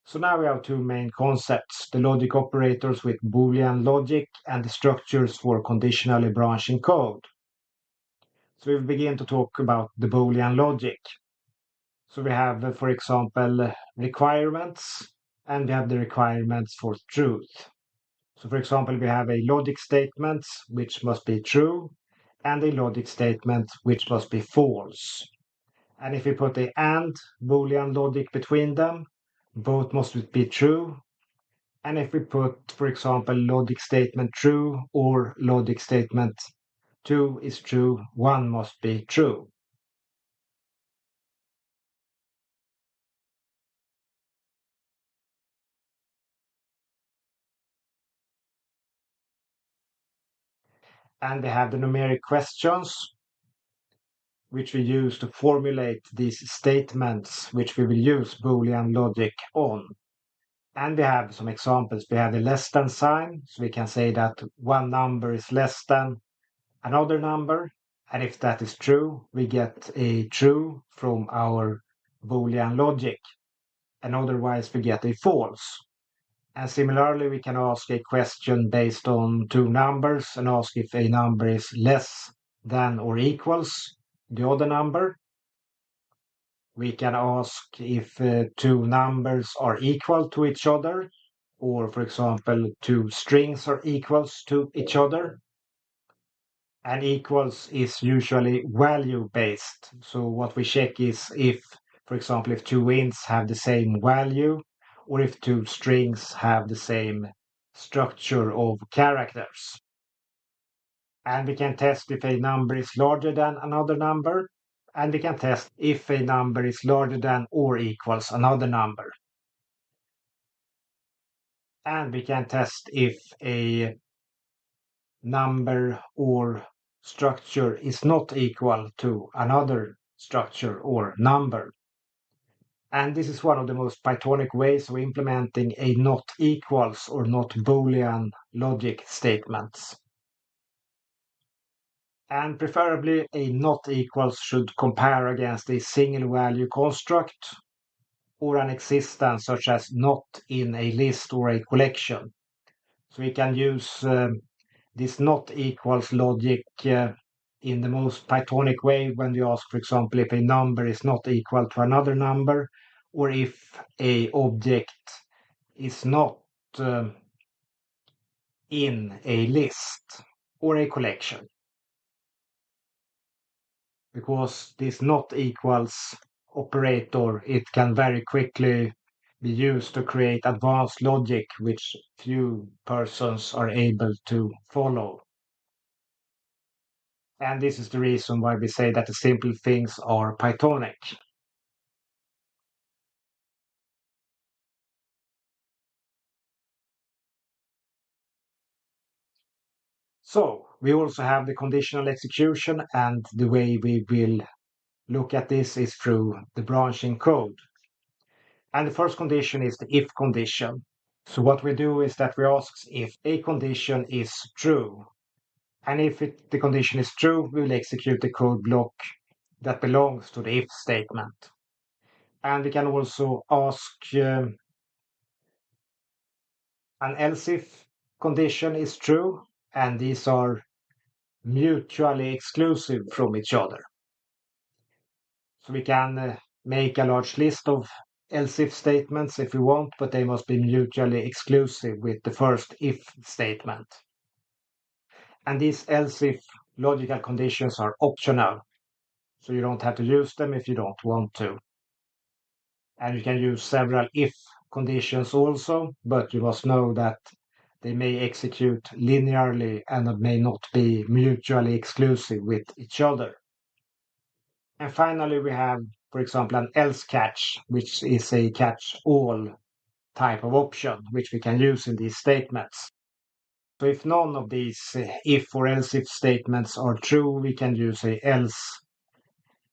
So now we have two main concepts, the logic operators with Boolean logic and the structures for conditionally branching code. So we begin to talk about the Boolean logic. So we have, for example, requirements, and we have the requirements for truth. So for example, we have a logic statement which must be true and a logic statement which must be false. And if we put a AND Boolean logic between them, both must be true. And if we put, for example, logic statement true or logic statement 2 is true, 1 must be true. And we have the numeric questions, which we use to formulate these statements, which we will use Boolean logic on. And we have some examples. We have the less than sign, so we can say that one number is less than another number. And if that is true, we get a true from our Boolean logic. And otherwise, we get a false. And similarly, we can ask a question based on two numbers and ask if a number is less than or equals the other number. We can ask if two numbers are equal to each other, or for example, two strings are equals to each other. And equals is usually value based. So what we check is if, for example, if two ints have the same value, or if two strings have the same structure of characters. And we can test if a number is larger than another number, and we can test if a number is larger than or equals another number. And we can test if a number or structure is not equal to another structure or number. And this is one of the most Pythonic ways of implementing a not equals or not Boolean logic statements. And preferably a not equals should compare against a single value construct or an existence such as not in a list or a collection. So we can use this not equals logic in the most Pythonic way when we ask, for example, if a number is not equal to another number, or if a object is not in a list or a collection. Because this not equals operator, it can very quickly be used to create advanced logic which few persons are able to follow. And this is the reason why we say that the simple things are Pythonic. So we also have the conditional execution, and the way we will look at this is through the branching code. And the first condition is the if condition. So what we do is that we ask if a condition is true. And if the condition is true, we will execute the code block that belongs to the if statement. And we can also ask an else if condition is true, and these are mutually exclusive from each other. So we can make a large list of else if statements if we want, but they must be mutually exclusive with the first if statement. And these else if logical conditions are optional, so you don't have to use them if you don't want to. And you can use several if conditions also, but you must know that they may execute linearly and may not be mutually exclusive with each other. And finally, we have, for example, an else catch, which is a catch-all type of option, which we can use in these statements. So if none of these if or else if statements are true, we can use a else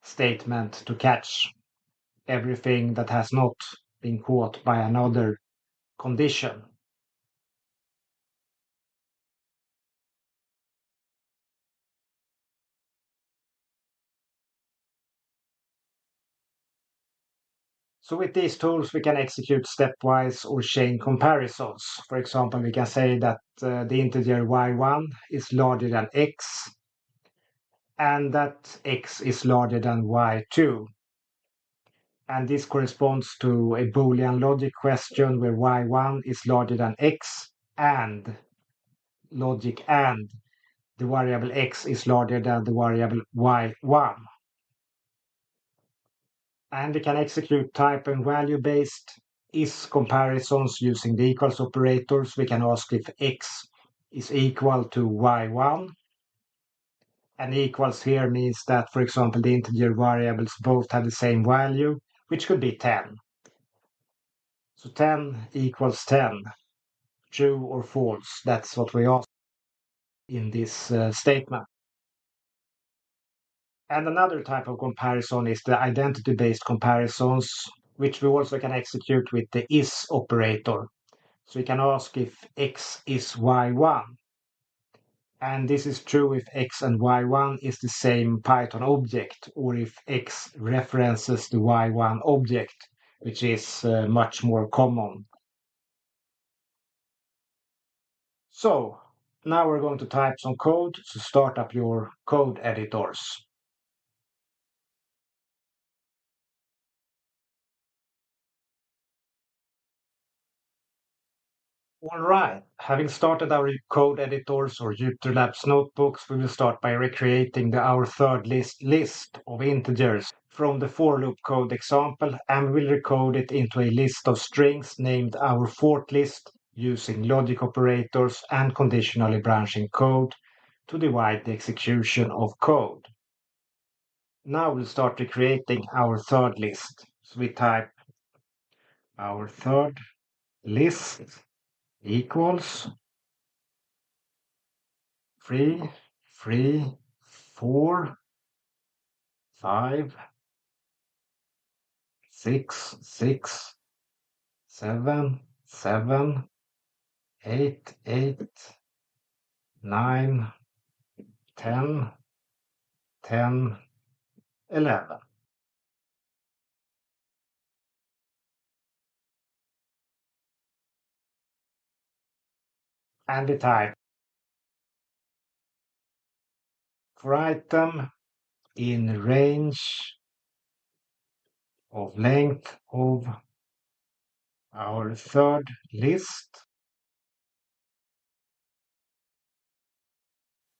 statement to catch everything that has not been caught by another condition. So with these tools, we can execute stepwise or chain comparisons. For example, we can say that the integer y1 is larger than x, and that x is larger than y2. And this corresponds to a Boolean logic question where y1 is larger than x, and logic and the variable x is larger than the variable y1. And we can execute type and value based is comparisons using the equals operators. We can ask if x is equal to y1. And equals here means that, for example, the integer variables both have the same value, which could be 10. So 10 equals 10, true or false. That's what we ask in this statement. And another type of comparison is the identity-based comparisons, which we also can execute with the is operator. So we can ask if x is y1. And this is true if x and y1 is the same Python object, or if x references the y1 object, which is much more common. So now we're going to type some code to start up your code editors. All right, having started our code editors or Jupyter Labs notebooks, we will start by recreating our third list of integers from the for loop code example, and we will recode it into a list of strings named our fourth list using logic operators and conditionally branching code to divide the execution of code. Now we'll start recreating our third list. So we type our third list equals 3, 3, 4, 5, 6, 6, 7, 7, 8, 8, 9, 10, 10, 11. And the type for item in range of length of our third list.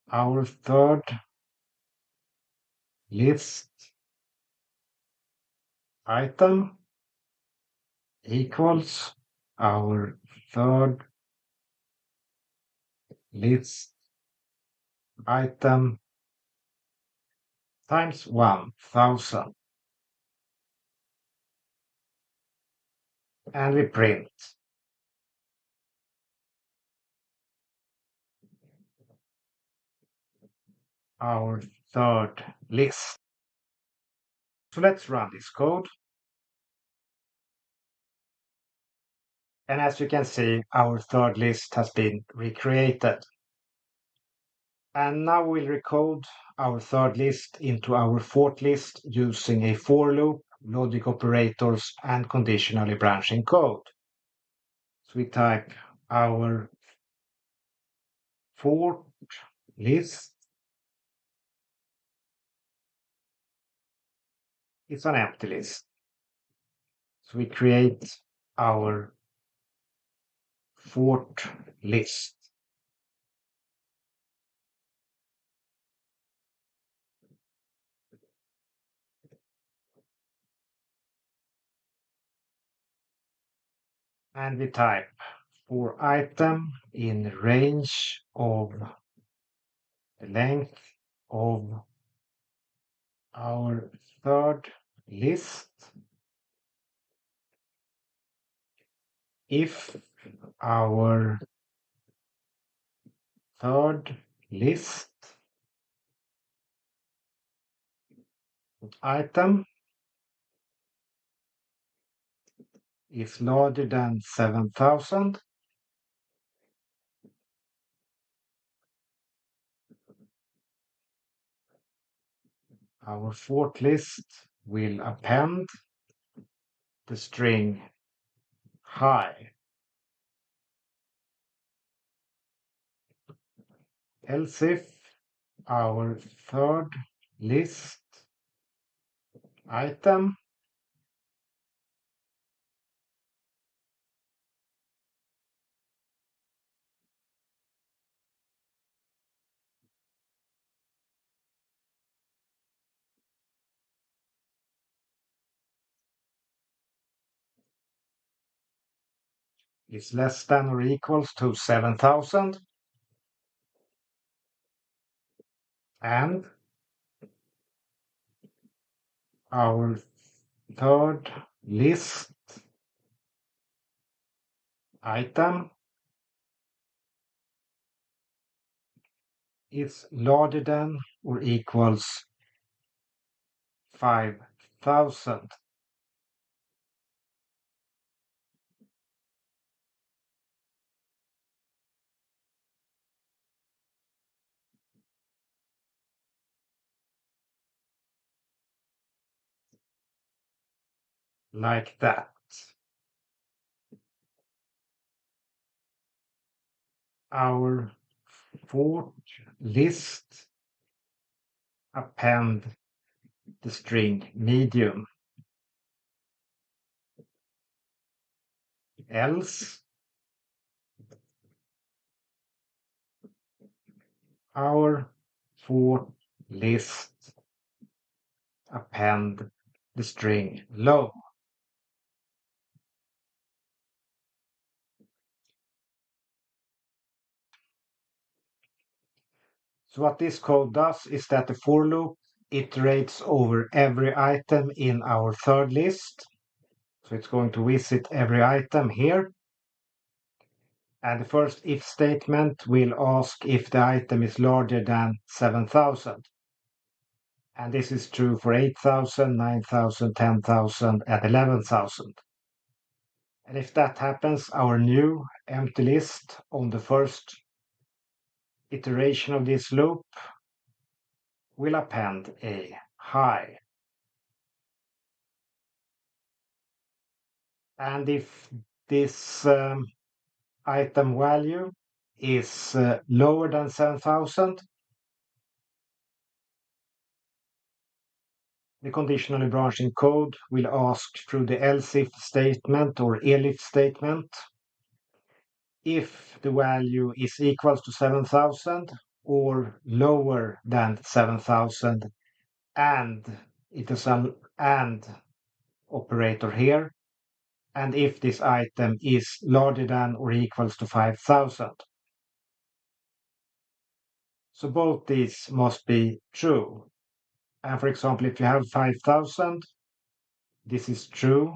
Our third list item equals our third list item times 1000. And we print. Our third list. So let's run this code. And as you can see, our third list has been recreated. And now we'll recode our third list into our fourth list using a for loop, logic operators, and conditionally branching code. So we type our fourth list is an empty list. So we create our fourth list. And we type for item in range of the length of our third list if our third list item is larger than 7,000, our fourth list will append the string high. Else if our third list item is less than or equals to 7,000 and our third list item is larger than or equals 5,000. Like that. Our fourth list append the string medium. Else our fourth list append the string low. So what this code does is that the for loop iterates over every item in our third list. So it's going to visit every item here. And the first if statement will ask if the item is larger than 7,000. And this is true for 8,000, 9,000, 10,000, and 11,000. And if that happens, our new empty list on the first iteration of this loop will append a high. And if this item value is lower than 7,000, the conditionally branching code will ask through the else if statement or elif statement if the value is equals to 7,000 or lower than 7,000, and it is an and operator here, and if this item is larger than or equals to 5,000. So both these must be true. And for example, if you have 5,000, this is true,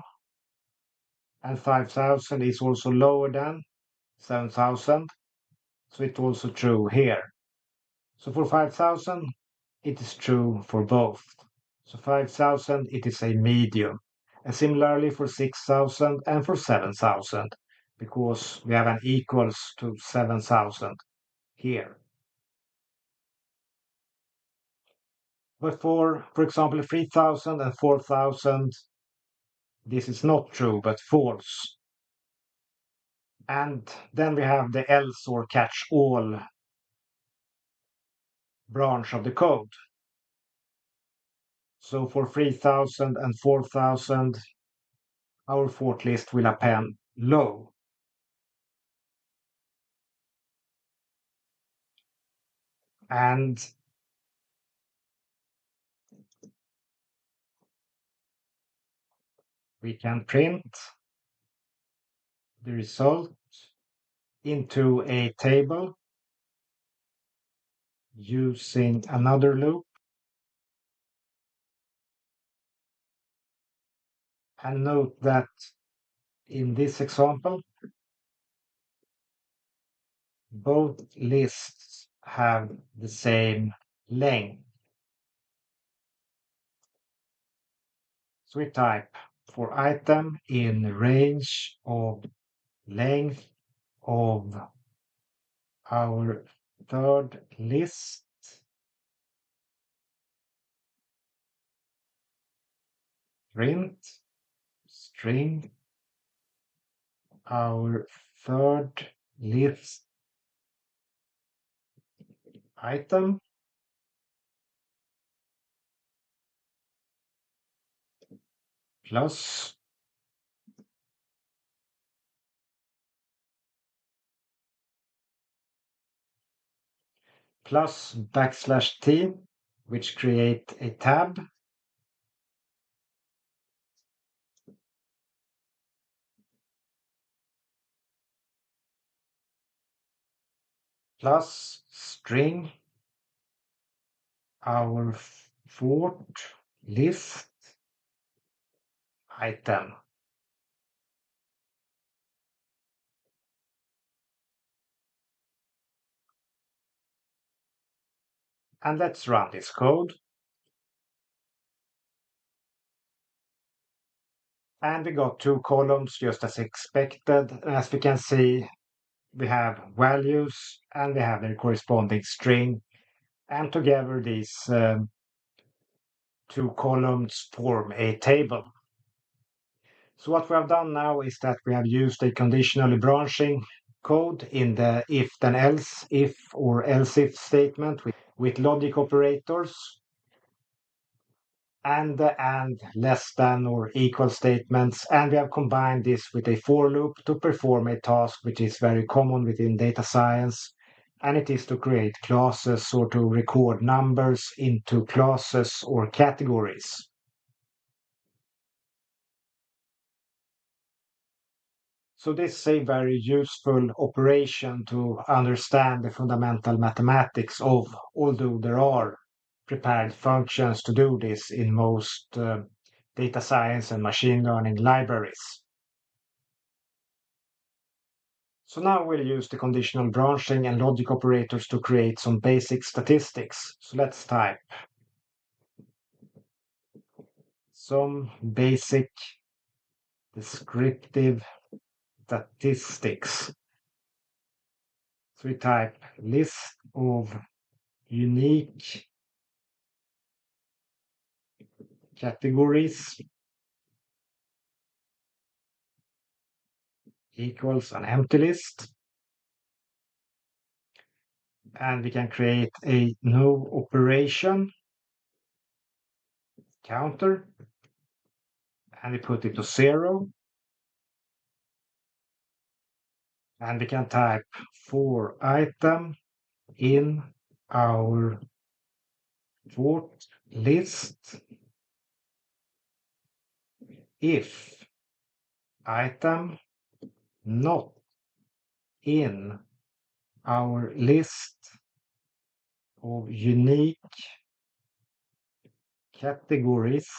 and 5,000 is also lower than 7,000, so it's also true here. So for 5,000, it is true for both. So 5,000, it is a medium. And similarly for 6,000 and for 7,000, because we have an equals to 7,000 here. But for example, 3,000 and 4,000, this is not true, but false. And then we have the else or catch-all branch of the code. So for 3,000 and 4,000, our for list will append low. And we can print the result into a table using another loop. And note that in this example, both lists have the same length. So we type for item in range of length of our third list print string our third list item plus \t, which create a tab, plus string our fourth list item. And let's run this code. And we got two columns just as expected. And as we can see, we have values and we have their corresponding string. And together these two columns form a table. So what we have done now is that we have used a conditionally branching code in the if then else, if or else if statement with logic operators and less than or equal statements, and we have combined this with a for loop to perform a task which is very common within data science, and it is to create classes or to record numbers into classes or categories. So this is a very useful operation to understand the fundamental mathematics of, although there are prepared functions to do this in most data science and machine learning libraries. So now we'll use the conditional branching and logic operators to create some basic statistics. So let's type some basic descriptive statistics. So we type list of unique categories equals an empty list. And we can create a no operation counter. And we put it to 0. And we can type for item in our sort list if item not in our list of unique categories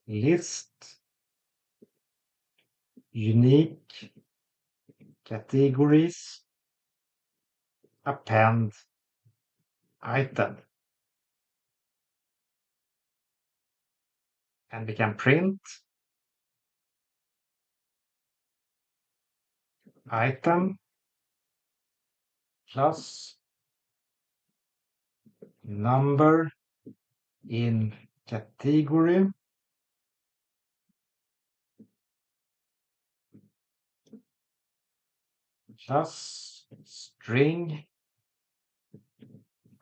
list unique categories append item. And we can print item plus number in category plus string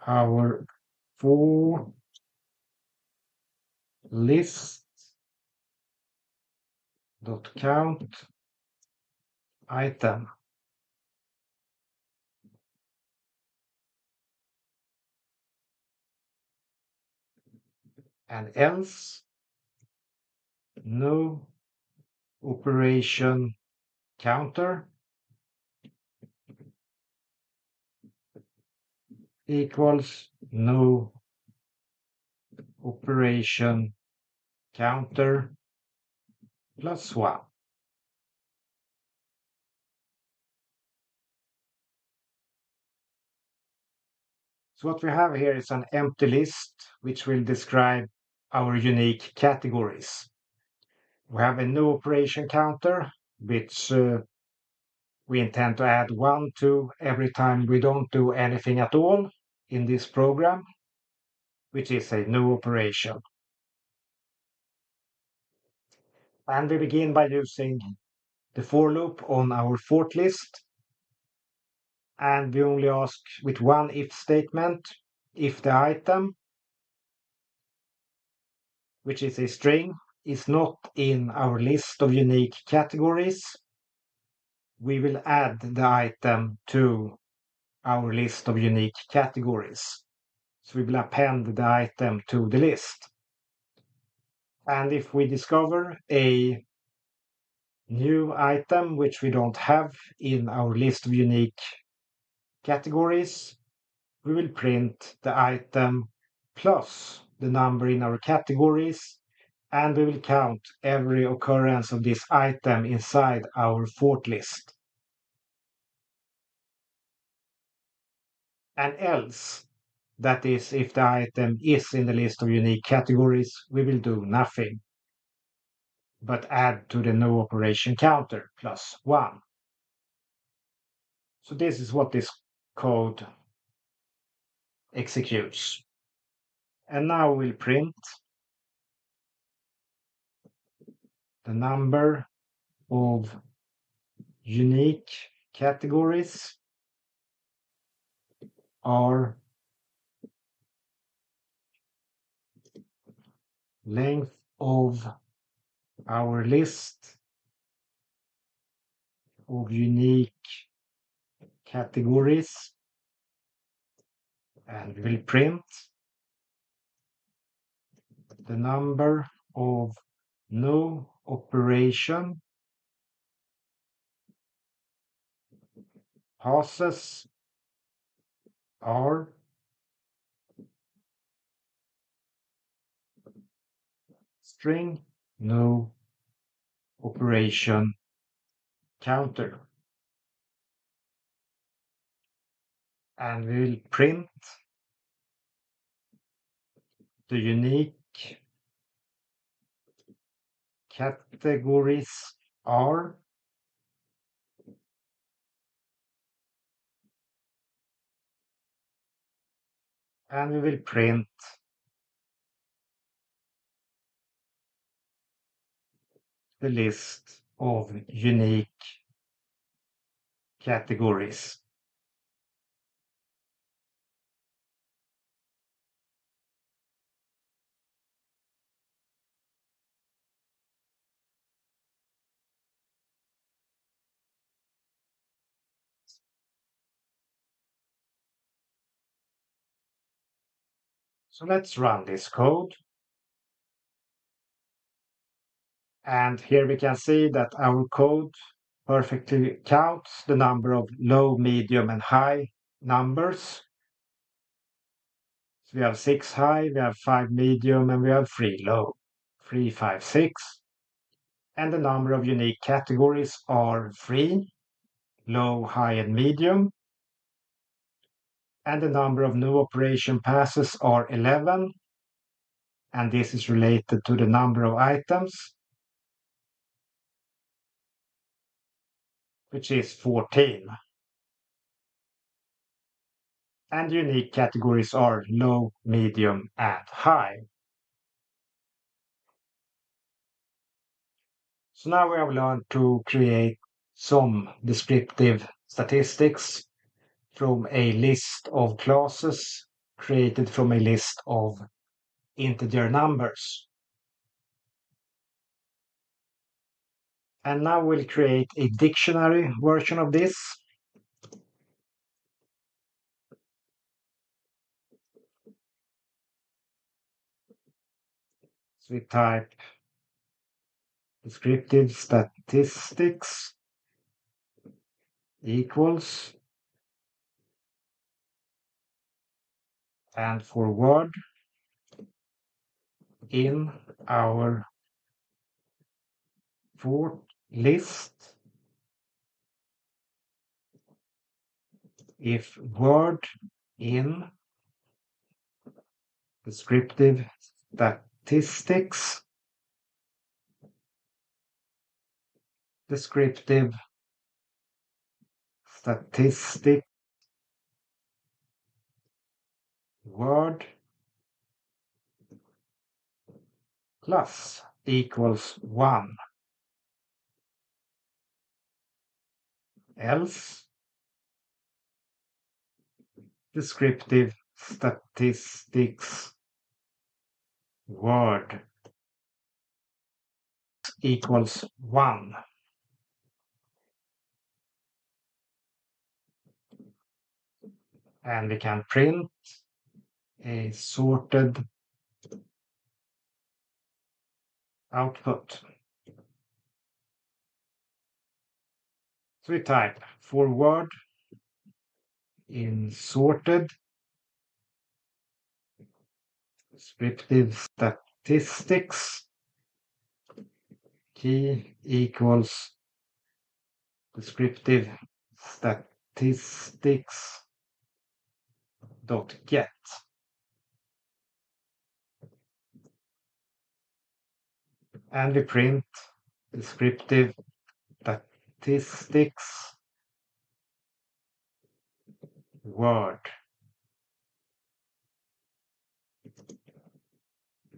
our for list dot count item. And else no operation counter equals no operation counter plus 1. So what we have here is an empty list which will describe our unique categories. We have a no operation counter which we intend to add 1 to every time we don't do anything at all in this program, which is a no operation. And we begin by using the for loop on our sort list. And we only ask with one if statement if the item, which is a string, is not in our list of unique categories, we will add the item to our list of unique categories. So we will append the item to the list. And if we discover a new item which we don't have in our list of unique categories, we will print the item plus the number in our categories, and we will count every occurrence of this item inside our sort list. And else, that is, if the item is in the list of unique categories, we will do nothing, but add to the no operation counter plus 1. So this is what this code executes. And now we'll print the number of unique categories are length of our list of unique categories, and we will print the number of no operation passes are string no operation counter. And we will print the unique categories are and we will print the list of unique categories. So let's run this code. And here we can see that our code perfectly counts the number of low, medium, and high numbers. So we have 6 high, we have 5 medium, and we have 3 low. 3, 5, 6. And the number of unique categories are 3, low, high, and medium. And the number of new operation passes are 11. And this is related to the number of items, which is 14. And unique categories are low, medium, and high. So now we have learned to create some descriptive statistics from a list of classes created from a list of integer numbers. And now we'll create a dictionary version of this. So we type descriptive statistics equals, and for word in our for list, if word in descriptive statistics, descriptive statistic word plus equals 1, else descriptive statistics word equals 1. And we can print a sorted output. So we type for word in sorted descriptive statistics key equals descriptive statistics dot get. And we print descriptive statistics word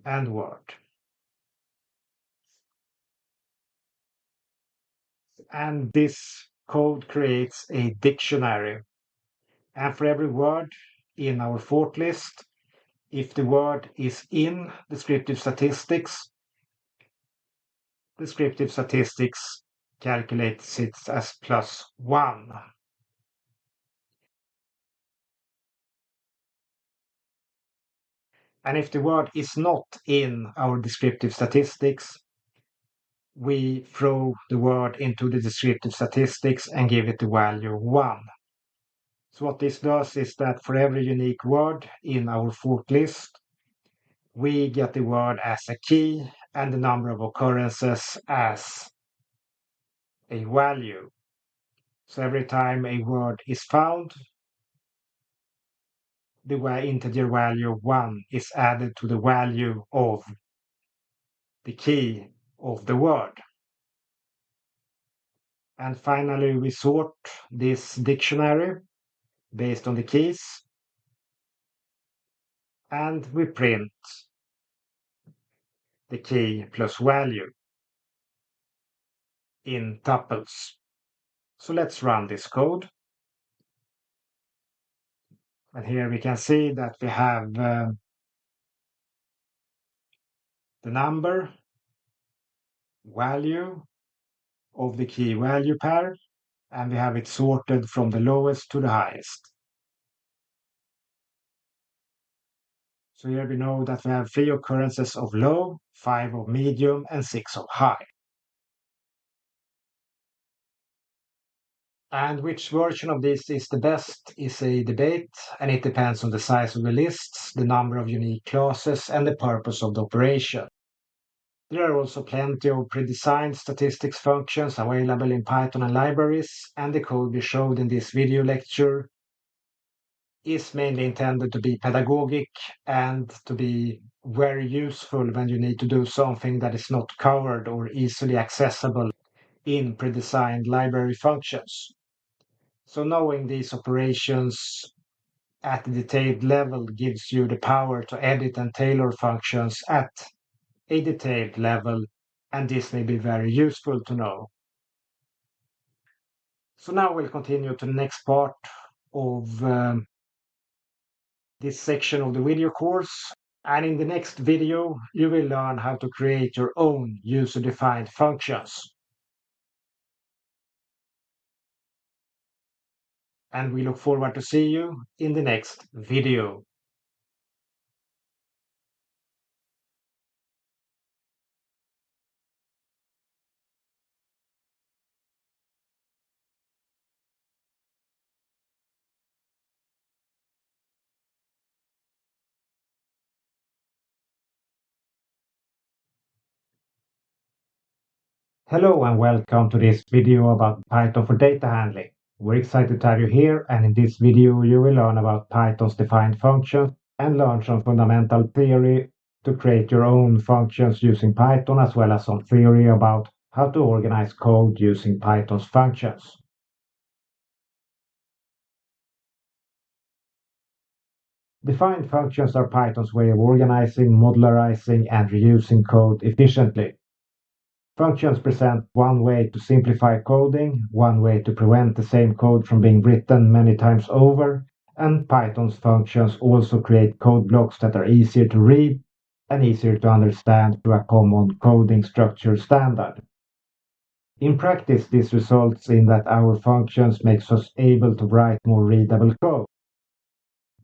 and word. And this code creates a dictionary. And for every word in our for list, if the word is in descriptive statistics calculates it as +1. And if the word is not in our descriptive statistics, we throw the word into the descriptive statistics and give it the value 1. So what this does is that for every unique word in our for list, we get the word as a key and the number of occurrences as a value. So every time a word is found, the integer value of 1 is added to the value of the key of the word. And finally, we sort this dictionary based on the keys, and we print the key plus value in tuples. So let's run this code. And here we can see that we have the number value of the key value pair, and we have it sorted from the lowest to the highest. So here we know that we have 3 occurrences of low, 5 of medium, and 6 of high. And which version of this is the best is a debate, and it depends on the size of the lists, the number of unique classes, and the purpose of the operation. There are also plenty of pre-designed statistics functions available in Python and libraries, and the code we showed in this video lecture is mainly intended to be pedagogic and to be very useful when you need to do something that is not covered or easily accessible in pre-designed library functions. So knowing these operations at the detailed level gives you the power to edit and tailor functions at a detailed level, and this may be very useful to know. So now we'll continue to the next part of this section of the video course, and in the next video you will learn how to create your own user-defined functions. And we look forward to see you in the next video. Hello and welcome to this video about Python for data handling. We're excited to have you here, and in this video you will learn about Python's defined functions and learn some fundamental theory to create your own functions using Python, as well as some theory about how to organize code using Python's functions. Defined functions are Python's way of organizing, modularizing, and reusing code efficiently. Functions present one way to simplify coding, one way to prevent the same code from being written many times over, and Python's functions also create code blocks that are easier to read and easier to understand through a common coding structure standard. In practice, this results in that our functions makes us able to write more readable code.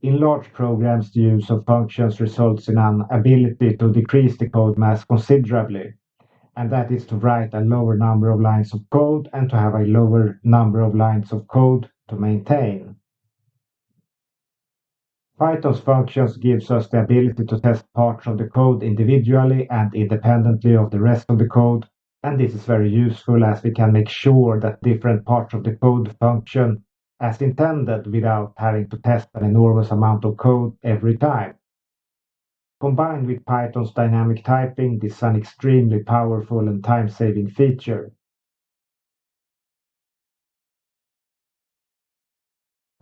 In large programs, the use of functions results in an ability to decrease the code mass considerably, and that is to write a lower number of lines of code and to have a lower number of lines of code to maintain. Python's functions gives us the ability to test parts of the code individually and independently of the rest of the code, and this is very useful as we can make sure that different parts of the code function as intended without having to test an enormous amount of code every time. Combined with Python's dynamic typing, this is an extremely powerful and time-saving feature.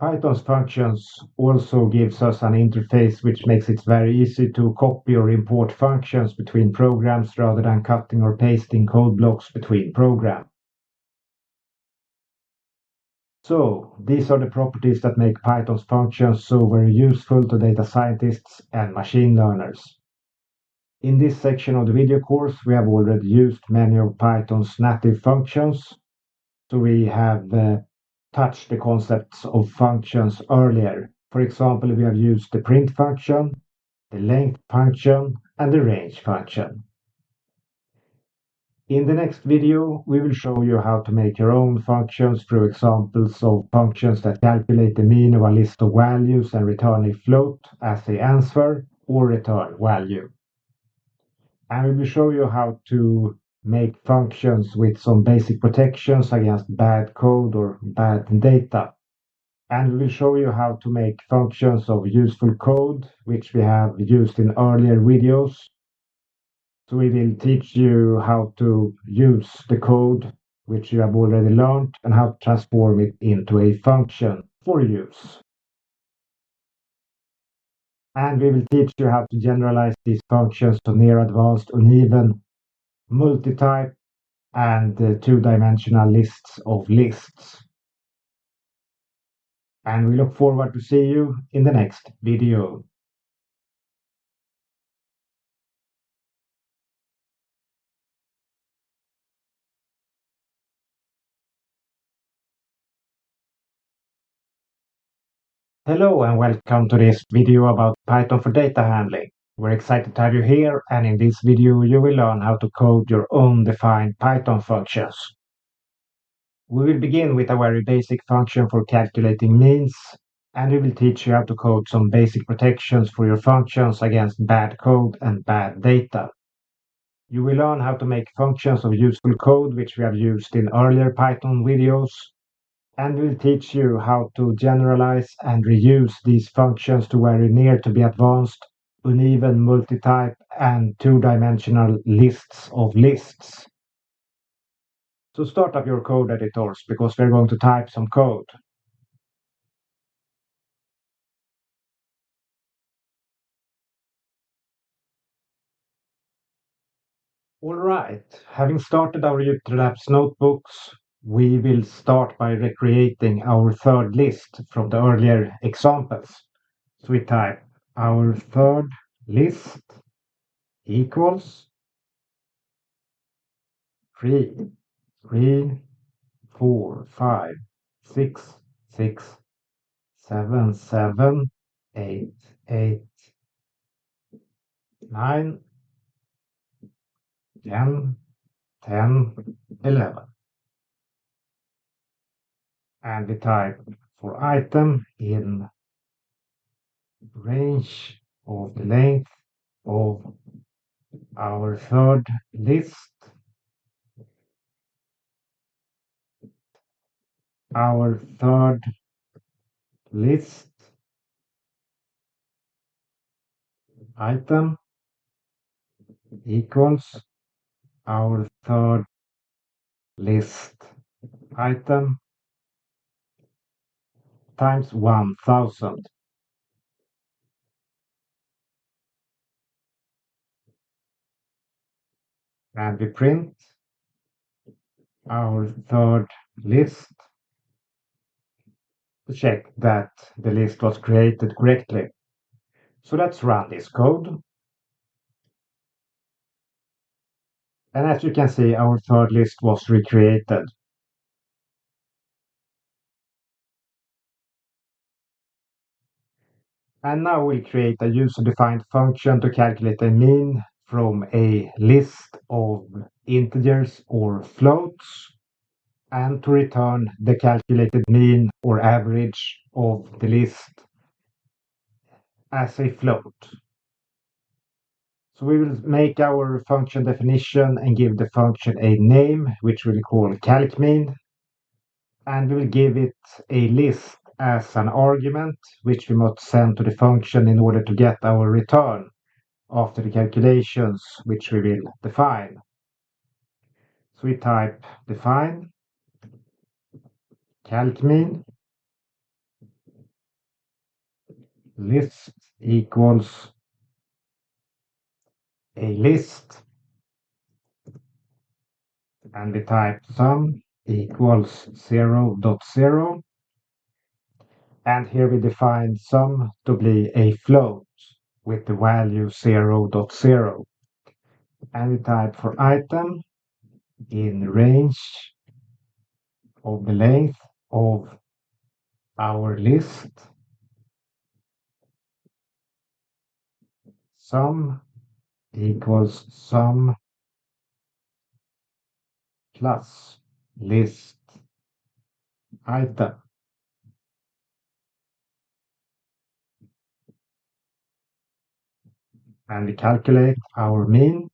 Python's functions also gives us an interface which makes it very easy to copy or import functions between programs rather than cutting or pasting code blocks between programs. So, these are the properties that make Python's functions so very useful to data scientists and machine learners. In this section of the video course, we have already used many of Python's native functions. So we have touched the concepts of functions earlier. For example, we have used the print function, the length function, and the range function. In the next video, we will show you how to make your own functions through examples of functions that calculate the mean of a list of values and return a float as the answer or return value. And we will show you how to make functions with some basic protections against bad code or bad data. And we will show you how to make functions of useful code, which we have used in earlier videos. So we will teach you how to use the code, which you have already learned, and how to transform it into a function for use. And we will teach you how to generalize these functions to near advanced uneven, multi-type, and two-dimensional lists of lists. And we look forward to see you in the next video. Hello and welcome to this video about Python for data handling. We're excited to have you here, and in this video you will learn how to code your own defined Python functions. We will begin with a very basic function for calculating means, and we will teach you how to code some basic protections for your functions against bad code and bad data. You will learn how to make functions of useful code, which we have used in earlier Python videos, and we'll teach you how to generalize and reuse these functions to very near to be advanced, uneven multi-type, and two-dimensional lists of lists. So start up your code editors, because we're going to type some code. All right, having started our UtiliLabs notebooks, we will start by recreating our third list from the earlier examples. So we type our third list equals 3, 3, 4, 5, 6, 6, 7, 7, 8, 8, 9, 10, 10, 11. And we type for item in range of the length of our third list, our third list item equals our third list item times 1000. And we print our third list to check that the list was created correctly. So let's run this code. And as you can see, our third list was recreated. And now we'll create a user-defined function to calculate a mean from a list of integers or floats, and to return the calculated mean or average of the list as a float. So we will make our function definition and give the function a name, which we'll call calcmean, and we will give it a list as an argument, which we must send to the function in order to get our return after the calculations, which we will define. So we type define calcmean list equals a list, and we type sum equals 0.0, and here we define sum to be a float with the value 0.0, and we type for item in range of the length of our list sum equals sum plus list item. And we calculate our mean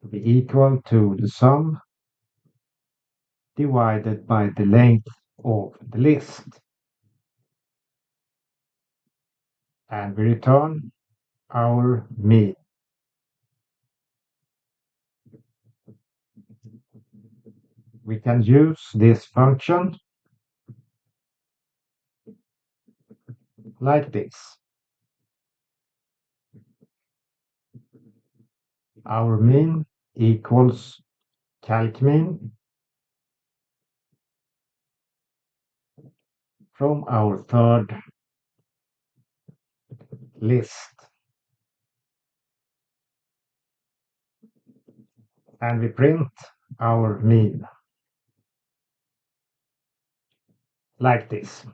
to be equal to the sum divided by the length of the list. And we return our mean. We can use this function like this. Our mean equals calcmean from our third list. And we print our mean like this.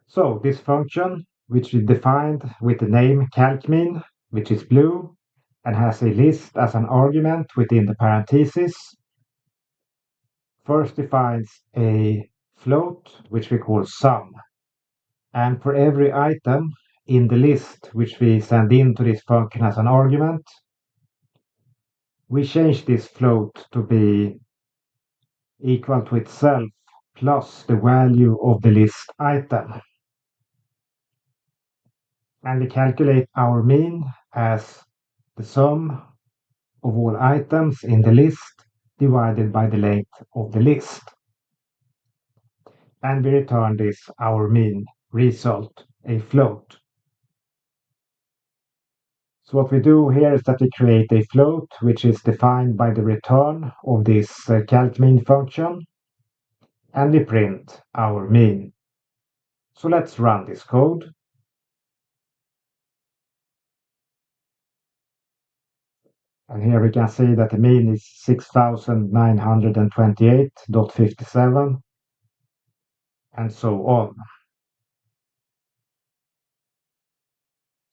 So this function, which we defined with the name calcmean, which is blue, and has a list as an argument within the parentheses, first defines a float, which we call sum. And for every item in the list which we send into this function as an argument, we change this float to be equal to itself plus the value of the list item. And we calculate our mean as the sum of all items in the list divided by the length of the list. And we return this, our mean result, a float. So what we do here is that we create a float which is defined by the return of this calcmean function, and we print our mean. So let's run this code. And here we can see that the mean is 6,928.57 and so on.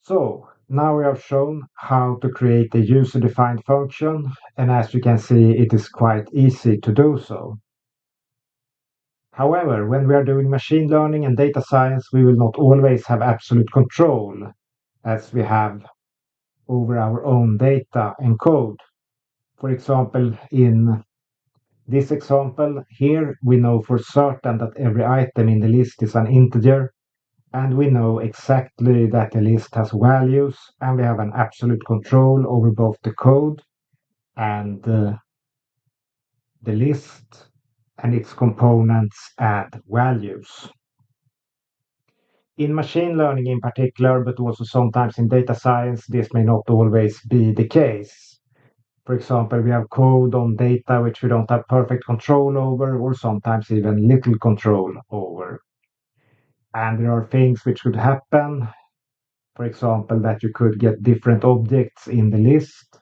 So now we have shown how to create a user-defined function, and as you can see, it is quite easy to do so. However, when we are doing machine learning and data science, we will not always have absolute control as we have over our own data and code. For example, in this example here, we know for certain that every item in the list is an integer, and we know exactly that the list has values, and we have an absolute control over both the code and the list and its components and values. In machine learning in particular, but also sometimes in data science, this may not always be the case. For example, we have code on data which we don't have perfect control over, or sometimes even little control over. And there are things which could happen. For example, that you could get different objects in the list.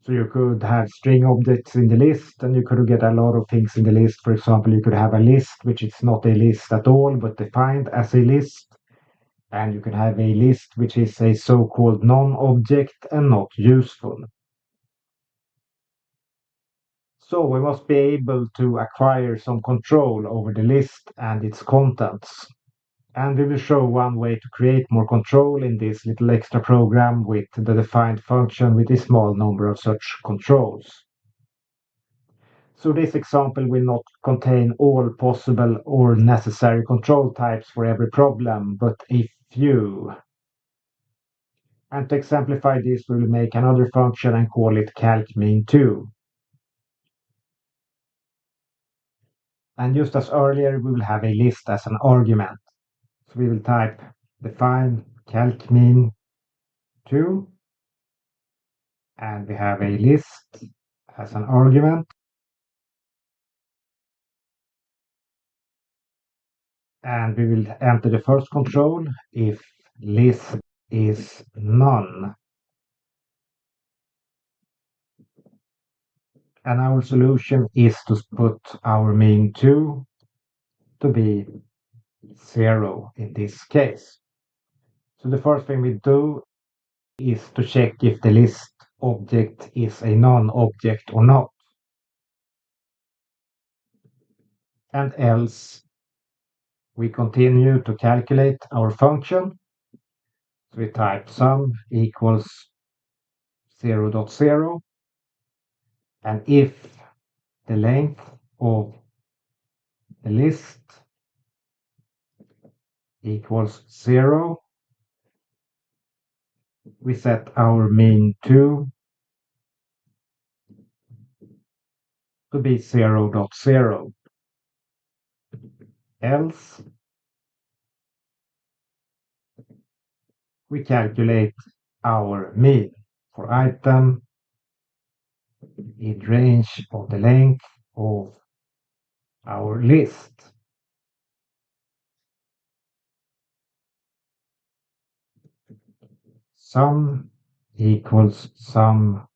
So you could have string objects in the list, and you could get a lot of things in the list. For example, you could have a list which is not a list at all, but defined as a list. And you can have a list which is a so-called non-object and not useful. So we must be able to acquire some control over the list and its contents. And we will show one way to create more control in this little extra program with the defined function with a small number of such controls. So this example will not contain all possible or necessary control types for every problem, but a few. And to exemplify this, we will make another function and call it calcmean2. And just as earlier, we will have a list as an argument. So we will type define calcmean2, and we have a list as an argument. And we will enter the first control if list is none. And our solution is to put our mean2 to be 0 in this case. So the first thing we do is to check if the list object is a non-object or not. And else we continue to calculate our function. So we type sum equals 0.0, And if the length of the list equals 0, we set our mean2 to be 0.0. Else, we calculate our mean for item in range of the length of our list. Sum equals sum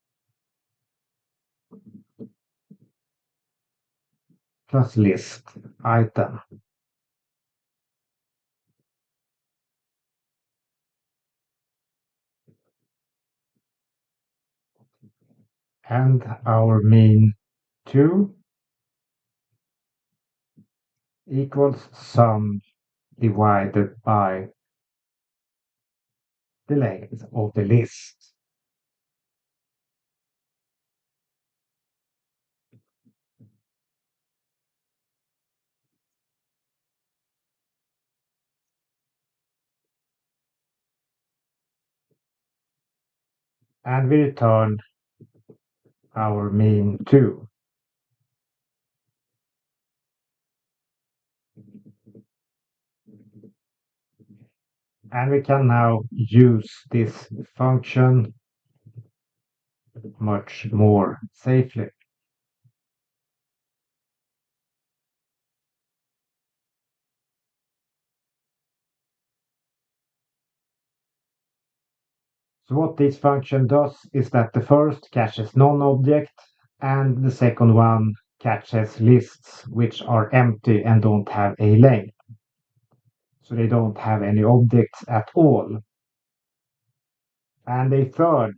plus list item. And our mean2 equals sum divided by the length of the list. And we return our mean2. And we can now use this function much more safely. So what this function does is that the first catches non-object and the second one catches lists which are empty and don't have a length. So they don't have any objects at all. And a third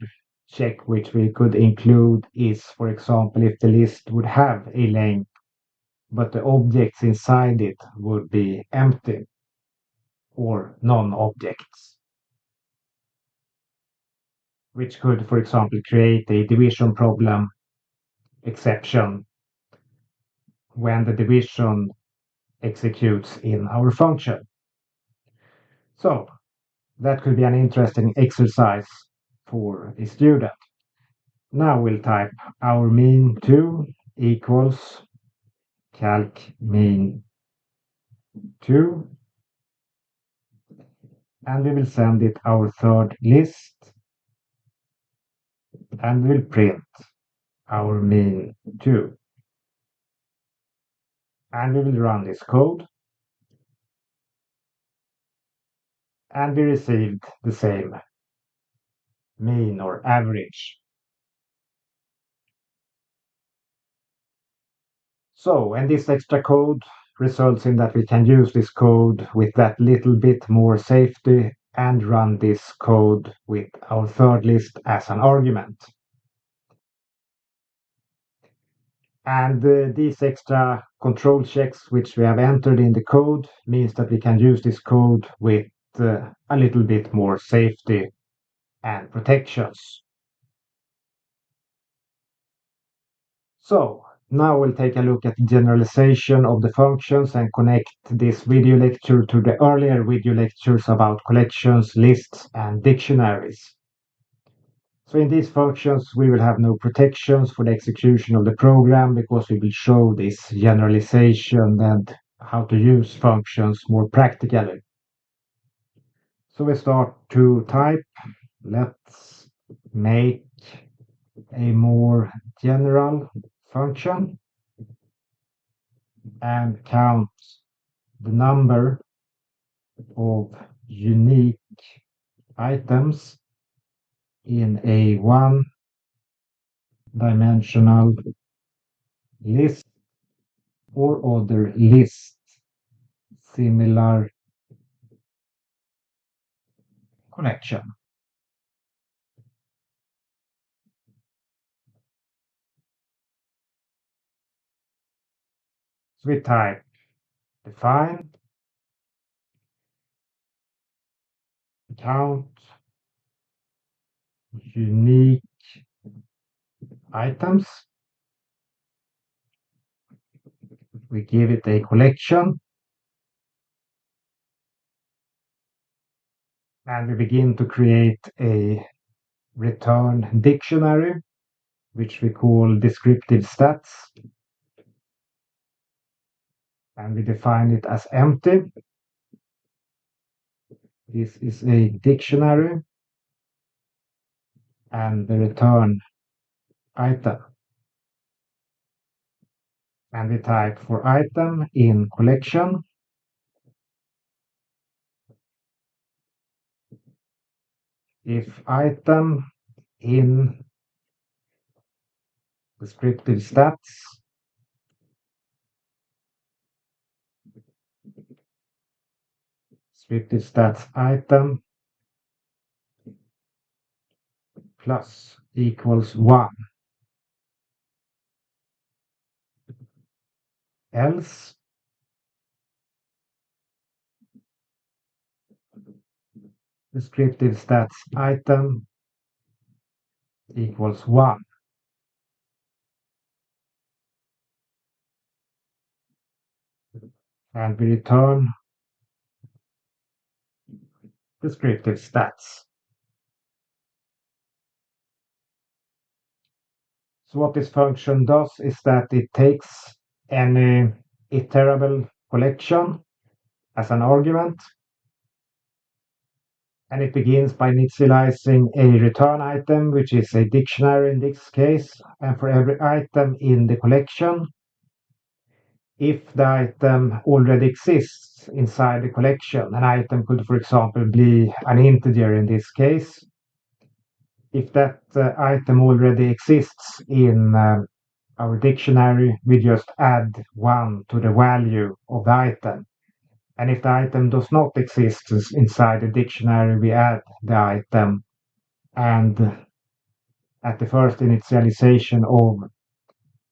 check which we could include is, for example, if the list would have a length, but the objects inside it would be empty or non-objects, which could, for example, create a division problem exception when the division executes in our function. So that could be an interesting exercise for a student. Now we'll type our mean2 equals calc mean2, and we will send it our third list, and we'll print our mean2. And we will run this code, and we received the same mean or average. So, and this extra code results in that we can use this code with that little bit more safety and run this code with our third list as an argument. And these extra control checks which we have entered in the code means that we can use this code with a little bit more safety and protections. So now we'll take a look at the generalization of the functions and connect this video lecture to the earlier video lectures about collections, lists, and dictionaries. So in these functions, we will have no protections for the execution of the program because we will show this generalization and how to use functions more practically. So we start to type. Let's make a more general function and count the number of unique items in a one-dimensional list or other list similar connection. So we type define count unique items We give it a collection. And we begin to create a return dictionary, which we call descriptive stats. And we define it as empty. This is a dictionary and the return item. And we type for item in collection. If item in descriptive stats item plus equals 1. Else descriptive stats item equals 1. And we return descriptive stats. So what this function does is that it takes any iterable collection as an argument, and it begins by initializing a return item, which is a dictionary in this case, and for every item in the collection, if the item already exists inside the collection, an item could, for example, be an integer in this case. If that item already exists in our dictionary, we just add 1 to the value of the item. And if the item does not exist inside the dictionary, we add the item. And at the first initialization of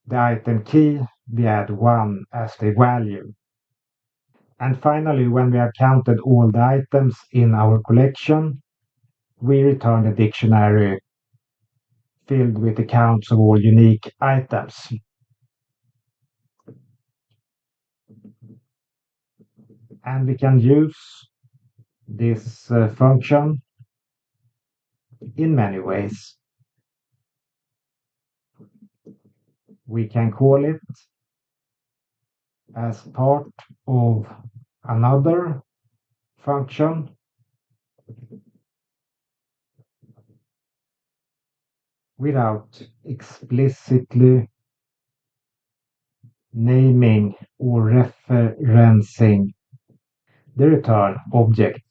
the item key, we add 1 as the value. And finally, when we have counted all the items in our collection, we return the dictionary filled with the counts of all unique items. And we can use this function in many ways. We can call it as part of another function without explicitly naming or referencing the return object.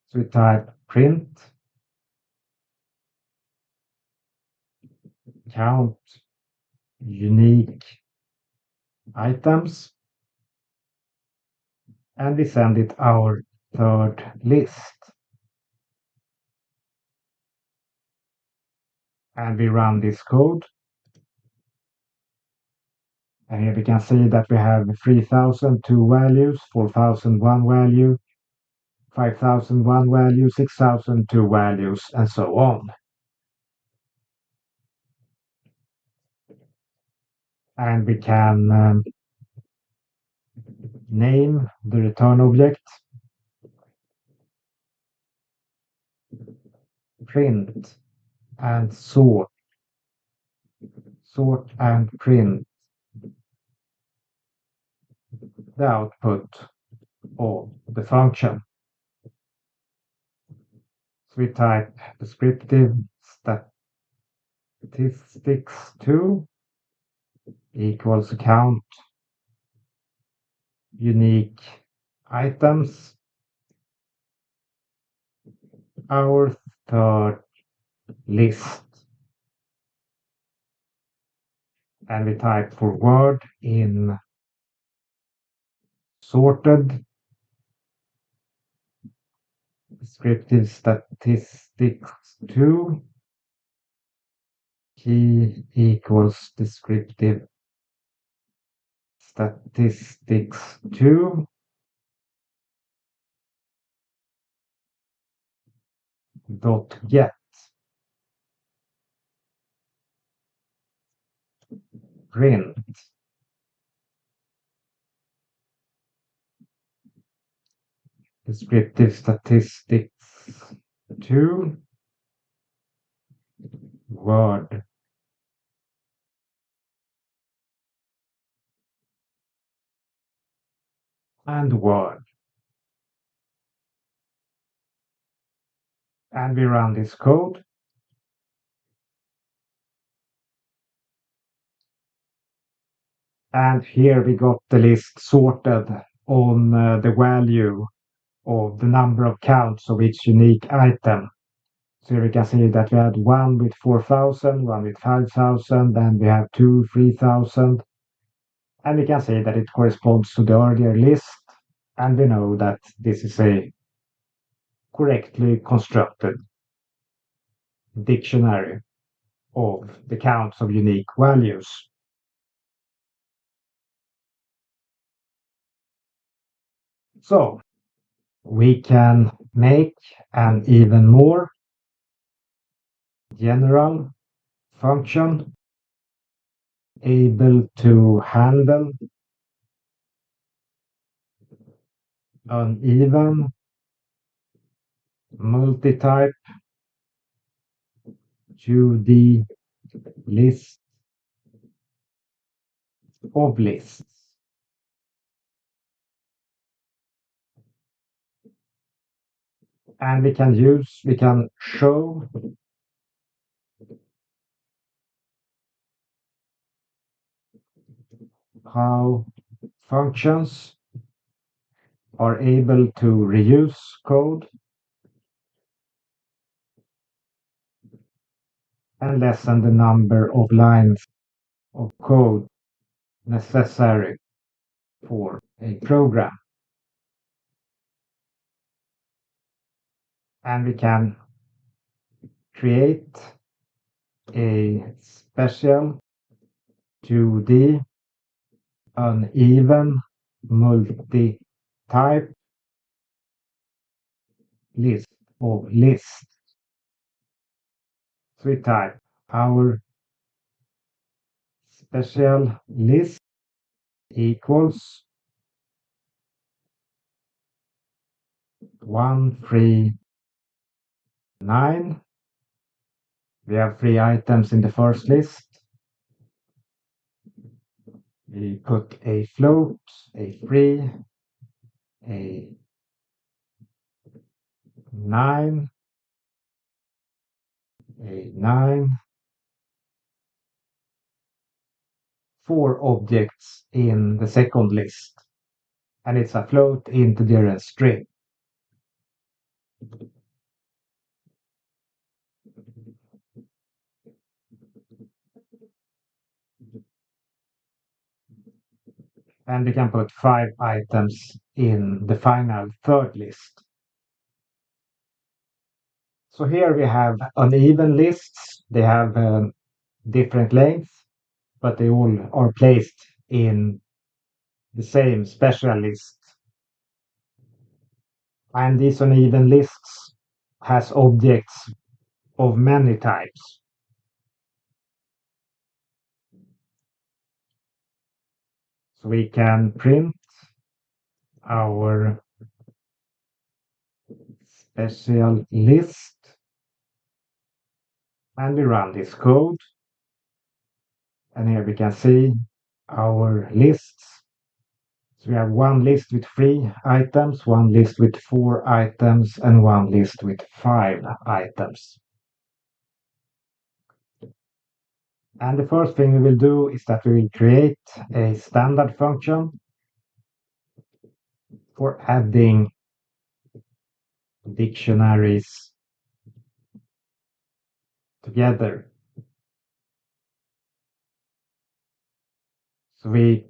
So we type print count unique items, and we send it our third list. And we run this code. And here we can see that we have 3000 two values, 4001 value, 5001 value, 6000 two values, and so on. And we can name the return object, print and sort and print the output of the function. So we type descriptive statistics2 equals count unique items, our third list. And we type for word in sorted descriptive statistics2 key equals descriptive statistics2 dot get. print descriptive statistics to Word. And Word. And we run this code. And here we got the list sorted on the value of the number of counts of each unique item. So here we can see that we had one with 4,000, one with 5,000, then we have two, 3,000. And we can see that it corresponds to the earlier list. And we know that this is a correctly constructed dictionary of the counts of unique values. So we can make an even more general function able to handle uneven multi-type to the list of lists. And we can show how functions are able to reuse code and lessen the number of lines of code necessary for a program. And we can create a special 2D uneven multi-type list of lists. So we type our special list equals 139. We have 3 items in the first list. We put a float, a 3, a 9, a 9, 4 objects in the second list. And it's a float, integer, and string. And we can put 5 items in the final third list. So here we have uneven lists. They have different lengths, but they all are placed in the same special list. And these uneven lists has objects of many types. So we can print our special list and we run this code. And here we can see our lists. So we have one list with 3 items, one list with 4 items, and one list with 5 items. And the first thing we will do is that we will create a standard function for adding dictionaries together. So we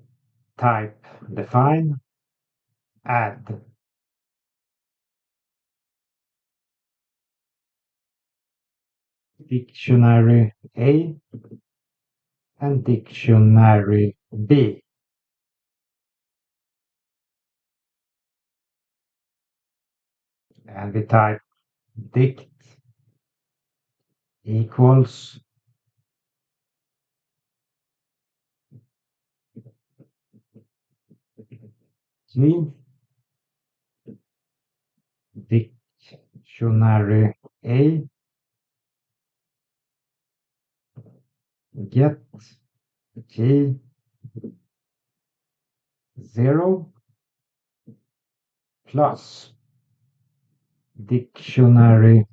type define add dictionary A and dictionary B. And we type dict equals key, dictionary A, get key 0 plus dictionary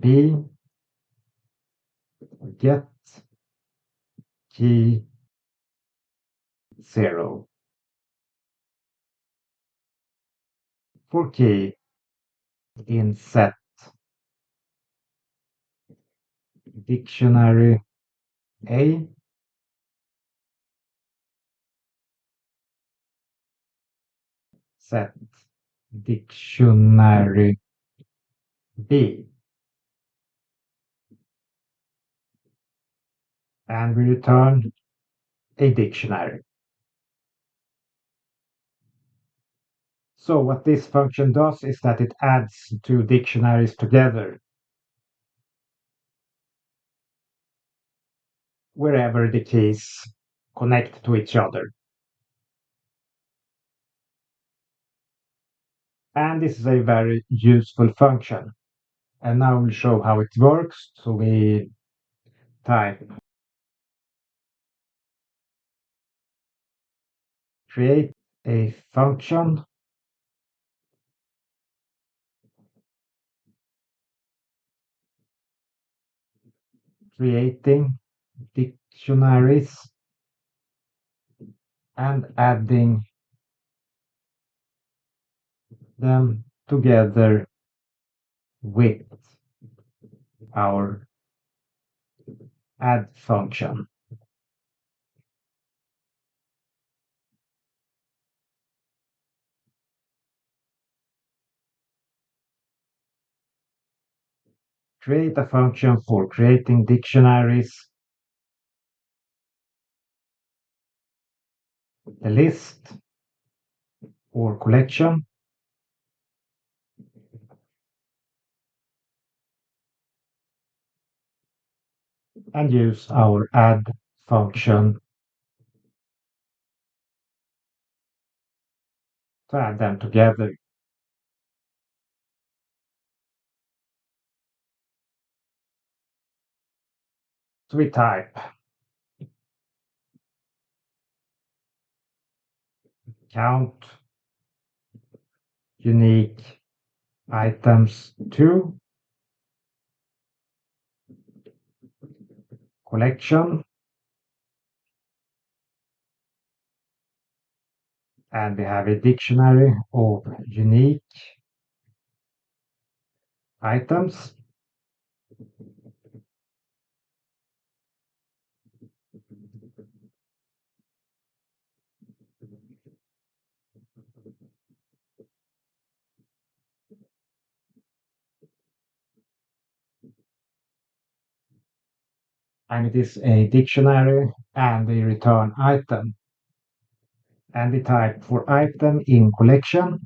B, get key 0. For key in set dictionary A, set dictionary B, and we return a dictionary. So what this function does is that it adds two dictionaries together wherever the keys connect to each other. And this is a very useful function. And now we'll show how it works. So we type create a function creating dictionaries and adding them together with our add function. Create a function for creating dictionaries, a list or collection, and use our add function to add them together. So we type count unique items to collection, and we have a dictionary of unique items. And it is a dictionary and a return item. And the type for item in collection,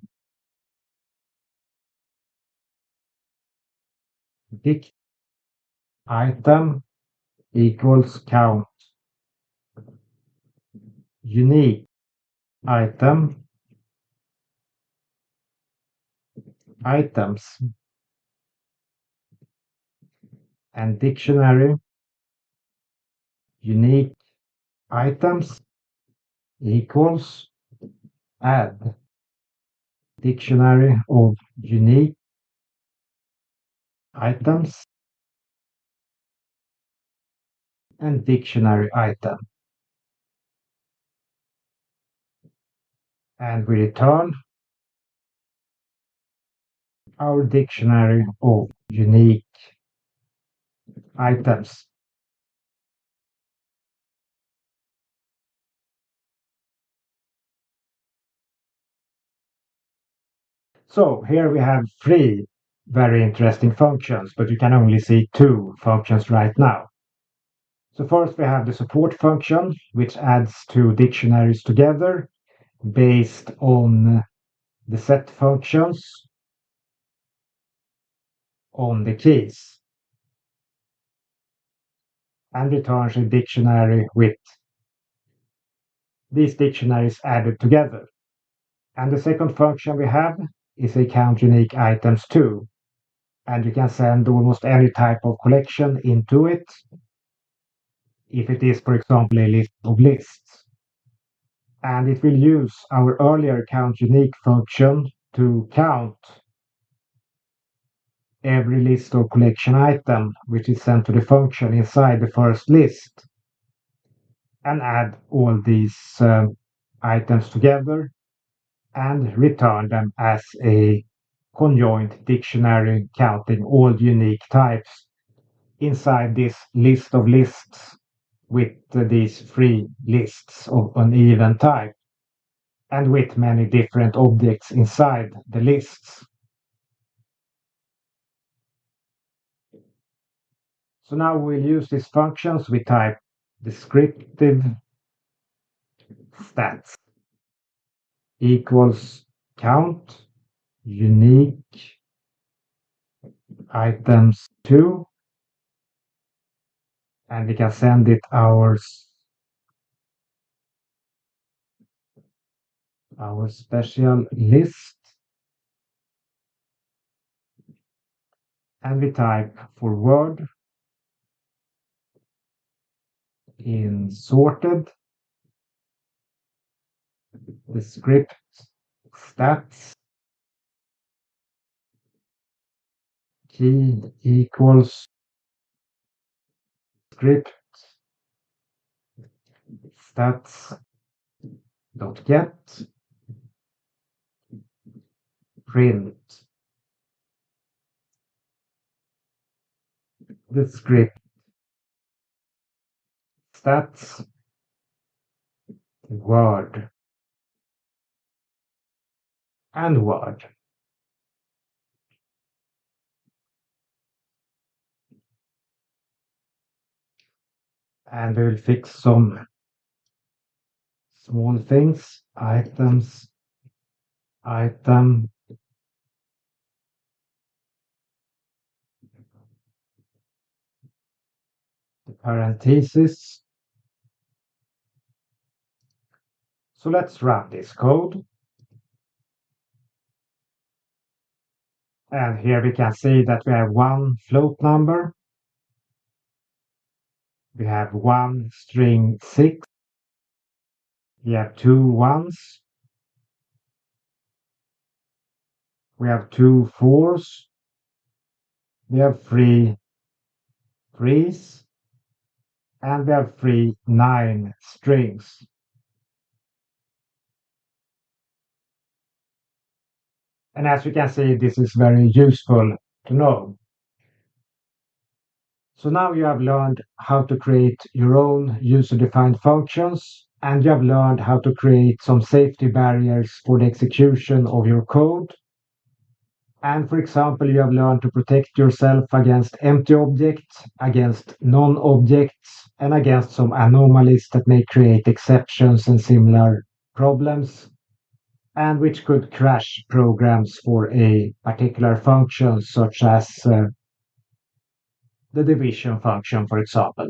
dict item equals count unique item items, and dictionary unique items equals add dictionary of unique items and dictionary item, and we return our dictionary of unique items. So here we have three very interesting functions, but you can only see two functions right now. So first we have the support function, which adds two dictionaries together based on the set functions on the keys, and returns a dictionary with these dictionaries added together. And the second function we have is a count unique items too. And you can send almost any type of collection into it, if it is, for example, a list of lists. And it will use our earlier count unique function to count every list or collection item which is sent to the function inside the first list, and add all these items together and return them as a conjoint dictionary counting all unique types inside this list of lists with these three lists of uneven type and with many different objects inside the lists. So now we'll use these functions. We type descriptive stats equals count unique items 2, and we can send it our special list, and we type for word in sorted the script stats key equals script stats dot get print the script stats word and word. And we will fix some small things. Items, item, the parentheses. So let's run this code. And here we can see that we have one float number. We have one string 6. We have 2 ones. We have 2 4s. We have 3 3s. And we have 3 9 strings. And as you can see, this is very useful to know. So now you have learned how to create your own user-defined functions, and you have learned how to create some safety barriers for the execution of your code. And for example, you have learned to protect yourself against empty objects, against non-objects, and against some anomalies that may create exceptions and similar problems, and which could crash programs for a particular function, such as the division function, for example.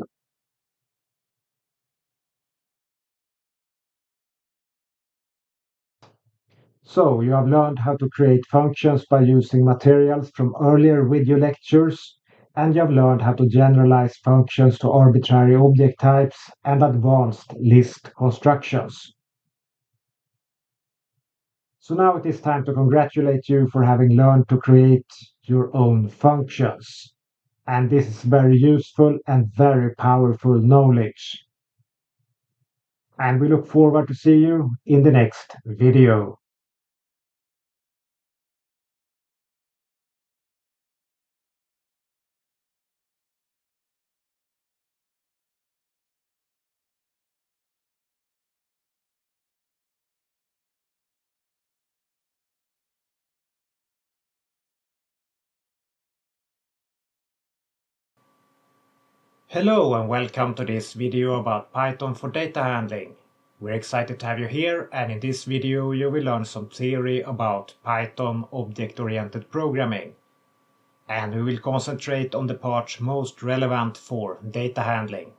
So you have learned how to create functions by using materials from earlier video lectures, and you have learned how to generalize functions to arbitrary object types and advanced list constructions. So now it is time to congratulate you for having learned to create your own functions. And this is very useful and very powerful knowledge. And we look forward to see you in the next video. Hello and welcome to this video about Python for data handling. We're excited to have you here, and in this video you will learn some theory about Python object-oriented programming. And we will concentrate on the parts most relevant for data handling.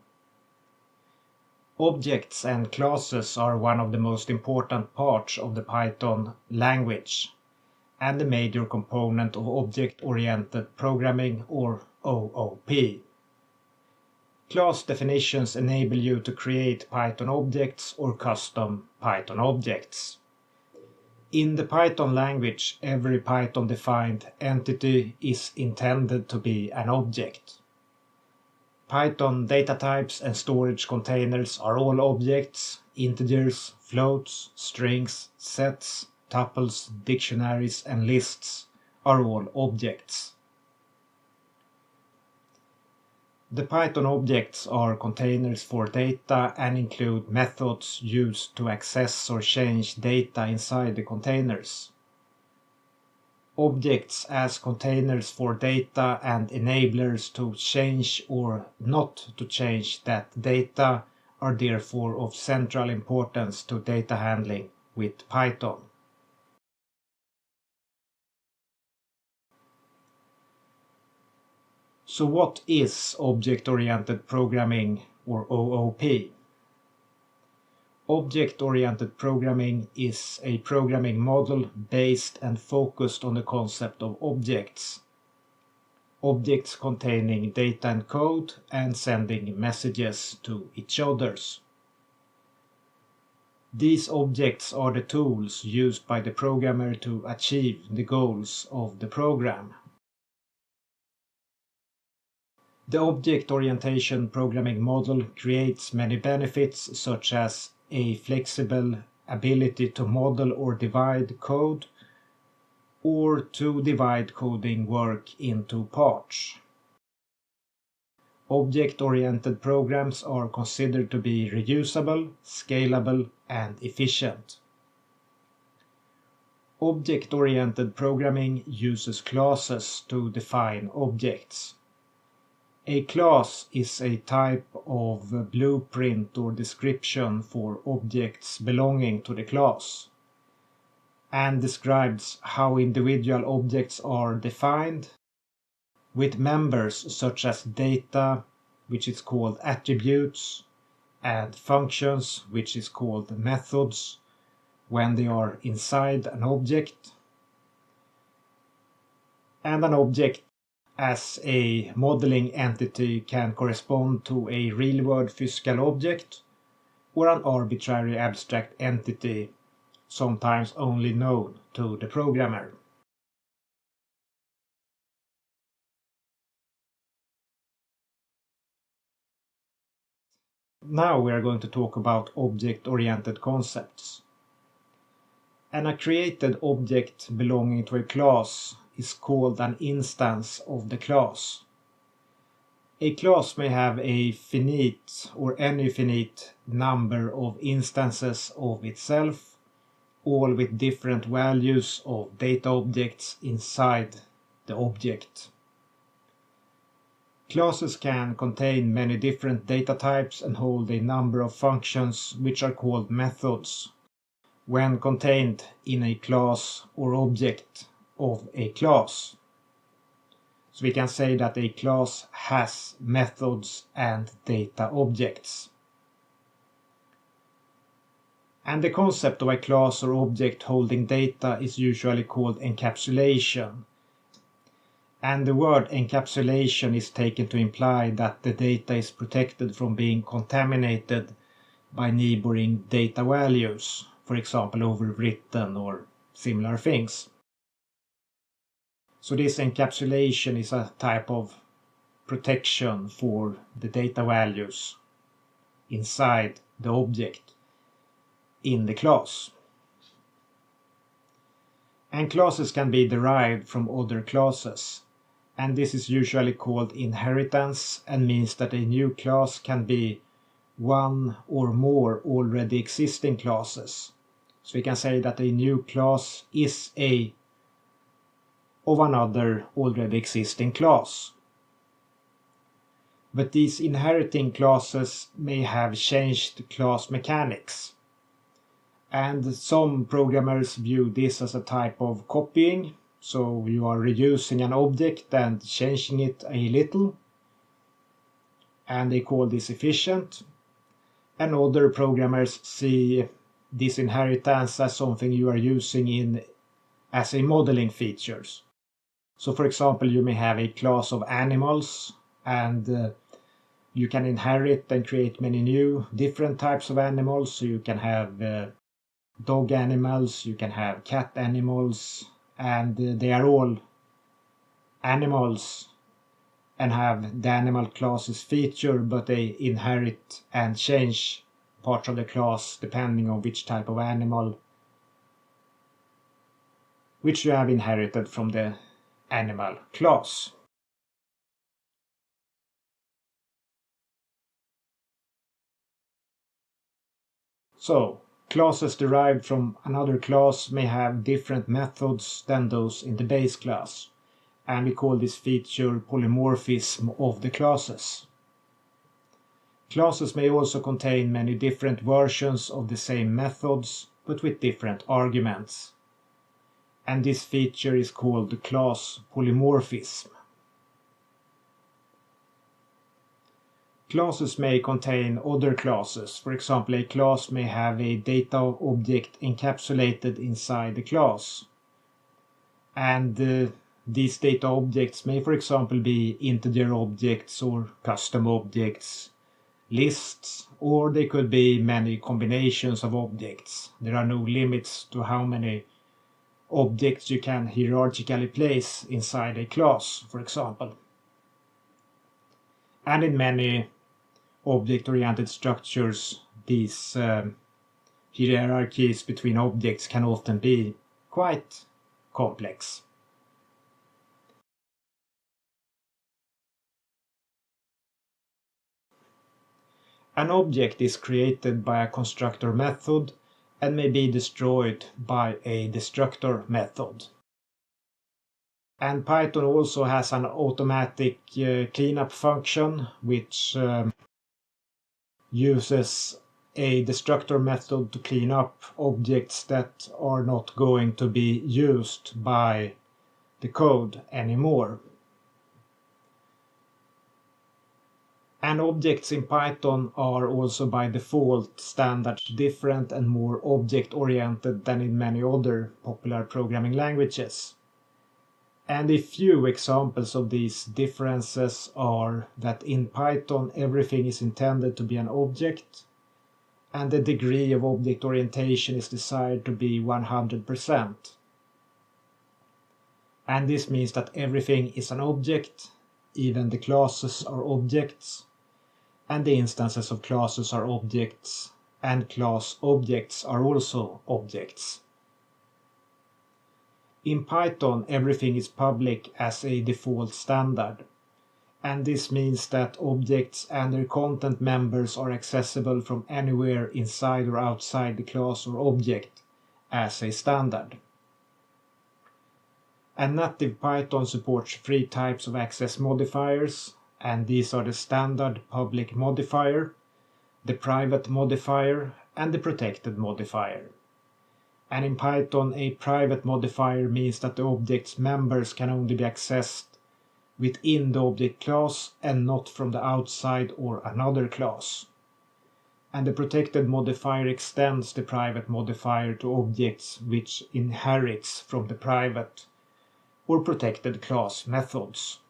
Objects and classes are one of the most important parts of the Python language and a major component of object-oriented programming, or OOP. Class definitions enable you to create Python objects or custom Python objects. In the Python language, every Python-defined entity is intended to be an object. Python data types and storage containers are all objects. Integers, floats, strings, sets, tuples, dictionaries, and lists are all objects. The Python objects are containers for data and include methods used to access or change data inside the containers. Objects as containers for data and enablers to change or not to change that data are therefore of central importance to data handling with Python. So what is object-oriented programming, or OOP? Object-oriented programming is a programming model based and focused on the concept of objects. Objects containing data and code and sending messages to each other. These objects are the tools used by the programmer to achieve the goals of the program. The object orientation programming model creates many benefits, such as a flexible ability to model or divide code, or to divide coding work into parts. Object-oriented programs are considered to be reusable, scalable, and efficient. Object-oriented programming uses classes to define objects. A class is a type of blueprint or description for objects belonging to the class, and describes how individual objects are defined, with members such as data, which is called attributes, and functions, which is called methods, when they are inside an object, and an object as a modeling entity can correspond to a real-world physical object or an arbitrary abstract entity, sometimes only known to the programmer. Now we are going to talk about object-oriented concepts. A created object belonging to a class is called an instance of the class. A class may have a finite or any finite number of instances of itself, all with different values of data objects inside the object. Classes can contain many different data types and hold a number of functions which are called methods when contained in a class or object of a class. So we can say that a class has methods and data objects. And the concept of a class or object holding data is usually called encapsulation. And the word encapsulation is taken to imply that the data is protected from being contaminated by neighboring data values, for example overwritten or similar things. So this encapsulation is a type of protection for the data values inside the object in the class. And classes can be derived from other classes, and this is usually called inheritance and means that a new class can be one or more already existing classes. So we can say that a new class is of another already existing class. But these inheriting classes may have changed class mechanics. And some programmers view this as a type of copying, so you are reusing an object and changing it a little, and they call this efficient. and other programmers see this inheritance as something you are using as a modeling features. So for example, you may have a class of animals, and you can inherit and create many new different types of animals. So you can have dog animals, you can have cat animals, and they are all animals and have the animal class's feature, but they inherit and change parts of the class depending on which type of animal which you have inherited from the animal class. So, classes derived from another class may have different methods than those in the base class, and we call this feature polymorphism of the classes. Classes may also contain many different versions of the same methods, but with different arguments. And this feature is called the class polymorphism. Classes may contain other classes. For example, a class may have a data object encapsulated inside the class. And these data objects may, for example, be integer objects or custom objects, lists, or they could be many combinations of objects. There are no limits to how many objects you can hierarchically place inside a class, for example. And in many object-oriented structures, these hierarchies between objects can often be quite complex. An object is created by a constructor method and may be destroyed by a destructor method. And Python also has an automatic cleanup function which uses a destructor method to clean up objects that are not going to be used by the code anymore. And objects in Python are also by default standards different and more object-oriented than in many other popular programming languages. And a few examples of these differences are that in Python everything is intended to be an object, and the degree of object orientation is desired to be 100%. And this means that everything is an object, even the classes are objects, and the instances of classes are objects, and class objects are also objects. In Python, everything is public as a default standard, and this means that objects and their content members are accessible from anywhere inside or outside the class or object as a standard. And native Python supports 3 types of access modifiers, and these are the standard public modifier, the private modifier, and the protected modifier. And in Python, a private modifier means that the object's members can only be accessed within the object class and not from the outside or another class. And the protected modifier extends the private modifier to objects which inherits from the private or protected class methods.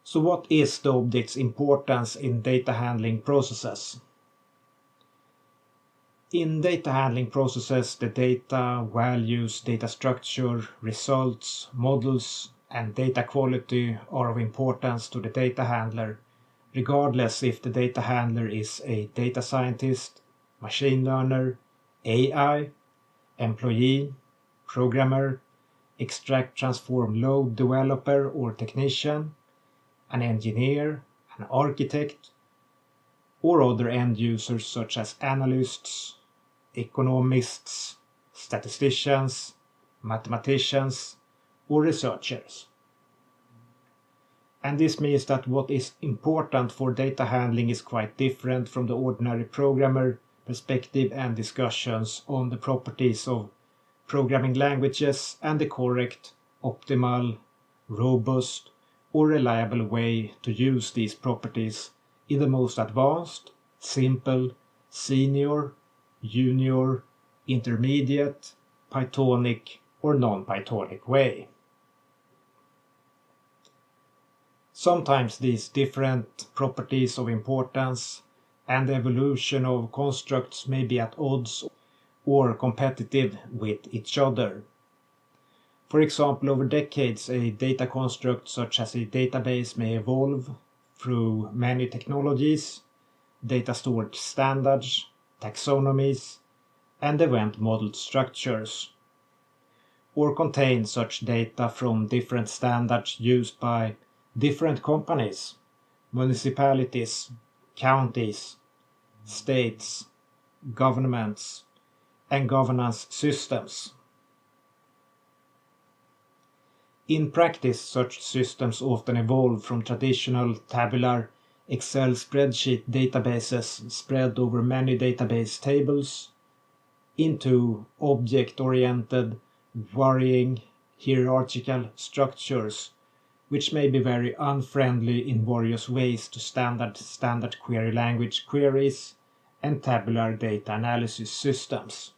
So what is the object's importance in data handling processes? In data handling processes, the data, values, data structure, results, models, and data quality are of importance to the data handler, regardless if the data handler is a data scientist, machine learner, AI, employee, programmer, extract, transform, load developer or technician, an engineer, an architect, or other end users such as analysts, economists, statisticians, mathematicians, or researchers. And this means that what is important for data handling is quite different from the ordinary programmer perspective and discussions on the properties of programming languages and the correct, optimal, robust, or reliable way to use these properties in the most advanced, simple, senior, junior, intermediate, Pythonic, or non-Pythonic way. Sometimes these different properties of importance and the evolution of constructs may be at odds or competitive with each other. For example, over decades, a data construct such as a database may evolve through many technologies, data storage standards, taxonomies, and event-modeled structures, or contain such data from different standards used by different companies, municipalities, counties, states, governments, and governance systems. In practice, such systems often evolve from traditional tabular Excel spreadsheet databases spread over many database tables into object-oriented, varying hierarchical structures, which may be very unfriendly in various ways to standard query language queries and tabular data analysis systems.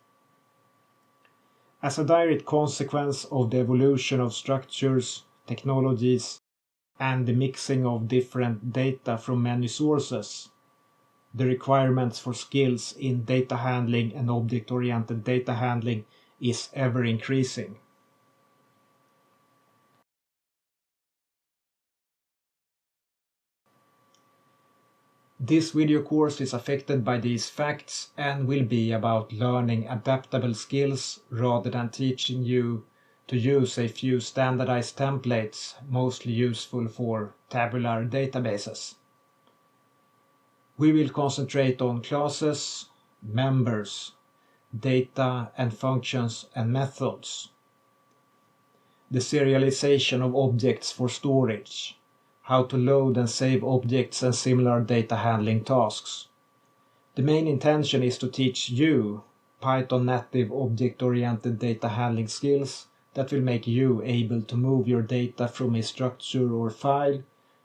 As a direct consequence of the evolution of structures, technologies, and the mixing of different data from many sources, the requirements for skills in data handling and object-oriented data handling is ever increasing. This video course is affected by these facts and will be about learning adaptable skills rather than teaching you to use a few standardized templates mostly useful for tabular databases. We will concentrate on classes, members, data and functions and methods, the serialization of objects for storage, how to load and save objects and similar data handling tasks. The main intention is to teach you Python native object-oriented data handling skills that will make you able to move your data from a structure or file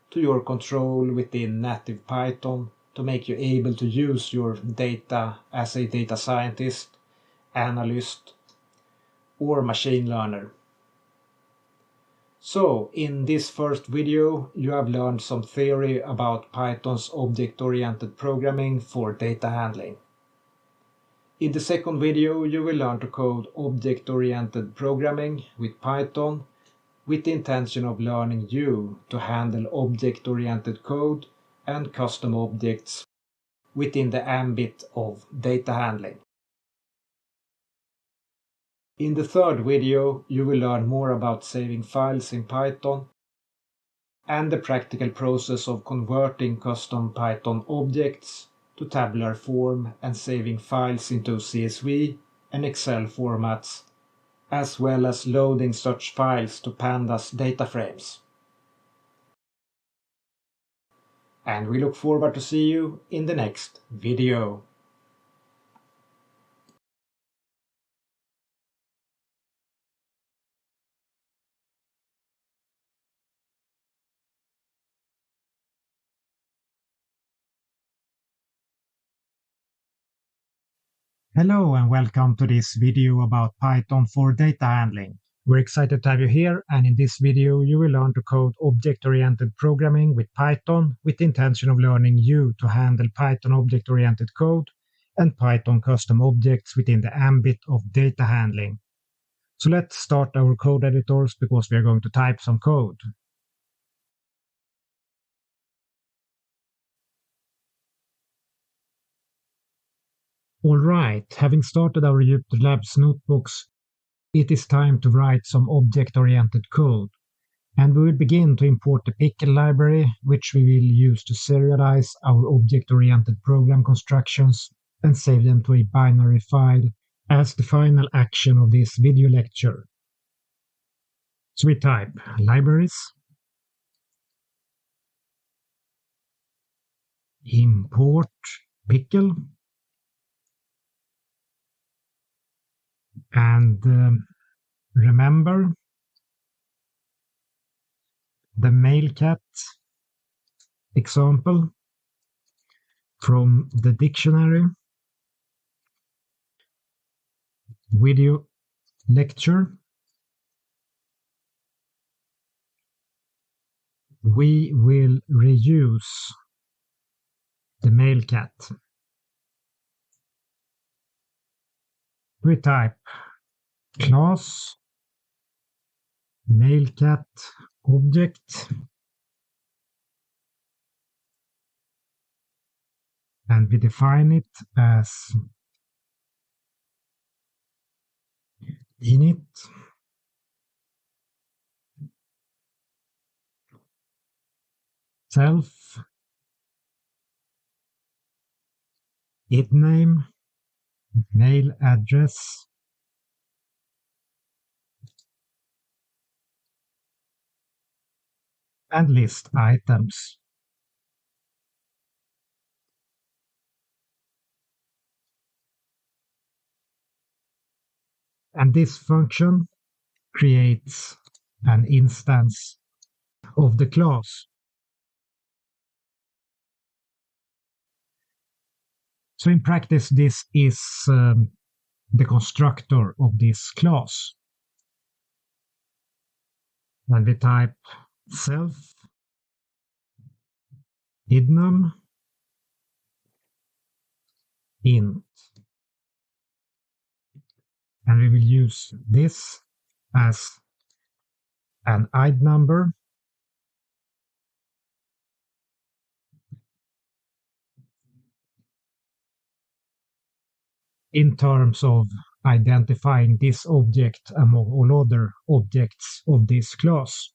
to your control within native Python to make you able to use your data as a data scientist, analyst, or machine learner. So, in this first video, you have learned some theory about Python's object-oriented programming for data handling. In the second video, you will learn to code object-oriented programming with Python with the intention of learning you to handle object-oriented code and custom objects within the ambit of data handling. In the third video, you will learn more about saving files in Python and the practical process of converting custom Python objects to tabular form and saving files into CSV and Excel formats, as well as loading such files to Pandas data frames. And we look forward to see you in the next video. Hello and welcome to this video about Python for data handling. We're excited to have you here, and in this video you will learn to code object-oriented programming with Python with the intention of learning you to handle Python object-oriented code and Python custom objects within the ambit of data handling. So let's start our code editors because we are going to type some code. Alright, having started our YouTube Labs notebooks, it is time to write some object-oriented code. And we will begin to import the pickle library, which we will use to serialize our object-oriented program constructions and save them to a binary file as the final action of this video lecture. So we type libraries, import pickle, and remember the Mailcat example from the dictionary. Video lecture. We will reuse the Mailcat. We type class Mailcat object and we define it as init self id name mail address and list items. And this function creates an instance of the class. So in practice, this is the constructor of this class. And we type self idnum int. And we will use this as an id number in terms of identifying this object among all other objects of this class.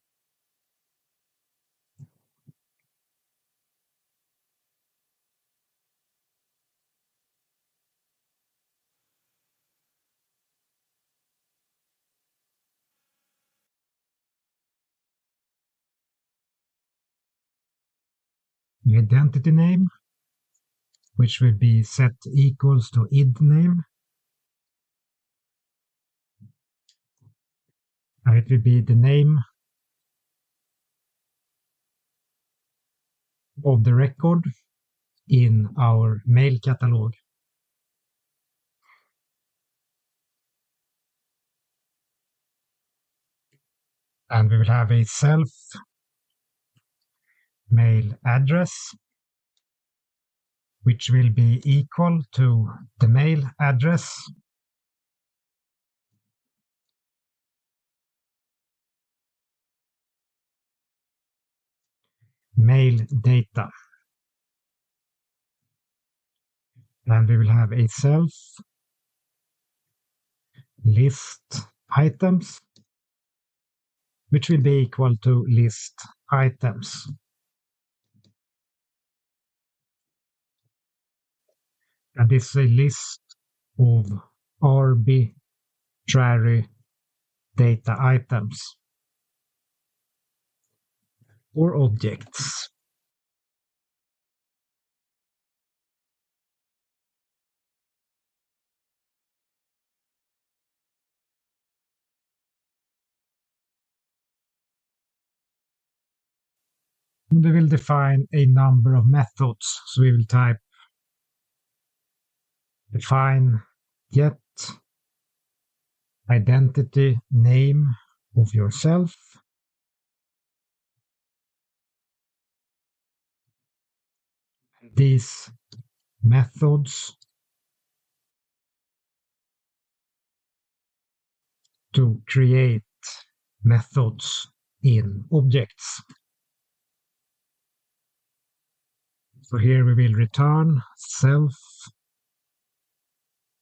The identity name, which will be set equals to id name. And it will be the name of the record in our mail catalog. And we will have a self mail address, which will be equal to the mail address mail data. And we will have a self list items, which will be equal to list items. And this is a list of arbitrary data items or objects. And we will define a number of methods. So we will type define get identity name of yourself. These methods to create methods in objects. So here we will return self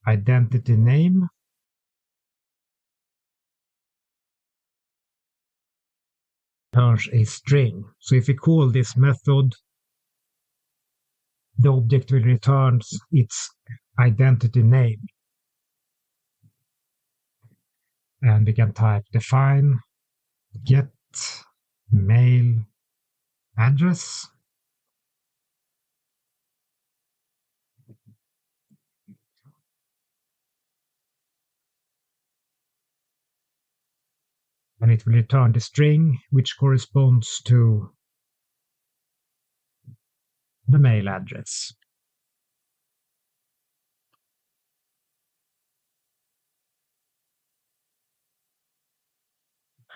identity name returns a string. So if we call this method, the object will return its identity name. And we can type define get mail address. And it will return the string which corresponds to the mail address.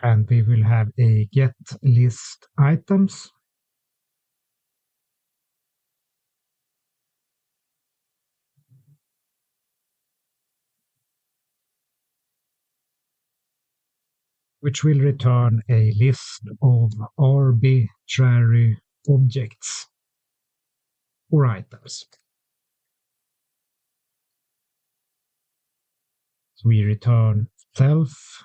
And we will have a get list items. Which will return a list of arbitrary objects or items. So we return self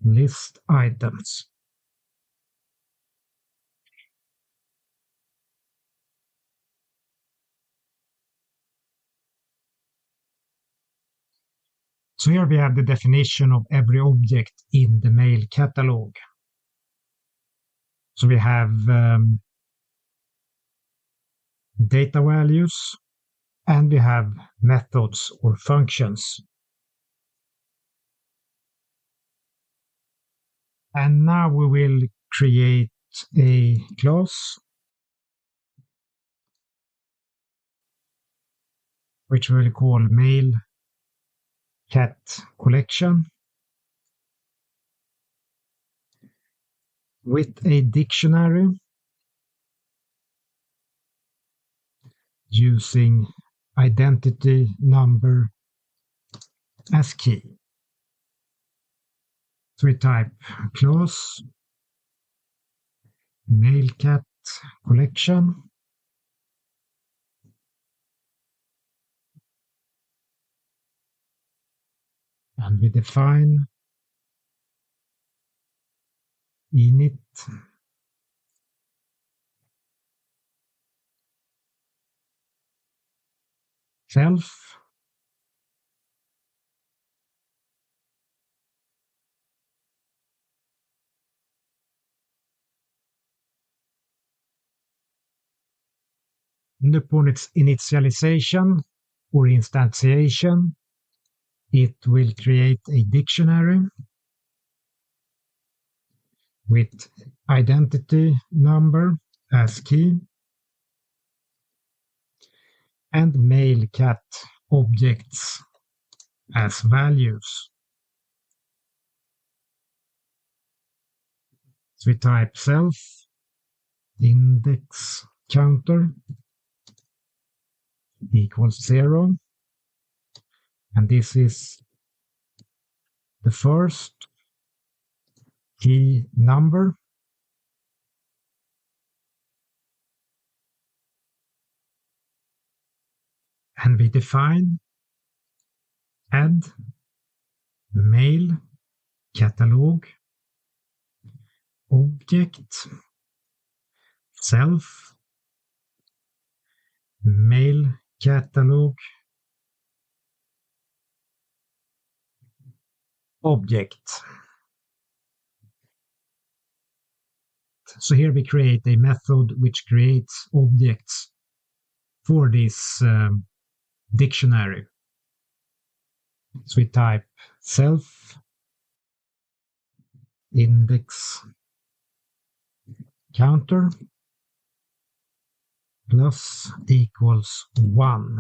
list items. So here we have the definition of every object in the mail catalog. So we have data values and we have methods or functions. And now we will create a class which we will call mail cat collection with a dictionary using identity number as key. So we type class mail cat collection and we define init self and upon its initialization or instantiation it will create a dictionary with identity number as key and mail cat objects as values. So we type self index counter equals 0, and this is the first key number. And we define add mail catalog object self mail catalog object. So here we create a method which creates objects for this dictionary. So we type self index counter plus equals 1.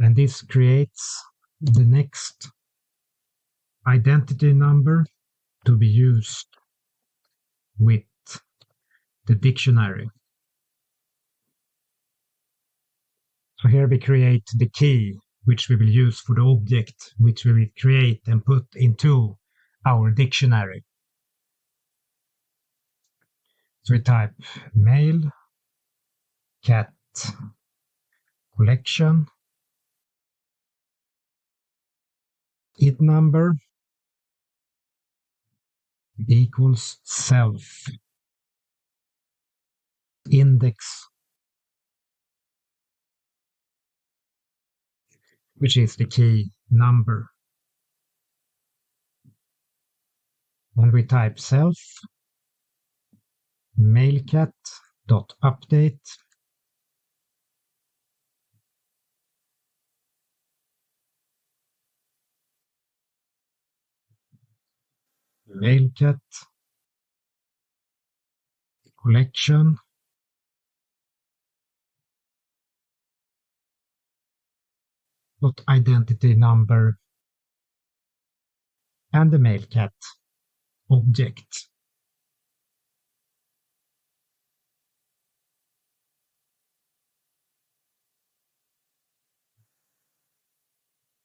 And this creates the next identity number to be used with the dictionary. So here we create the key which we will use for the object which we will create and put into our dictionary. So we type mail cat collection id number equals self index, which is the key number. And we type self mailcat.update Mailcat collection, identity number, and the Mailcat object.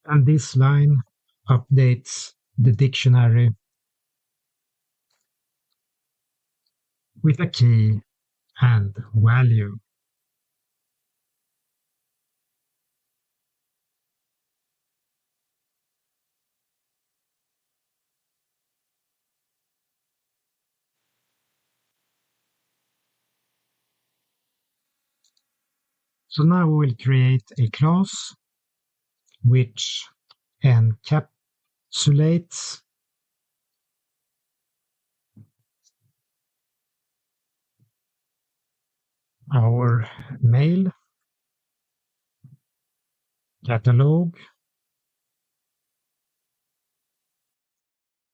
And this line updates the dictionary with a key and value. So now we will create a class which encapsulates our mail catalog,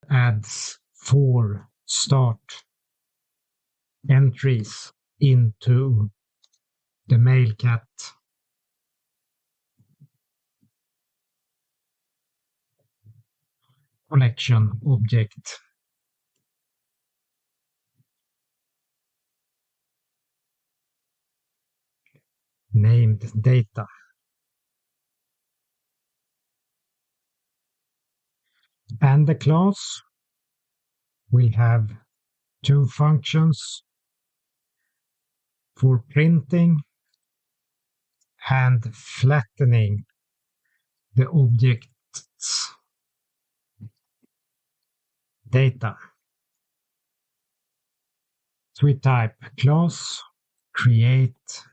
adds 4 start entries into the Mailcat collection object. Named data. And the class will have 2 functions for printing and flattening the object's data. So we type class create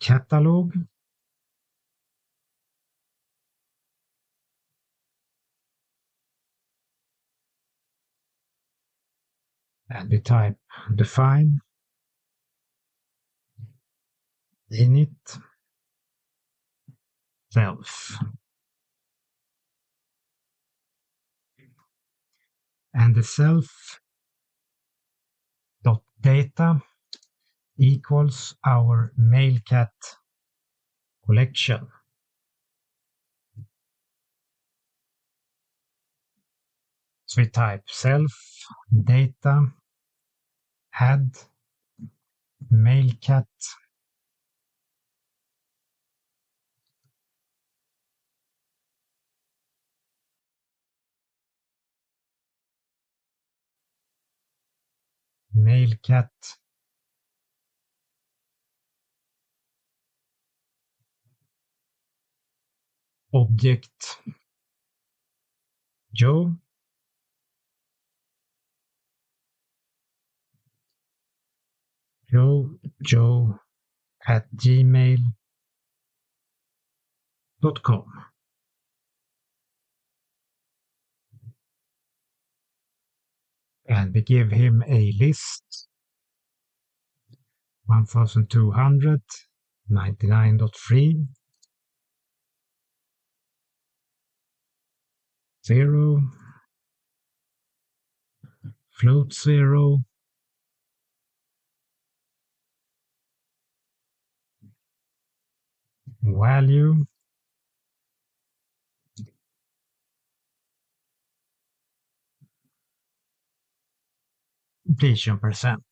catalog, and we type define init self, and the self dot data equals our Mailcat collection. So we type self data add Mailcat object Joe at gmail.com. And we give him a list 1200 99.3 0 float 0 value completion percent.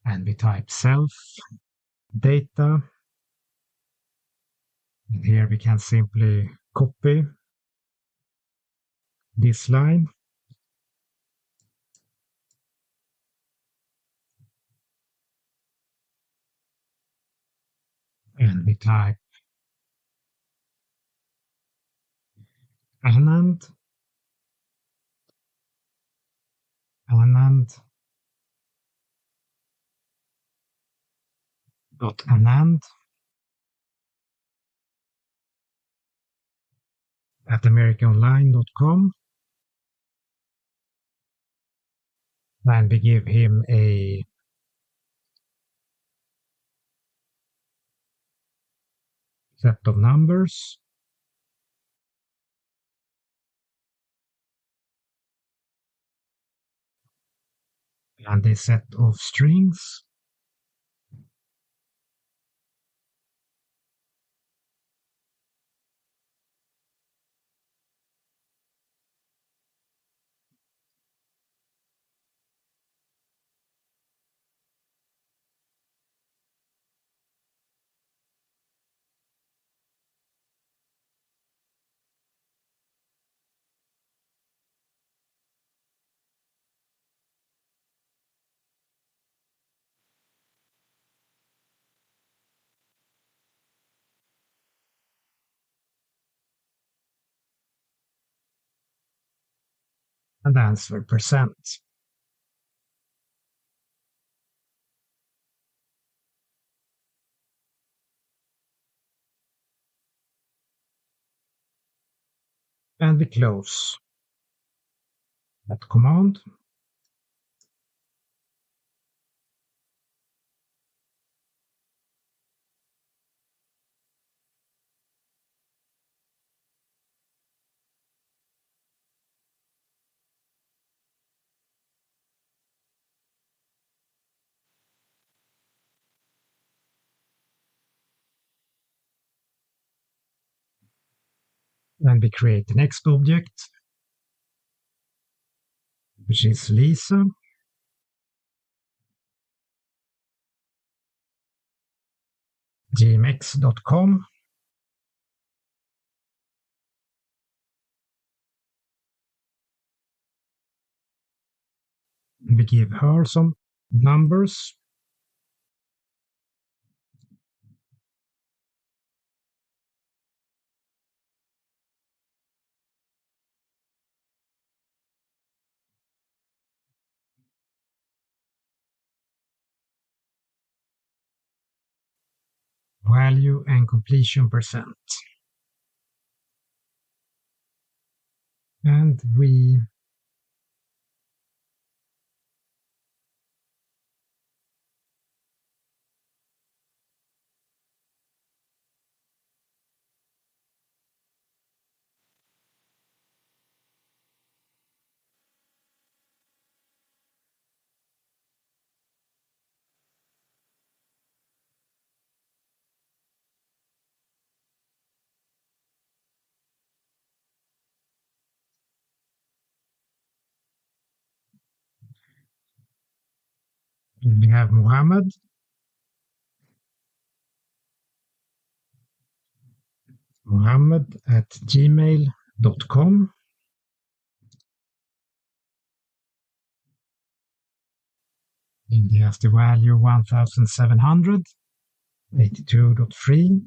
And we type self data. And here we can simply copy this line and we type Anand at americaonline.com, and we give him a set of numbers and a set of strings. And answer %. And we close that command. And we create the next object, which is Lisa. gmx.com. We give her some numbers. Value and completion %. And we have Mohammed. Mohammed@gmail.com. And he has the value 1700, 82.3.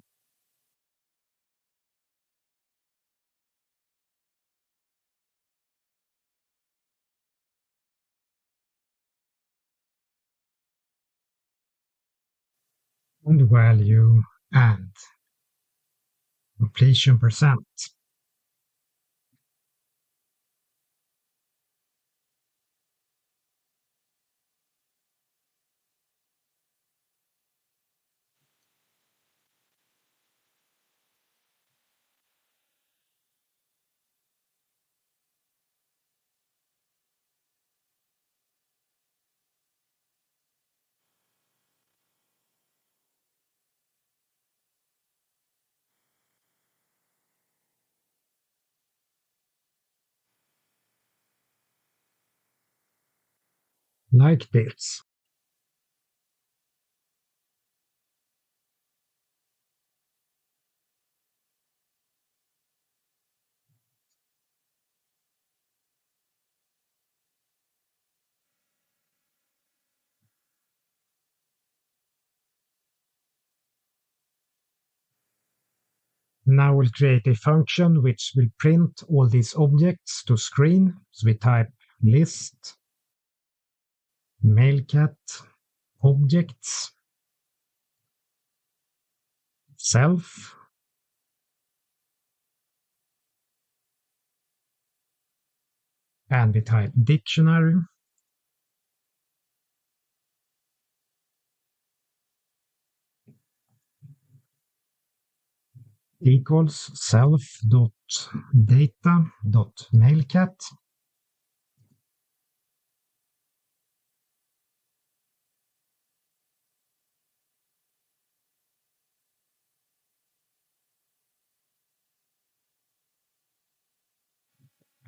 And value and completion %. Like this. Now we'll create a function which will print all these objects to screen. So we type list mailcat objects self and we type dictionary equals self.data.mailcat.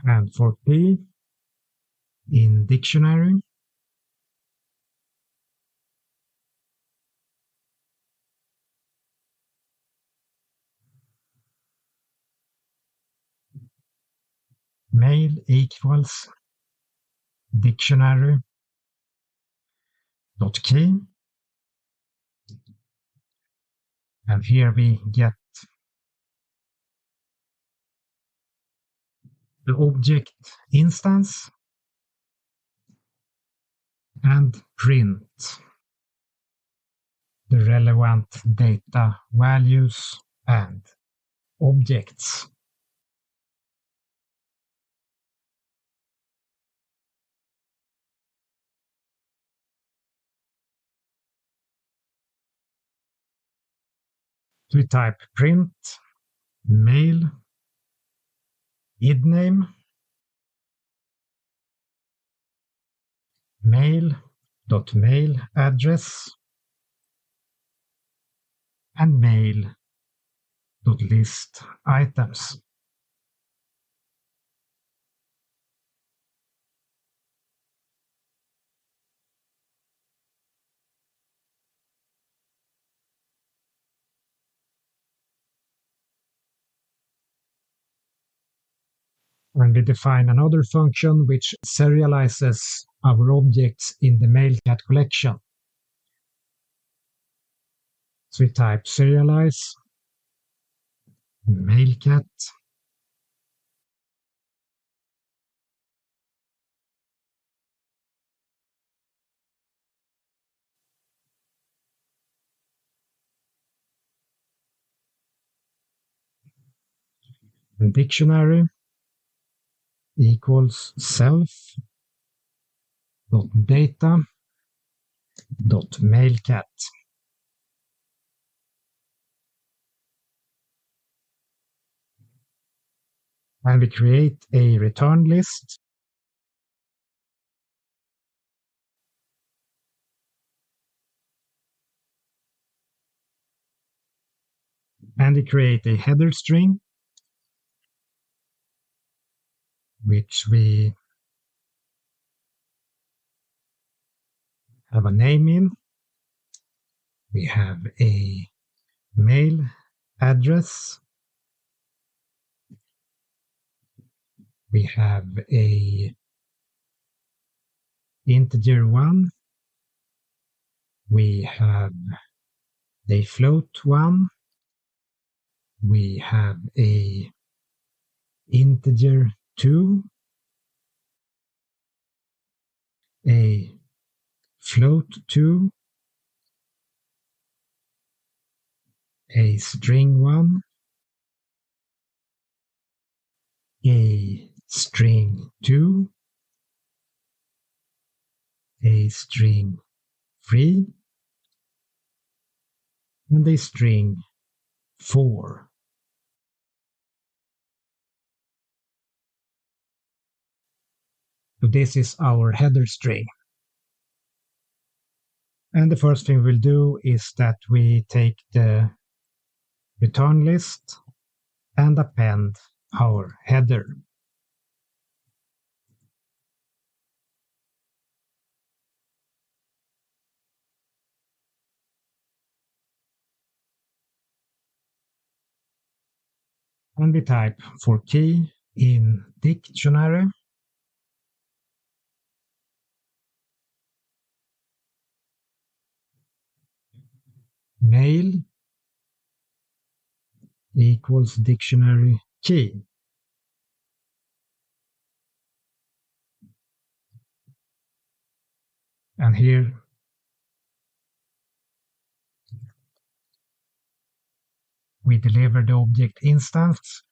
And for key in dictionary, male equals dictionary dot key, and here we get the object instance and print the relevant data values and objects. So we type print mail id name mail.mail address and mail.list items. And we define another function which serializes our objects in the mailcat collection. So we type serialize mailcat and dictionary equals self dot data dot mailcat. And we create a return list and we create a header string which we have a name in. We have a mail address. We have a integer 1. We have a float 1. We have a integer 2. A float 2. A string 1. A string 2. A string 3. And a string 4. So this is our header string. And the first thing we'll do is that we take the return list and append our header. And we type for key in dictionary mail equals dictionary key. And here we deliver the object instance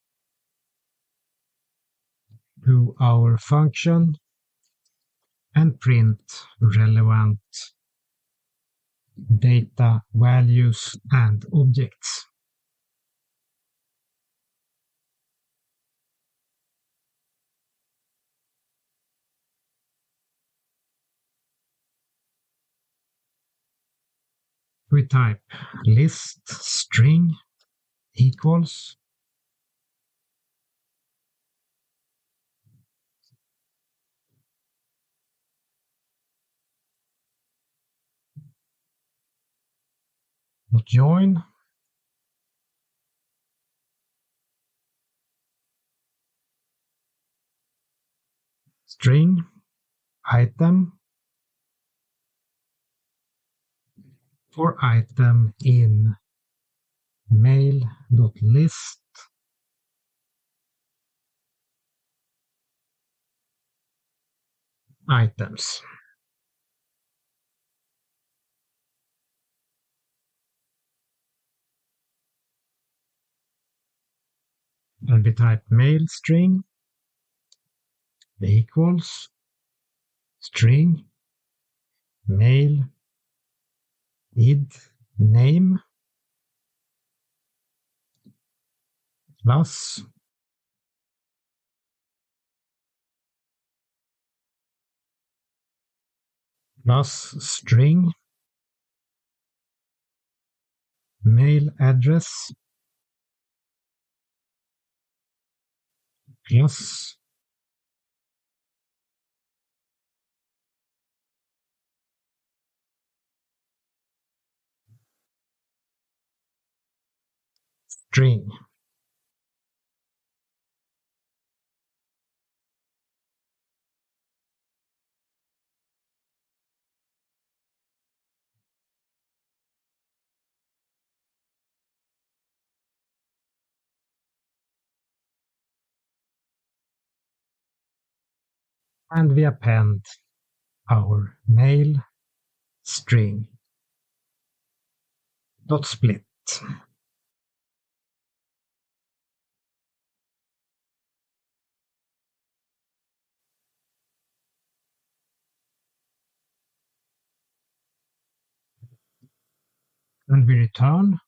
to our function and print relevant data values and objects. We type list string equals join, string, item, for item in mail.list items. And we type mail string equals string mail id name plus string mail address plus string. And we append our mail string dot split. And we return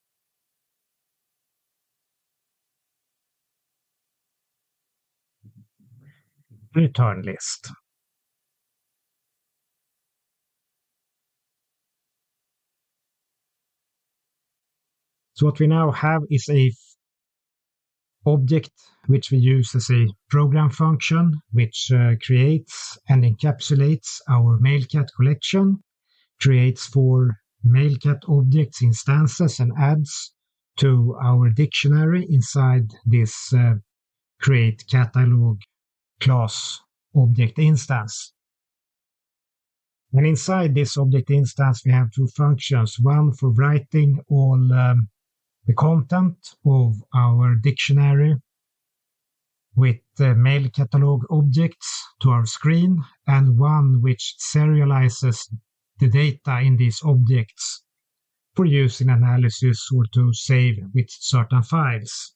return list. So what we now have is a object which we use as a program function, which creates and encapsulates our Mailcat collection, creates 4 Mailcat objects instances, and adds to our dictionary inside this create catalog class object instance. And inside this object instance, we have 2 functions, one for writing all the content of our dictionary with mail catalog objects to our screen, and one which serializes the data in these objects for use in analysis or to save with certain files.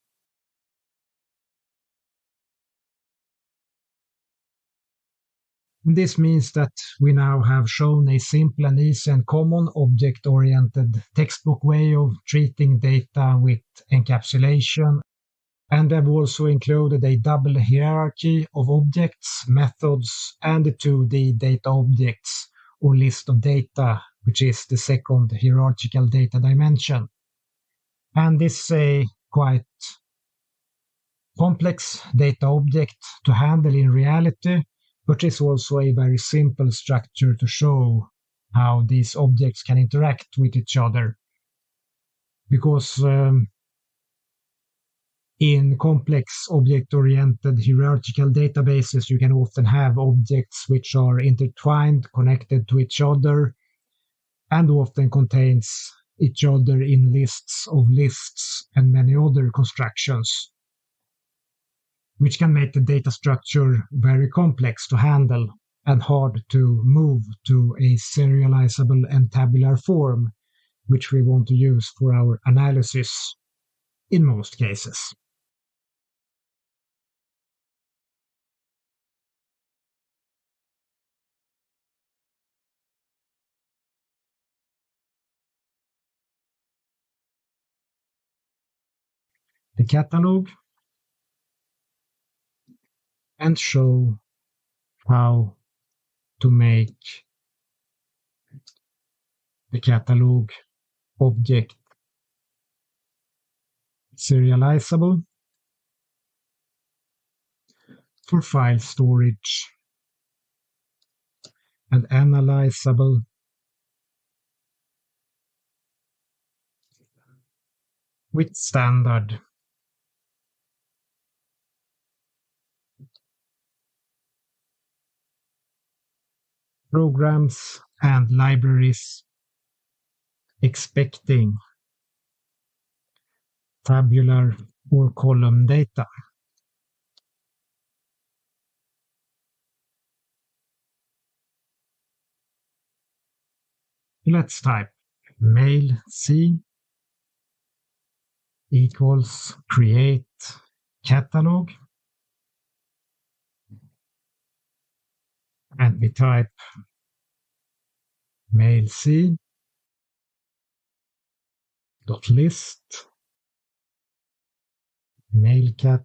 This means that we now have shown a simple and easy and common object-oriented textbook way of treating data with encapsulation. And I've also included a double hierarchy of objects, methods, and the 2D data objects, or list of data, which is the second hierarchical data dimension. And this is a quite complex data object to handle in reality, but is also a very simple structure to show how these objects can interact with each other. Because in complex object-oriented hierarchical databases, you can often have objects which are intertwined, connected to each other, and often contains each other in lists of lists and many other constructions, which can make the data structure very complex to handle and hard to move to a serializable and tabular form, which we want to use for our analysis in most cases. The catalog, and show how to make the catalog object serializable for file storage and analyzable with standard. Programs and libraries expecting tabular or column data. Let's type mail C equals create catalog, and we type mail C dot list mailcat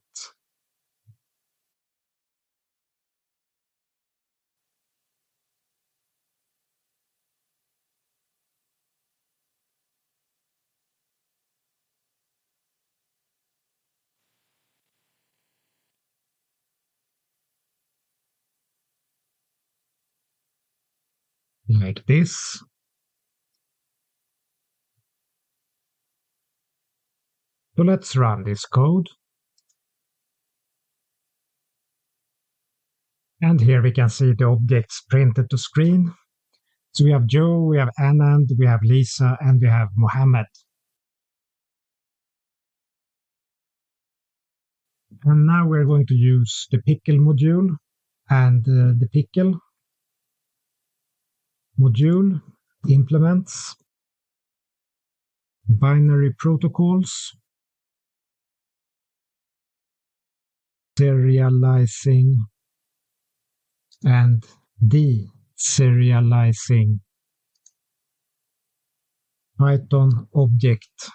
like this. So let's run this code. And here we can see the objects printed to screen. So we have Joe, we have Anand, we have Lisa, and we have Mohammed. And now we're going to use the pickle module, and the pickle module implements binary protocols, serializing and deserializing Python object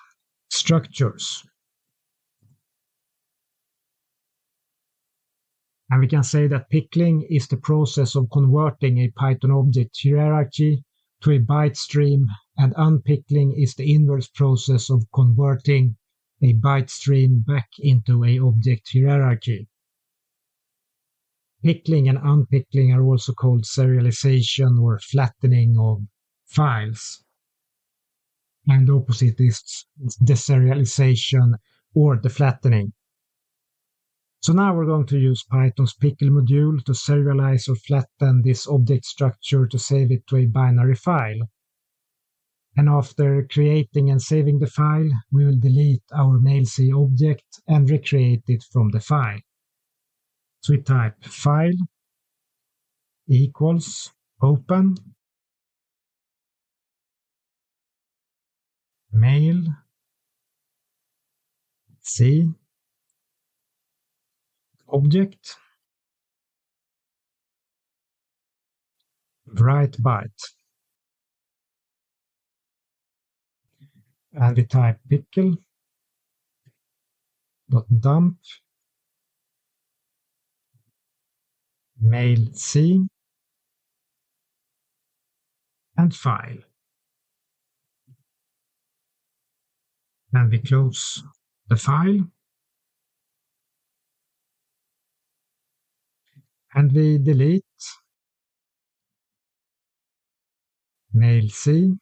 structures. And we can say that pickling is the process of converting a Python object hierarchy to a byte stream, and unpickling is the inverse process of converting a byte stream back into a object hierarchy. Pickling and unpickling are also called serialization or flattening of files. And the opposite is deserialization or the flattening. So now we're going to use Python's pickle module to serialize or flatten this object structure to save it to a binary file. And after creating and saving the file, we will delete our mailc object and recreate it from the file. So we type file equals open mail C object write byte, and we type pickle dot dump mail C and file, and we close the file, and we delete mail C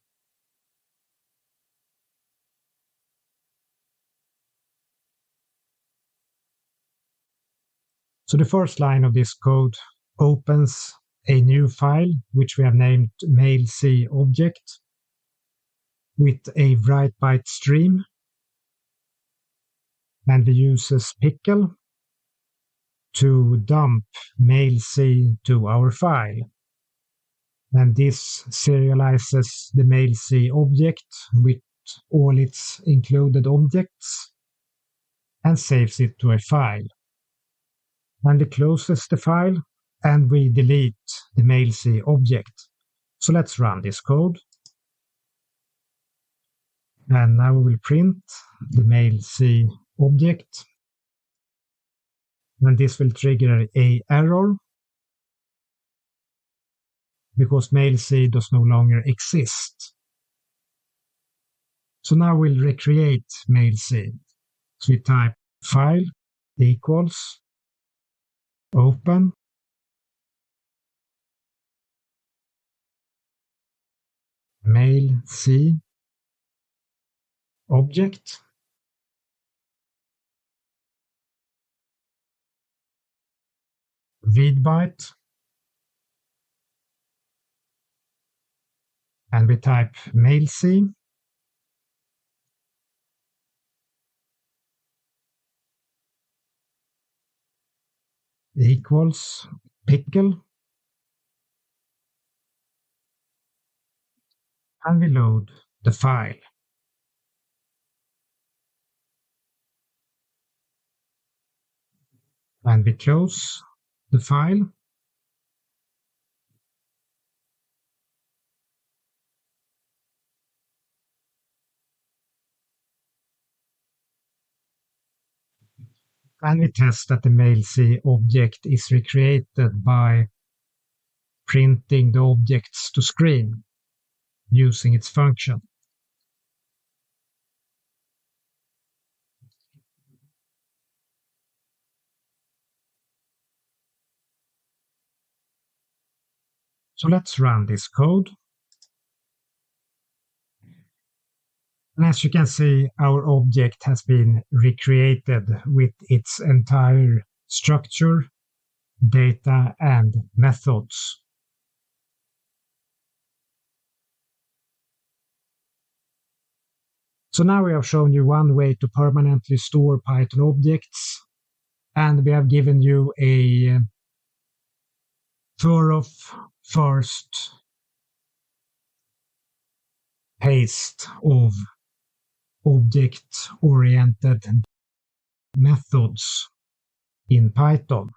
So the first line of this code opens a new file, which we have named mailc object, with a write byte stream, and we uses pickle to dump mailc to our file. And this serializes the mailc object with all its included objects and saves it to a file. And it closes the file, and we delete the mailc object. So let's run this code. And now we will print the mailc object. And this will trigger a error because mailc does no longer exist. So now we'll recreate mailc. So we type file equals open mailc object, read byte, and we type mailc, equals pickle, and we load the file. And we close the file. And we test that the mailc object is recreated by printing the objects to screen using its function. So let's run this code. And as you can see, our object has been recreated with its entire structure, data, and methods. So now we have shown you one way to permanently store Python objects, and we have given you a thorough first taste of object-oriented methods in Python.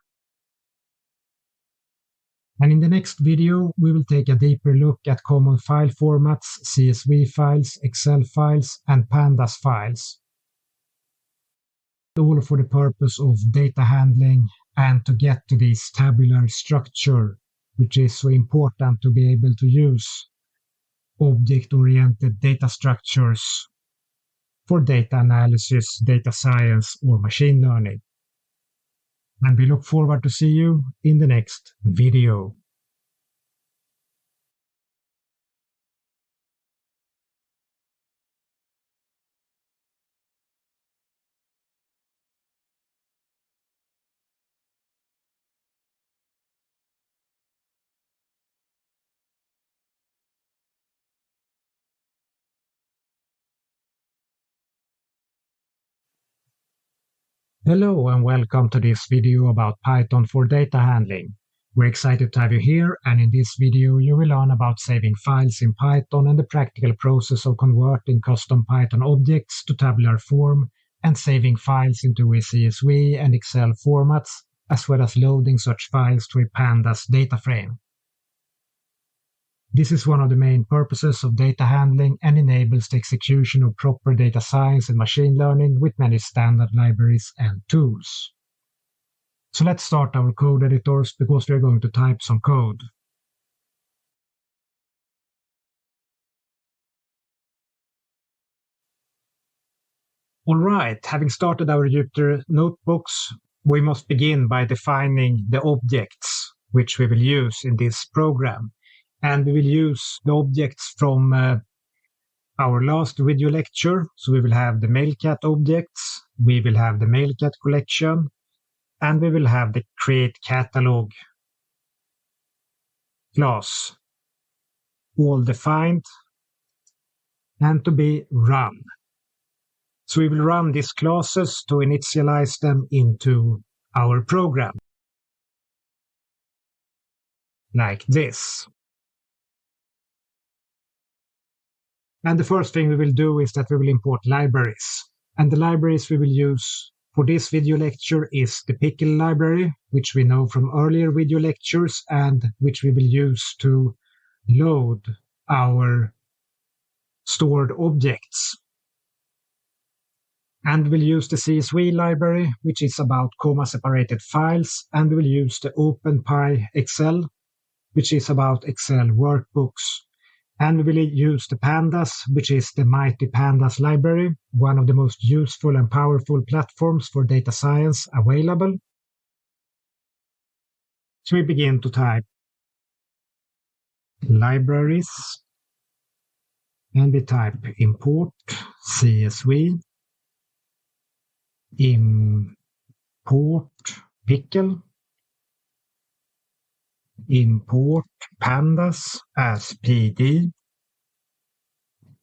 And in the next video, we will take a deeper look at common file formats, CSV files, Excel files, and Pandas files. All for the purpose of data handling and to get to this tabular structure, which is so important to be able to use object-oriented data structures for data analysis, data science, or machine learning. And we look forward to see you in the next video. Hello and welcome to this video about Python for data handling. We're excited to have you here, and in this video you will learn about saving files in Python and the practical process of converting custom Python objects to tabular form and saving files into a CSV and Excel formats, as well as loading such files to a Pandas data frame. This is one of the main purposes of data handling and enables the execution of proper data science and machine learning with many standard libraries and tools. So let's start our code editors because we're going to type some code. All right, having started our Jupyter notebooks, we must begin by defining the objects which we will use in this program. And we will use the objects from our last video lecture. So we will have the Mailcat objects, we will have the Mailcat collection, and we will have the create catalog class, all defined and to be run. So we will run these classes to initialize them into our program, like this. And the first thing we will do is that we will import libraries. And the libraries we will use for this video lecture is the Pickle library, which we know from earlier video lectures and which we will use to load our stored objects. And we'll use the CSV library, which is about comma-separated files, and we will use the OpenPy Excel, which is about Excel workbooks. And we will use the Pandas, which is the Mighty Pandas library, one of the most useful and powerful platforms for data science available. So we begin to type libraries, and we type import CSV, import Pickle, import pandas as PD,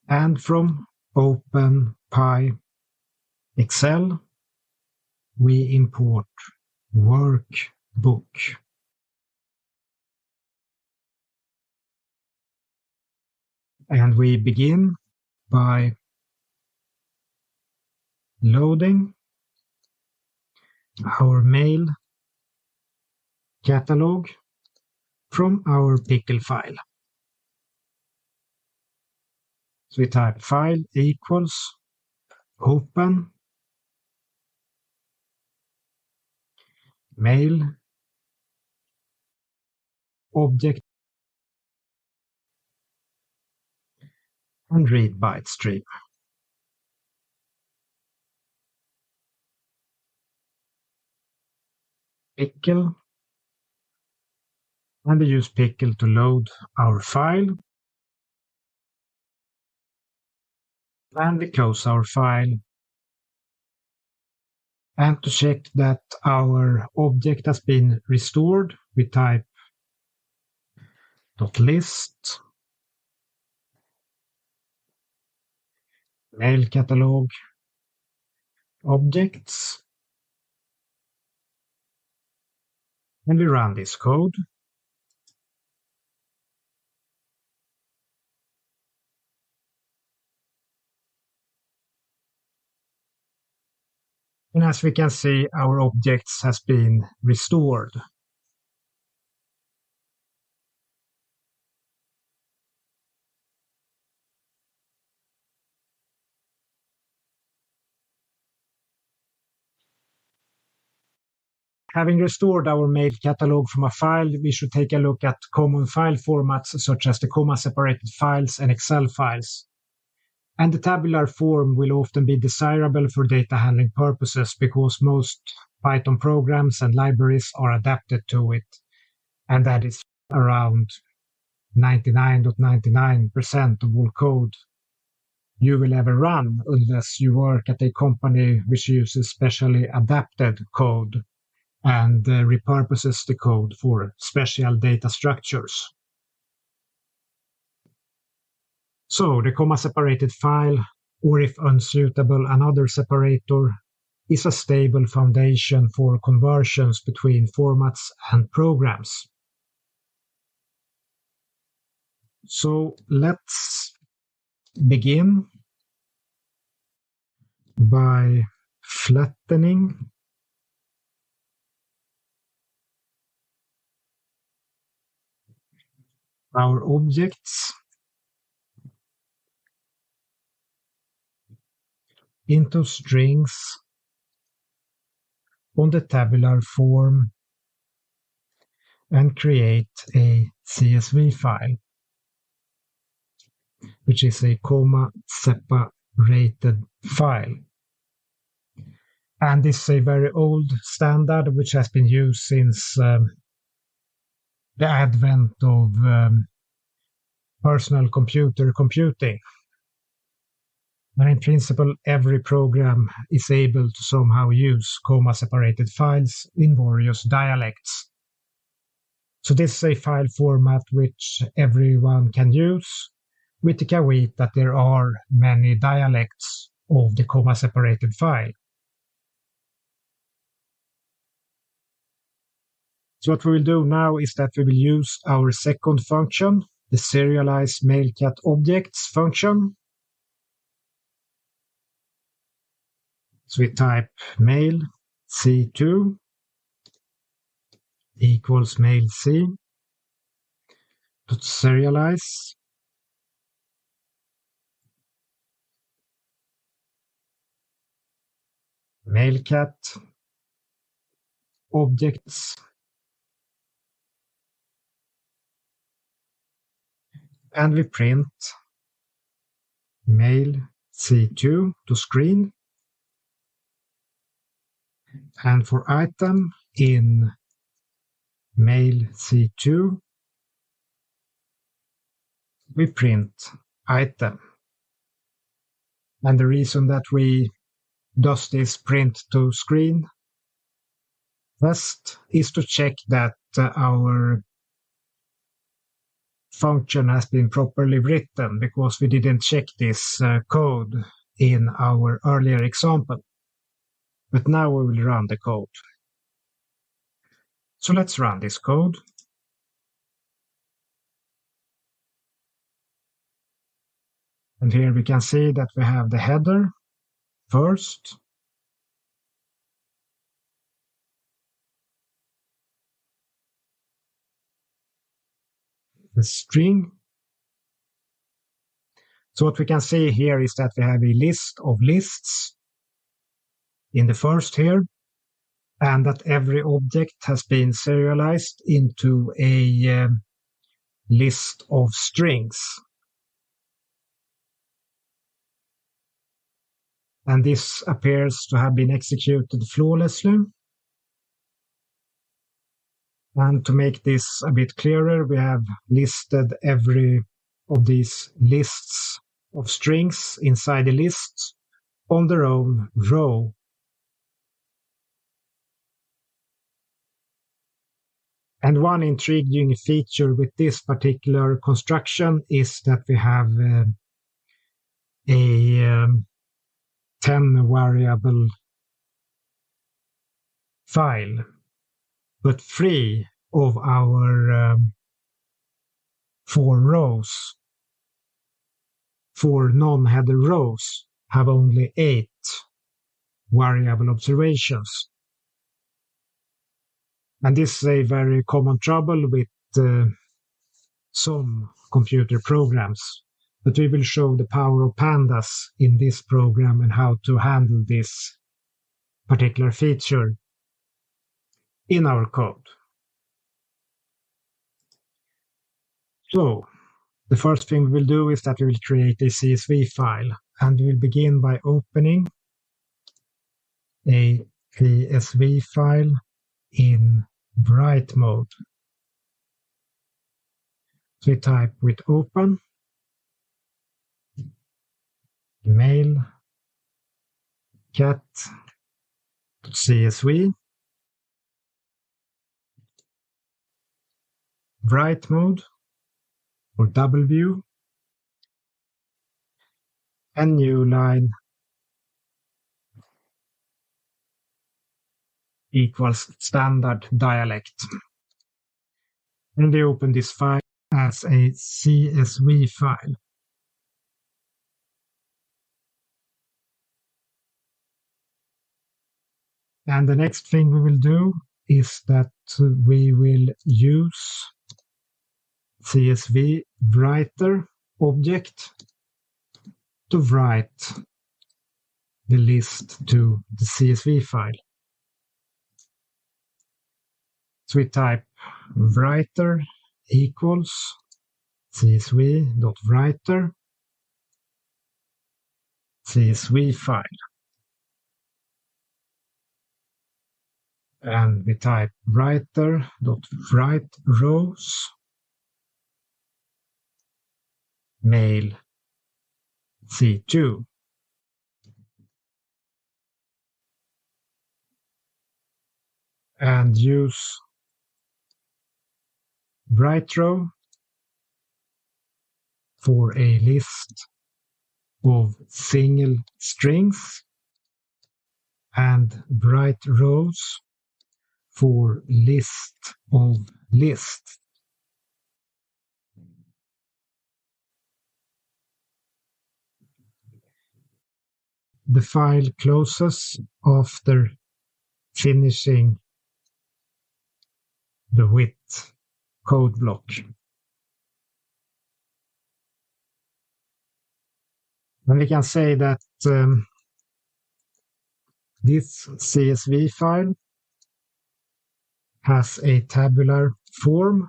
and from OpenPy Excel we import workbook. And we begin by loading our mail catalog from our pickle file. So we type file equals open mail object and read byte stream. Pickle, and we use pickle to load our file, and we close our file. And to check that our object has been restored, we type .list mail catalog objects, and we run this code. And as we can see, our objects has been restored. Having restored our mail catalog from a file, we should take a look at common file formats such as the comma-separated files and Excel files. And the tabular form will often be desirable for data handling purposes because most Python programs and libraries are adapted to it. And that is around 99.99% of all code you will ever run unless you work at a company which uses specially adapted code and repurposes the code for special data structures. So the comma-separated file, or if unsuitable, another separator, is a stable foundation for conversions between formats and programs. So let's begin by flattening our objects into strings on the tabular form and create a CSV file, which is a comma-separated file. And this is a very old standard which has been used since the advent of personal computer computing. And in principle, every program is able to somehow use comma-separated files in various dialects. So this is a file format which everyone can use, with the caveat that there are many dialects of the comma-separated file. So what we will do now is that we will use our second function, the serialize mailcat objects function. So we type mail C2 equals mail C dot serialize mailcat objects and we print mail C2 to screen. And for item in mail C2, we print item. And the reason that we does this print to screen first is to check that our function has been properly written because we didn't check this code in our earlier example. But now we will run the code. So let's run this code. And here we can see that we have the header first. The string. So what we can see here is that we have a list of lists in the first here, and that every object has been serialized into a list of strings. And this appears to have been executed flawlessly. And to make this a bit clearer, we have listed every of these lists of strings inside the list on their own row. And one intriguing feature with this particular construction is that we have a 10 variable file, but 3 of our 4 rows, 4 non-header rows, have only 8 variable observations. And this is a very common trouble with some computer programs. But we will show the power of pandas in this program and how to handle this particular feature in our code. So, the first thing we will do is that we will create a CSV file, and we will begin by opening a CSV file in write mode. So we type with open mail cat.csv, write mode or double view, and new line equals standard dialect. And we open this file as a CSV file. And the next thing we will do is that we will use CSV writer object to write the list to the CSV file. So we type writer equals csv.writer CSV file. And we type writer.write rows mail C2. And use write row for a list of single strings and write rows for list of lists. The file closes after finishing the with code block. And we can say that this CSV file has a tabular form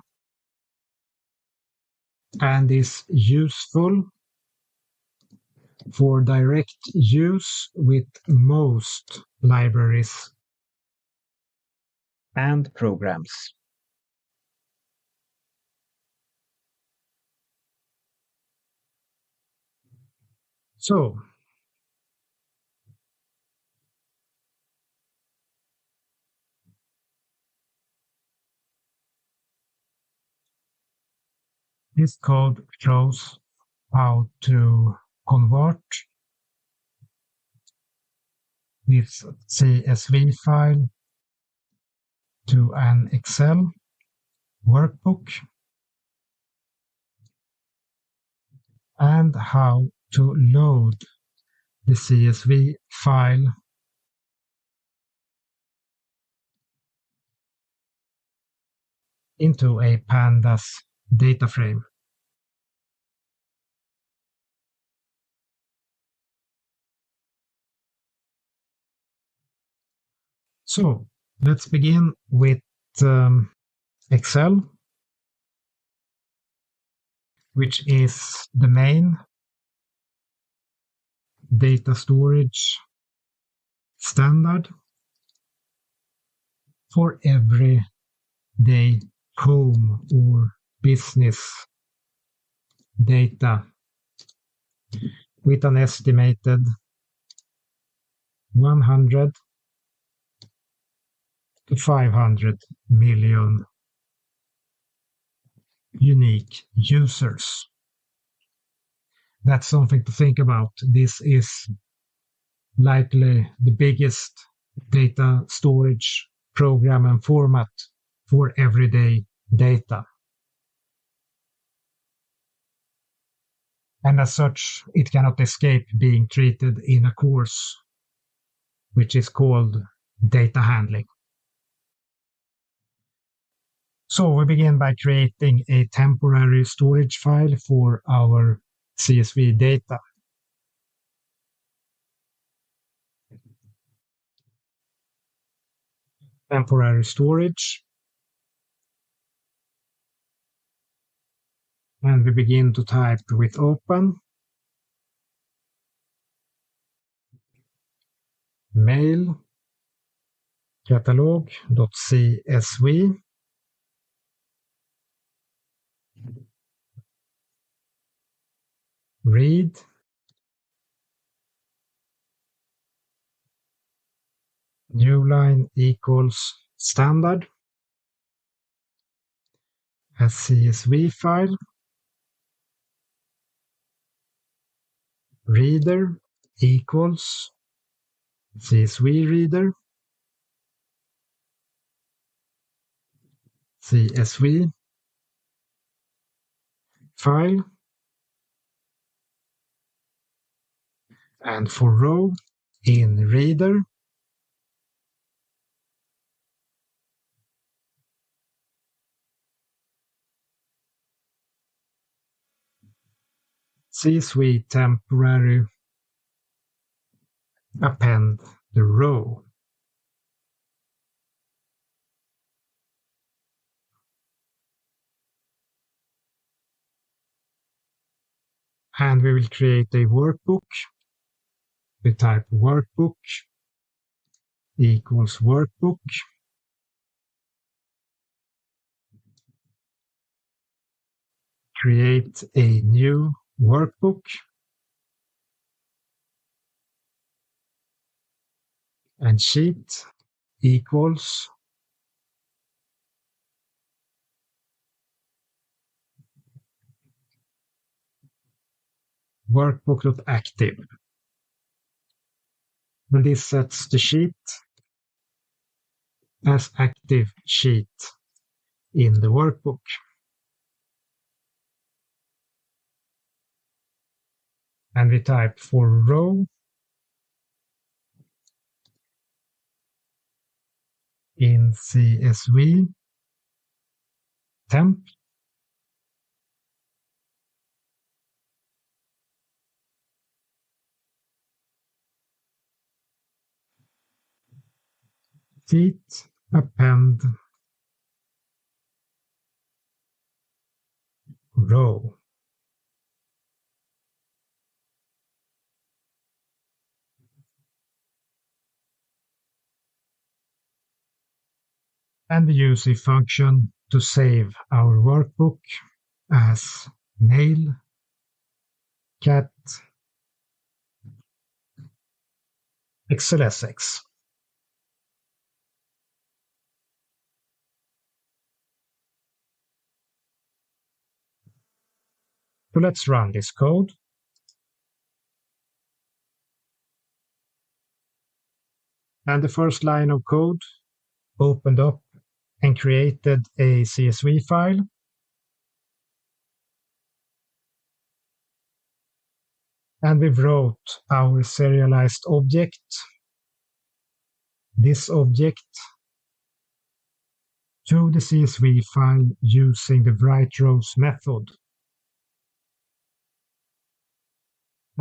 and is useful for direct use with most libraries and programs. So, This code shows how to convert this CSV file to an Excel workbook and how to load the CSV file into a Pandas data frame. So let's begin with Excel, which is the main data storage standard for everyday home or business data with an estimated 100 to 500 million unique users. That's something to think about. This is likely the biggest data storage program and format for everyday data. And as such, it cannot escape being treated in a course which is called data handling. So we begin by creating a temporary storage file for our CSV data. Temporary storage. And we begin to type with open. Mail catalog.csv. Read. New line equals standard. A CSV file. Reader equals CSV reader. CSV file. And for row in reader, CSV temporary append the row. And we will create a workbook. We type workbook equals workbook. Create a new workbook. And sheet equals workbook.active. And this sets the sheet as active sheet in the workbook. And we type for row in CSV temp sheet append row. And we use a function to save our workbook as mail cat XLSX. So let's run this code. And the first line of code opened up and created a CSV file. And we wrote our serialized object, this object, to the CSV file using the write-rows method.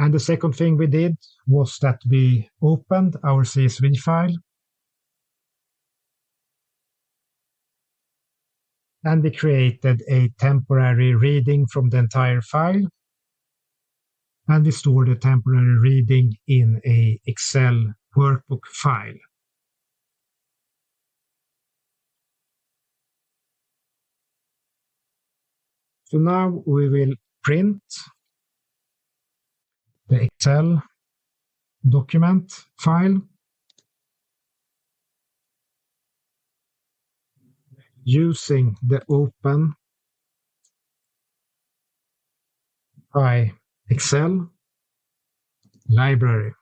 And the second thing we did was that we opened our CSV file and we created a temporary reading from the entire file. And we stored the temporary reading in a Excel workbook file. So now we will print the Excel document file using the Open by Excel library.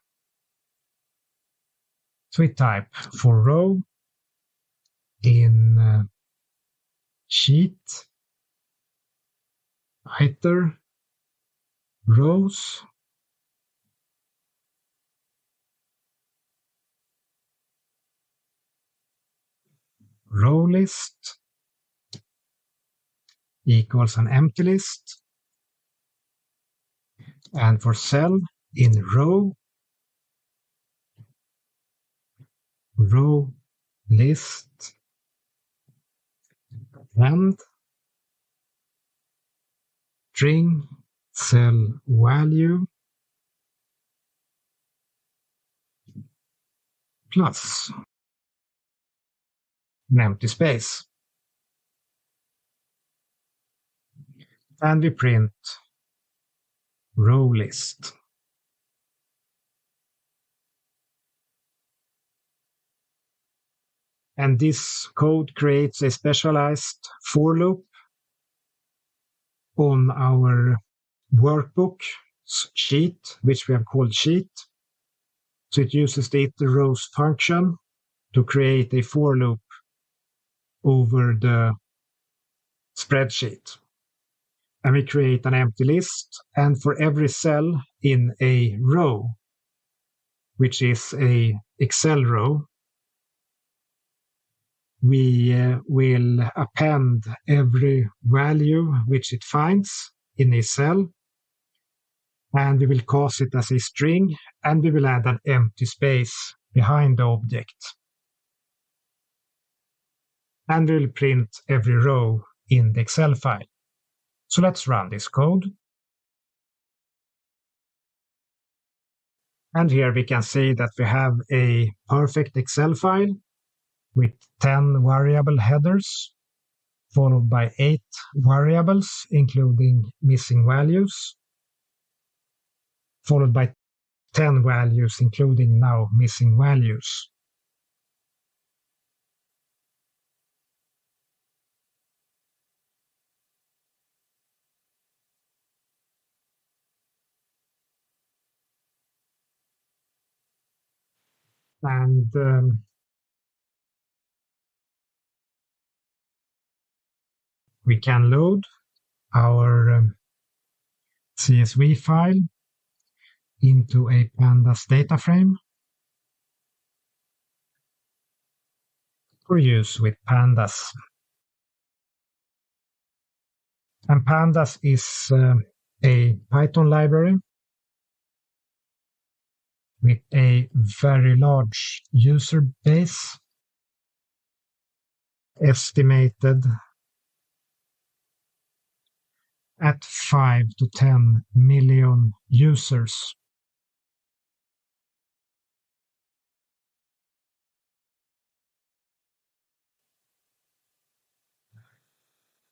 So we type for row in sheet, iter, rows, row list equals an empty list. And for cell in row list and string cell value plus an empty space. And we print row list. And this code creates a specialized for loop on our workbook sheet, which we have called sheet. So it uses the iterRows function to create a for loop over the spreadsheet. And we create an empty list, and for every cell in a row, which is a Excel row, we will append every value which it finds in a cell, and we will cast it as a string, and we will add an empty space behind the object. And we'll print every row in the Excel file. So let's run this code. And here we can see that we have a perfect Excel file with 10 variable headers, followed by 8 variables, including missing values, followed by 10 values, including now missing values. And we can load our CSV file into a Pandas data frame for use with Pandas. And Pandas is a Python library with a very large user base, estimated at 5 to 10 million users.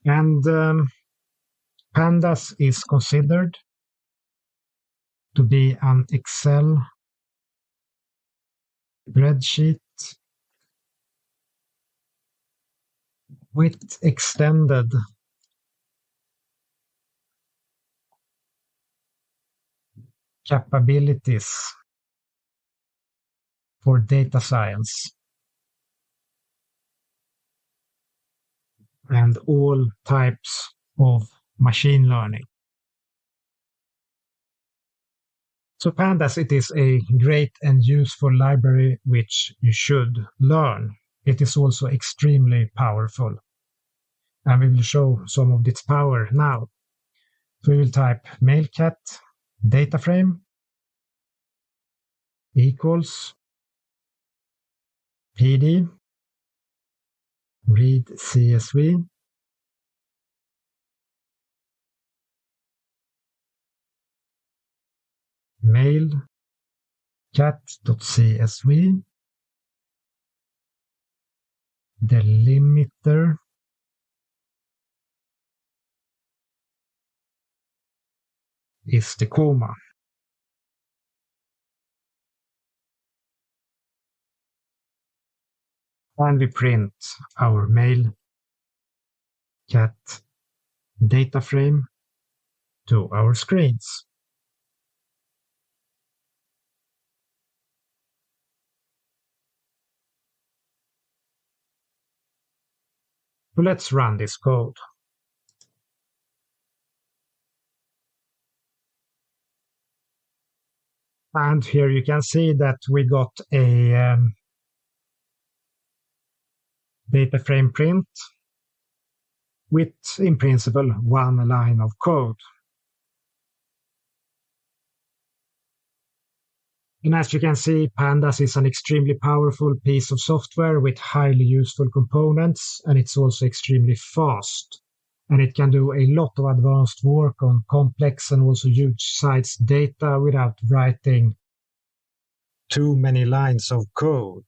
And Pandas is considered to be an Excel spreadsheet with extended capabilities for data science and all types of machine learning. So Pandas, it is a great and useful library which you should learn. It is also extremely powerful. And we will show some of its power now. So we will type mailcat data frame equals pd read CSV mail cat.csv delimiter is the comma. And we print our mail cat data frame to our screens. So let's run this code. And here you can see that we got a data frame print with, in principle, one line of code. And as you can see, Pandas is an extremely powerful piece of software with highly useful components, and it's also extremely fast. And it can do a lot of advanced work on complex and also huge size data without writing too many lines of code.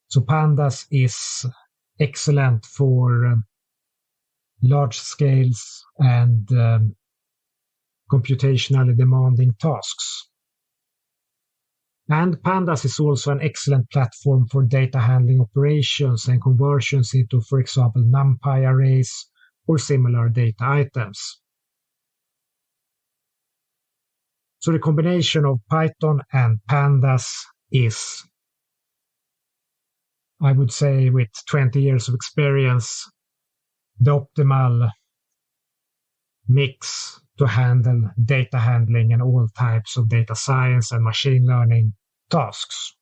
So Pandas is excellent for large scales and computationally demanding tasks. And Pandas is also an excellent platform for data handling operations and conversions into, for example, NumPy arrays or similar data items. So the combination of Python and Pandas is, I would say, with 20 years of experience, the optimal mix to handle data handling and all types of data science and machine learning tasks.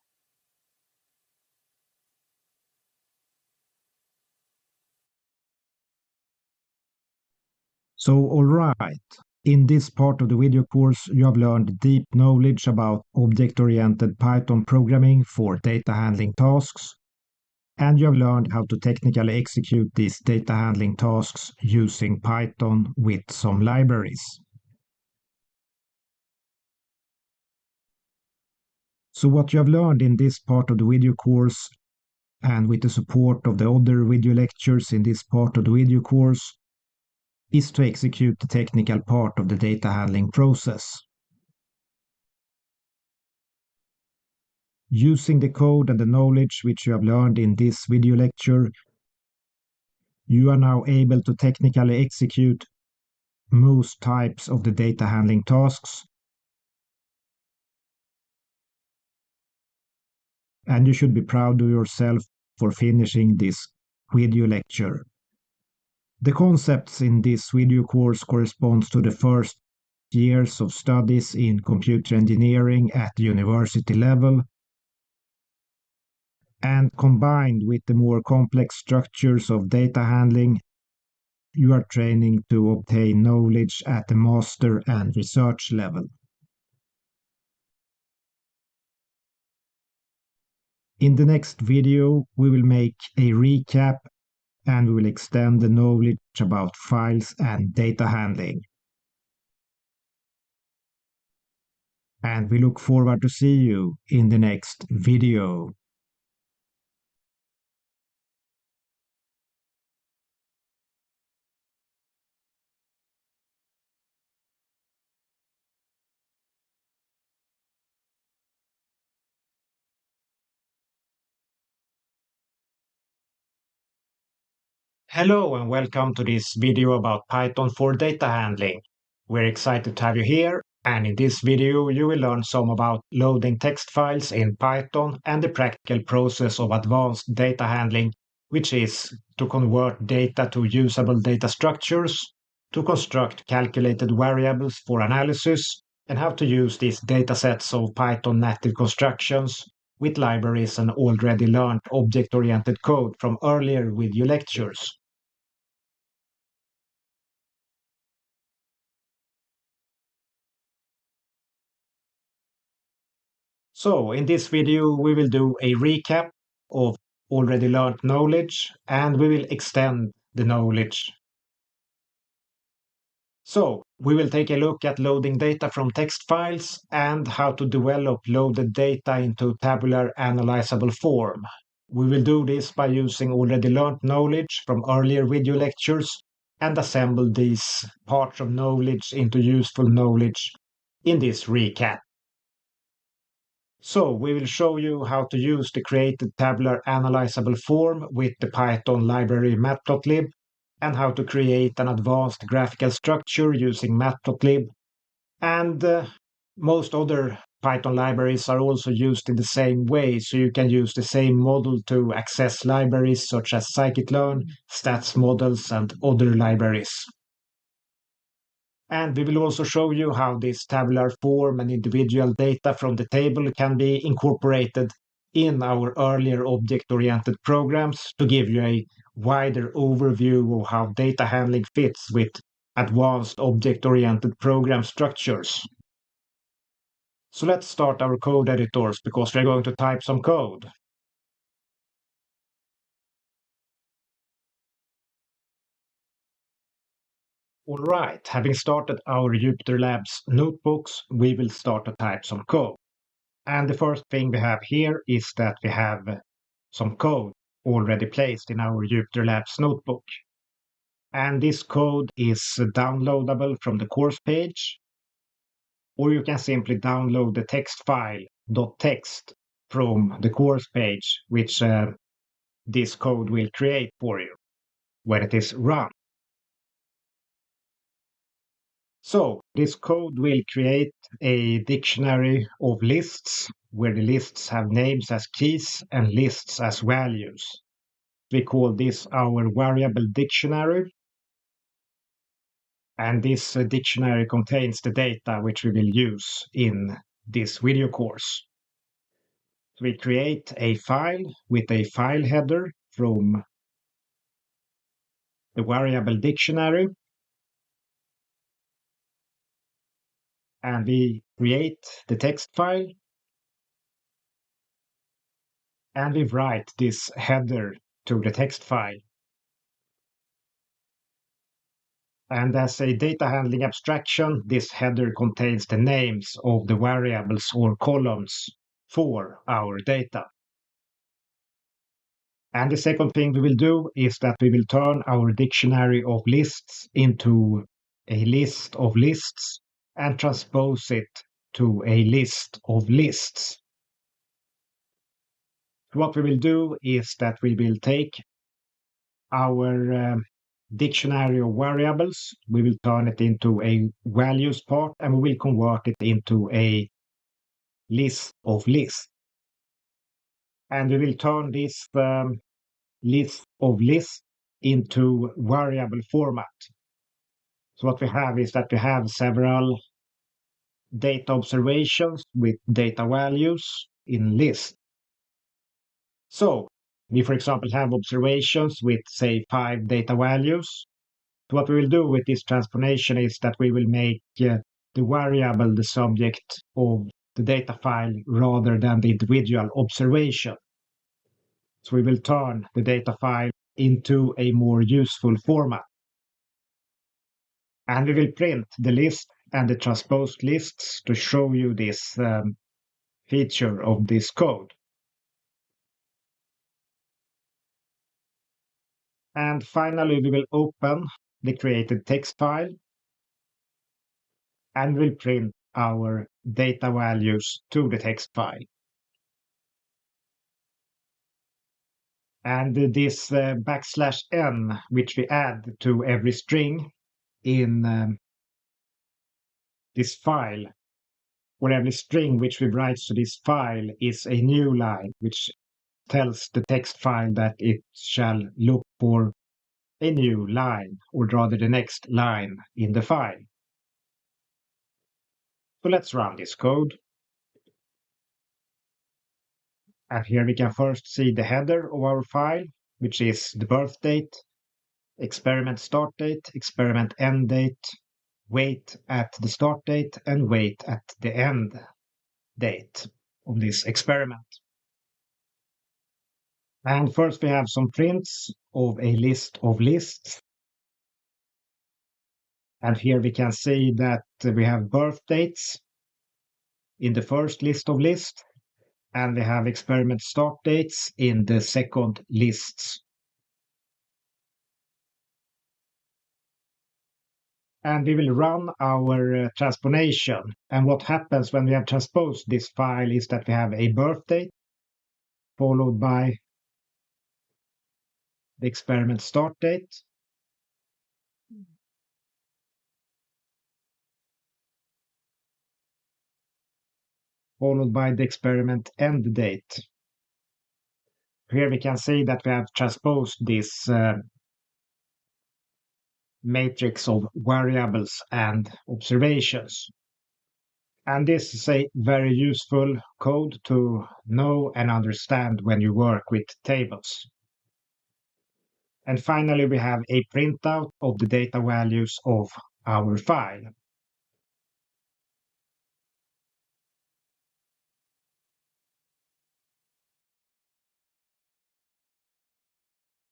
So, all right. In this part of the video course, you have learned deep knowledge about object-oriented Python programming for data handling tasks, and you have learned how to technically execute these data handling tasks using Python with some libraries. So what you have learned in this part of the video course, and with the support of the other video lectures in this part of the video course, is to execute the technical part of the data handling process. Using the code and the knowledge which you have learned in this video lecture, you are now able to technically execute most types of the data handling tasks, and you should be proud of yourself for finishing this video lecture. The concepts in this video course corresponds to the first years of studies in computer engineering at the university level, and combined with the more complex structures of data handling, you are training to obtain knowledge at the master and research level. In the next video, we will make a recap and we will extend the knowledge about files and data handling. And we look forward to see you in the next video. Hello and welcome to this video about Python for data handling. We're excited to have you here, And in this video you will learn some about loading text files in Python and the practical process of advanced data handling, which is to convert data to usable data structures, to construct calculated variables for analysis, and how to use these datasets of Python native constructions with libraries and already learned object-oriented code from earlier video lectures. So in this video we will do a recap of already learned knowledge and we will extend the knowledge. So we will take a look at loading data from text files and how to develop loaded data into tabular analyzable form. We will do this by using already learned knowledge from earlier video lectures and assemble these parts of knowledge into useful knowledge in this recap. So we will show you how to use the created tabular analyzable form with the Python library matplotlib, and how to create an advanced graphical structure using matplotlib. And most other Python libraries are also used in the same way, so you can use the same model to access libraries such as scikit-learn, stats models, and other libraries. And we will also show you how this tabular form and individual data from the table can be incorporated in our earlier object-oriented programs to give you a wider overview of how data handling fits with advanced object-oriented program structures. So let's start our code editors because we're going to type some code. All right, having started our Jupyter Labs notebooks, we will start to type some code. And the first thing we have here is that we have some code already placed in our Jupyter Labs notebook. And this code is downloadable from the course page, or you can simply download the text file .text from the course page, which this code will create for you when it is run. So this code will create a dictionary of lists where the lists have names as keys and lists as values. We call this our variable dictionary. And this dictionary contains the data which we will use in this video course. So we create a file with a file header from the variable dictionary. And we create the text file. And we write this header to the text file. And as a data handling abstraction, this header contains the names of the variables or columns for our data. And the second thing we will do is that we will turn our dictionary of lists into a list of lists and transpose it to a list of lists. What we will do is that we will take our dictionary of variables, we will turn it into a values part, and we will convert it into a list of lists. And we will turn this list of lists into variable format. So what we have is that we have several data observations with data values in list. So we, for example, have observations with, say, 5 data values. So what we will do with this transformation is that we will make the variable the subject of the data file rather than the individual observation. So we will turn the data file into a more useful format. And we will print the list and the transposed lists to show you this feature of this code. And finally, we will open the created text file and we'll print our data values to the text file. And this \n, which we add to every string in this file, or every string which we write to this file is a new line, which tells the text file that it shall look for a new line, or rather the next line in the file. So let's run this code. And here we can first see the header of our file, which is the birth date, experiment start date, experiment end date, weight at the start date, and weight at the end date of this experiment. And first we have some prints of a list of lists. And here we can see that we have birth dates in the first list of lists, and we have experiment start dates in the second lists. And we will run our transposition. And what happens when we have transposed this file is that we have a birth date followed by the experiment start date, followed by the experiment end date. Here we can see that we have transposed this matrix of variables and observations. And this is a very useful code to know and understand when you work with tables. And finally, we have a printout of the data values of our file.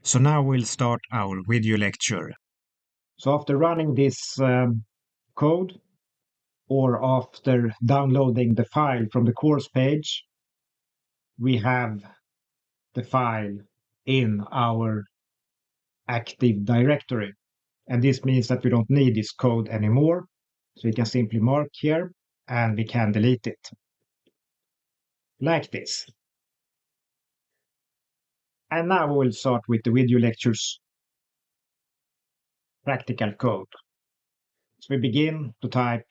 So now we'll start our video lecture. So after running this code, or after downloading the file from the course page, we have the file in our active directory. And this means that we don't need this code anymore. So we can simply mark here and we can delete it. Like this. And now we'll start with the video lecture's practical code. So we begin to type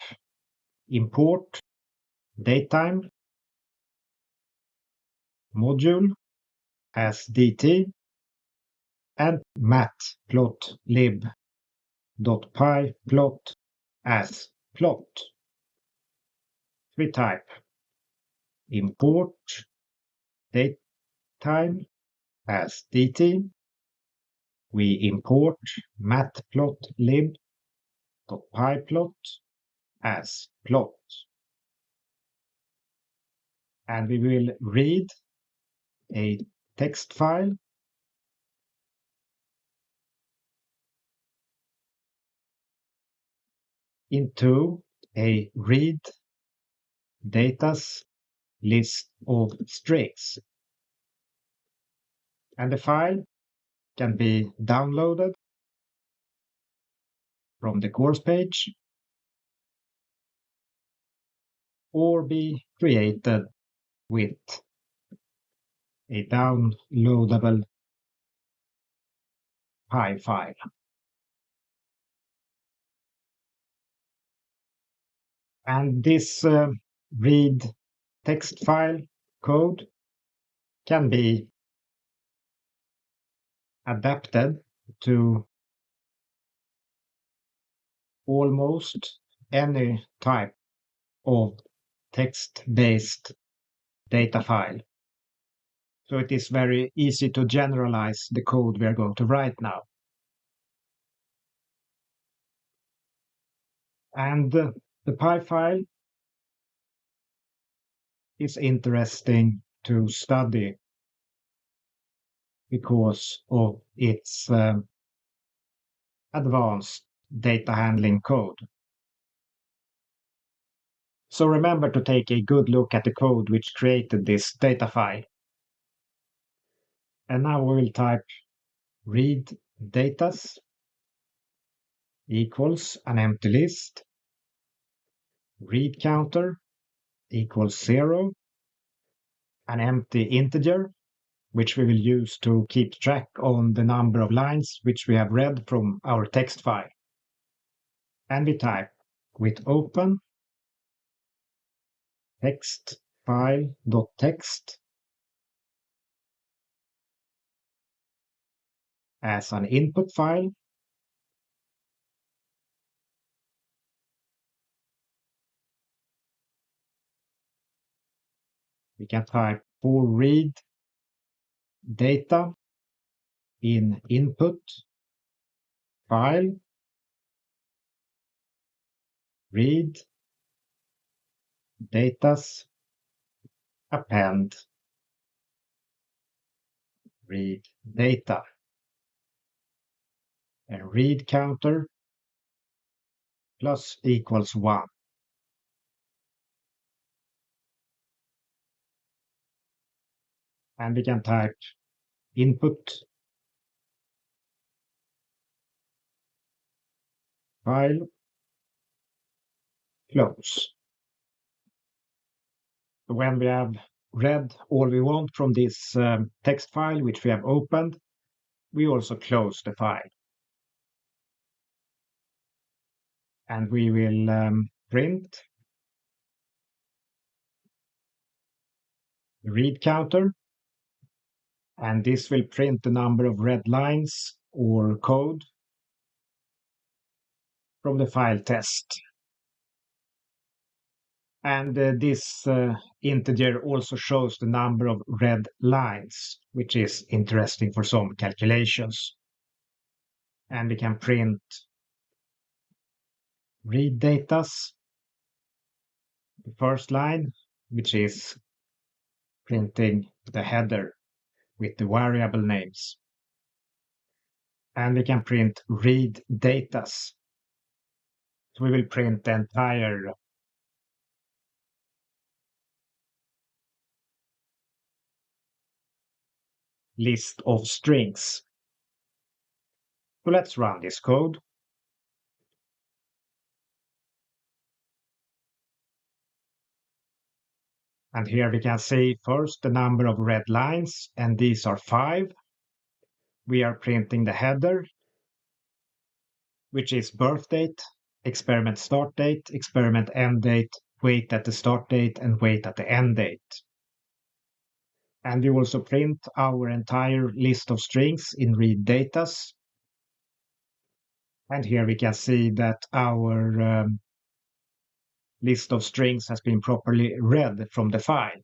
import datetime module as dt and matplotlib.pyplot as plot. We type import datetime as dt. We import matplotlib.pyplot as plot. And we will read a text file into a read data's list of strings. And the file can be downloaded from the course page or be created with a downloadable Py file. And this read text file code can be adapted to almost any type of text-based data file. So it is very easy to generalize the code we are going to write now. And the Py file is interesting to study because of its advanced data handling code. So remember to take a good look at the code which created this data file. And now we will type read datas equals an empty list, read counter equals 0, an empty integer, which we will use to keep track on the number of lines which we have read from our text file. And we type with open text file.txt as an input file. We can type for read data in input file, read datas append read data, and read counter plus equals 1. And we can type input file close. When we have read all we want from this text file which we have opened, we also close the file. And we will print the read counter, and this will print the number of read lines or code from the file test. And this integer also shows the number of read lines, which is interesting for some calculations. And we can print read datas, the first line, which is printing the header with the variable names. And we can print read datas. So we will print the entire list of strings. So let's run this code. And here we can see first the number of read lines, and these are 5. We are printing the header, which is birth date, experiment start date, experiment end date, weight at the start date, and weight at the end date. And we also print our entire list of strings in read datas. And here we can see that our list of strings has been properly read from the file.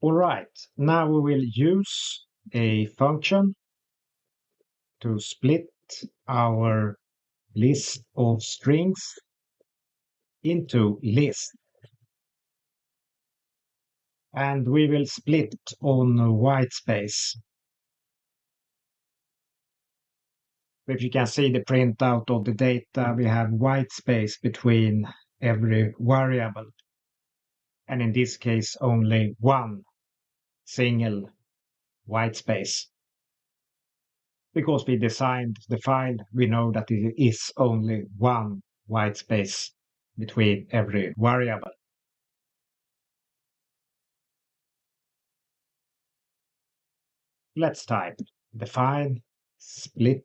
All right, now we will use a function to split our list of strings into lists. And we will split on white space. If you can see the printout of the data, we have white space between every variable. And in this case, only one single white space. Because we designed the file, we know that it is only one white space between every variable. Let's type define split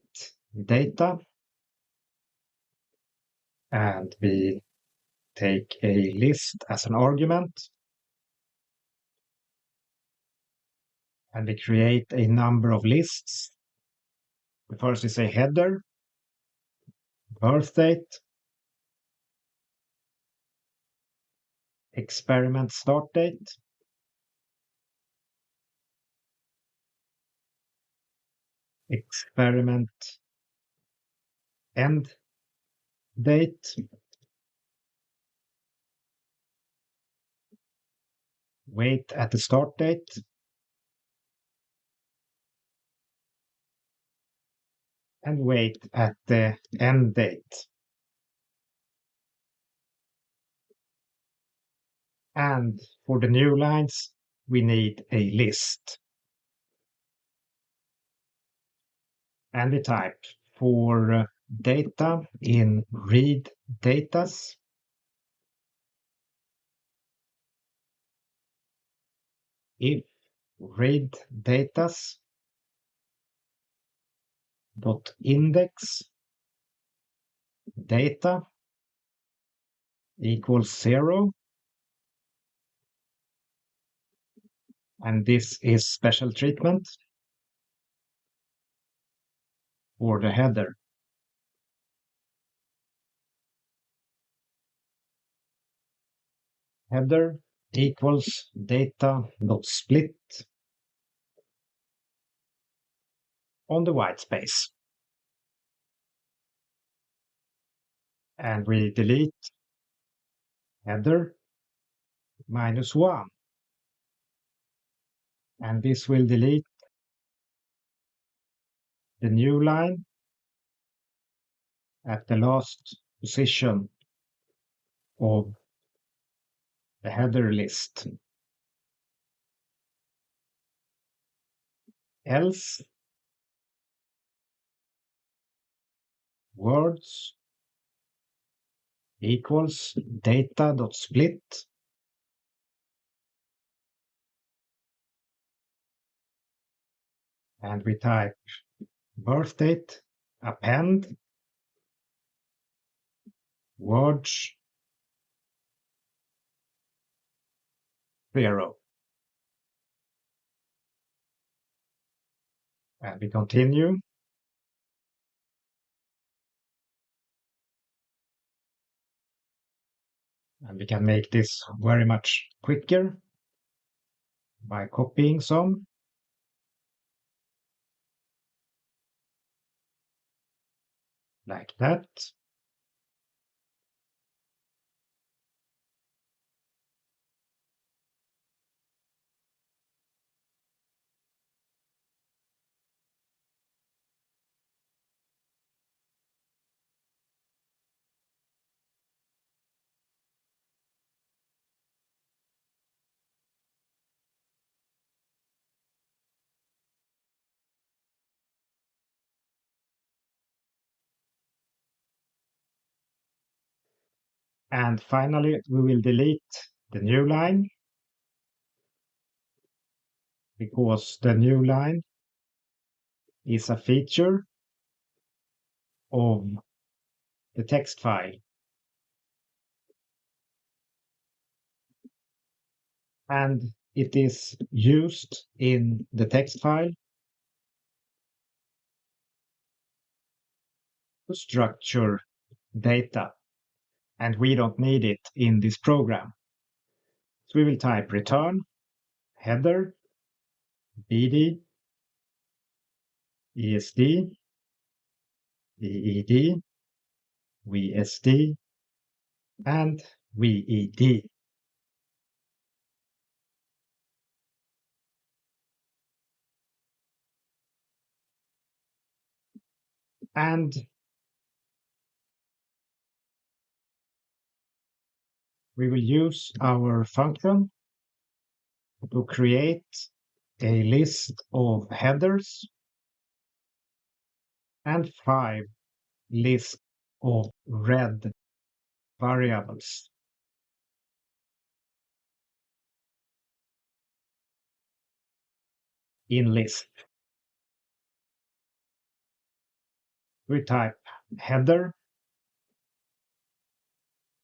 data, and we take a list as an argument, and we create a number of lists. The first is a header, birth date, experiment start date, experiment end date, weight at the start date, and weight at the end date. And for the new lines, we need a list. And we type for data in read datas, if read datas dot index data equals 0. And this is special treatment for the header. Header equals data.split on the white space. And we delete header -1. And this will delete the new line at the last position of the header list. Else, words equals data.split and we type birth date, append, words 0. And we continue. And we can make this very much quicker by copying some. Like that. And finally, we will delete the new line because the new line is a feature of the text file. And it is used in the text file to structure data. And we don't need it in this program. So we will type return header bd esd eed vsd and ved. And we will use our function to create a list of headers and 5 lists of red variables. In list. We type header,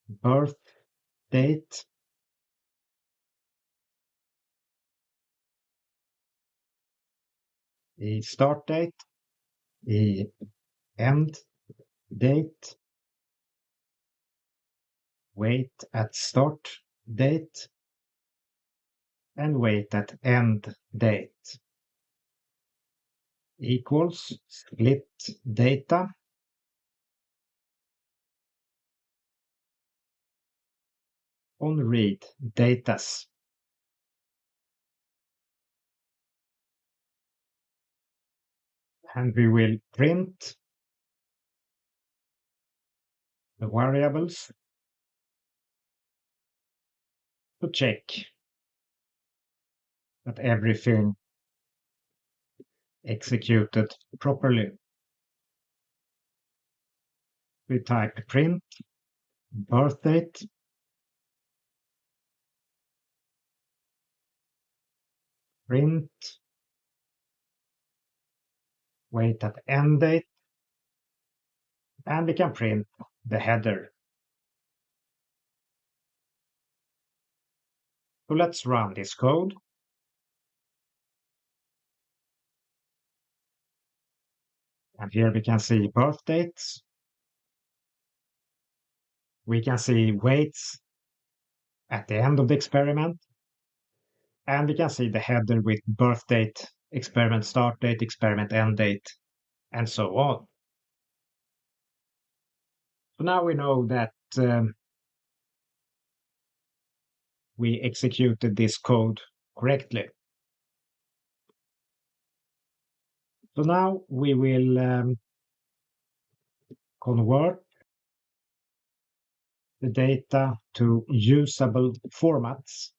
birth date, the start date, the end date, wait at start date, and wait at end date. Equals split data on read datas. And we will print the variables to check that everything executed properly. We type print birth date, print wait at end date, and we can print the header. So let's run this code. And here we can see birth dates. We can see weights at the end of the experiment. And we can see the header with birth date, experiment start date, experiment end date, and so on. So now we know that we executed this code correctly. So now we will convert the data to usable formats.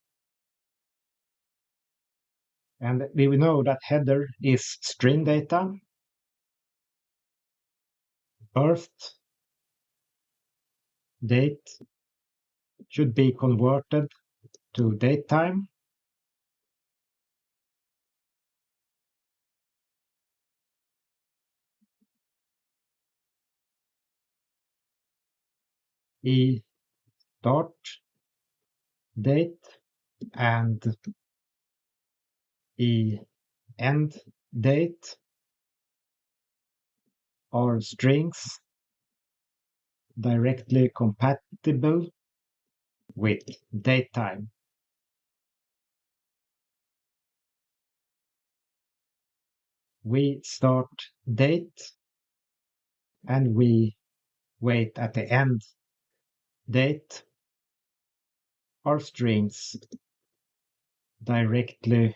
And we will know that header is string data, birth date should be converted to datetime. Start date and end date are strings directly compatible with datetime. We start date and we wait at the end date are strings directly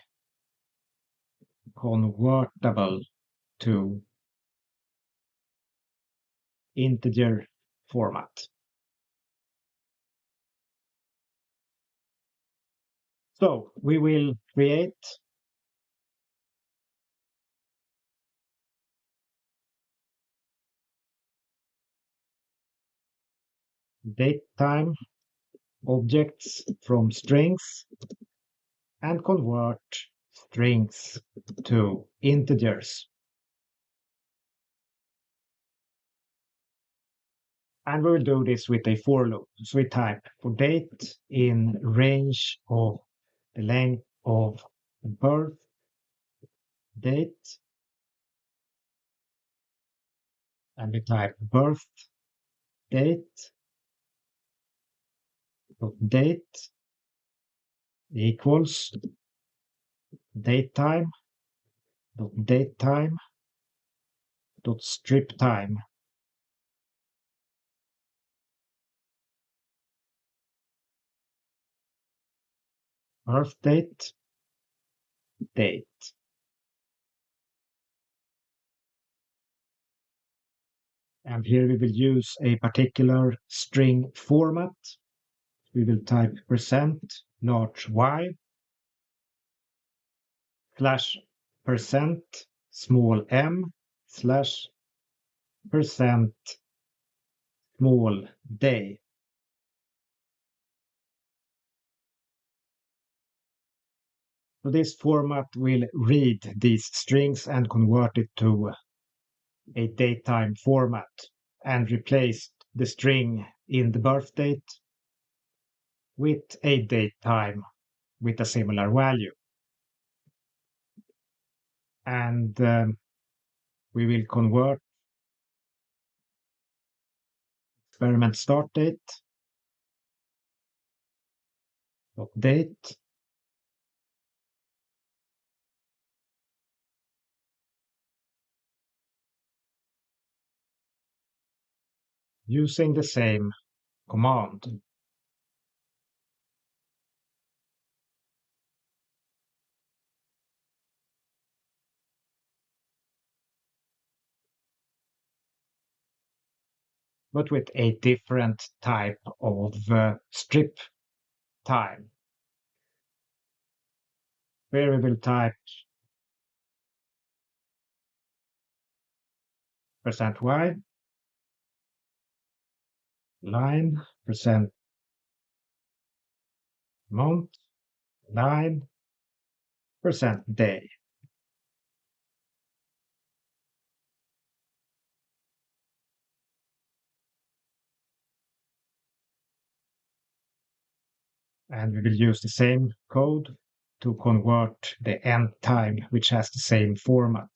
convertible to integer format. So we will create datetime objects from strings and convert strings to integers. And we will do this with a for loop. So we type for date in range of the length of the birth date, and we type birth date date equals datetime datetime strip time. Birth date date. And here we will use a particular string format. We will type percent large Y slash percent small m slash percent small day. So this format will read these strings and convert it to a datetime format and replace the string in the birth date with a datetime with a similar value. And we will convert experiment start date date using the same command. But with a different type of strip time. Where we will type %y line percent month line percent day. And we will use the same code to convert the end time, which has the same format.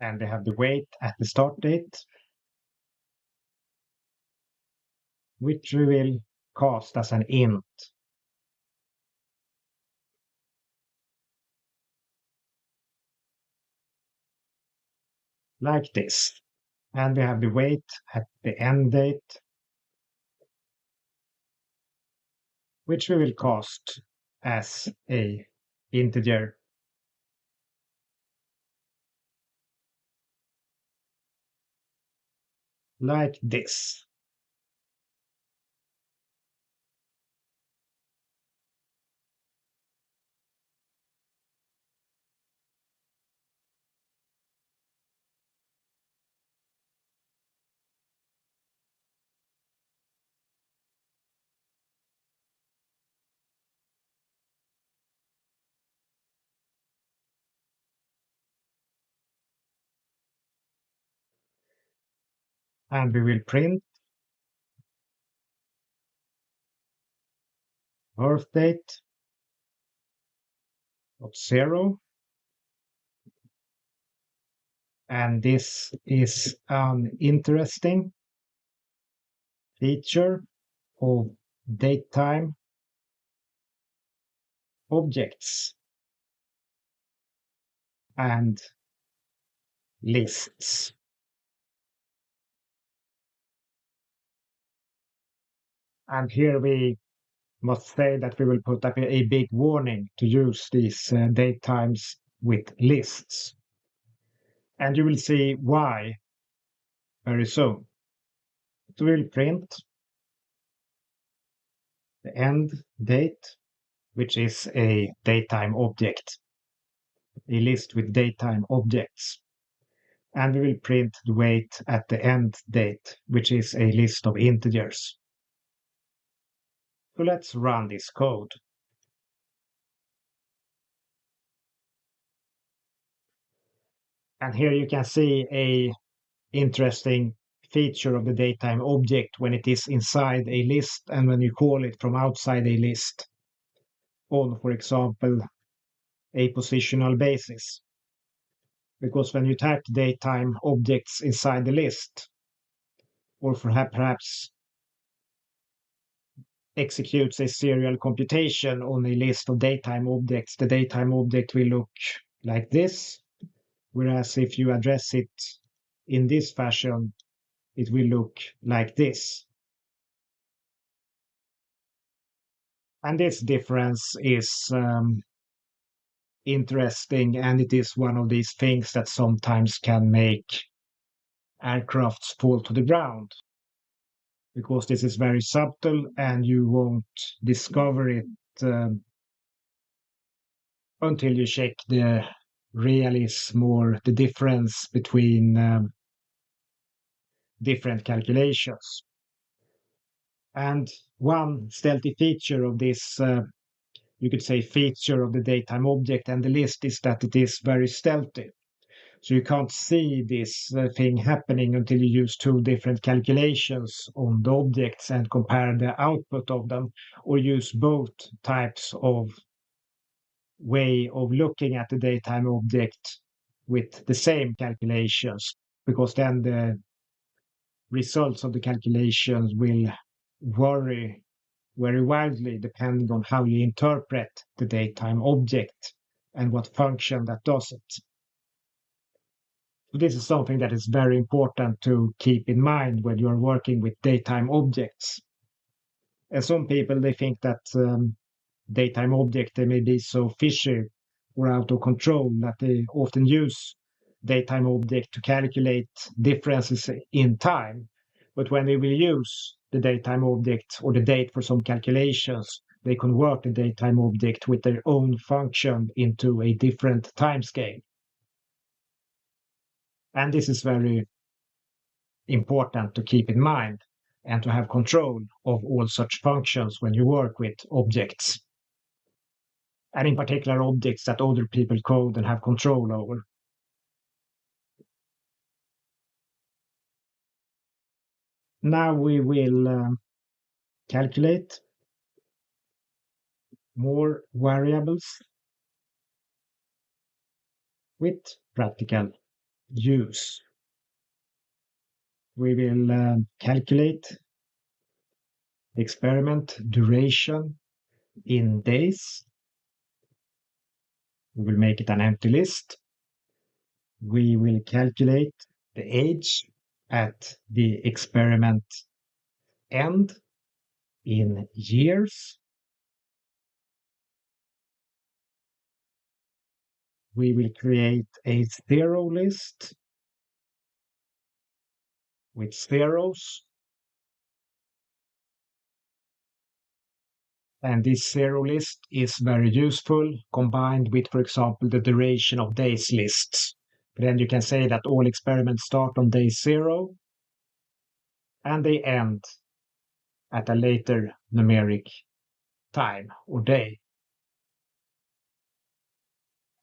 And they have the weight at the start date, which we will cast as an int. Like this. And we have the weight at the end date, which we will cast as a integer. Like this. And we will print birth date of 0. And this is an interesting feature of datetime objects and lists. And here we must say that we will put up a big warning to use these datetimes with lists. And you will see why very soon. So we'll print the end date, which is a datetime object, a list with datetime objects. And we will print the weight at the end date, which is a list of integers. So let's run this code. And here you can see a interesting feature of the datetime object when it is inside a list and when you call it from outside a list on, for example, a positional basis. Because when you type datetime objects inside the list, or perhaps executes a serial computation on a list of datetime objects, the datetime object will look like this. Whereas if you address it in this fashion, it will look like this. And this difference is interesting, and it is one of these things that sometimes can make aircrafts fall to the ground. Because this is very subtle and you won't discover it until you check the realism or the difference between different calculations. And one stealthy feature of this, you could say feature of the datetime object and the list, is that it is very stealthy. So you can't see this thing happening until you use two different calculations on the objects and compare the output of them, or use both types of way of looking at the datetime object with the same calculations, because then the results of the calculations will vary very widely depending on how you interpret the datetime object and what function that does it. This is something that is very important to keep in mind when you are working with datetime objects. And some people, they think that datetime objects, they may be so fishy or out of control that they often use datetime object to calculate differences in time. But when we will use the datetime object or the date for some calculations, they convert the datetime object with their own function into a different time scale. And this is very important to keep in mind and to have control of all such functions when you work with objects. And in particular, objects that other people code and have control over. Now we will calculate more variables with practical use. We will calculate the experiment duration in days. We will make it an empty list. We will calculate the age at the experiment end in years. We will create a zero list with zeros. And this zero list is very useful combined with, for example, the duration of days lists. Then you can say that all experiments start on day 0 and they end at a later numeric time or day.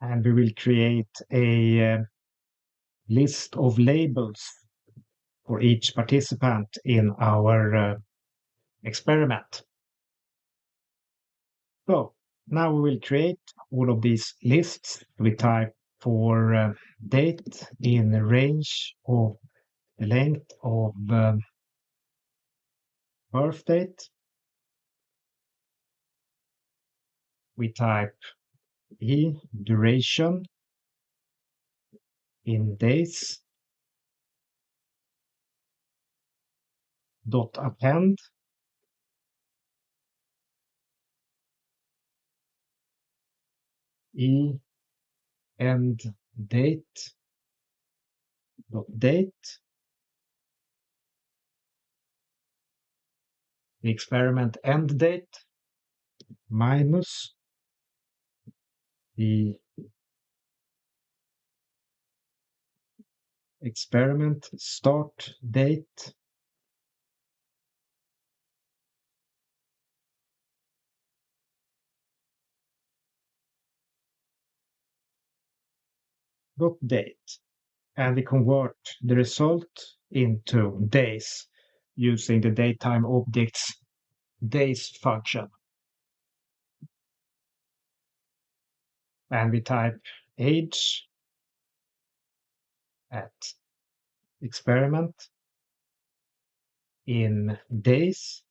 And we will create a list of labels for each participant in our experiment. So now we will create all of these lists. We type for date in the range of the length of birth date. We type duration in days dot append end date dot date. The experiment end date minus the experiment start date dot date, and we convert the result into days using the datetime object's days function. And we type age at experiment in days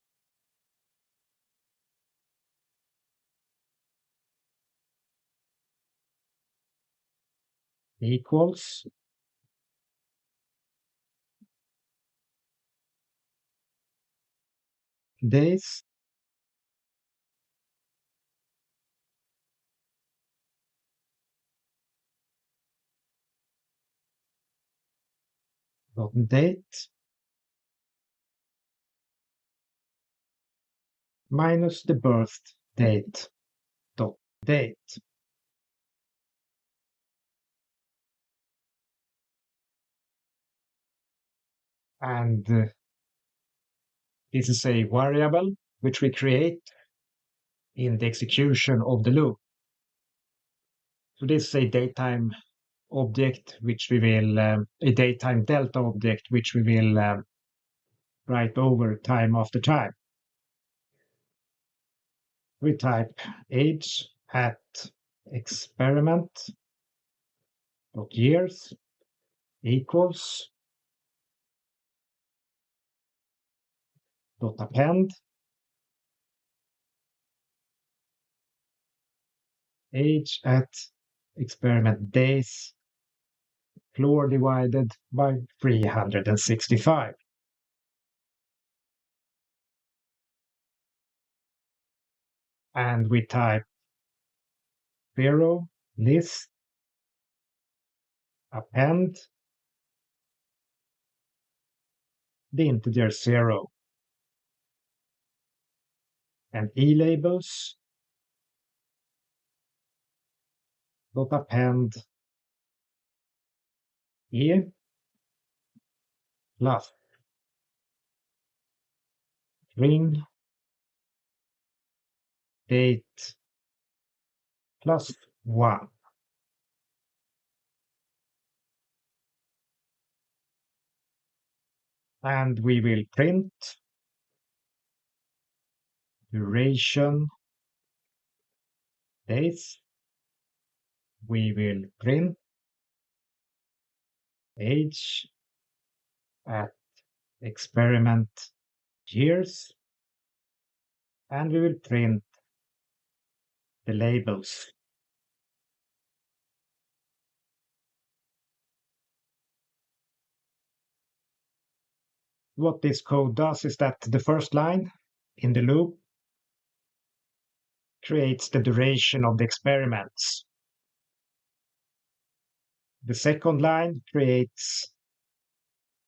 equals days dot date minus the birth date dot date. And this is a variable which we create in the execution of the loop. So this is a datetime object which we will, a datetime delta object which we will write over time after time. We type age at experiment dot years equals dot append age at experiment days floor divided by 365. And we type 0 list append the integer 0 and e-labels dot append e plus string date plus 1. And we will print duration days. We will print age at experiment years, and we will print the labels. What this code does is that the first line in the loop creates the duration of the experiments. The second line creates,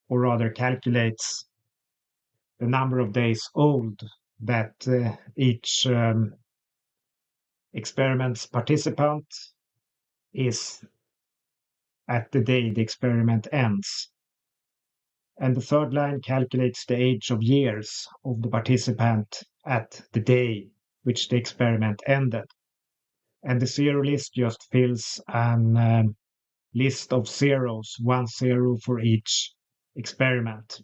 or rather calculates, the number of days old that each experiment's participant is at the day the experiment ends. And the third line calculates the age of years of the participant at the day which the experiment ended. And the zero list just fills an list of zeros, 1 0 for each experiment.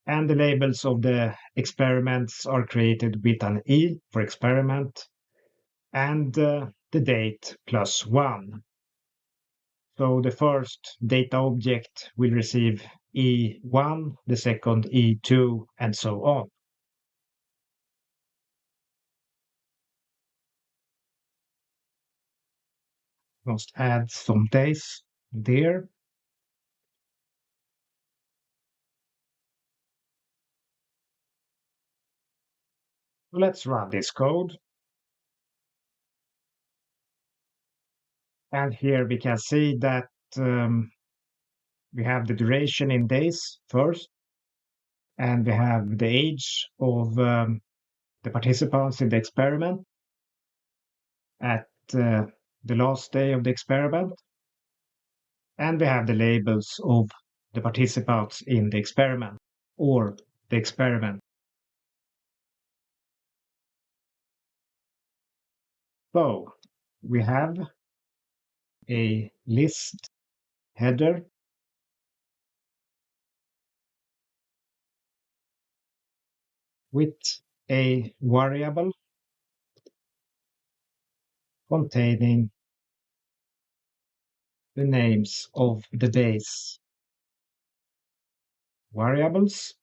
And the labels of the experiments are created with an E for experiment and the date plus 1. So the first data object will receive E1, the second E2, and so on. Must add some days there. Let's run this code. And here we can see that we have the duration in days first, and we have the age of the participants in the experiment at the last day of the experiment, and we have the labels of the participants in the experiment or the experiment. So we have a list header with a variable containing the names of the days variables,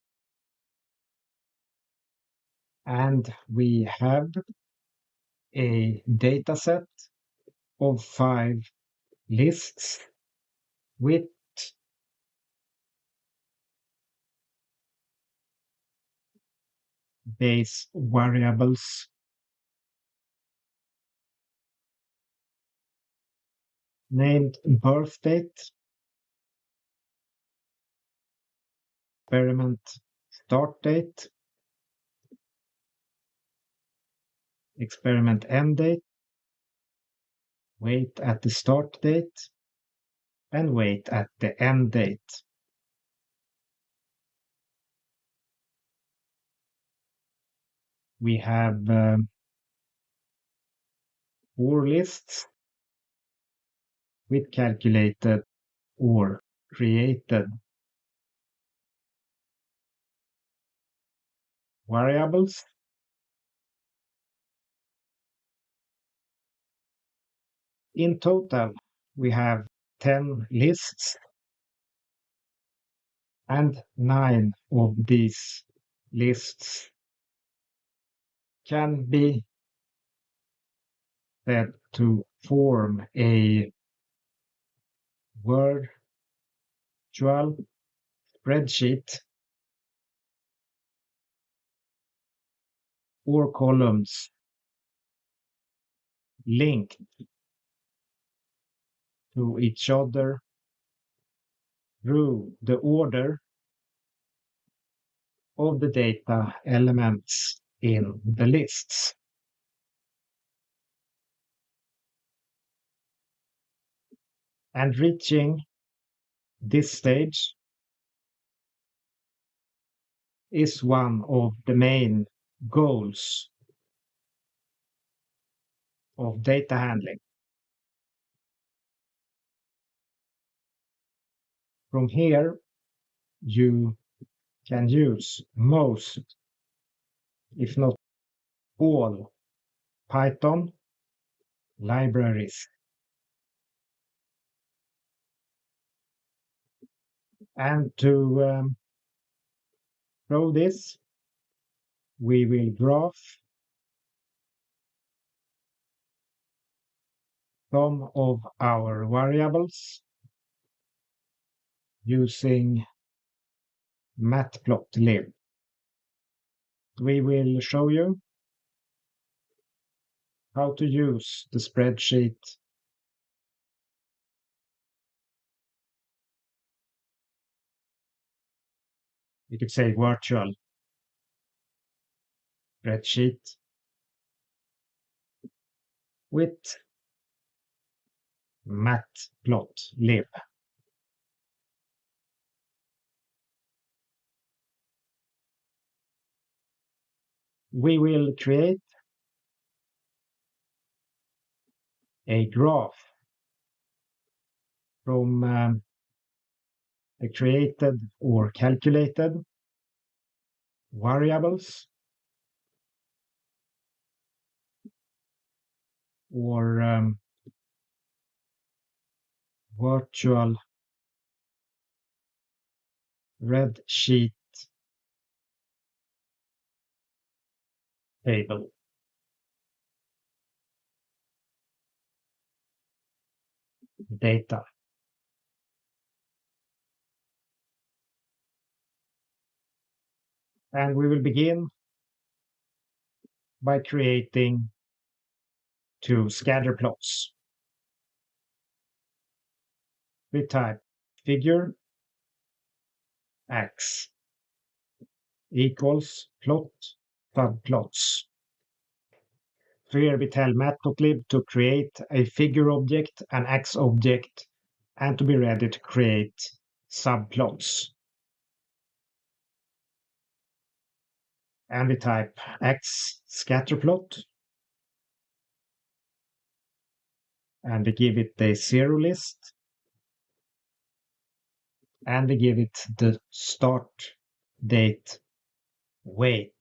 and we have a data set of 5 lists with base variables named birth date, experiment start date, experiment end date, weight at the start date, and weight at the end date. We have 4 lists with calculated or created variables. In total, we have 10 lists, and 9 of these lists can be said to form a virtual spreadsheet or columns linked to each other through the order of the data elements in the lists. And reaching this stage is one of the main goals of data handling. From here, you can use most, if not all, Python libraries. And to show this, we will graph some of our variables using matplotlib. We will show you how to use the spreadsheet you could say virtual spreadsheet with matplotlib. We will create a graph from the created or calculated variables or virtual Redsheet table. Data. And we will begin by creating two scatter plots. We type figure x equals plot subplots. So here we tell matplotlib to create a figure object, an x object, and to be ready to create subplots. And we type x scatterplot, and we give it the zero list, and we give it the start date weight.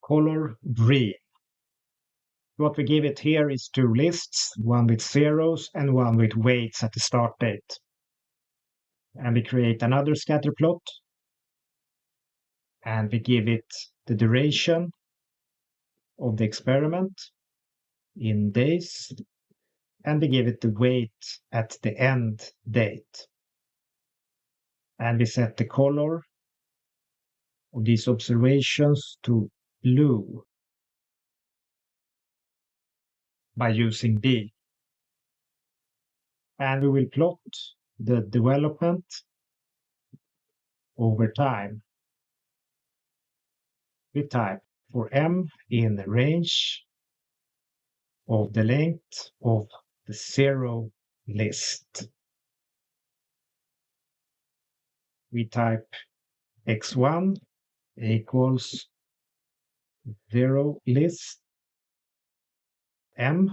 Color green. What we give it here is two lists, one with zeros and one with weights at the start date. And we create another scatter plot, and we give it the duration of the experiment in days, and we give it the weight at the end date. And we set the color of these observations to blue by using B. And we will plot the development over time. We type for M in the range of the length of the zero list. We type x1 equals zero list M,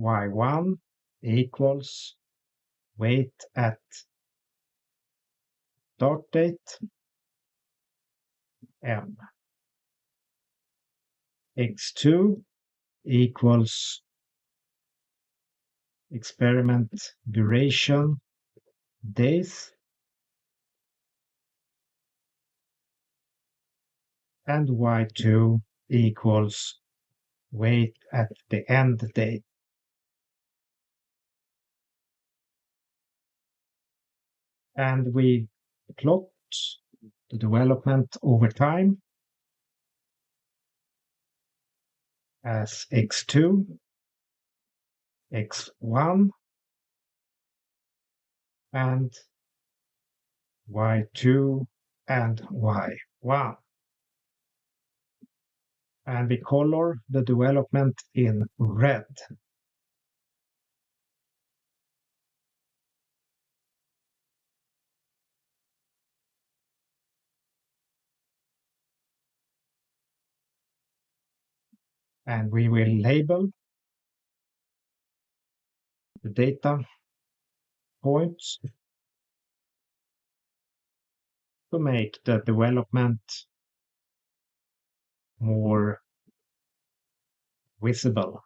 y1 equals weight at start date M, x2 equals experiment duration days, and y2 equals weight at the end date. And we plot the development over time as x2, x1, and y2 and y1. And we color the development in red. And we will label the data points to make the development more visible.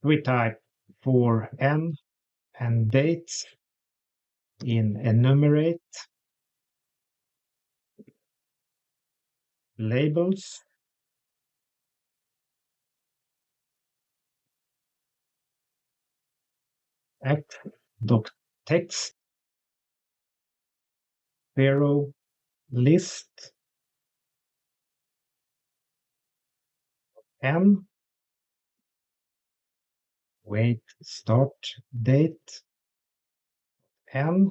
We type for n and dates in enumerate labels x.text 0 list n wait start date n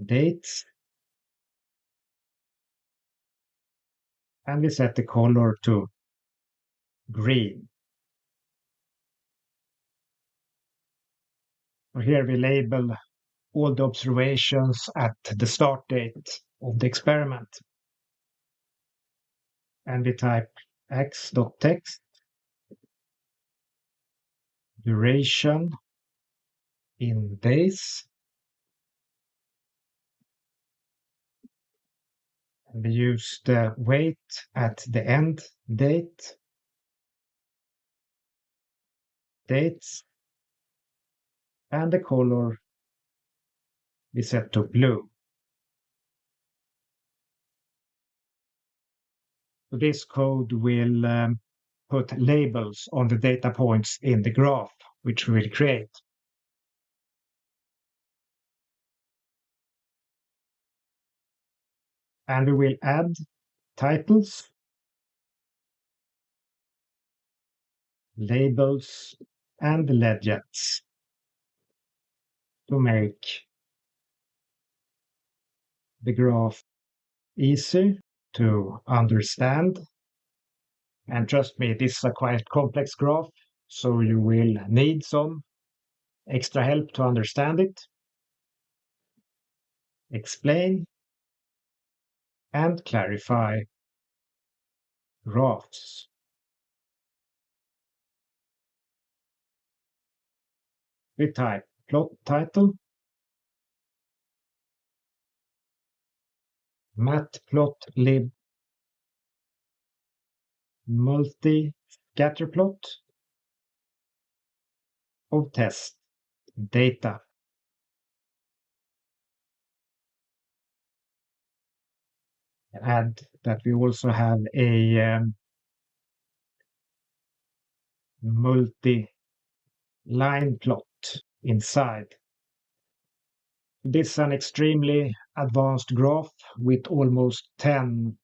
dates, and we set the color to green. So here we label all the observations at the start date of the experiment. And we type x.text duration in days. And we use the wait at the end date, dates, and the color we set to blue. So this code will put labels on the data points in the graph, which we will create. And we will add titles, labels, and legends to make the graph easy to understand. And trust me, this is a quite complex graph, so you will need some extra help to understand it, explain, and clarify graphs. We type plot title, matplotlib multi-scatterplot of test data. Add that we also have a multi-line plot inside. This is an extremely advanced graph with almost 10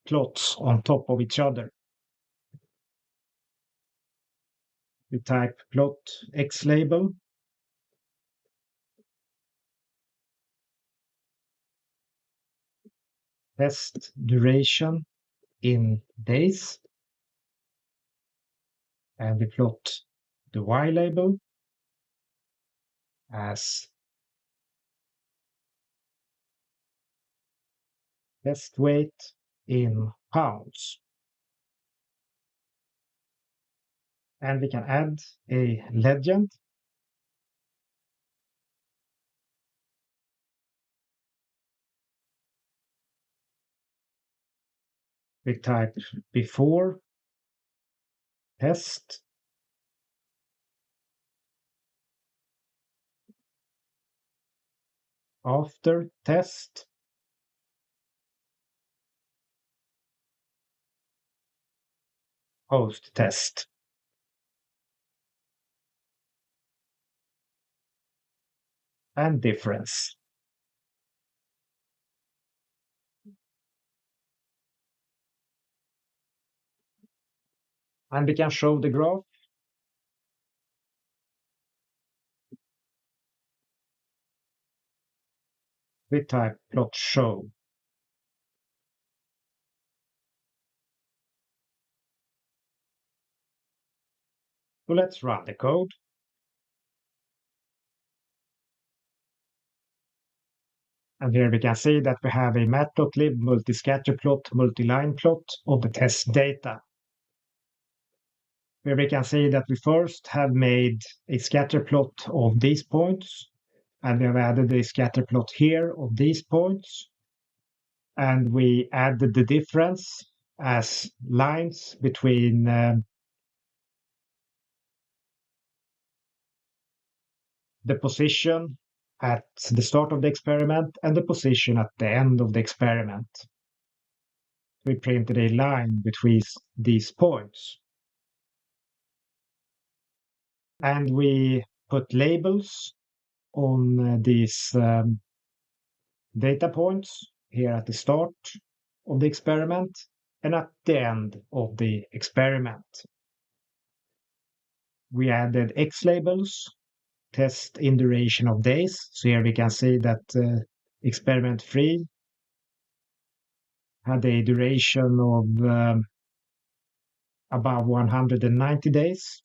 plots on top of each other. We type plot xlabel, test duration in days, and we plot the y label as test weight in pounds. And we can add a legend. We type before test, after test, post test. and difference. And we can show the graph. We type plot show. So let's run the code. And here we can see that we have a matplotlib multi-scatter plot, multi-line plot of the test data. Where we can see that we first have made a scatter plot of these points, and we have added a scatter plot here of these points, and we added the difference as lines between the position at the start of the experiment and the position at the end of the experiment. We printed a line between these points. And we put labels on these data points here at the start of the experiment and at the end of the experiment. We added X labels, test in duration of days. So here we can see that experiment 3 had a duration of above 190 days.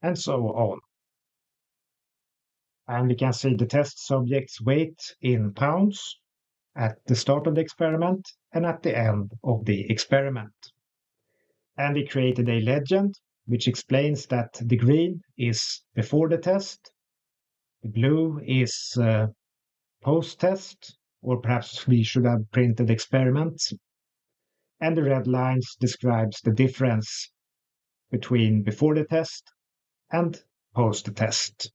And so on. And we can see the test subject's weight in pounds at the start of the experiment and at the end of the experiment. And we created a legend which explains that the green is before the test, the blue is post-test, or perhaps we should have printed experiments, and the red lines describes the difference between before the test and post the test.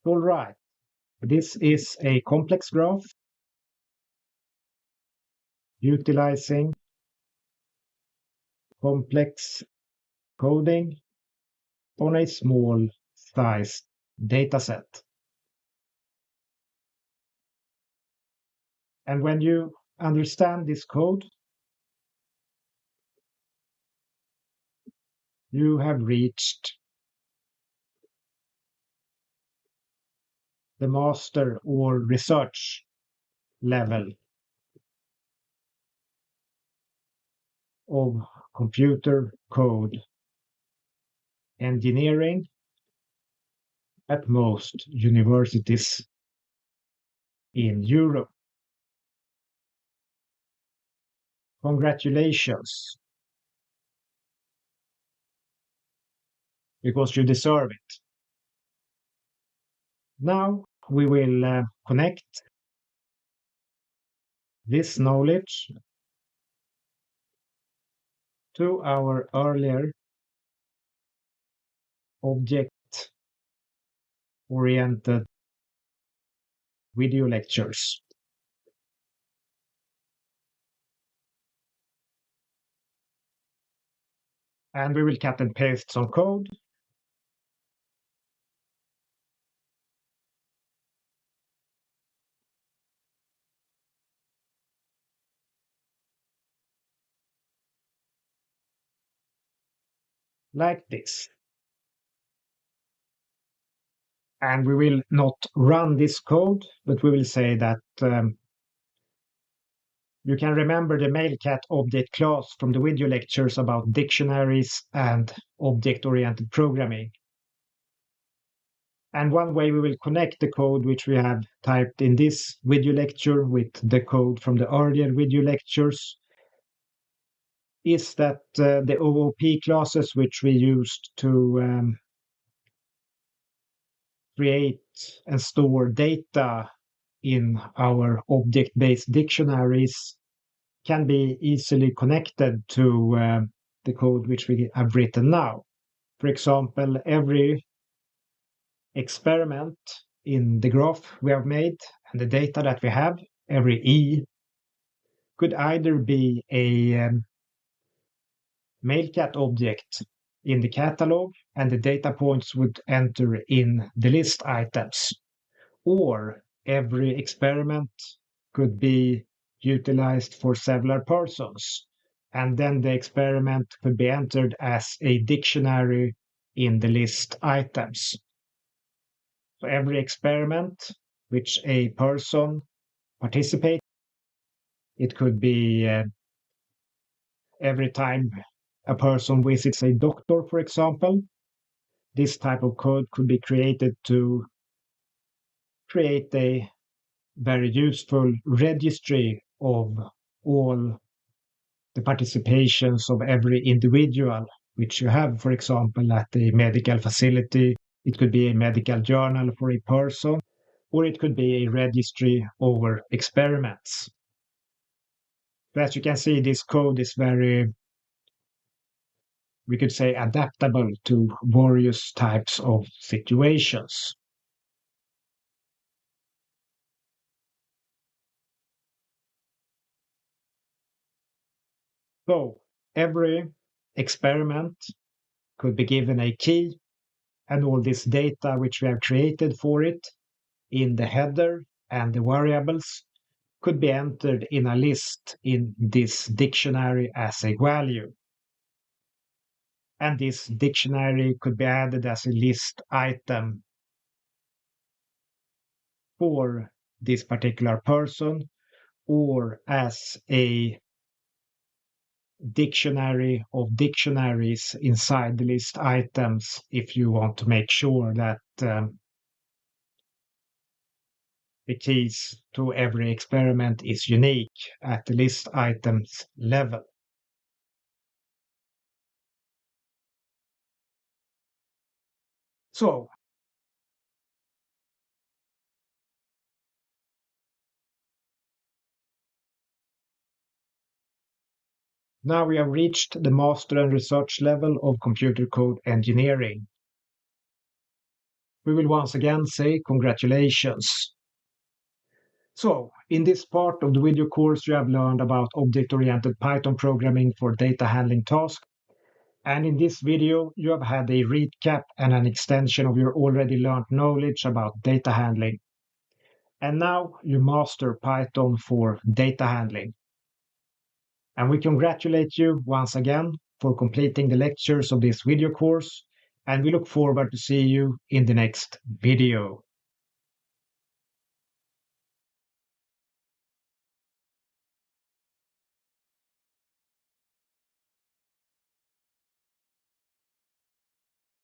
All right, this is a complex graph utilizing complex coding on a small sized dataset. And when you understand this code, you have reached the master or research level of computer code engineering at most universities in Europe. Congratulations, because you deserve it. Now we will connect this knowledge to our earlier object-oriented video lectures. And we will cut and paste some code. Like this. And we will not run this code, but we will say that you can remember the Mailcat object class from the video lectures about dictionaries and object-oriented programming. And one way we will connect the code which we have typed in this video lecture with the code from the earlier video lectures is that the OOP classes which we used to create and store data in our object-based dictionaries can be easily connected to the code which we have written now. For example, every experiment in the graph we have made and the data that we have, every E could either be a Mailcat object in the catalog and the data points would enter in the list items, or every experiment could be utilized for several persons, and then the experiment could be entered as a dictionary in the list items. So every experiment which a person participates, it could be every time a person visits a doctor, for example. This type of code could be created to create a very useful registry of all the participations of every individual, which you have, for example, at a medical facility. It could be a medical journal for a person, or it could be a registry over experiments. So as you can see, this code is very, we could say, adaptable to various types of situations. So every experiment could be given a key and all this data which we have created for it in the header and the variables could be entered in a list in this dictionary as a value. And this dictionary could be added as a list item for this particular person, or as a dictionary of dictionaries inside the list items if you want to make sure that the keys to every experiment is unique at the list items level. So now we have reached the master and research level of computer code engineering. We will once again say congratulations. So, in this part of the video course, you have learned about object-oriented Python programming for data handling tasks. And in this video, you have had a recap and an extension of your already learned knowledge about data handling. And now you master Python for data handling. And we congratulate you once again for completing the lectures of this video course, and we look forward to see you in the next video.